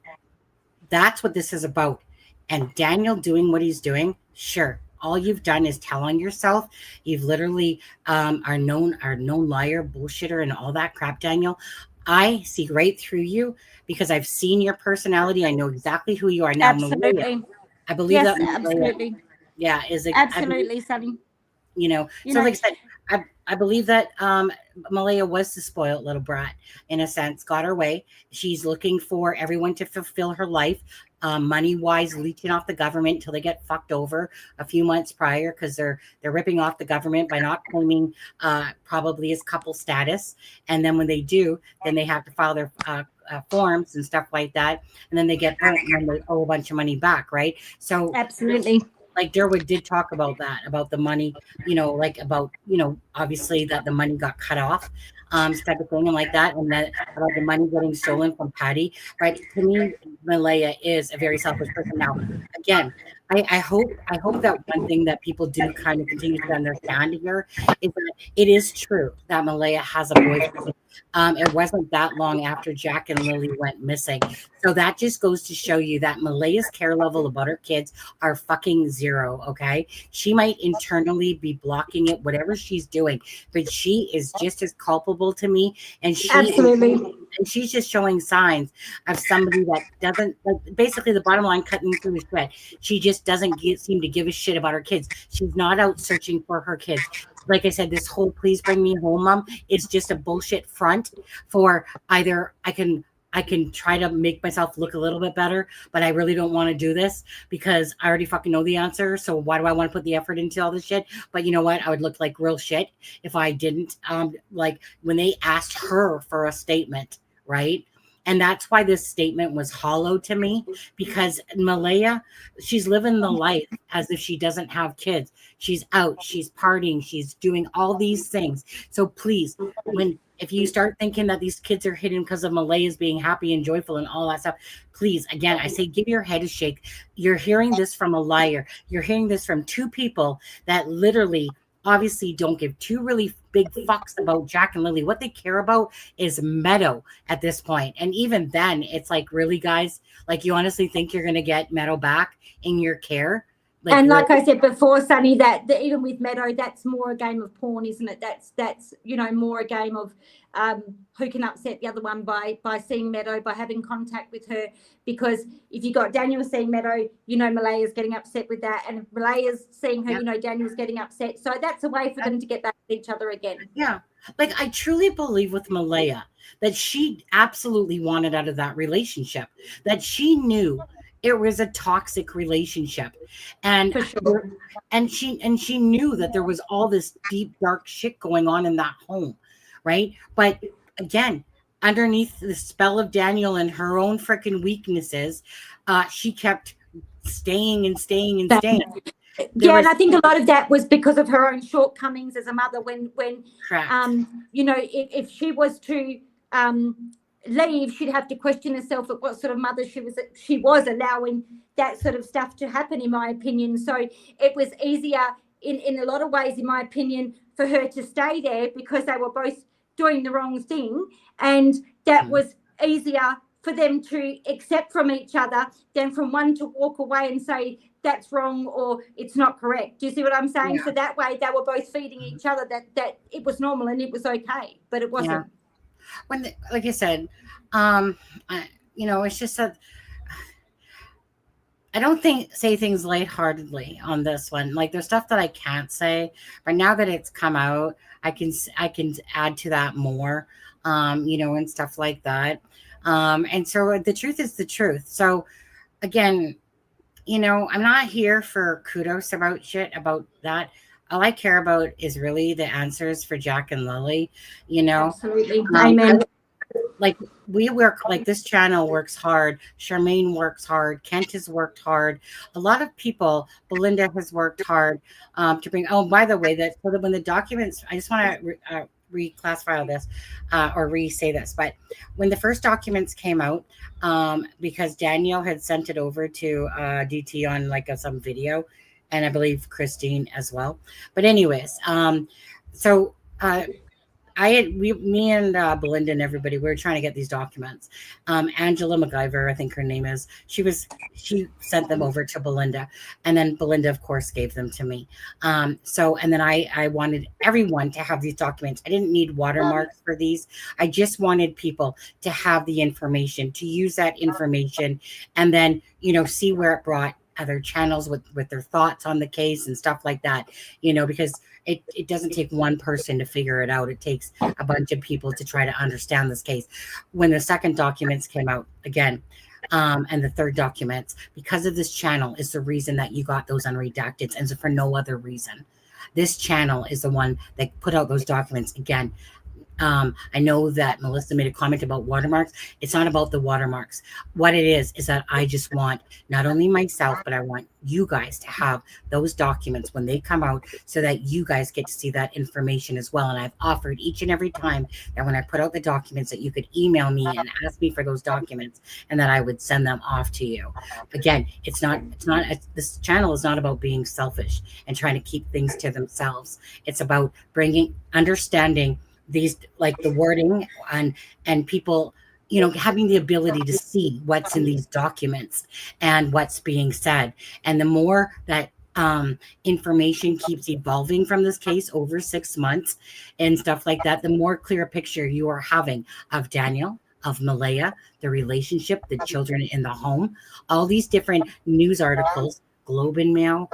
that's what this is about. And Daniel doing what he's doing, sure. All you've done is tell on yourself. You've literally are known liar, bullshitter, and all that crap, Daniel. I see right through you, because I've seen your personality. I know exactly who you are now. Absolutely. Malaya, I believe that. Malaya, Absolutely. Yeah, Absolutely, Sonny. You know, so like I said, I believe that Malaya was the spoiled little brat, in a sense, got her way. She's looking for everyone to fulfill her life, money-wise, leeching off the government until they get fucked over a few months prior, because they're ripping off the government by not claiming probably as couple status. And then when they do, then they have to file their forms and stuff like that, and then they get burnt and they owe a bunch of money back, right? So absolutely. Like Derwood did talk about that, about the money, you know, like about, you know, obviously that the money got cut off, type of thing, and like that, and that about the money getting stolen from Patty, right? To me, Malaya is a very selfish person. Now, again, I hope that one thing that people do kind of continue to understand here is that it is true that Malaya has a boyfriend. It wasn't that long after Jack and Lily went missing. So that just goes to show you that Malaya's care level about her kids are fucking zero, okay? She might internally be blocking it, whatever she's doing, but she is just as culpable to me. And she's just showing signs of somebody that doesn't, like, basically the bottom line, cutting through the thread. She just doesn't seem to give a shit about her kids. She's not out searching for her kids. Like I said, this whole "please bring me home, Mom" is just a bullshit front for either I can try to make myself look a little bit better, but I really don't want to do this because I already fucking know the answer. So why do I want to put the effort into all this shit? But you know what? I would look like real shit if I didn't. Like when they asked her for a statement, right? And that's why this statement was hollow to me, because Malaya, she's living the life as if she doesn't have kids. She's out, she's partying, she's doing all these things. So please, if you start thinking that these kids are hidden because of Malaya's being happy and joyful and all that stuff, please, again, I say, give your head a shake. You're hearing this from a liar. You're hearing this from 2 people that literally obviously don't give 2 really big fucks about Jack and Lily. What they care about is Meadow at this point. And even then, it's like, really, guys? Like, you honestly think you're going to get Meadow back in your care? Like I said before, Sonny, that even with Meadow, that's more a game of porn, isn't it? That's you know, more a game of who can upset the other one by seeing Meadow, by having contact with her. Because if you got Daniel seeing Meadow, you know Malaya's getting upset with that, and if Malaya's seeing her, you know Daniel's getting upset. So that's a way for them to get back at each other again. Yeah. Like, I truly believe with Malaya that she absolutely wanted out of that relationship, that she knew it was a toxic relationship, and sure. and she knew that there was all this deep, dark shit going on in that home, right? But again, underneath the spell of Daniel and her own freaking weaknesses, she kept staying and staying and staying. Yeah, and I think a lot of that was because of her own shortcomings as a mother. When you know, if she was to leave, she'd have to question herself at what sort of mother she was allowing that sort of stuff to happen, in my opinion. So it was easier in a lot of ways, in my opinion, for her to stay there because they were both doing the wrong thing, and that was easier for them to accept from each other than from one to walk away and say that's wrong or it's not correct. Do you see what I'm saying? So that way they were both feeding each other that it was normal and it was okay, but it wasn't. When like I said, it's just that I don't say things lightheartedly on this one. Like there's stuff that I can't say, but now that it's come out, I can add to that more, and stuff like that. And so the truth is the truth. So again, I'm not here for kudos about shit about that. All I care about is really the answers for Jack and Lily, Absolutely. Amen. Like we work, like this channel works hard. Charmaine works hard. Kent has worked hard. A lot of people, Belinda has worked hard to bring. Oh, by the way, so that when the documents, I just want to reclassify this or re-say this, but when the first documents came out, because Danielle had sent it over to DT on like some video, and I believe Christine as well. But anyways, me and Belinda and everybody, we were trying to get these documents. Angela MacGyver, I think her name is, she sent them over to Belinda, and then Belinda of course gave them to me. And then I wanted everyone to have these documents. I didn't need watermarks for these. I just wanted people to have the information, to use that information, and then see where it brought other channels with their thoughts on the case and stuff like that, because it doesn't take one person to figure it out. It takes a bunch of people to try to understand this case. When the second documents came out again, and the third documents, because of this channel is the reason that you got those unredacted, and so for no other reason. This channel is the one that put out those documents again. I know that Melissa made a comment about watermarks. It's not about the watermarks. What it is that I just want not only myself, but I want you guys to have those documents when they come out so that you guys get to see that information as well. And I've offered each and every time that when I put out the documents that you could email me and ask me for those documents and that I would send them off to you. Again, this channel is not about being selfish and trying to keep things to themselves. It's about understanding these, like the wording and people, having the ability to see what's in these documents and what's being said. And the more that information keeps evolving from this case over 6 months and stuff like that, the more clear picture you are having of Daniel, of Malaya, the relationship, the children in the home, all these different news articles, Globe and Mail,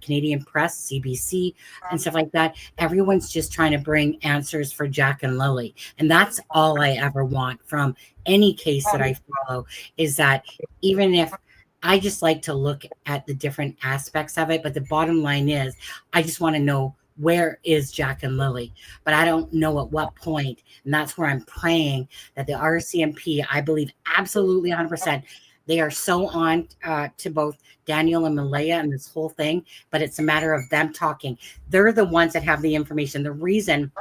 Canadian Press, CBC, and stuff like that. Everyone's just trying to bring answers for Jack and Lily. And that's all I ever want from any case that I follow, is that even if I just like to look at the different aspects of it, but the bottom line is I just want to know, where is Jack and Lily? But I don't know at what point. And that's where I'm praying that the RCMP, I believe absolutely 100%, they are so on to both Daniel and Malaya and this whole thing, but it's a matter of them talking. They're the ones that have the information. The reason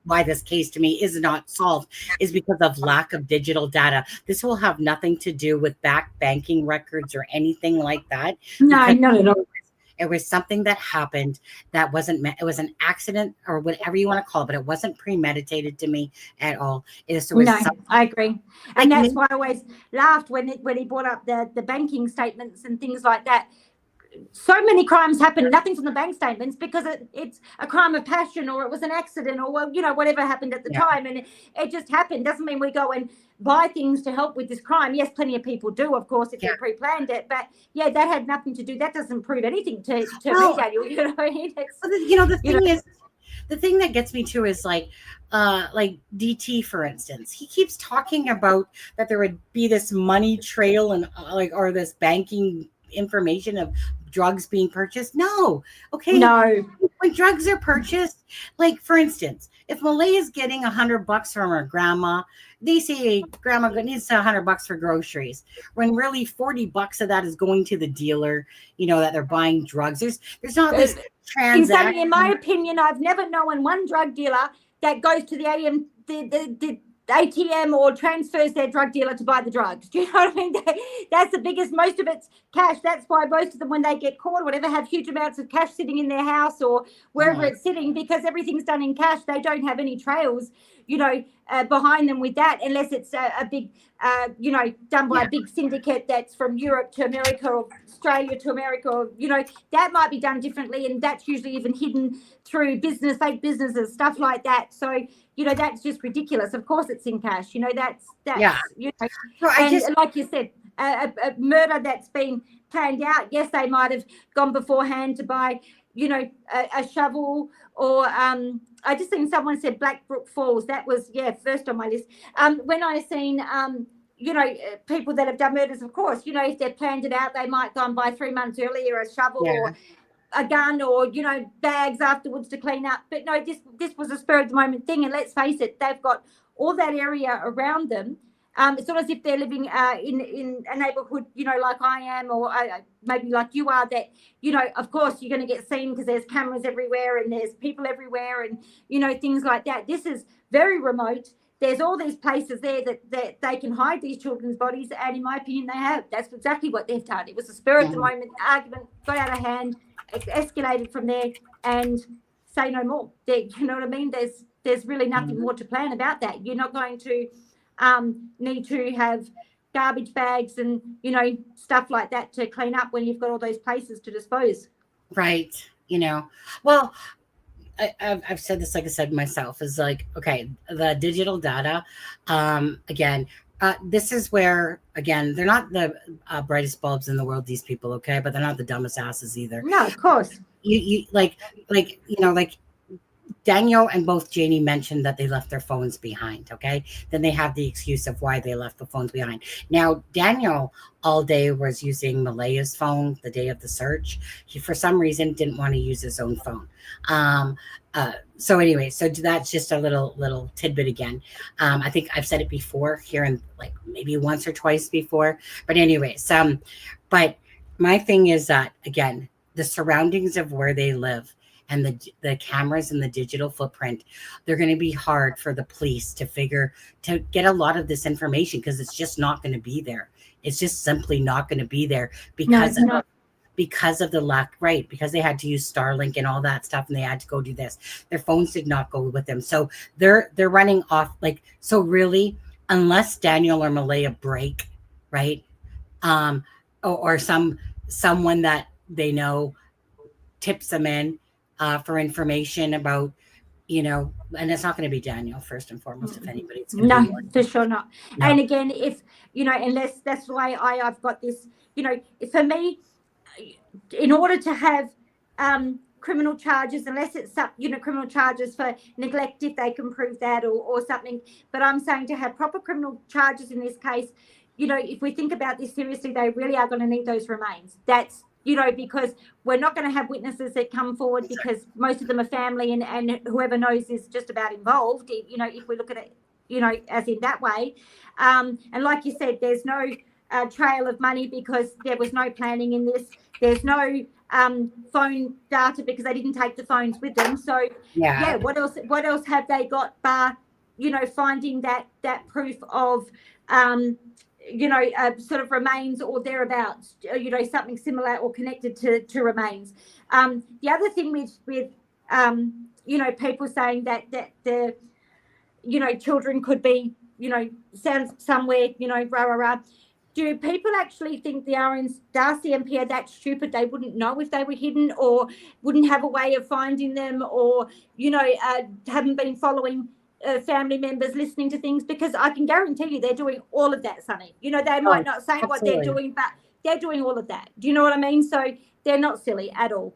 why this case to me is not solved is because of lack of digital data. This will have nothing to do with back banking records or anything like that. No, not at all. It was something that happened that wasn't, it was an accident or whatever you want to call it, but it wasn't premeditated to me at all. I agree. And that's why I always laughed when he brought up the banking statements and things like that. So many crimes happen, nothing from the bank statements, because it's a crime of passion, or it was an accident, or whatever happened at the time, and it just happened. Doesn't mean we go and buy things to help with this crime. Yes, plenty of people do, of course, if they pre-planned it, but that had nothing to do. That doesn't prove anything to me, Daniel. The thing that gets me too is like DT, for instance, he keeps talking about that there would be this money trail and or this banking information of drugs being purchased. No. Okay. No. When drugs are purchased, like for instance, if Malaya is getting $100 from her grandma, they say grandma needs $100 for groceries, when really $40 of that is going to the dealer, that they're buying drugs. There's not this transaction. In my opinion, I've never known one drug dealer that goes to the ATM or transfers their drug dealer to buy the drugs. Do you know what I mean? That's the biggest, most of it's cash. That's why most of them, when they get caught or whatever, have huge amounts of cash sitting in their house or wherever it's sitting, because everything's done in cash. They don't have any trails, behind them with that, unless it's a big, done by a big syndicate that's from Europe to America or Australia to America, or, that might be done differently. And that's usually even hidden through fake businesses, stuff like that. So, that's just ridiculous. Of course it's in cash. That's and like you said, a murder that's been planned out. Yes, they might have gone beforehand to buy, a shovel, or I just seen someone said Blackbrook Falls. That was, first on my list. When I seen, people that have done murders, of course, if they've planned it out, they might go and buy 3 months earlier a shovel or a gun or, bags afterwards to clean up. But no, this was a spur of the moment thing. And let's face it, they've got all that area around them. It's not as if they're living in a neighbourhood, like I am, or maybe like you are, that, of course you're going to get seen because there's cameras everywhere and there's people everywhere and, things like that. This is very remote. There's all these places there that they can hide these children's bodies. And in my opinion, they have. That's exactly what they've done. It was a spur of the moment argument, got out of hand, escalated from there, and say no more. You know what I mean? There's really nothing more to plan about that. You're not going to need to have garbage bags and, stuff like that to clean up when you've got all those places to dispose. Right. Well, I've said this, like I said myself, is like, okay, the digital data, again, this is where, again, they're not the brightest bulbs in the world, these people, okay, but they're not the dumbest asses either. No, of course. You like Daniel and both Janie mentioned that they left their phones behind, okay? Then they have the excuse of why they left the phones behind. Now, Daniel all day was using Malaya's phone the day of the search. He, for some reason, didn't want to use his own phone. So anyway, so that's just a little tidbit again. I think I've said it before here, and like maybe once or twice before. But anyways, but my thing is that, again, the surroundings of where they live and the cameras and the digital footprint, they're going to be hard for the police to get a lot of this information, because it's just not going to be there. It's just simply not going to be there because of the lack, right? Because they had to use Starlink and all that stuff, and they had to go do this. Their phones did not go with them. So they're running off, so really, unless Daniel or Malaya break, right? Or someone that they know tips them in for information about, and it's not going to be Daniel first and foremost, if anybody. It's no, for sure not. No. And again, if, unless that's the way I've got this, for me, in order to have criminal charges, unless it's, criminal charges for neglect, if they can prove that or something, but I'm saying to have proper criminal charges in this case, if we think about this seriously, they really are going to need those remains. That's, because we're not going to have witnesses that come forward, because most of them are family and whoever knows is just about involved, if we look at it, as in that way. And like you said, there's no trail of money because there was no planning in this. There's no phone data because they didn't take the phones with them. So, what else have they got bar, finding that proof of, sort of remains or thereabouts, something similar or connected to remains. The other thing with people saying that the, children could be, somewhere, rah, rah, rah. Do people actually think the RCMP are that stupid they wouldn't know if they were hidden, or wouldn't have a way of finding them, or, haven't been following family members, listening to things? Because I can guarantee you they're doing all of that, Sonny. They might not say what they're doing, but they're doing all of that. Do you know what I mean? So they're not silly at all.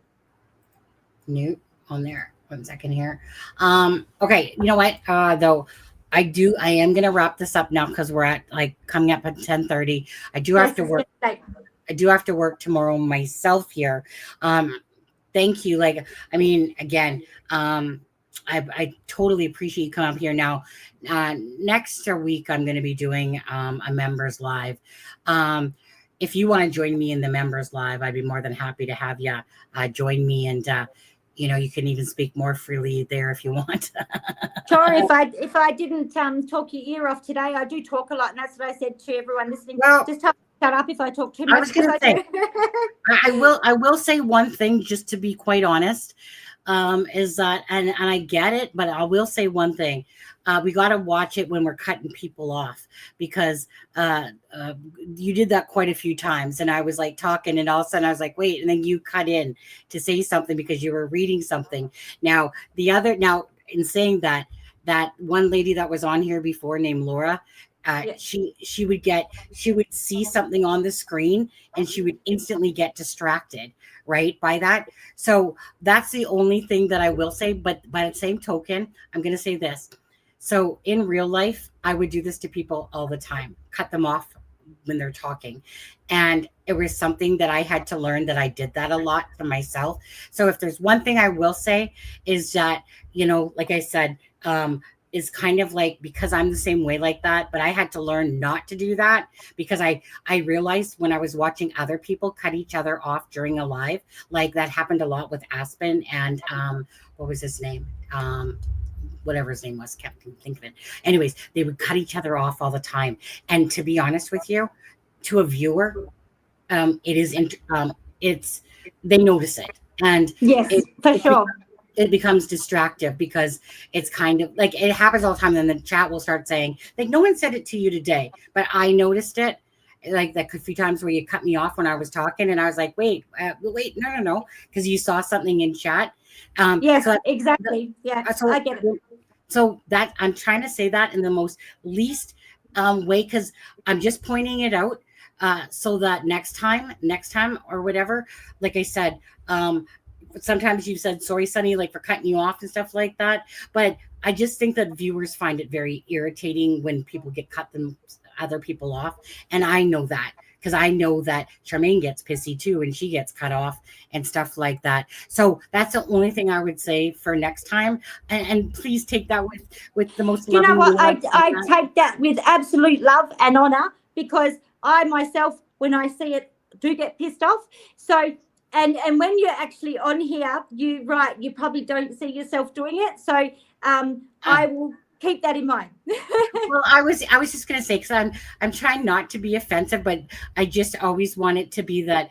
Nope. On there. 1 second here. Okay. You know what? Though I am going to wrap this up now, because we're at coming up at 10:30. I do have to work. I do have to work tomorrow myself here. Thank you. Again, I totally appreciate you coming up here. Now, next week, I'm going to be doing a members live. If you want to join me in the members live, I'd be more than happy to have you join me. And, you know, you can even speak more freely there if you want. Sorry if I didn't talk your ear off today. I do talk a lot, and that's what I said to everyone listening. Well, just shut up if I talk too much. I was going to say, I will say one thing, just to be quite honest, is that, and I get it, but I will say one thing. We got to watch it when we're cutting people off, because you did that quite a few times. And I was like talking, and all of a sudden I was like, wait, and then you cut in to say something because you were reading something. Now, in saying that, that one lady that was on here before named Laura, she would see something on the screen and she would instantly get distracted, right, by that. So that's the only thing that I will say. But by the same token, I'm going to say this. So in real life, I would do this to people all the time, cut them off when they're talking. And it was something that I had to learn, that I did that a lot to myself. So if there's one thing I will say is that, you know, like I said, is kind of like, because I'm the same way like that, but I had to learn not to do that, because I realized when I was watching other people cut each other off during a live, like that happened a lot with Aspen and what was his name? Whatever his name was, can't think of it. Anyways, they would cut each other off all the time. And to be honest with you, to a viewer, it's they notice it. And yes, for sure. It becomes distractive, because it's kind of like, it happens all the time. Then the chat will start saying, like, no one said it to you today, but I noticed it. Like that a few times where you cut me off when I was talking, and I was like, wait, no, because you saw something in chat. Yes, so exactly. Yeah, so, I get it. So that I'm trying to say that in the most least way, because I'm just pointing it out, so that next time or whatever, like I said, sometimes you've said sorry, Sunny, like for cutting you off and stuff like that. But I just think that viewers find it very irritating when people get other people off. And I know that, because I know that Charmaine gets pissy too, and she gets cut off and stuff like that. So that's the only thing I would say for next time. And please take that with the most loving. You know what? I take that with absolute love and honor, because I myself, when I see it, do get pissed off. So, and when you're actually on here, you probably don't see yourself doing it. So I will keep that in mind. Well, I was just going to say, because I'm trying not to be offensive, but I just always want it to be that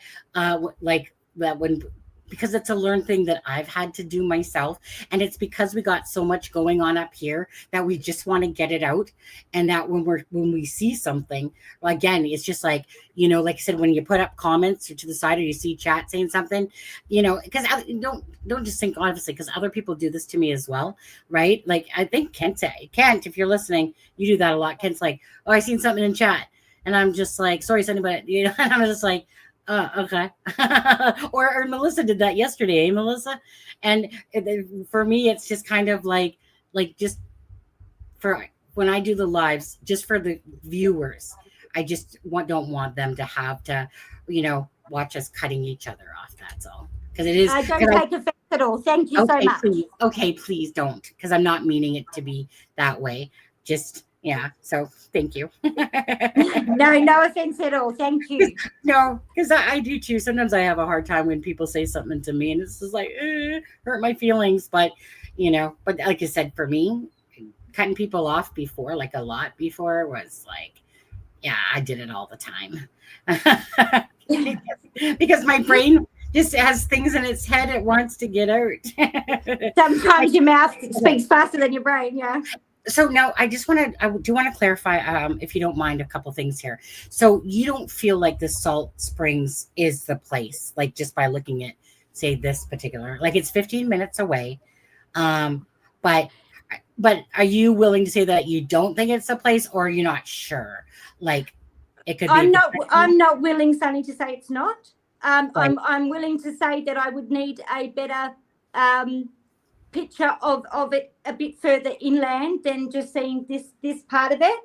like that when, because it's a learned thing that I've had to do myself. And it's because we got so much going on up here that we just want to get it out. And that when we see something, well, again, it's just like, you know, like I said, when you put up comments or to the side, or you see chat saying something, you know, because don't just think, obviously, because other people do this to me as well, right? Like I think Kent, if you're listening, you do that a lot. Kent's like, oh, I seen something in chat. And I'm just like, sorry, Sunny, but, you know, and I'm just like, okay. or Melissa did that yesterday, Melissa? And for me, it's just kind of like just for when I do the lives, just for the viewers, I just don't want them to have to, you know, watch us cutting each other off. That's all. Because it is. I don't take offense at all. Thank you so much. Please don't, because I'm not meaning it to be that way. Just. Yeah, so thank you. No offense at all. Thank you. No, because I do too. Sometimes I have a hard time when people say something to me, and it's just like hurt my feelings. But you know, but like I said, for me, cutting people off before, like a lot before, was like, yeah, I did it all the time. because my brain just has things in its head it wants to get out. Sometimes your mouth speaks faster than your brain. Yeah. So now I do want to clarify, if you don't mind, a couple things here. So you don't feel like the Salt Springs is the place, like just by looking at, say, this particular, like it's 15 minutes away. But are you willing to say that you don't think it's the place, or you're not sure? Like it could be. I'm not willing, Sunny, to say it's not. Right. I'm willing to say that I would need a better picture of it a bit further inland than just seeing this part of it.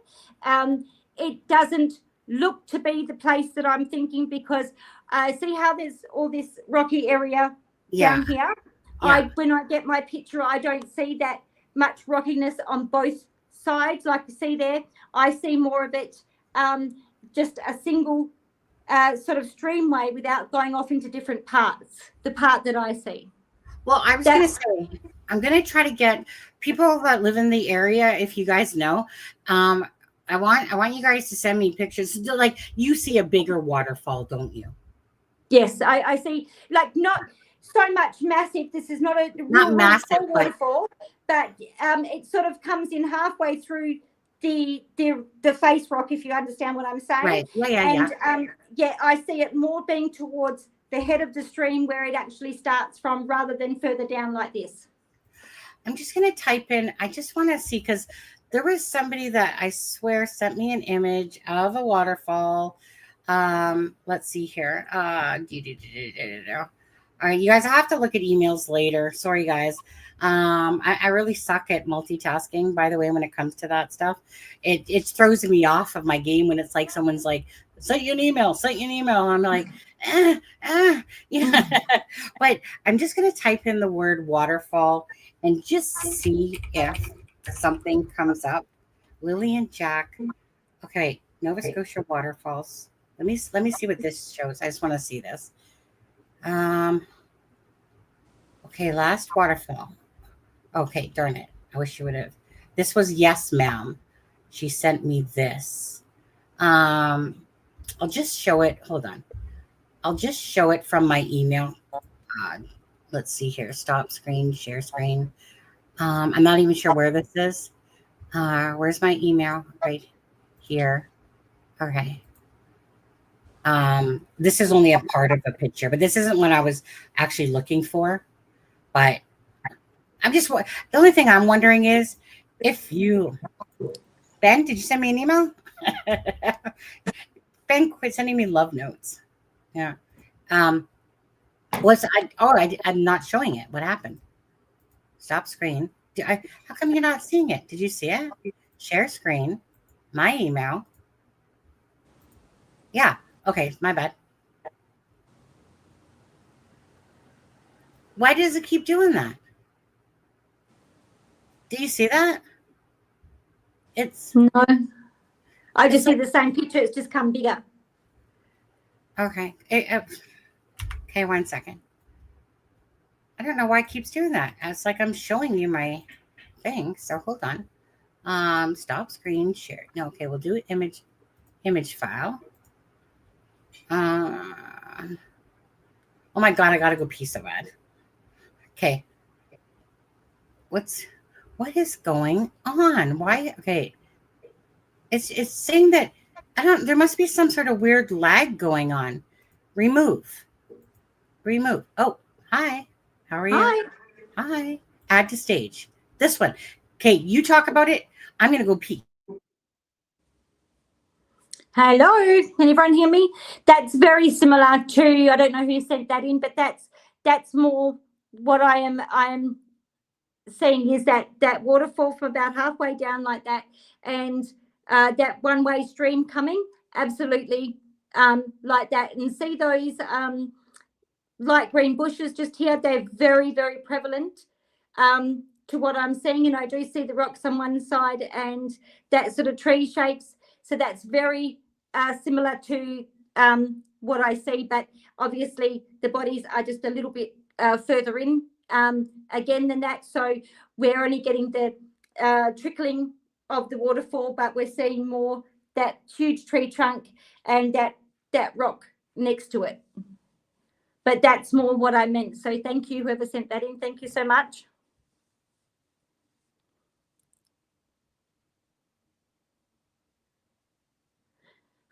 It doesn't look to be the place that I'm thinking, because I see how there's all this rocky area down here. Yeah. When I get my picture, I don't see that much rockiness on both sides like you see there. I see more of it just a single sort of streamway without going off into different parts, the part that I see. Well, I was going to say, I'm going to try to get people that live in the area. If you guys know, I want you guys to send me pictures. Like you see a bigger waterfall, don't you? Yes, I see. Like not so much massive. This is not a Not real massive, but waterfall, but it sort of comes in halfway through the face rock, if you understand what I'm saying. right. Yeah. And yeah, I see it more being towards the head of the stream where it actually starts from, rather than further down like this. I'm just going to type in. I just want to see, because there was somebody that I swear sent me an image of a waterfall. Let's see here. All right, you guys, I have to look at emails later. Sorry, guys. I really suck at multitasking, by the way, when it comes to that stuff. It throws me off of my game when it's like someone's like, sent you an email. I'm like, yeah. But I'm just going to type in the word waterfall and just see if something comes up. Lily and Jack. Okay, Nova Scotia waterfalls. Let me see what this shows. I just want to see this. Okay, last waterfall. Okay, darn it. I wish you would have. This was yes, ma'am. She sent me this. I'll just show it. Hold on. I'll just show it from my email. Let's see here. Stop screen, share screen. I'm not even sure where this is. Where's my email? Right here. Okay. This is only a part of the picture, but this isn't what I was actually looking for. But the only thing I'm wondering is if you, Ben, did you send me an email? Ben quit sending me love notes. Yeah. I'm not showing it. What happened? Stop screen. How come you're not seeing it? Did you see it? Share screen. My email. Yeah. Okay. My bad. Why does it keep doing that? Do you see that? No. I just see the same picture. It's just come bigger. Okay. Okay, 1 second. I don't know why it keeps doing that. It's like I'm showing you my thing. So hold on. Stop screen share. No, okay, we'll do image file. Oh my God, I gotta go pee so bad. Okay. What is going on? Why? Okay. It's saying that there must be some sort of weird lag going on. Remove. Oh, hi. How are you? Hi. Add to stage. This one. Okay, you talk about it. I'm going to go pee. Hello. Can everyone hear me? That's very similar to, I don't know who sent that in, but that's more what I am seeing is that waterfall from about halfway down like that, and that one-way stream coming absolutely like that. And see those light green bushes just here, they're very, very prevalent to what I'm seeing. And I do see the rocks on one side and that sort of tree shapes. So that's very similar to what I see, but obviously the bodies are just a little bit further in again than that. So we're only getting the trickling of the waterfall, but we're seeing more that huge tree trunk and that rock next to it. But that's more what I meant. So thank you, whoever sent that in. Thank you so much.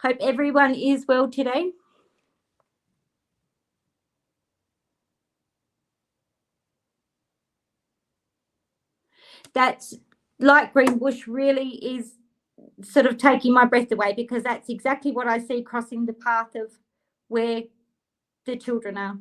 Hope everyone is well today. That light green bush really is sort of taking my breath away, because that's exactly what I see crossing the path of where the children are.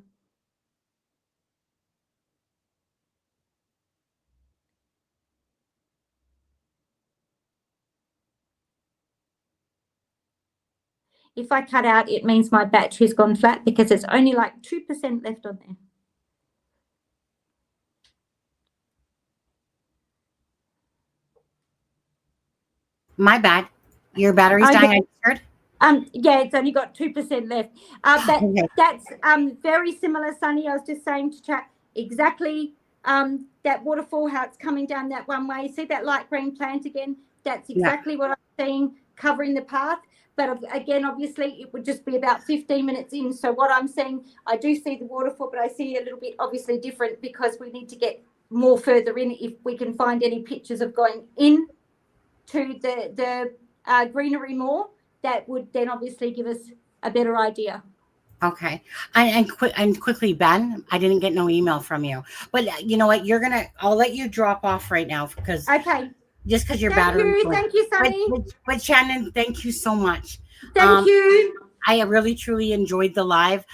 If I cut out, it means my battery's gone flat, because it's only like 2% left on there. My bad. Your battery's dying. I heard. Yeah, it's only got 2% left. But Okay. that's very similar, Sunny. I was just saying to chat, exactly that waterfall, how it's coming down that one way. See that light green plant again? That's exactly what I'm seeing covering the path. But again, obviously, it would just be about 15 minutes in. So what I'm saying, I do see the waterfall, but I see a little bit obviously different because we need to get more further in. If we can find any pictures of going in to the greenery more, that would then obviously give us a better idea. Okay. And quickly, Ben, I didn't get no email from you. But you know what? I'll let you drop off right now because Okay. Just because your Thank battery. you. Thank you, Sunny. But Shannon, thank you so much. Thank you. I really truly enjoyed the live.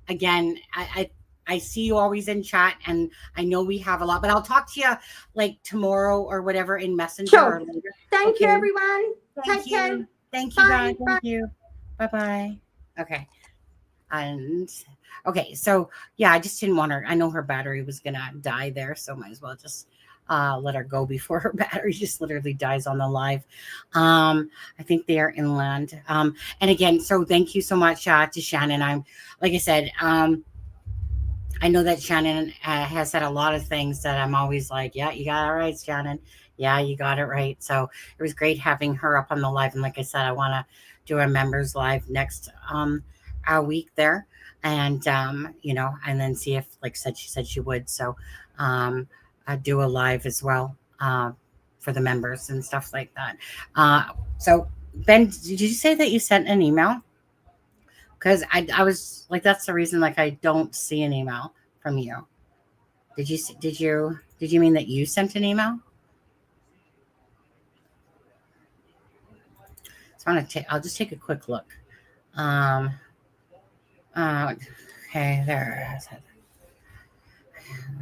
Again, I see you always in chat, and I know we have a lot, but I'll talk to you like tomorrow or whatever in Messenger. Sure. Or later. Thank you, everyone. Thank Take you. care. Thank you, Bye. guys. Bye. Thank you. Bye-bye. Okay. And okay, so yeah, I just didn't want her. I know her battery was gonna die there, so might as well just let her go before her battery just literally dies on the live. I think they are inland. And again, so thank you so much to Shannon. I'm like I said, I know that Shannon has said a lot of things that I'm always like, yeah, you got it right, Shannon. Yeah, you got it right. So it was great having her up on the live. And like I said, I want to do a members live next week there, and you know, and then see if, like she said she would. So do a live as well for the members and stuff like that. So Ben, did you say that you sent an email? Because I was like, that's the reason like I don't see an email from you. Did you mean that you sent an email? So I'll just take a quick look. Okay, there.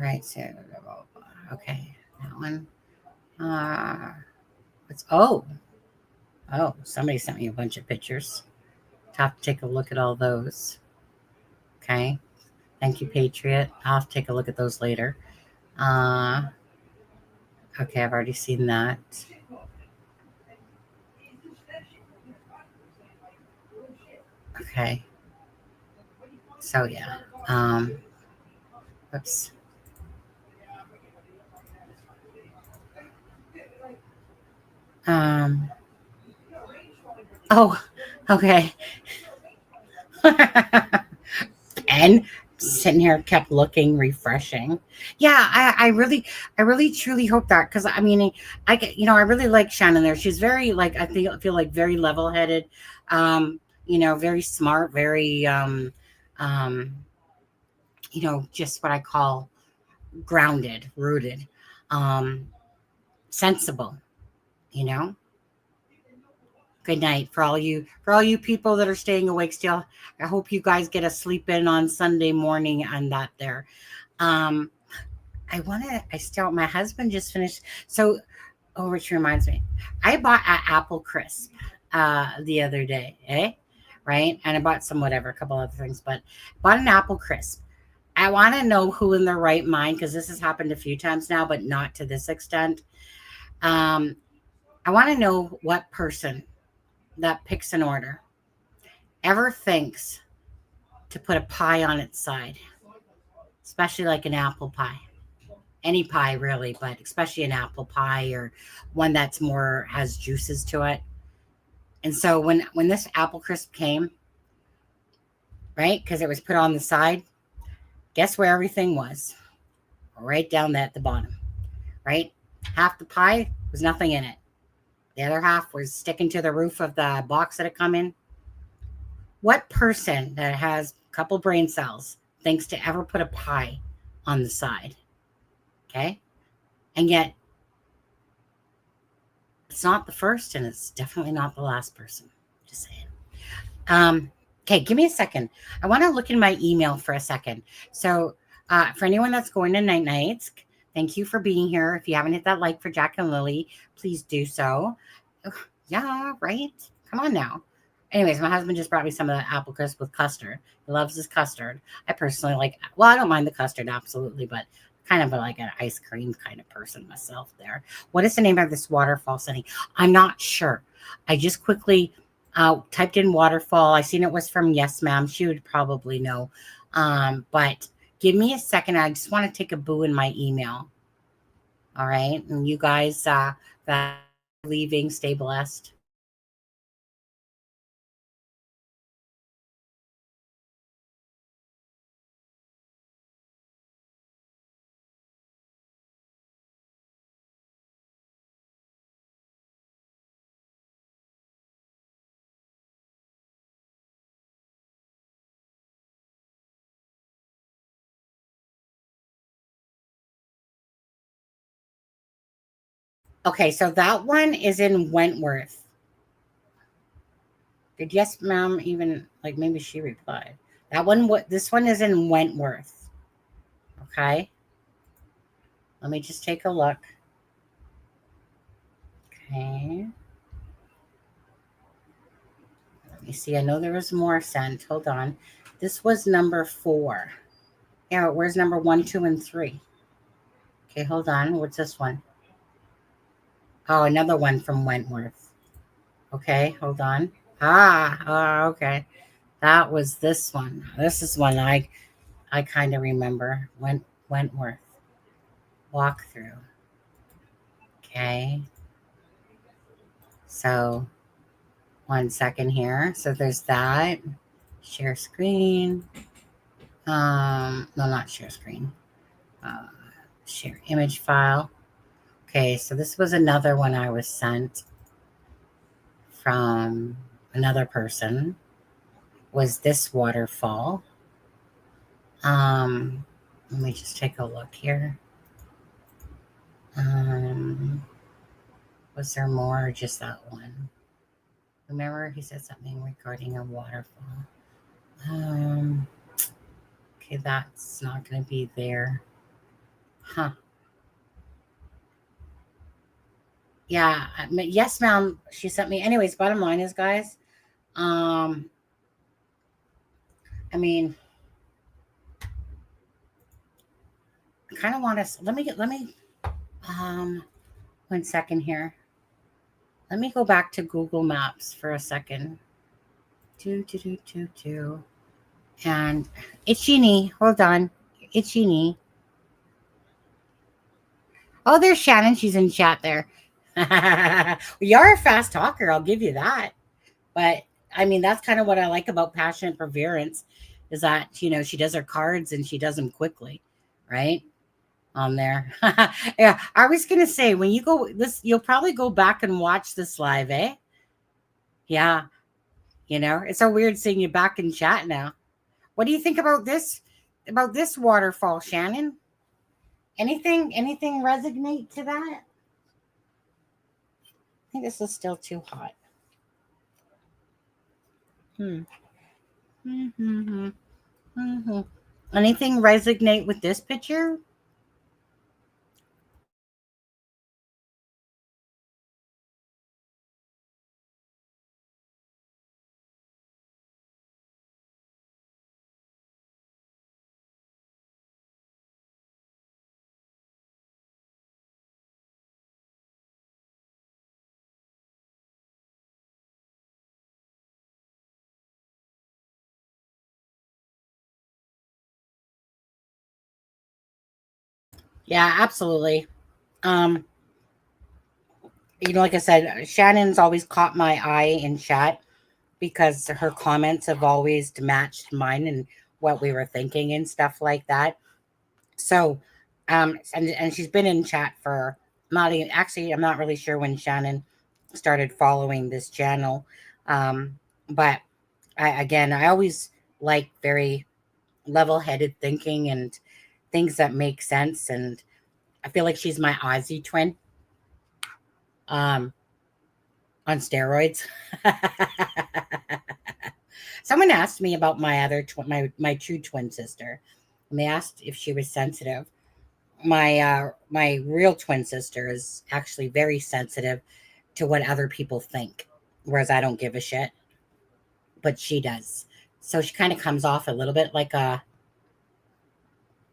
Right. So, okay, that one. Somebody sent me a bunch of pictures. Have to take a look at all those. Okay. Thank you, Patriot. I'll have to take a look at those later. Okay, I've already seen that. Okay. So yeah. Oops. Oh, okay. And sitting here kept looking refreshing. Yeah, I really truly hope that, because I mean, I really like Shannon there. She's very like, I feel like very level-headed, you know, very smart, very you know, just what I call grounded, rooted, sensible, you know. Good night for all you people that are staying awake still. I hope you guys get a sleep in on Sunday morning on that there. My husband just finished. So, which reminds me, I bought an apple crisp the other day, right? And I bought some whatever, a couple other things, but bought an apple crisp. I want to know who in their right mind, because this has happened a few times now, but not to this extent. I want to know what person that picks an order ever thinks to put a pie on its side, especially like an apple pie. Any pie really, but especially an apple pie, or one that's more has juices to it. And so when this apple crisp came, right, because it was put on the side, guess where everything was? Right down at the bottom, right? Half the pie was nothing in it. The other half was sticking to the roof of the box that it come in. What person that has a couple brain cells thinks to ever put a pie on the side? Okay. And yet it's not the first, and it's definitely not the last person. Just saying. Okay, give me a second. I want to look in my email for a second. So for anyone that's going to Night Nights, thank you for being here. If you haven't hit that like for Jack and Lily, please do so. Yeah, right? Come on now. Anyways, my husband just brought me some of that apple crisp with custard. He loves his custard. I personally like, well, I don't mind the custard, absolutely, but kind of like an ice cream kind of person myself there. What is the name of this waterfall, Sunny? I'm not sure. I just quickly typed in waterfall. I seen it was from Yes Ma'am. She would probably know. But Give me a second. I just want to take a boo in my email. All right. And you guys that are leaving, stay blessed. Okay, so that one is in Wentworth. Did yes, ma'am, even like maybe she replied. That one, this one is in Wentworth. Okay. Let me just take a look. Okay. Let me see. I know there was more sent. Hold on. This was number 4. Yeah, where's number 1, 2, and 3? Okay, hold on. What's this one? Oh, another one from Wentworth. Okay, hold on. Okay. That was this one. This is one I kind of remember. Wentworth. Walkthrough. Okay. So, one second here. So there's that. Share screen. No, not share screen. Share image file. Okay, so this was another one I was sent from another person. Was this waterfall? Let me just take a look here. Was there more or just that one? Remember, he said something regarding a waterfall. Okay, that's not going to be there. Huh. Yeah. Yes, ma'am. She sent me. Anyways, bottom line is, guys, I mean, I kind of want to, let me, 1 second here. Let me go back to Google Maps for a second. And it's Jeannie. Hold on. It's Jeannie. Oh, there's Shannon. She's in chat there. You are a fast talker. I'll give you that. But I mean, that's kind of what I like about Passionate Perseverance is that, she does her cards and she does them quickly, right? On there. Yeah. I was going to say, when you go you'll probably go back and watch this live, eh? Yeah. It's so weird seeing you back in chat now. What do you think about this waterfall, Shannon? Anything resonate to that? I think this is still too hot. Anything resonate with this picture? Yeah, absolutely. Like I said, Shannon's always caught my eye in chat because her comments have always matched mine and what we were thinking and stuff like that. So, and she's been in chat for I'm not really sure when Shannon started following this channel. But I always like very level-headed thinking and things that make sense. And I feel like she's my Aussie twin. On steroids. Someone asked me about my other my true twin sister, and they asked if she was sensitive. My real twin sister is actually very sensitive to what other people think, whereas I don't give a shit, but she does. So she kind of comes off a little bit like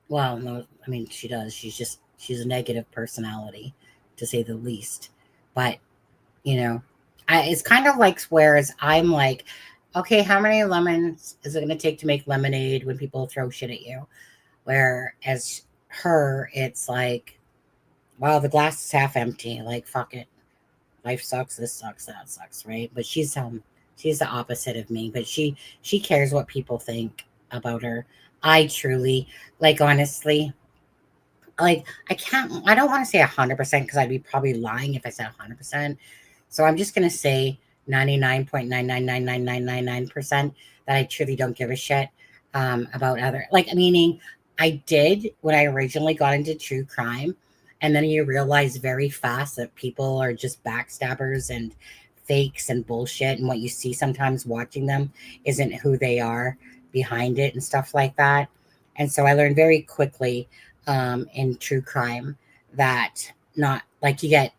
well, no, I mean she does. She's a negative personality, to say the least. But it's kind of like, whereas I'm like, okay, how many lemons is it going to take to make lemonade when people throw shit at you? Whereas her, it's like, wow, the glass is half empty. Like, fuck it. Life sucks, this sucks, that sucks, right? But she's the opposite of me. But she cares what people think about her. I truly, like, honestly, like, I don't want to say 100% because I'd be probably lying if I said 100%. So I'm just gonna say 99.9999999% that I truly don't give a shit about other, like, meaning I did when I originally got into true crime, and then you realize very fast that people are just backstabbers and fakes and bullshit, and what you see sometimes watching them isn't who they are behind it and stuff like that. And so I learned very quickly in true crime that not like you get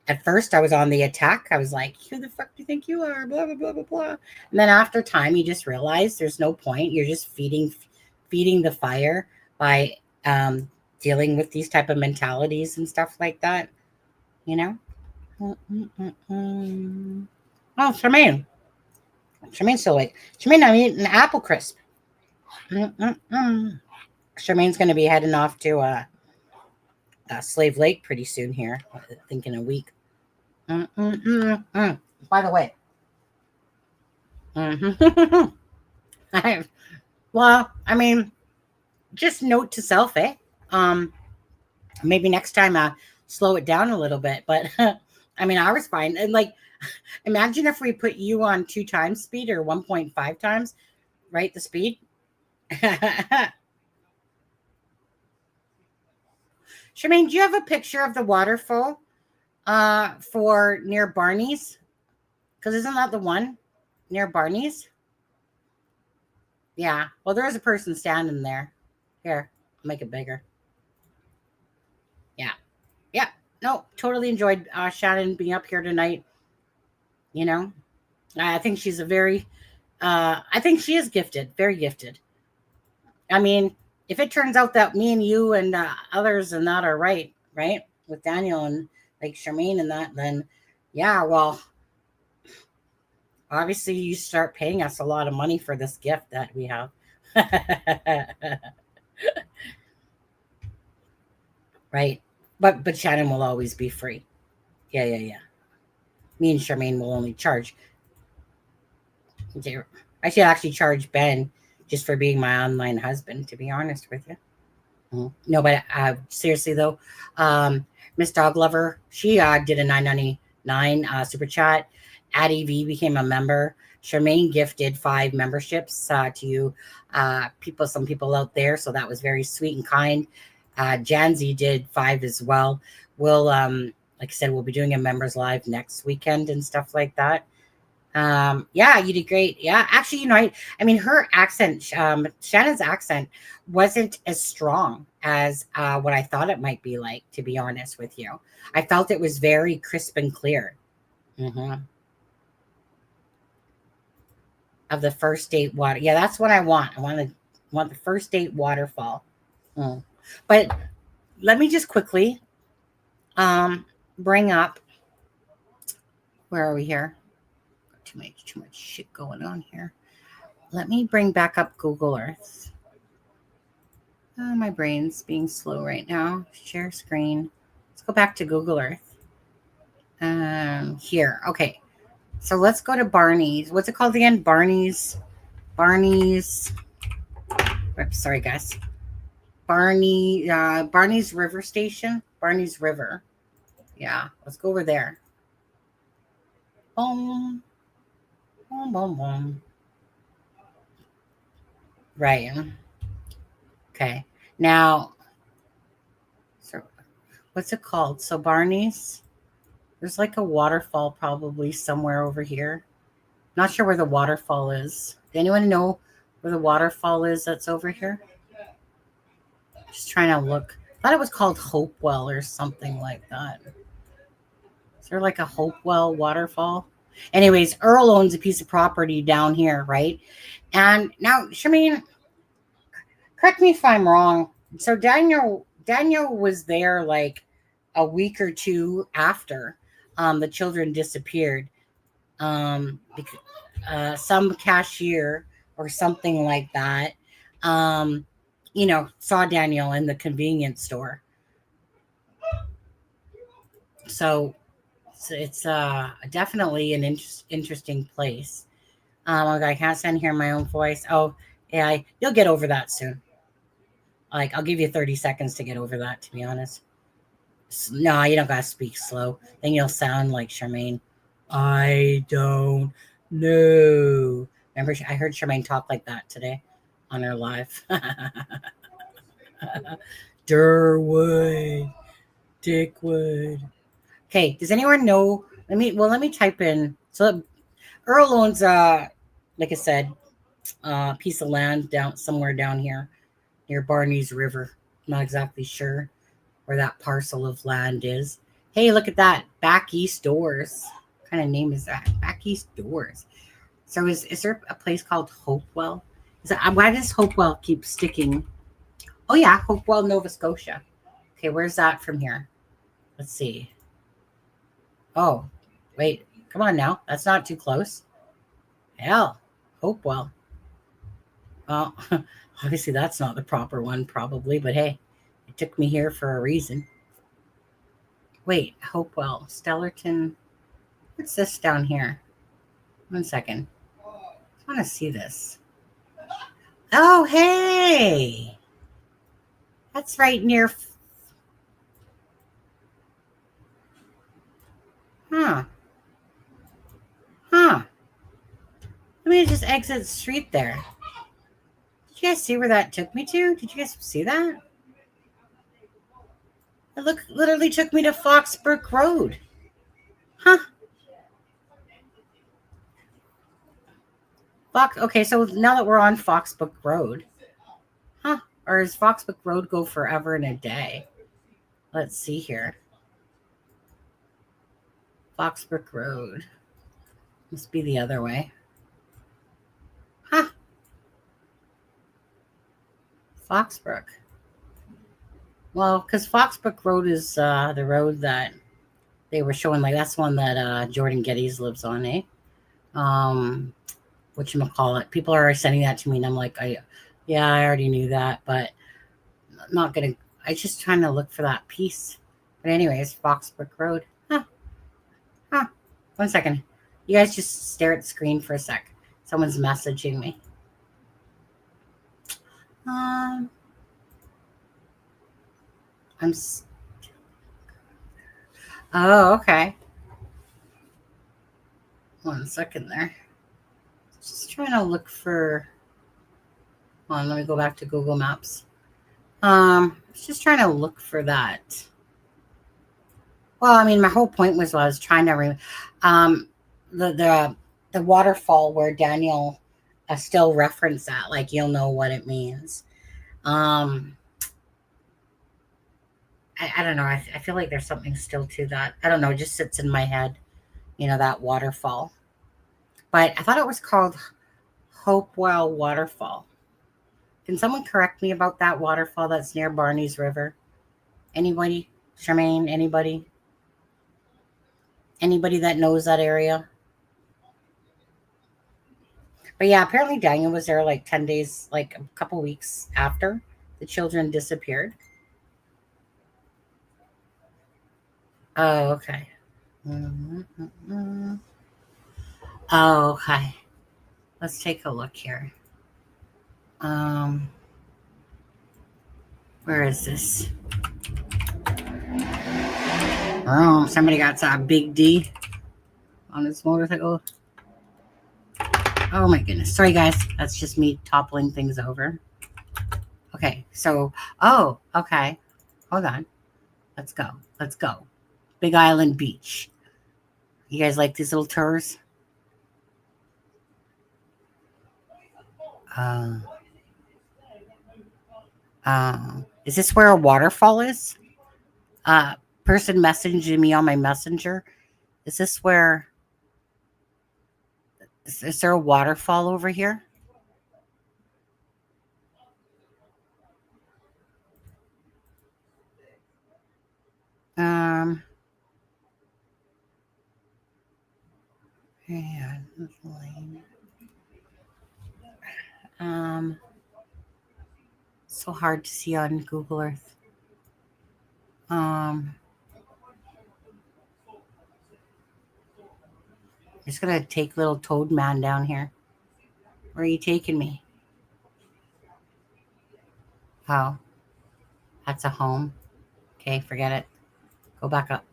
at first I was on the attack. I was like, who the fuck do you think you are? Blah, blah, blah, blah, blah. And then after time, you just realize there's no point. You're just feeding the fire by dealing with these type of mentalities and stuff like that, you know? Mm-mm-mm-mm. Oh, Charmaine. Charmaine's still awake. Charmaine, I'm eating an apple crisp. Mm-mm-mm. Charmaine's going to be heading off to Slave Lake pretty soon here. I think in a week. By the way, well, I mean, just note to self, eh? Maybe next time slow it down a little bit. But I mean, I was fine. And like, imagine if we put you on 2 times speed or 1.5 times, right? The speed. Charmaine, do you have a picture of the waterfall for near Barney's? Because isn't that the one near Barney's? Yeah. Well, there is a person standing there. Here, I'll make it bigger. Yeah. Yeah. No, totally enjoyed Shannon being up here tonight. You know, I think she's I think she is gifted, very gifted. I mean, if it turns out that me and you and others and that are right, with Daniel and like Charmaine and that, then yeah, well, obviously you start paying us a lot of money for this gift that we have. Right. But Shannon will always be free. Yeah. Me and Charmaine will only charge. I should actually charge Ben just for being my online husband, to be honest with you. No, but seriously though, Miss Dog Lover, she did a $9.99 super chat. Addie V became a member. Charmaine gifted 5 memberships to you some people out there, so that was very sweet and kind. Janzi did 5 as well. We'll like I said, we'll be doing a members live next weekend and stuff like that. Yeah, you did great. Yeah, actually, you know, I mean, her accent, Shannon's accent wasn't as strong as what I thought it might be like, to be honest with you. I felt it was very crisp and clear. Of the first date water. Yeah, that's what I want. I want the first date waterfall. But let me just quickly bring up, where are we here? Too much shit going on here. Let me bring back up Google Earth. My brain's being slow right now. Share screen. Let's go back to Google Earth. Here. Okay. So let's go to Barney's. What's it called again? Barney's. Oops, sorry, guys. Barney's River Station. Barney's River. Yeah. Let's go over there. Boom. Boom, boom, boom. Right. Okay. Now, so what's it called? So Barney's, there's like a waterfall probably somewhere over here. Not sure where the waterfall is. Does anyone know where the waterfall is that's over here? Just trying to look. I thought it was called Hopewell or something like that. Is there like a Hopewell waterfall? Anyways, Earl owns a piece of property down here, right? And now, Charmaine, correct me if I'm wrong. So Daniel was there like a week or 2 after the children disappeared. Because some cashier or something like that saw Daniel in the convenience store. So it's definitely an interesting place. I can't stand hearing my own voice. Oh, yeah, you'll get over that soon. Like, I'll give you 30 seconds to get over that, to be honest. No, you don't gotta speak slow. Then you'll sound like Charmaine. I don't know. Remember, I heard Charmaine talk like that today on her live. Durwood, Dickwood. Okay, does anyone know? Let me type in. So Earl owns like I said, a piece of land somewhere down here near Barney's River. Not exactly sure where that parcel of land is. Hey, look at that. Back East Doors. What kind of name is that? Back East Doors. So is there a place called Hopewell? Why does Hopewell keep sticking? Oh yeah, Hopewell, Nova Scotia. Okay, where's that from here? Let's see. Oh, wait. Come on now. That's not too close. Hell, Hopewell. Well, obviously that's not the proper one, probably, but hey, it took me here for a reason. Wait, Hopewell, Stellarton. What's this down here? 1 second. I want to see this. Oh, hey! That's right near. Huh. Let me just exit the street there. Did you guys see where that took me to? Did you guys see that? It literally took me to Foxbrook Road. Huh. Okay, so now that we're on Foxbrook Road. Huh. Or does Foxbrook Road go forever and a day? Let's see here. Foxbrook Road. Must be the other way. Huh. Foxbrook. Well, because Foxbrook Road is the road that they were showing, like that's one that Jordan Geddes lives on, eh? Whatchamacallit. People are sending that to me, and I'm like, I already knew that, but I'm not gonna. I just trying to look for that piece. But anyways, Foxbrook Road. Huh. 1 second. You guys just stare at the screen for a sec. Someone's messaging me. Oh, okay. 1 second there. Just trying to look for. Hold on, let me go back to Google Maps. Just trying to look for that. Well, I mean, my whole point was I was trying to the waterfall where Daniel still referenced that, like you'll know what it means. I don't know. I feel like there's something still to that. I don't know. It just sits in my head, that waterfall. But I thought it was called Hopewell Waterfall. Can someone correct me about that waterfall that's near Barney's River? Anybody? Charmaine, anybody? Anybody that knows that area? But yeah, apparently Daniel was there like 10 days, like a couple weeks after the children disappeared. Oh, okay. Oh, okay. Let's take a look here. Where is this? Oh, somebody got a big D on his motorcycle. Oh my goodness. Sorry guys. That's just me toppling things over. Okay. So, okay. Hold on. Let's go. Big Island Beach. You guys like these little tours? Is this where a waterfall is? Person messaging me on my messenger. Is this where? Is there a waterfall over here? So hard to see on Google Earth. Just gonna take little Toad Man down here. Where are you taking me? Oh, that's a home. Okay, forget it. Go back up.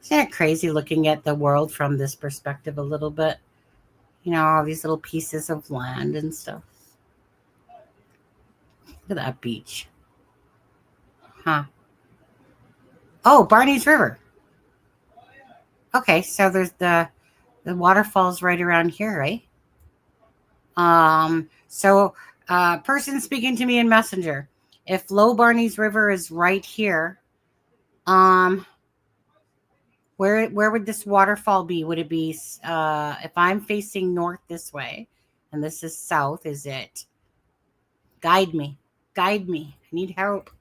Isn't it crazy looking at the world from this perspective a little bit? You know, all these little pieces of land and stuff. Look at that beach. Huh. Oh, Barney's River. Okay, so there's the waterfalls right around here, right? So person speaking to me in Messenger. If Low Barney's River is right here, where would this waterfall be? Would it be if I'm facing north this way and this is south, is it? Guide me. Guide me. I need help.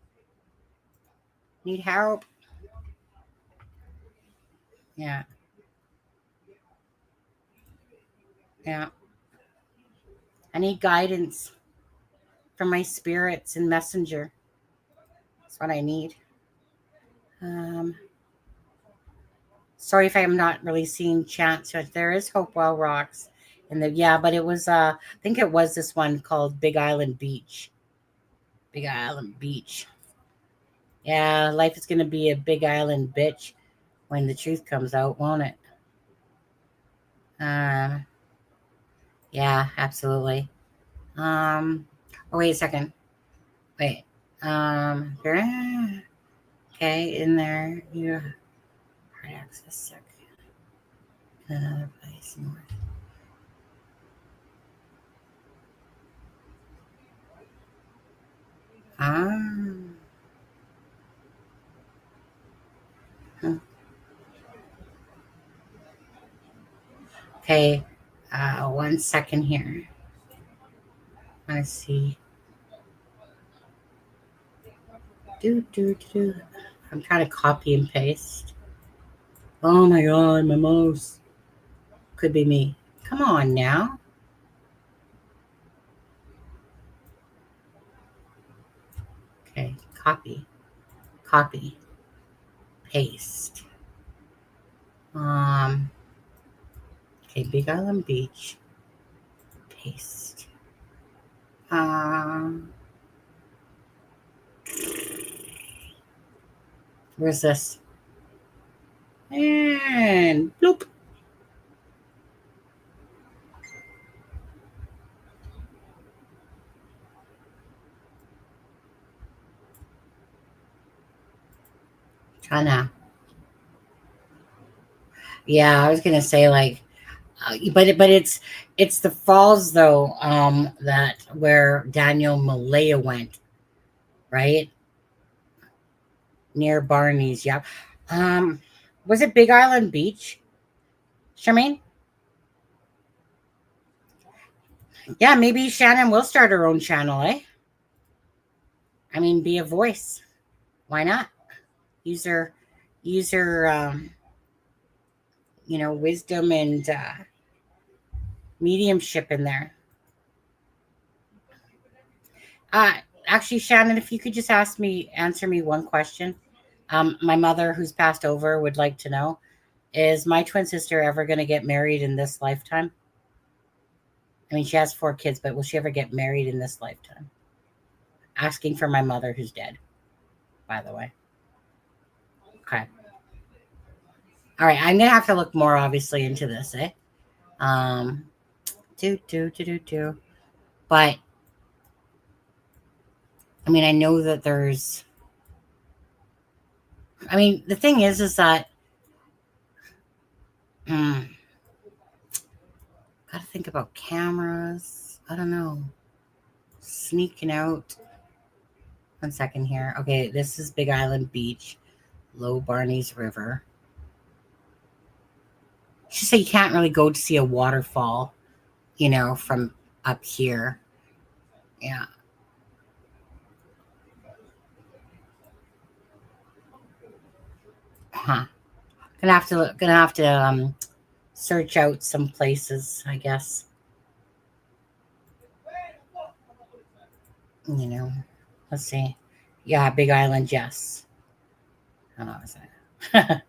Need help. Yeah. Yeah. I need guidance from my spirits and Messenger. That's what I need. Sorry if I'm not really seeing chats, but there is Hopewell Rocks. But it was I think it was this one called Big Island Beach. Big Island Beach. Yeah, life is gonna be a big island bitch when the truth comes out, won't it? Yeah, absolutely. Wait a second. Wait. Okay, in there you hard access sec. Another place north. Okay, 1 second here. I see. I'm trying to copy and paste. Oh my god, my mouse. Could be me. Come on now. Okay, copy, paste. Okay, Big Island Beach, paste. Where's this? And bloop. Try now. Yeah, I was gonna say like, but it's the falls though. That where Daniel Malaya went, right near Barney's. Yeah. Was it Big Island Beach, Charmaine? Yeah, maybe Shannon will start her own channel, eh? I mean, be a voice. Why not? Use her wisdom and mediumship in there. Actually, Shannon, if you could just answer me one question. My mother, who's passed over, would like to know, is my twin sister ever going to get married in this lifetime? I mean, she has 4 kids, but will she ever get married in this lifetime? Asking for my mother, who's dead, by the way. Okay. All right, I'm gonna have to look more obviously into this, eh? But I mean, I know that there's. I mean, the thing is that gotta think about cameras. I don't know. Sneaking out. 1 second here. Okay, this is Big Island Beach, Low Barney's River. She said you can't really go to see a waterfall, from up here. Yeah. Huh. Gonna have to search out some places, I guess. You know, let's see. Yeah, Big Island, yes. Oh, is that?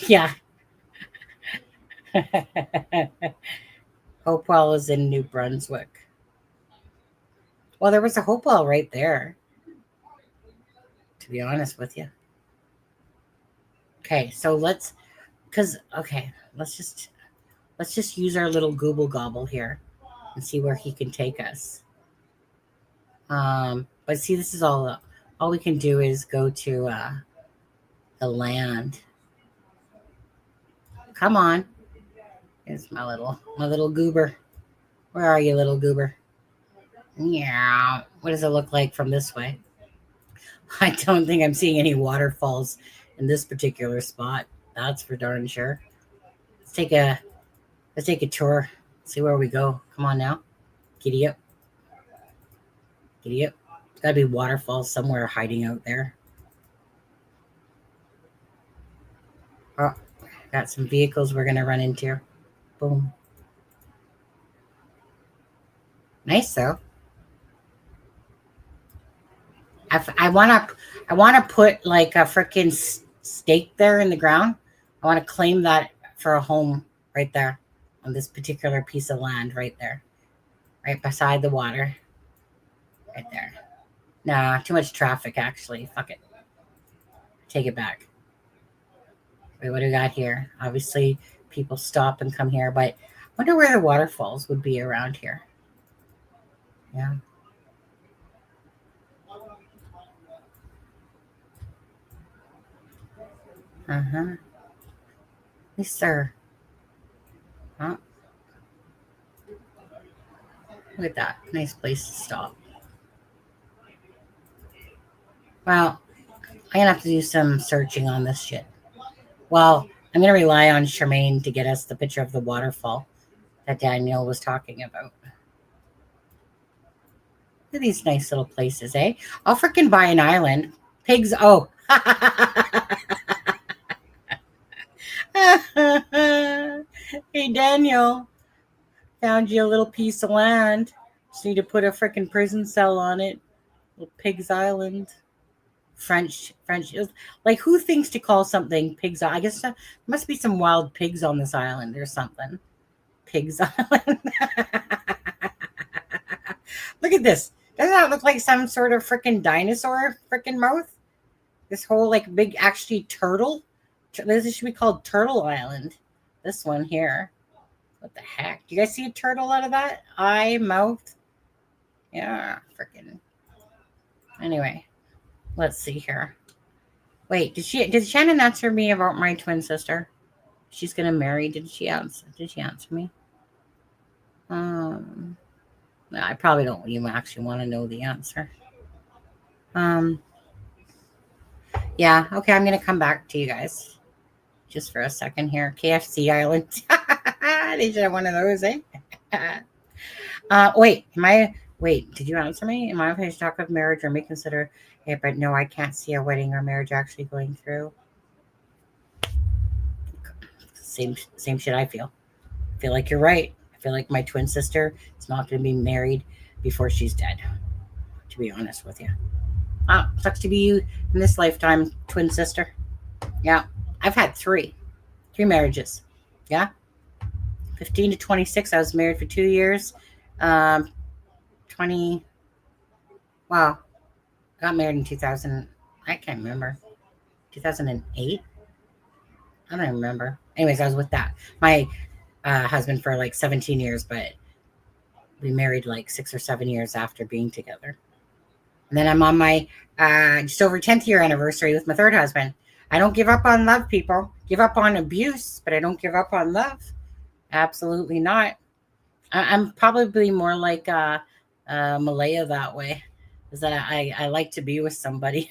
Yeah. Hopewell is in New Brunswick. Well, there was a Hopewell right there, to be honest with you. Okay, so let's just use our little Google gobble here and see where he can take us. But see, this is all we can do is go to the land. Come on. Here's my little goober. Where are you, little goober? Yeah. What does it look like from this way? I don't think I'm seeing any waterfalls in this particular spot. That's for darn sure. Let's take a tour. See where we go. Come on now. Giddy up. Giddy up. There's gotta be waterfalls somewhere hiding out there. Oh, got some vehicles we're gonna run into. Boom. Nice though. I want to put like a freaking stake there in the ground. I want to claim that for a home right there on this particular piece of land right there, right beside the water, right there. Nah, too much traffic actually. Fuck it. Take it back. Wait, what do we got here? Obviously, people stop and come here, but I wonder where the waterfalls would be around here. Yeah. Yes, sir. Huh? Look at that. Nice place to stop. Well, I'm going to have to do some searching on this shit. Well, I'm going to rely on Charmaine to get us the picture of the waterfall that Daniel was talking about. Look at these nice little places, eh? I'll freaking buy an island. Pigs. Oh. Hey, Daniel. Found you a little piece of land. Just need to put a freaking prison cell on it. Little Pig's Island. French. Like, who thinks to call something Pig's Island? I guess there must be some wild pigs on this island or something. Pig's Island. Look at this. Doesn't that look like some sort of freaking dinosaur freaking mouth? This whole like big actually turtle. This should be called Turtle Island. This one here. What the heck? Do you guys see a turtle out of that? Eye, mouth. Yeah, freaking. Anyway, let's see here. Wait, did Shannon answer me about my twin sister? She's gonna marry. Did she answer me? No, I probably don't even actually want to know the answer. Yeah, okay, I'm gonna come back to you guys just for a second here. KFC Island. They should have one of those, eh? Wait, did you answer me? Am I okay to talk of marriage or may consider it? But no, I can't see a wedding or marriage actually going through. Same shit I feel. I feel like you're right. I feel like my twin sister is not going to be married before she's dead, to be honest with you. Sucks to be you in this lifetime, twin sister. Yeah, I've had three marriages. Yeah. 15 to 26. I was married for 2 years. 20. Wow. I got married in 2000. I can't remember. 2008. I don't remember. Anyways, I was with my husband for like 17 years, but we married like 6 or 7 years after being together. And then I'm on my just over 10th year anniversary with my third husband. I don't give up on love, people. Give up on abuse, but I don't give up on love. Absolutely not. I'm probably more like Malaya that way, is that I like to be with somebody.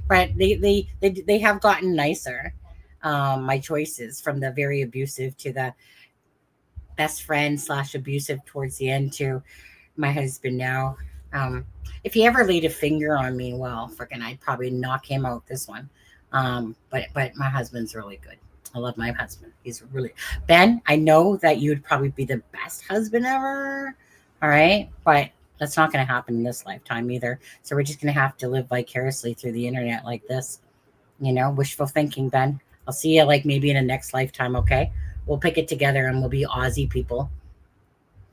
But they have gotten nicer. My choices from the very abusive to the best friend / abusive towards the end to my husband now. If he ever laid a finger on me, well, freaking, I'd probably knock him out this one. But my husband's really good. I love my husband. He's really Ben. I know that you'd probably be the best husband ever. All right, but that's not going to happen in this lifetime either. So we're just going to have to live vicariously through the internet like this. Wishful thinking, Ben. I'll see you like maybe in the next lifetime. Okay, we'll pick it together and we'll be Aussie people.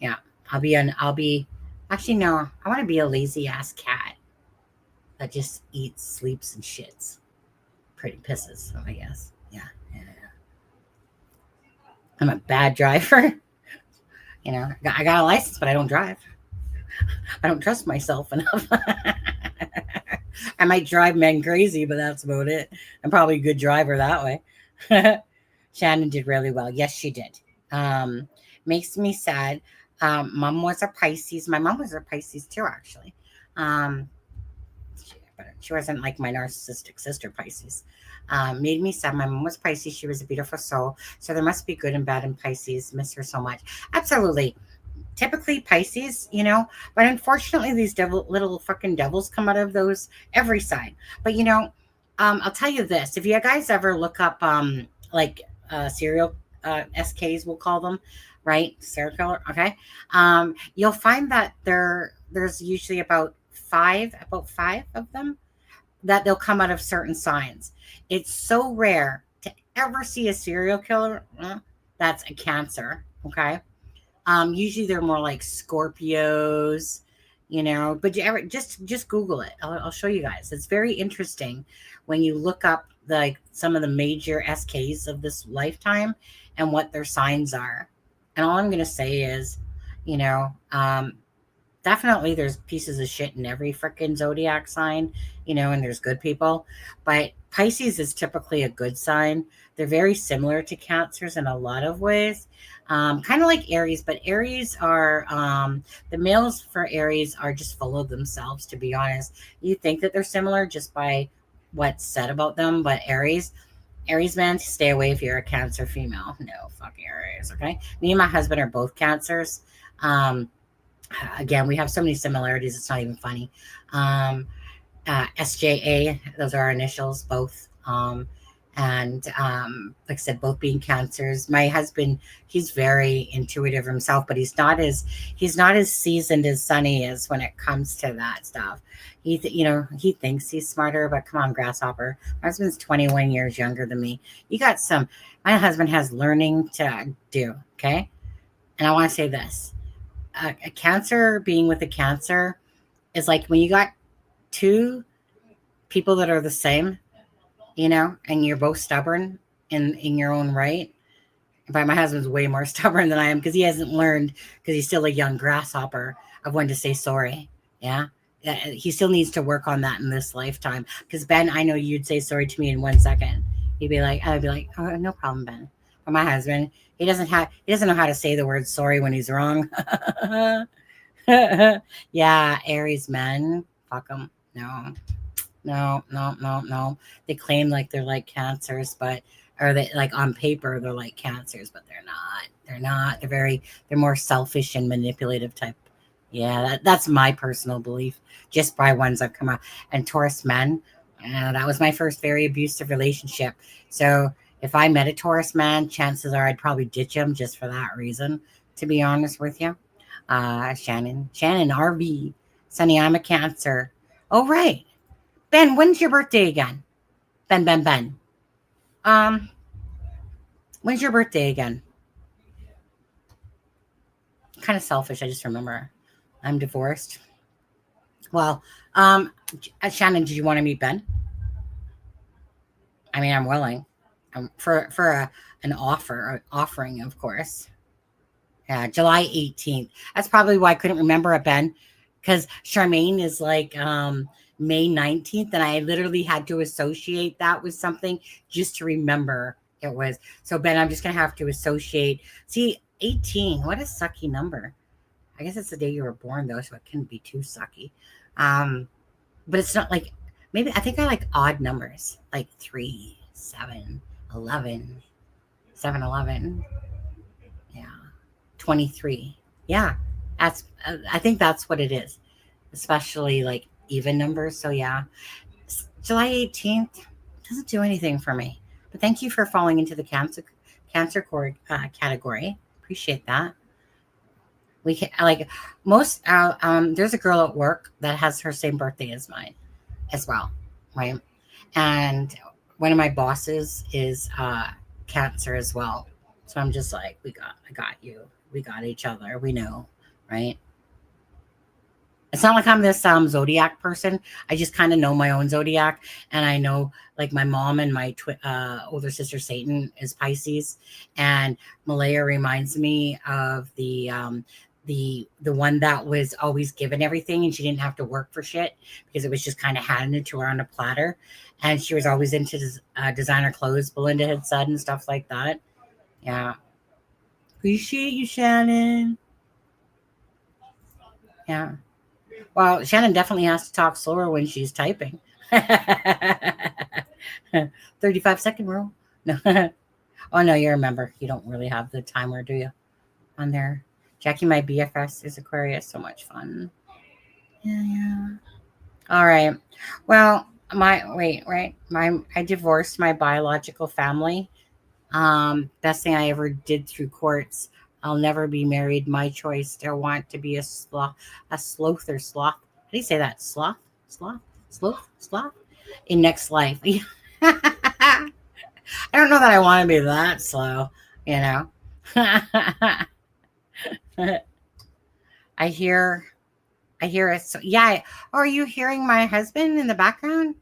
Yeah, I'll be. Actually, no. I want to be a lazy ass cat that just eats, sleeps, and shits. Pretty pisses, I guess. Yeah. I'm a bad driver. I got a license, but I don't drive. I don't trust myself enough. I might drive men crazy, but that's about it. I'm probably a good driver that way. Shannon did really well. Yes, she did. Makes me sad. Mom was a Pisces. My mom was a Pisces too, actually. But she wasn't like my narcissistic sister Pisces. Made me sad. My mom was Pisces. She was a beautiful soul. So there must be good and bad in Pisces. Miss her so much. Absolutely. Typically Pisces, but unfortunately these little fucking devils come out of those every sign. But I'll tell you this: if you guys ever look up serial SKs, we'll call them, right? Serial killer, okay? You'll find that there's usually about five of them that they'll come out of certain signs. It's so rare to ever see a serial killer that's a Cancer, okay? Usually they're more like Scorpios, but you ever just Google it. I'll show you guys. It's very interesting when you look up some of the major SKs of this lifetime and what their signs are. And all I'm going to say is, definitely there's pieces of shit in every freaking zodiac sign, and there's good people, but Pisces is typically a good sign. They're very similar to Cancers in a lot of ways. Kind of like Aries, but Aries are, the males for Aries are just full of themselves, to be honest. You think that they're similar just by what's said about them, but Aries man, stay away if you're a Cancer female. No, fuck Aries, okay? Me and my husband are both Cancers. Again, we have so many similarities, it's not even funny. SJA, those are our initials, both. And like I said, both being Cancers. My husband, he's very intuitive himself, but he's not as seasoned as Sunny is when it comes to that stuff. He thinks he's smarter, but come on, grasshopper. My husband's 21 years younger than me. My husband has learning to do, okay? And I want to say this. A Cancer, being with a Cancer, is like when you got two people that are the same, and you're both stubborn in your own right. But my husband's way more stubborn than I am because he hasn't learned, because he's still a young grasshopper, of when to say sorry. Yeah. He still needs to work on that in this lifetime. Because Ben, I know you'd say sorry to me in 1 second. I'd be like, oh, no problem, Ben. But my husband, he doesn't know how to say the word sorry when he's wrong. Yeah, Aries men, fuck them. No. They claim like they're like Cancers, or they like on paper they're like Cancers, but they're not. They're more selfish and manipulative type. Yeah, that's my personal belief, just by ones I've come out. And Taurus men, that was my first very abusive relationship. So if I met a Taurus man, chances are I'd probably ditch him just for that reason, to be honest with you. Shannon, RV, Sunny, I'm a Cancer. Oh, right. Ben, when's your birthday again? Ben. When's your birthday again? Kind of selfish, I just remember. I'm divorced. Well, Shannon, did you want to meet Ben? I mean, I'm willing. For an offering, of course. Yeah, July 18th. That's probably why I couldn't remember it, Ben, because Charmaine is like May 19th, and I literally had to associate that with something just to remember it was. So, Ben, I'm just going to have to associate. See, 18, what a sucky number. I guess it's the day you were born, though, so it couldn't be too sucky. But it's not like, maybe, I think I like odd numbers, like 3, 7, 11, 7, 11. Yeah. 23. Yeah. I think that's what it is. especially like even numbers. So yeah, July 18th doesn't do anything for me. But thank you for falling into the cancer cord category. Appreciate that. We can like most. There's a girl at work that has her same birthday as mine, as well, right? And one of my bosses is cancer as well. So I'm just like, I got you. We got each other. We know, right? It's not like I'm this zodiac person. I just kind of know my own zodiac, and I know like my mom and my older sister Satan is Pisces, and Malaya reminds me of the one that was always given everything, and she didn't have to work for shit because it was just kind of handed to her on a platter, and she was always into designer clothes. Belinda had said and stuff like that. Yeah, appreciate you, Shannon. Yeah. Well, Shannon definitely has to talk slower when she's typing. 35-second rule. No. Oh, no, you remember. You don't really have the timer, do you? On there. Jackie, my BFS is Aquarius. So much fun. Yeah. All right. Well, I divorced my biological family. Best thing I ever did through courts. I'll never be married. My choice. Still want to be a sloth or sloth. How do you say that? Sloth? In next life. I don't know that I want to be that slow, you know. I hear it. So, yeah. Are you hearing my husband in the background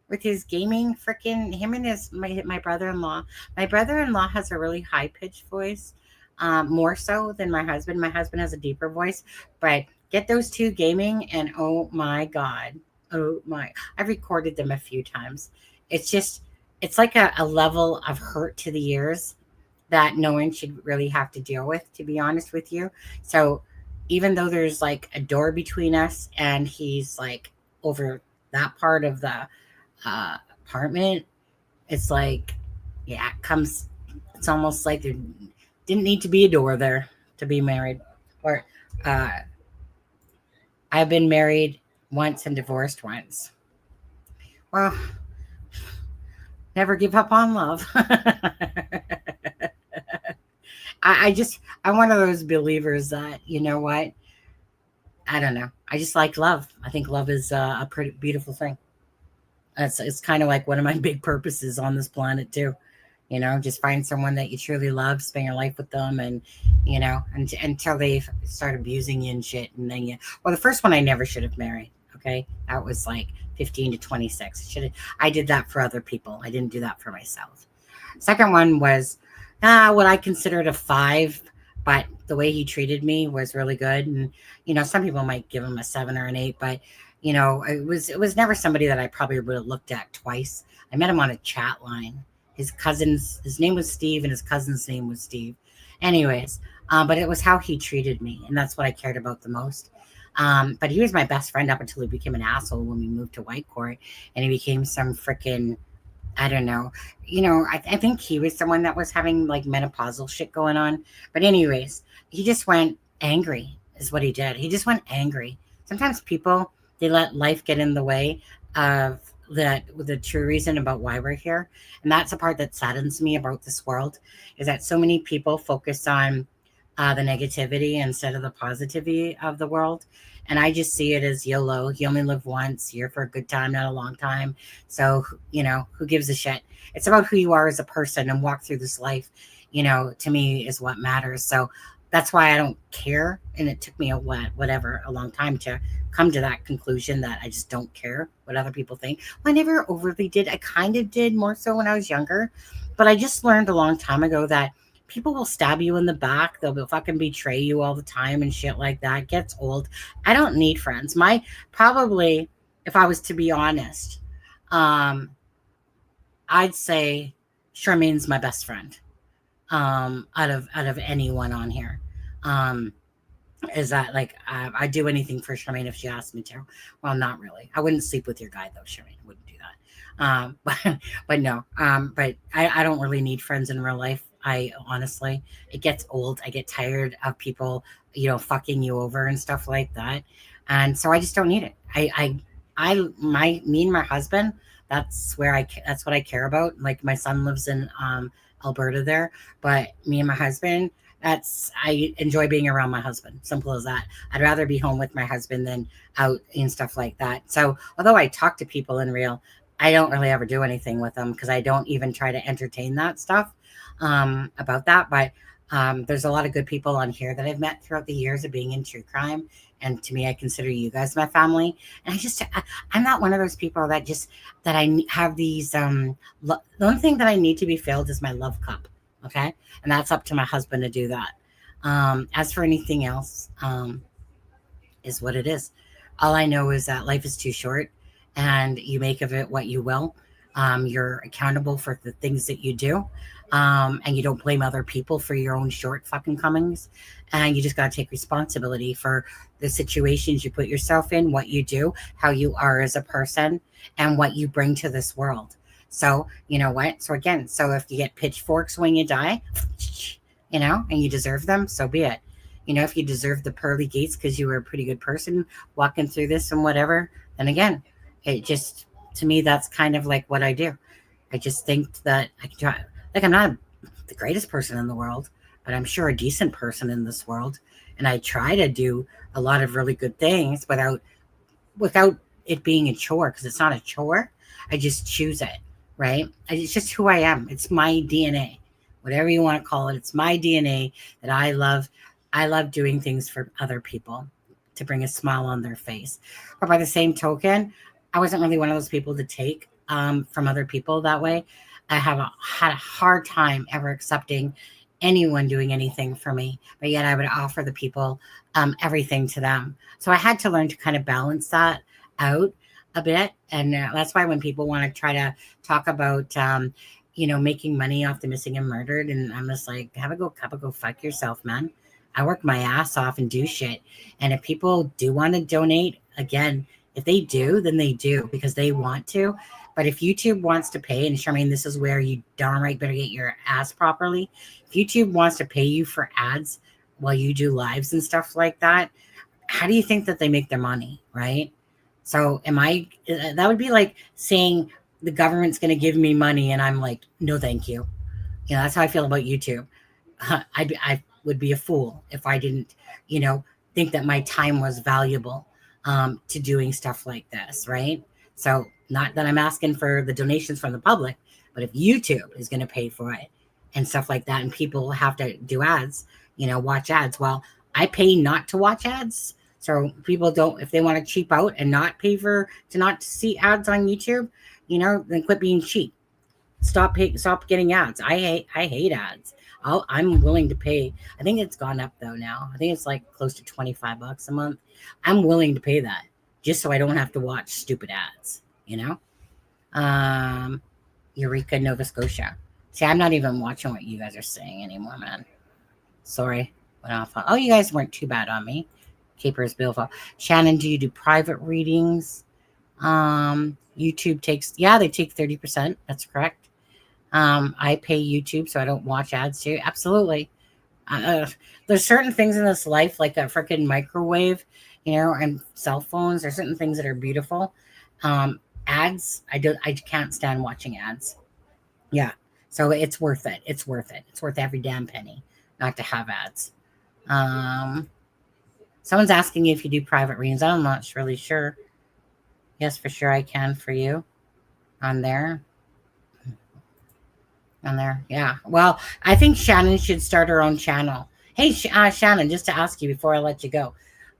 with his gaming? Freaking him and my brother-in-law. My brother-in-law has a really high-pitched voice. More so than my husband. My husband has a deeper voice, but get those two gaming and oh my God. I've recorded them a few times. It's like a level of hurt to the ears that no one should really have to deal with, to be honest with you. So even though there's like a door between us and he's like over that part of the apartment, it's like, yeah, it's almost like there didn't need to be a door there to be married. Or I've been married once and divorced once. Well, never give up on love. I'm one of those believers that, you know what? I don't know. I just like love. I think love is a pretty beautiful thing. It's kind of like one of my big purposes on this planet too. You know, just find someone that you truly love, spend your life with them, and you know, until they start abusing you and shit. And then the first one I never should have married. Okay, that was like 15 to 26. I did that for other people. I didn't do that for myself. Second one was what I considered a 5, but the way he treated me was really good. And you know, some people might give him a 7 or an 8, but you know, it was never somebody that I probably would have looked at twice. I met him on a chat line. His name was Steve, and his cousin's name was Steve. Anyways, but it was how he treated me, and that's what I cared about the most. But he was my best friend up until he became an asshole when we moved to Whitecourt, and he became some freaking, I don't know. You know, I think he was someone that was having like menopausal shit going on. But anyways, he just went angry is what he did. He just went angry. Sometimes people, they let life get in the way of the true reason about why we're here. And that's the part that saddens me about this world, is that so many people focus on the negativity instead of the positivity of the world. And I just see it as YOLO. You only live once. You're for a good time, not a long time. So, you know, who gives a shit? It's about who you are as a person and walk through this life, you know, to me is what matters. So that's why I don't care. And it took me a long time to come to that conclusion that I just don't care what other people think. Well, I never overly did. I kind of did, more so when I was younger. But I just learned a long time ago that people will stab you in the back. They'll fucking betray you all the time and shit like that. It gets old. I don't need friends. Probably, if I was to be honest, I'd say Charmaine's my best friend out of anyone on here. Is that like I'd do anything for Charmaine if she asked me to. Well, not really. I wouldn't sleep with your guy though, Charmaine. I wouldn't do that. But no. But I don't really need friends in real life. I honestly, it gets old. I get tired of people, fucking you over and stuff like that. And so I just don't need it. Me and my husband, that's what I care about. Like my son lives in Alberta there, but me and my husband, I enjoy being around my husband. Simple as that. I'd rather be home with my husband than out and stuff like that. So although I talk to people in real, I don't really ever do anything with them because I don't even try to entertain that stuff about that. But there's a lot of good people on here that I've met throughout the years of being in true crime. And to me, I consider you guys my family. And I'm not one of those people that I have these, the only thing that I need to be filled is my love cup. Okay. And that's up to my husband to do that. As for anything else, is what it is. All I know is that life is too short and you make of it what you will. You're accountable for the things that you do. And you don't blame other people for your own short fucking comings. And you just got to take responsibility for the situations you put yourself in, what you do, how you are as a person, and what you bring to this world. So, you know what? So if you get pitchforks when you die, and you deserve them, so be it. If you deserve the pearly gates because you were a pretty good person walking through this and whatever, then again, it just, to me, that's kind of like what I do. I just think that I can try. Like, I'm not the greatest person in the world, but I'm sure a decent person in this world. And I try to do a lot of really good things without it being a chore, because it's not a chore. I just choose it, right? It's just who I am. It's my DNA, whatever you want to call it. It's my DNA that I love. I love doing things for other people to bring a smile on their face. But by the same token, I wasn't really one of those people to take from other people that way. I had a hard time ever accepting anyone doing anything for me, but yet I would offer the people everything to them. So I had to learn to kind of balance that out a bit. And that's why when people want to try to talk about, making money off the missing and murdered, and I'm just like, have a go fuck yourself, man. I work my ass off and do shit. And if people do want to donate, again, if they do, then they do because they want to. But if YouTube wants to pay, and Charmaine, this is where you darn right better get your ass properly. If YouTube wants to pay you for ads while you do lives and stuff like that, how do you think that they make their money, right? So that would be like saying the government's going to give me money and I'm like, no, thank you. That's how I feel about YouTube. I would be a fool if I didn't, think that my time was valuable to doing stuff like this, right? So not that I'm asking for the donations from the public, but if YouTube is going to pay for it and stuff like that, and people have to do ads, watch ads. Well, I pay not to watch ads. So people don't, if they want to cheap out and not pay to not see ads on YouTube, then quit being cheap. Stop getting ads. I hate ads. I'm willing to pay. I think it's gone up though now. I think it's like close to $25 a month. I'm willing to pay that just so I don't have to watch stupid ads, Eureka, Nova Scotia. See, I'm not even watching what you guys are saying anymore, man. Sorry. Went off. Oh, you guys weren't too bad on me. Capers Billful. Shannon, do you do private readings? YouTube they take 30%. That's correct. I pay YouTube so I don't watch ads too. Absolutely. There's certain things in this life, like a freaking microwave, and cell phones. There's certain things that are beautiful. Ads, I can't stand watching ads. Yeah. So it's worth it. It's worth it. It's worth every damn penny not to have ads. Someone's asking if you do private readings. I'm not really sure. Yes, for sure I can for you on there. Yeah. Well, I think Shannon should start her own channel. Hey, Shannon, just to ask you before I let you go.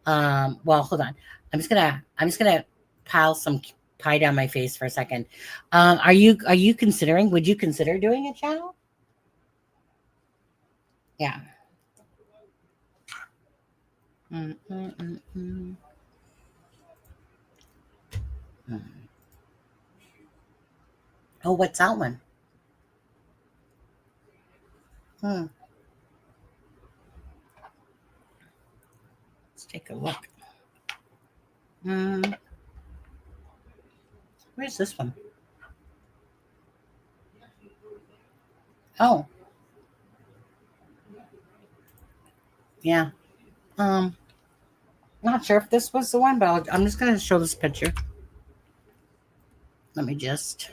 Well, hold on. I'm just gonna pile some pie down my face for a second. Would you consider doing a channel? Yeah. Oh, what's that one? Let's take a look. Where's this one? Oh, Yeah. Not sure if this was the one, but I'm just going to show this picture. Let me just.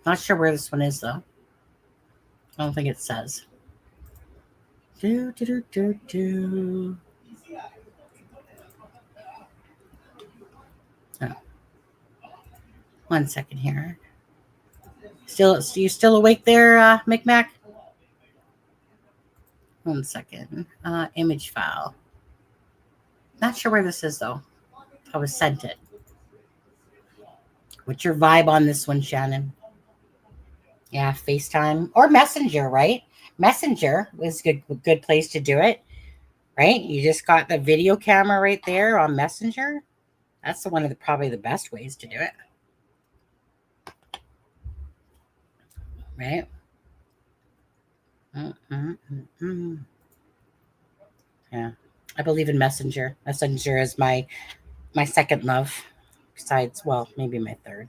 Not sure where this one is, though. I don't think it says. Do. Oh. 1 second here. You still awake there, Micmac? 1 second. Image file. Not sure where this is, though. I was sent it. What's your vibe on this one, Shannon? Yeah, FaceTime or Messenger, right? Messenger is a good place to do it, right? You just got the video camera right there on Messenger. That's one of probably the best ways to do it, right? Yeah, I believe in Messenger. Messenger is my second love, besides, well, maybe my third.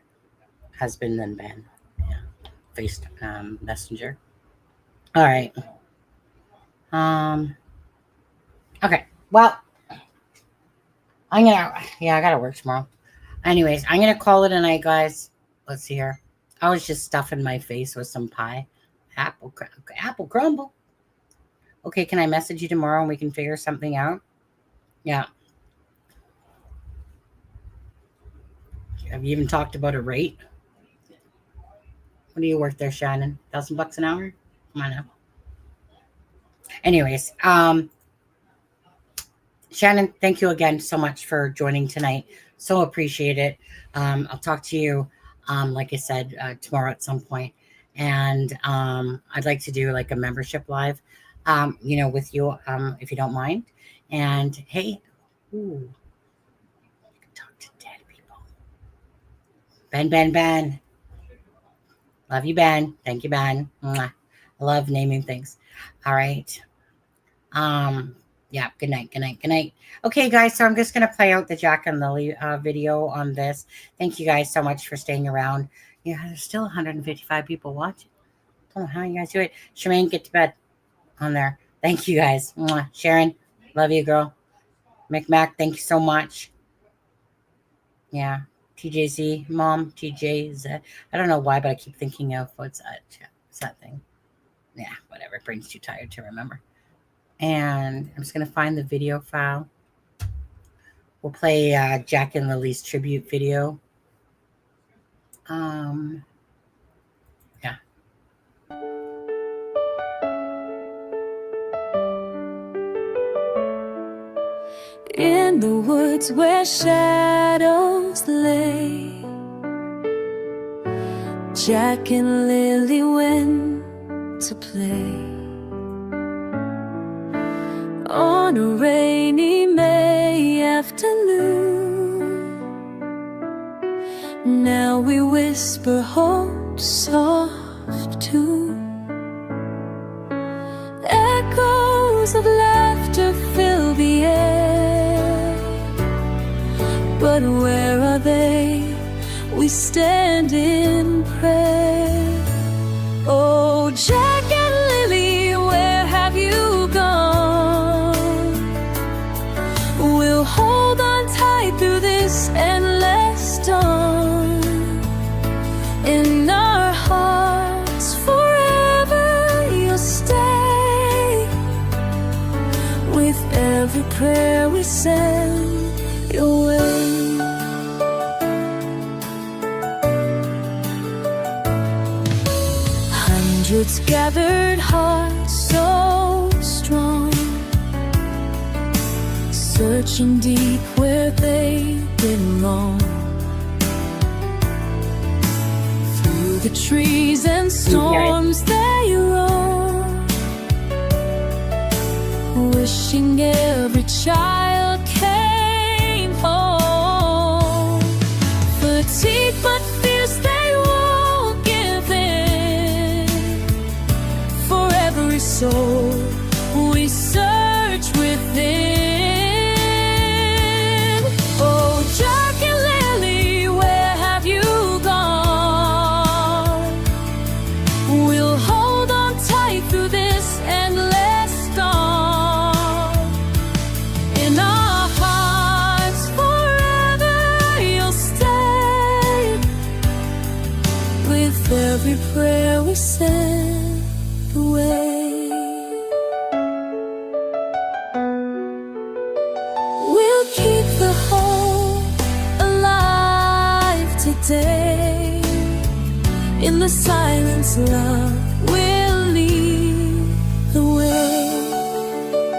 Husband and Ben. Yeah, Messenger. All right. Okay. Well, I gotta work tomorrow. Anyways, I'm gonna call it a night, guys. Let's see here. I was just stuffing my face with some pie. Apple crumble. Okay, can I message you tomorrow and we can figure something out? Yeah. Have you even talked about a rate? What do you work there, Shannon? $1,000 an hour? Come on now. Anyways, Shannon, thank you again so much for joining tonight. So appreciate it. I'll talk to you, like I said, tomorrow at some point. And I'd like to do like a membership live, with you, if you don't mind. And hey, you can talk to dead people. Ben. Love you, Ben. Thank you, Ben. Mwah. I love naming things. All right. Yeah, good night. Okay, guys, so I'm just going to play out the Jack and Lily video on this. Thank you guys so much for staying around. Yeah, there's still 155 people watching. I don't know how you guys do it. Shemaine, get to bed on there. Thank you, guys. Mwah. Sharon, love you, girl. Micmac, thank you so much. Yeah, TJZ, Mom, TJZ. I don't know why, but I keep thinking of what's that thing? Yeah, whatever. Brain's too tired to remember. And I'm just going to find the video file. We'll play Jack and Lily's tribute video. Yeah. In the woods where shadows lay, Jack and Lily went to play. On a rainy May afternoon, now we whisper hope soft too. Echoes of laughter fill the air, but where are they? We stand in prayer. Oh, Jack and Lily, where have you gone? We'll hold on tight through this endless dawn. In our hearts forever you'll stay. With every prayer we send your way. Hundreds gathered, hearts so strong, searching deep where they belong. Through the trees and storms they roam, wishing every child came home. Fatigued but fierce they won't give in. For every soul we search within. Oh, Jack and Lily, where have you gone? We'll hold on tight through this endless every prayer we send away. We'll keep the hope alive today. In the silence, love will lead the way.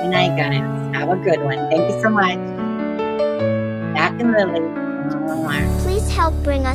Good night, guys. Have a good one. Thank you so much. Jack and Lily. Please help bring us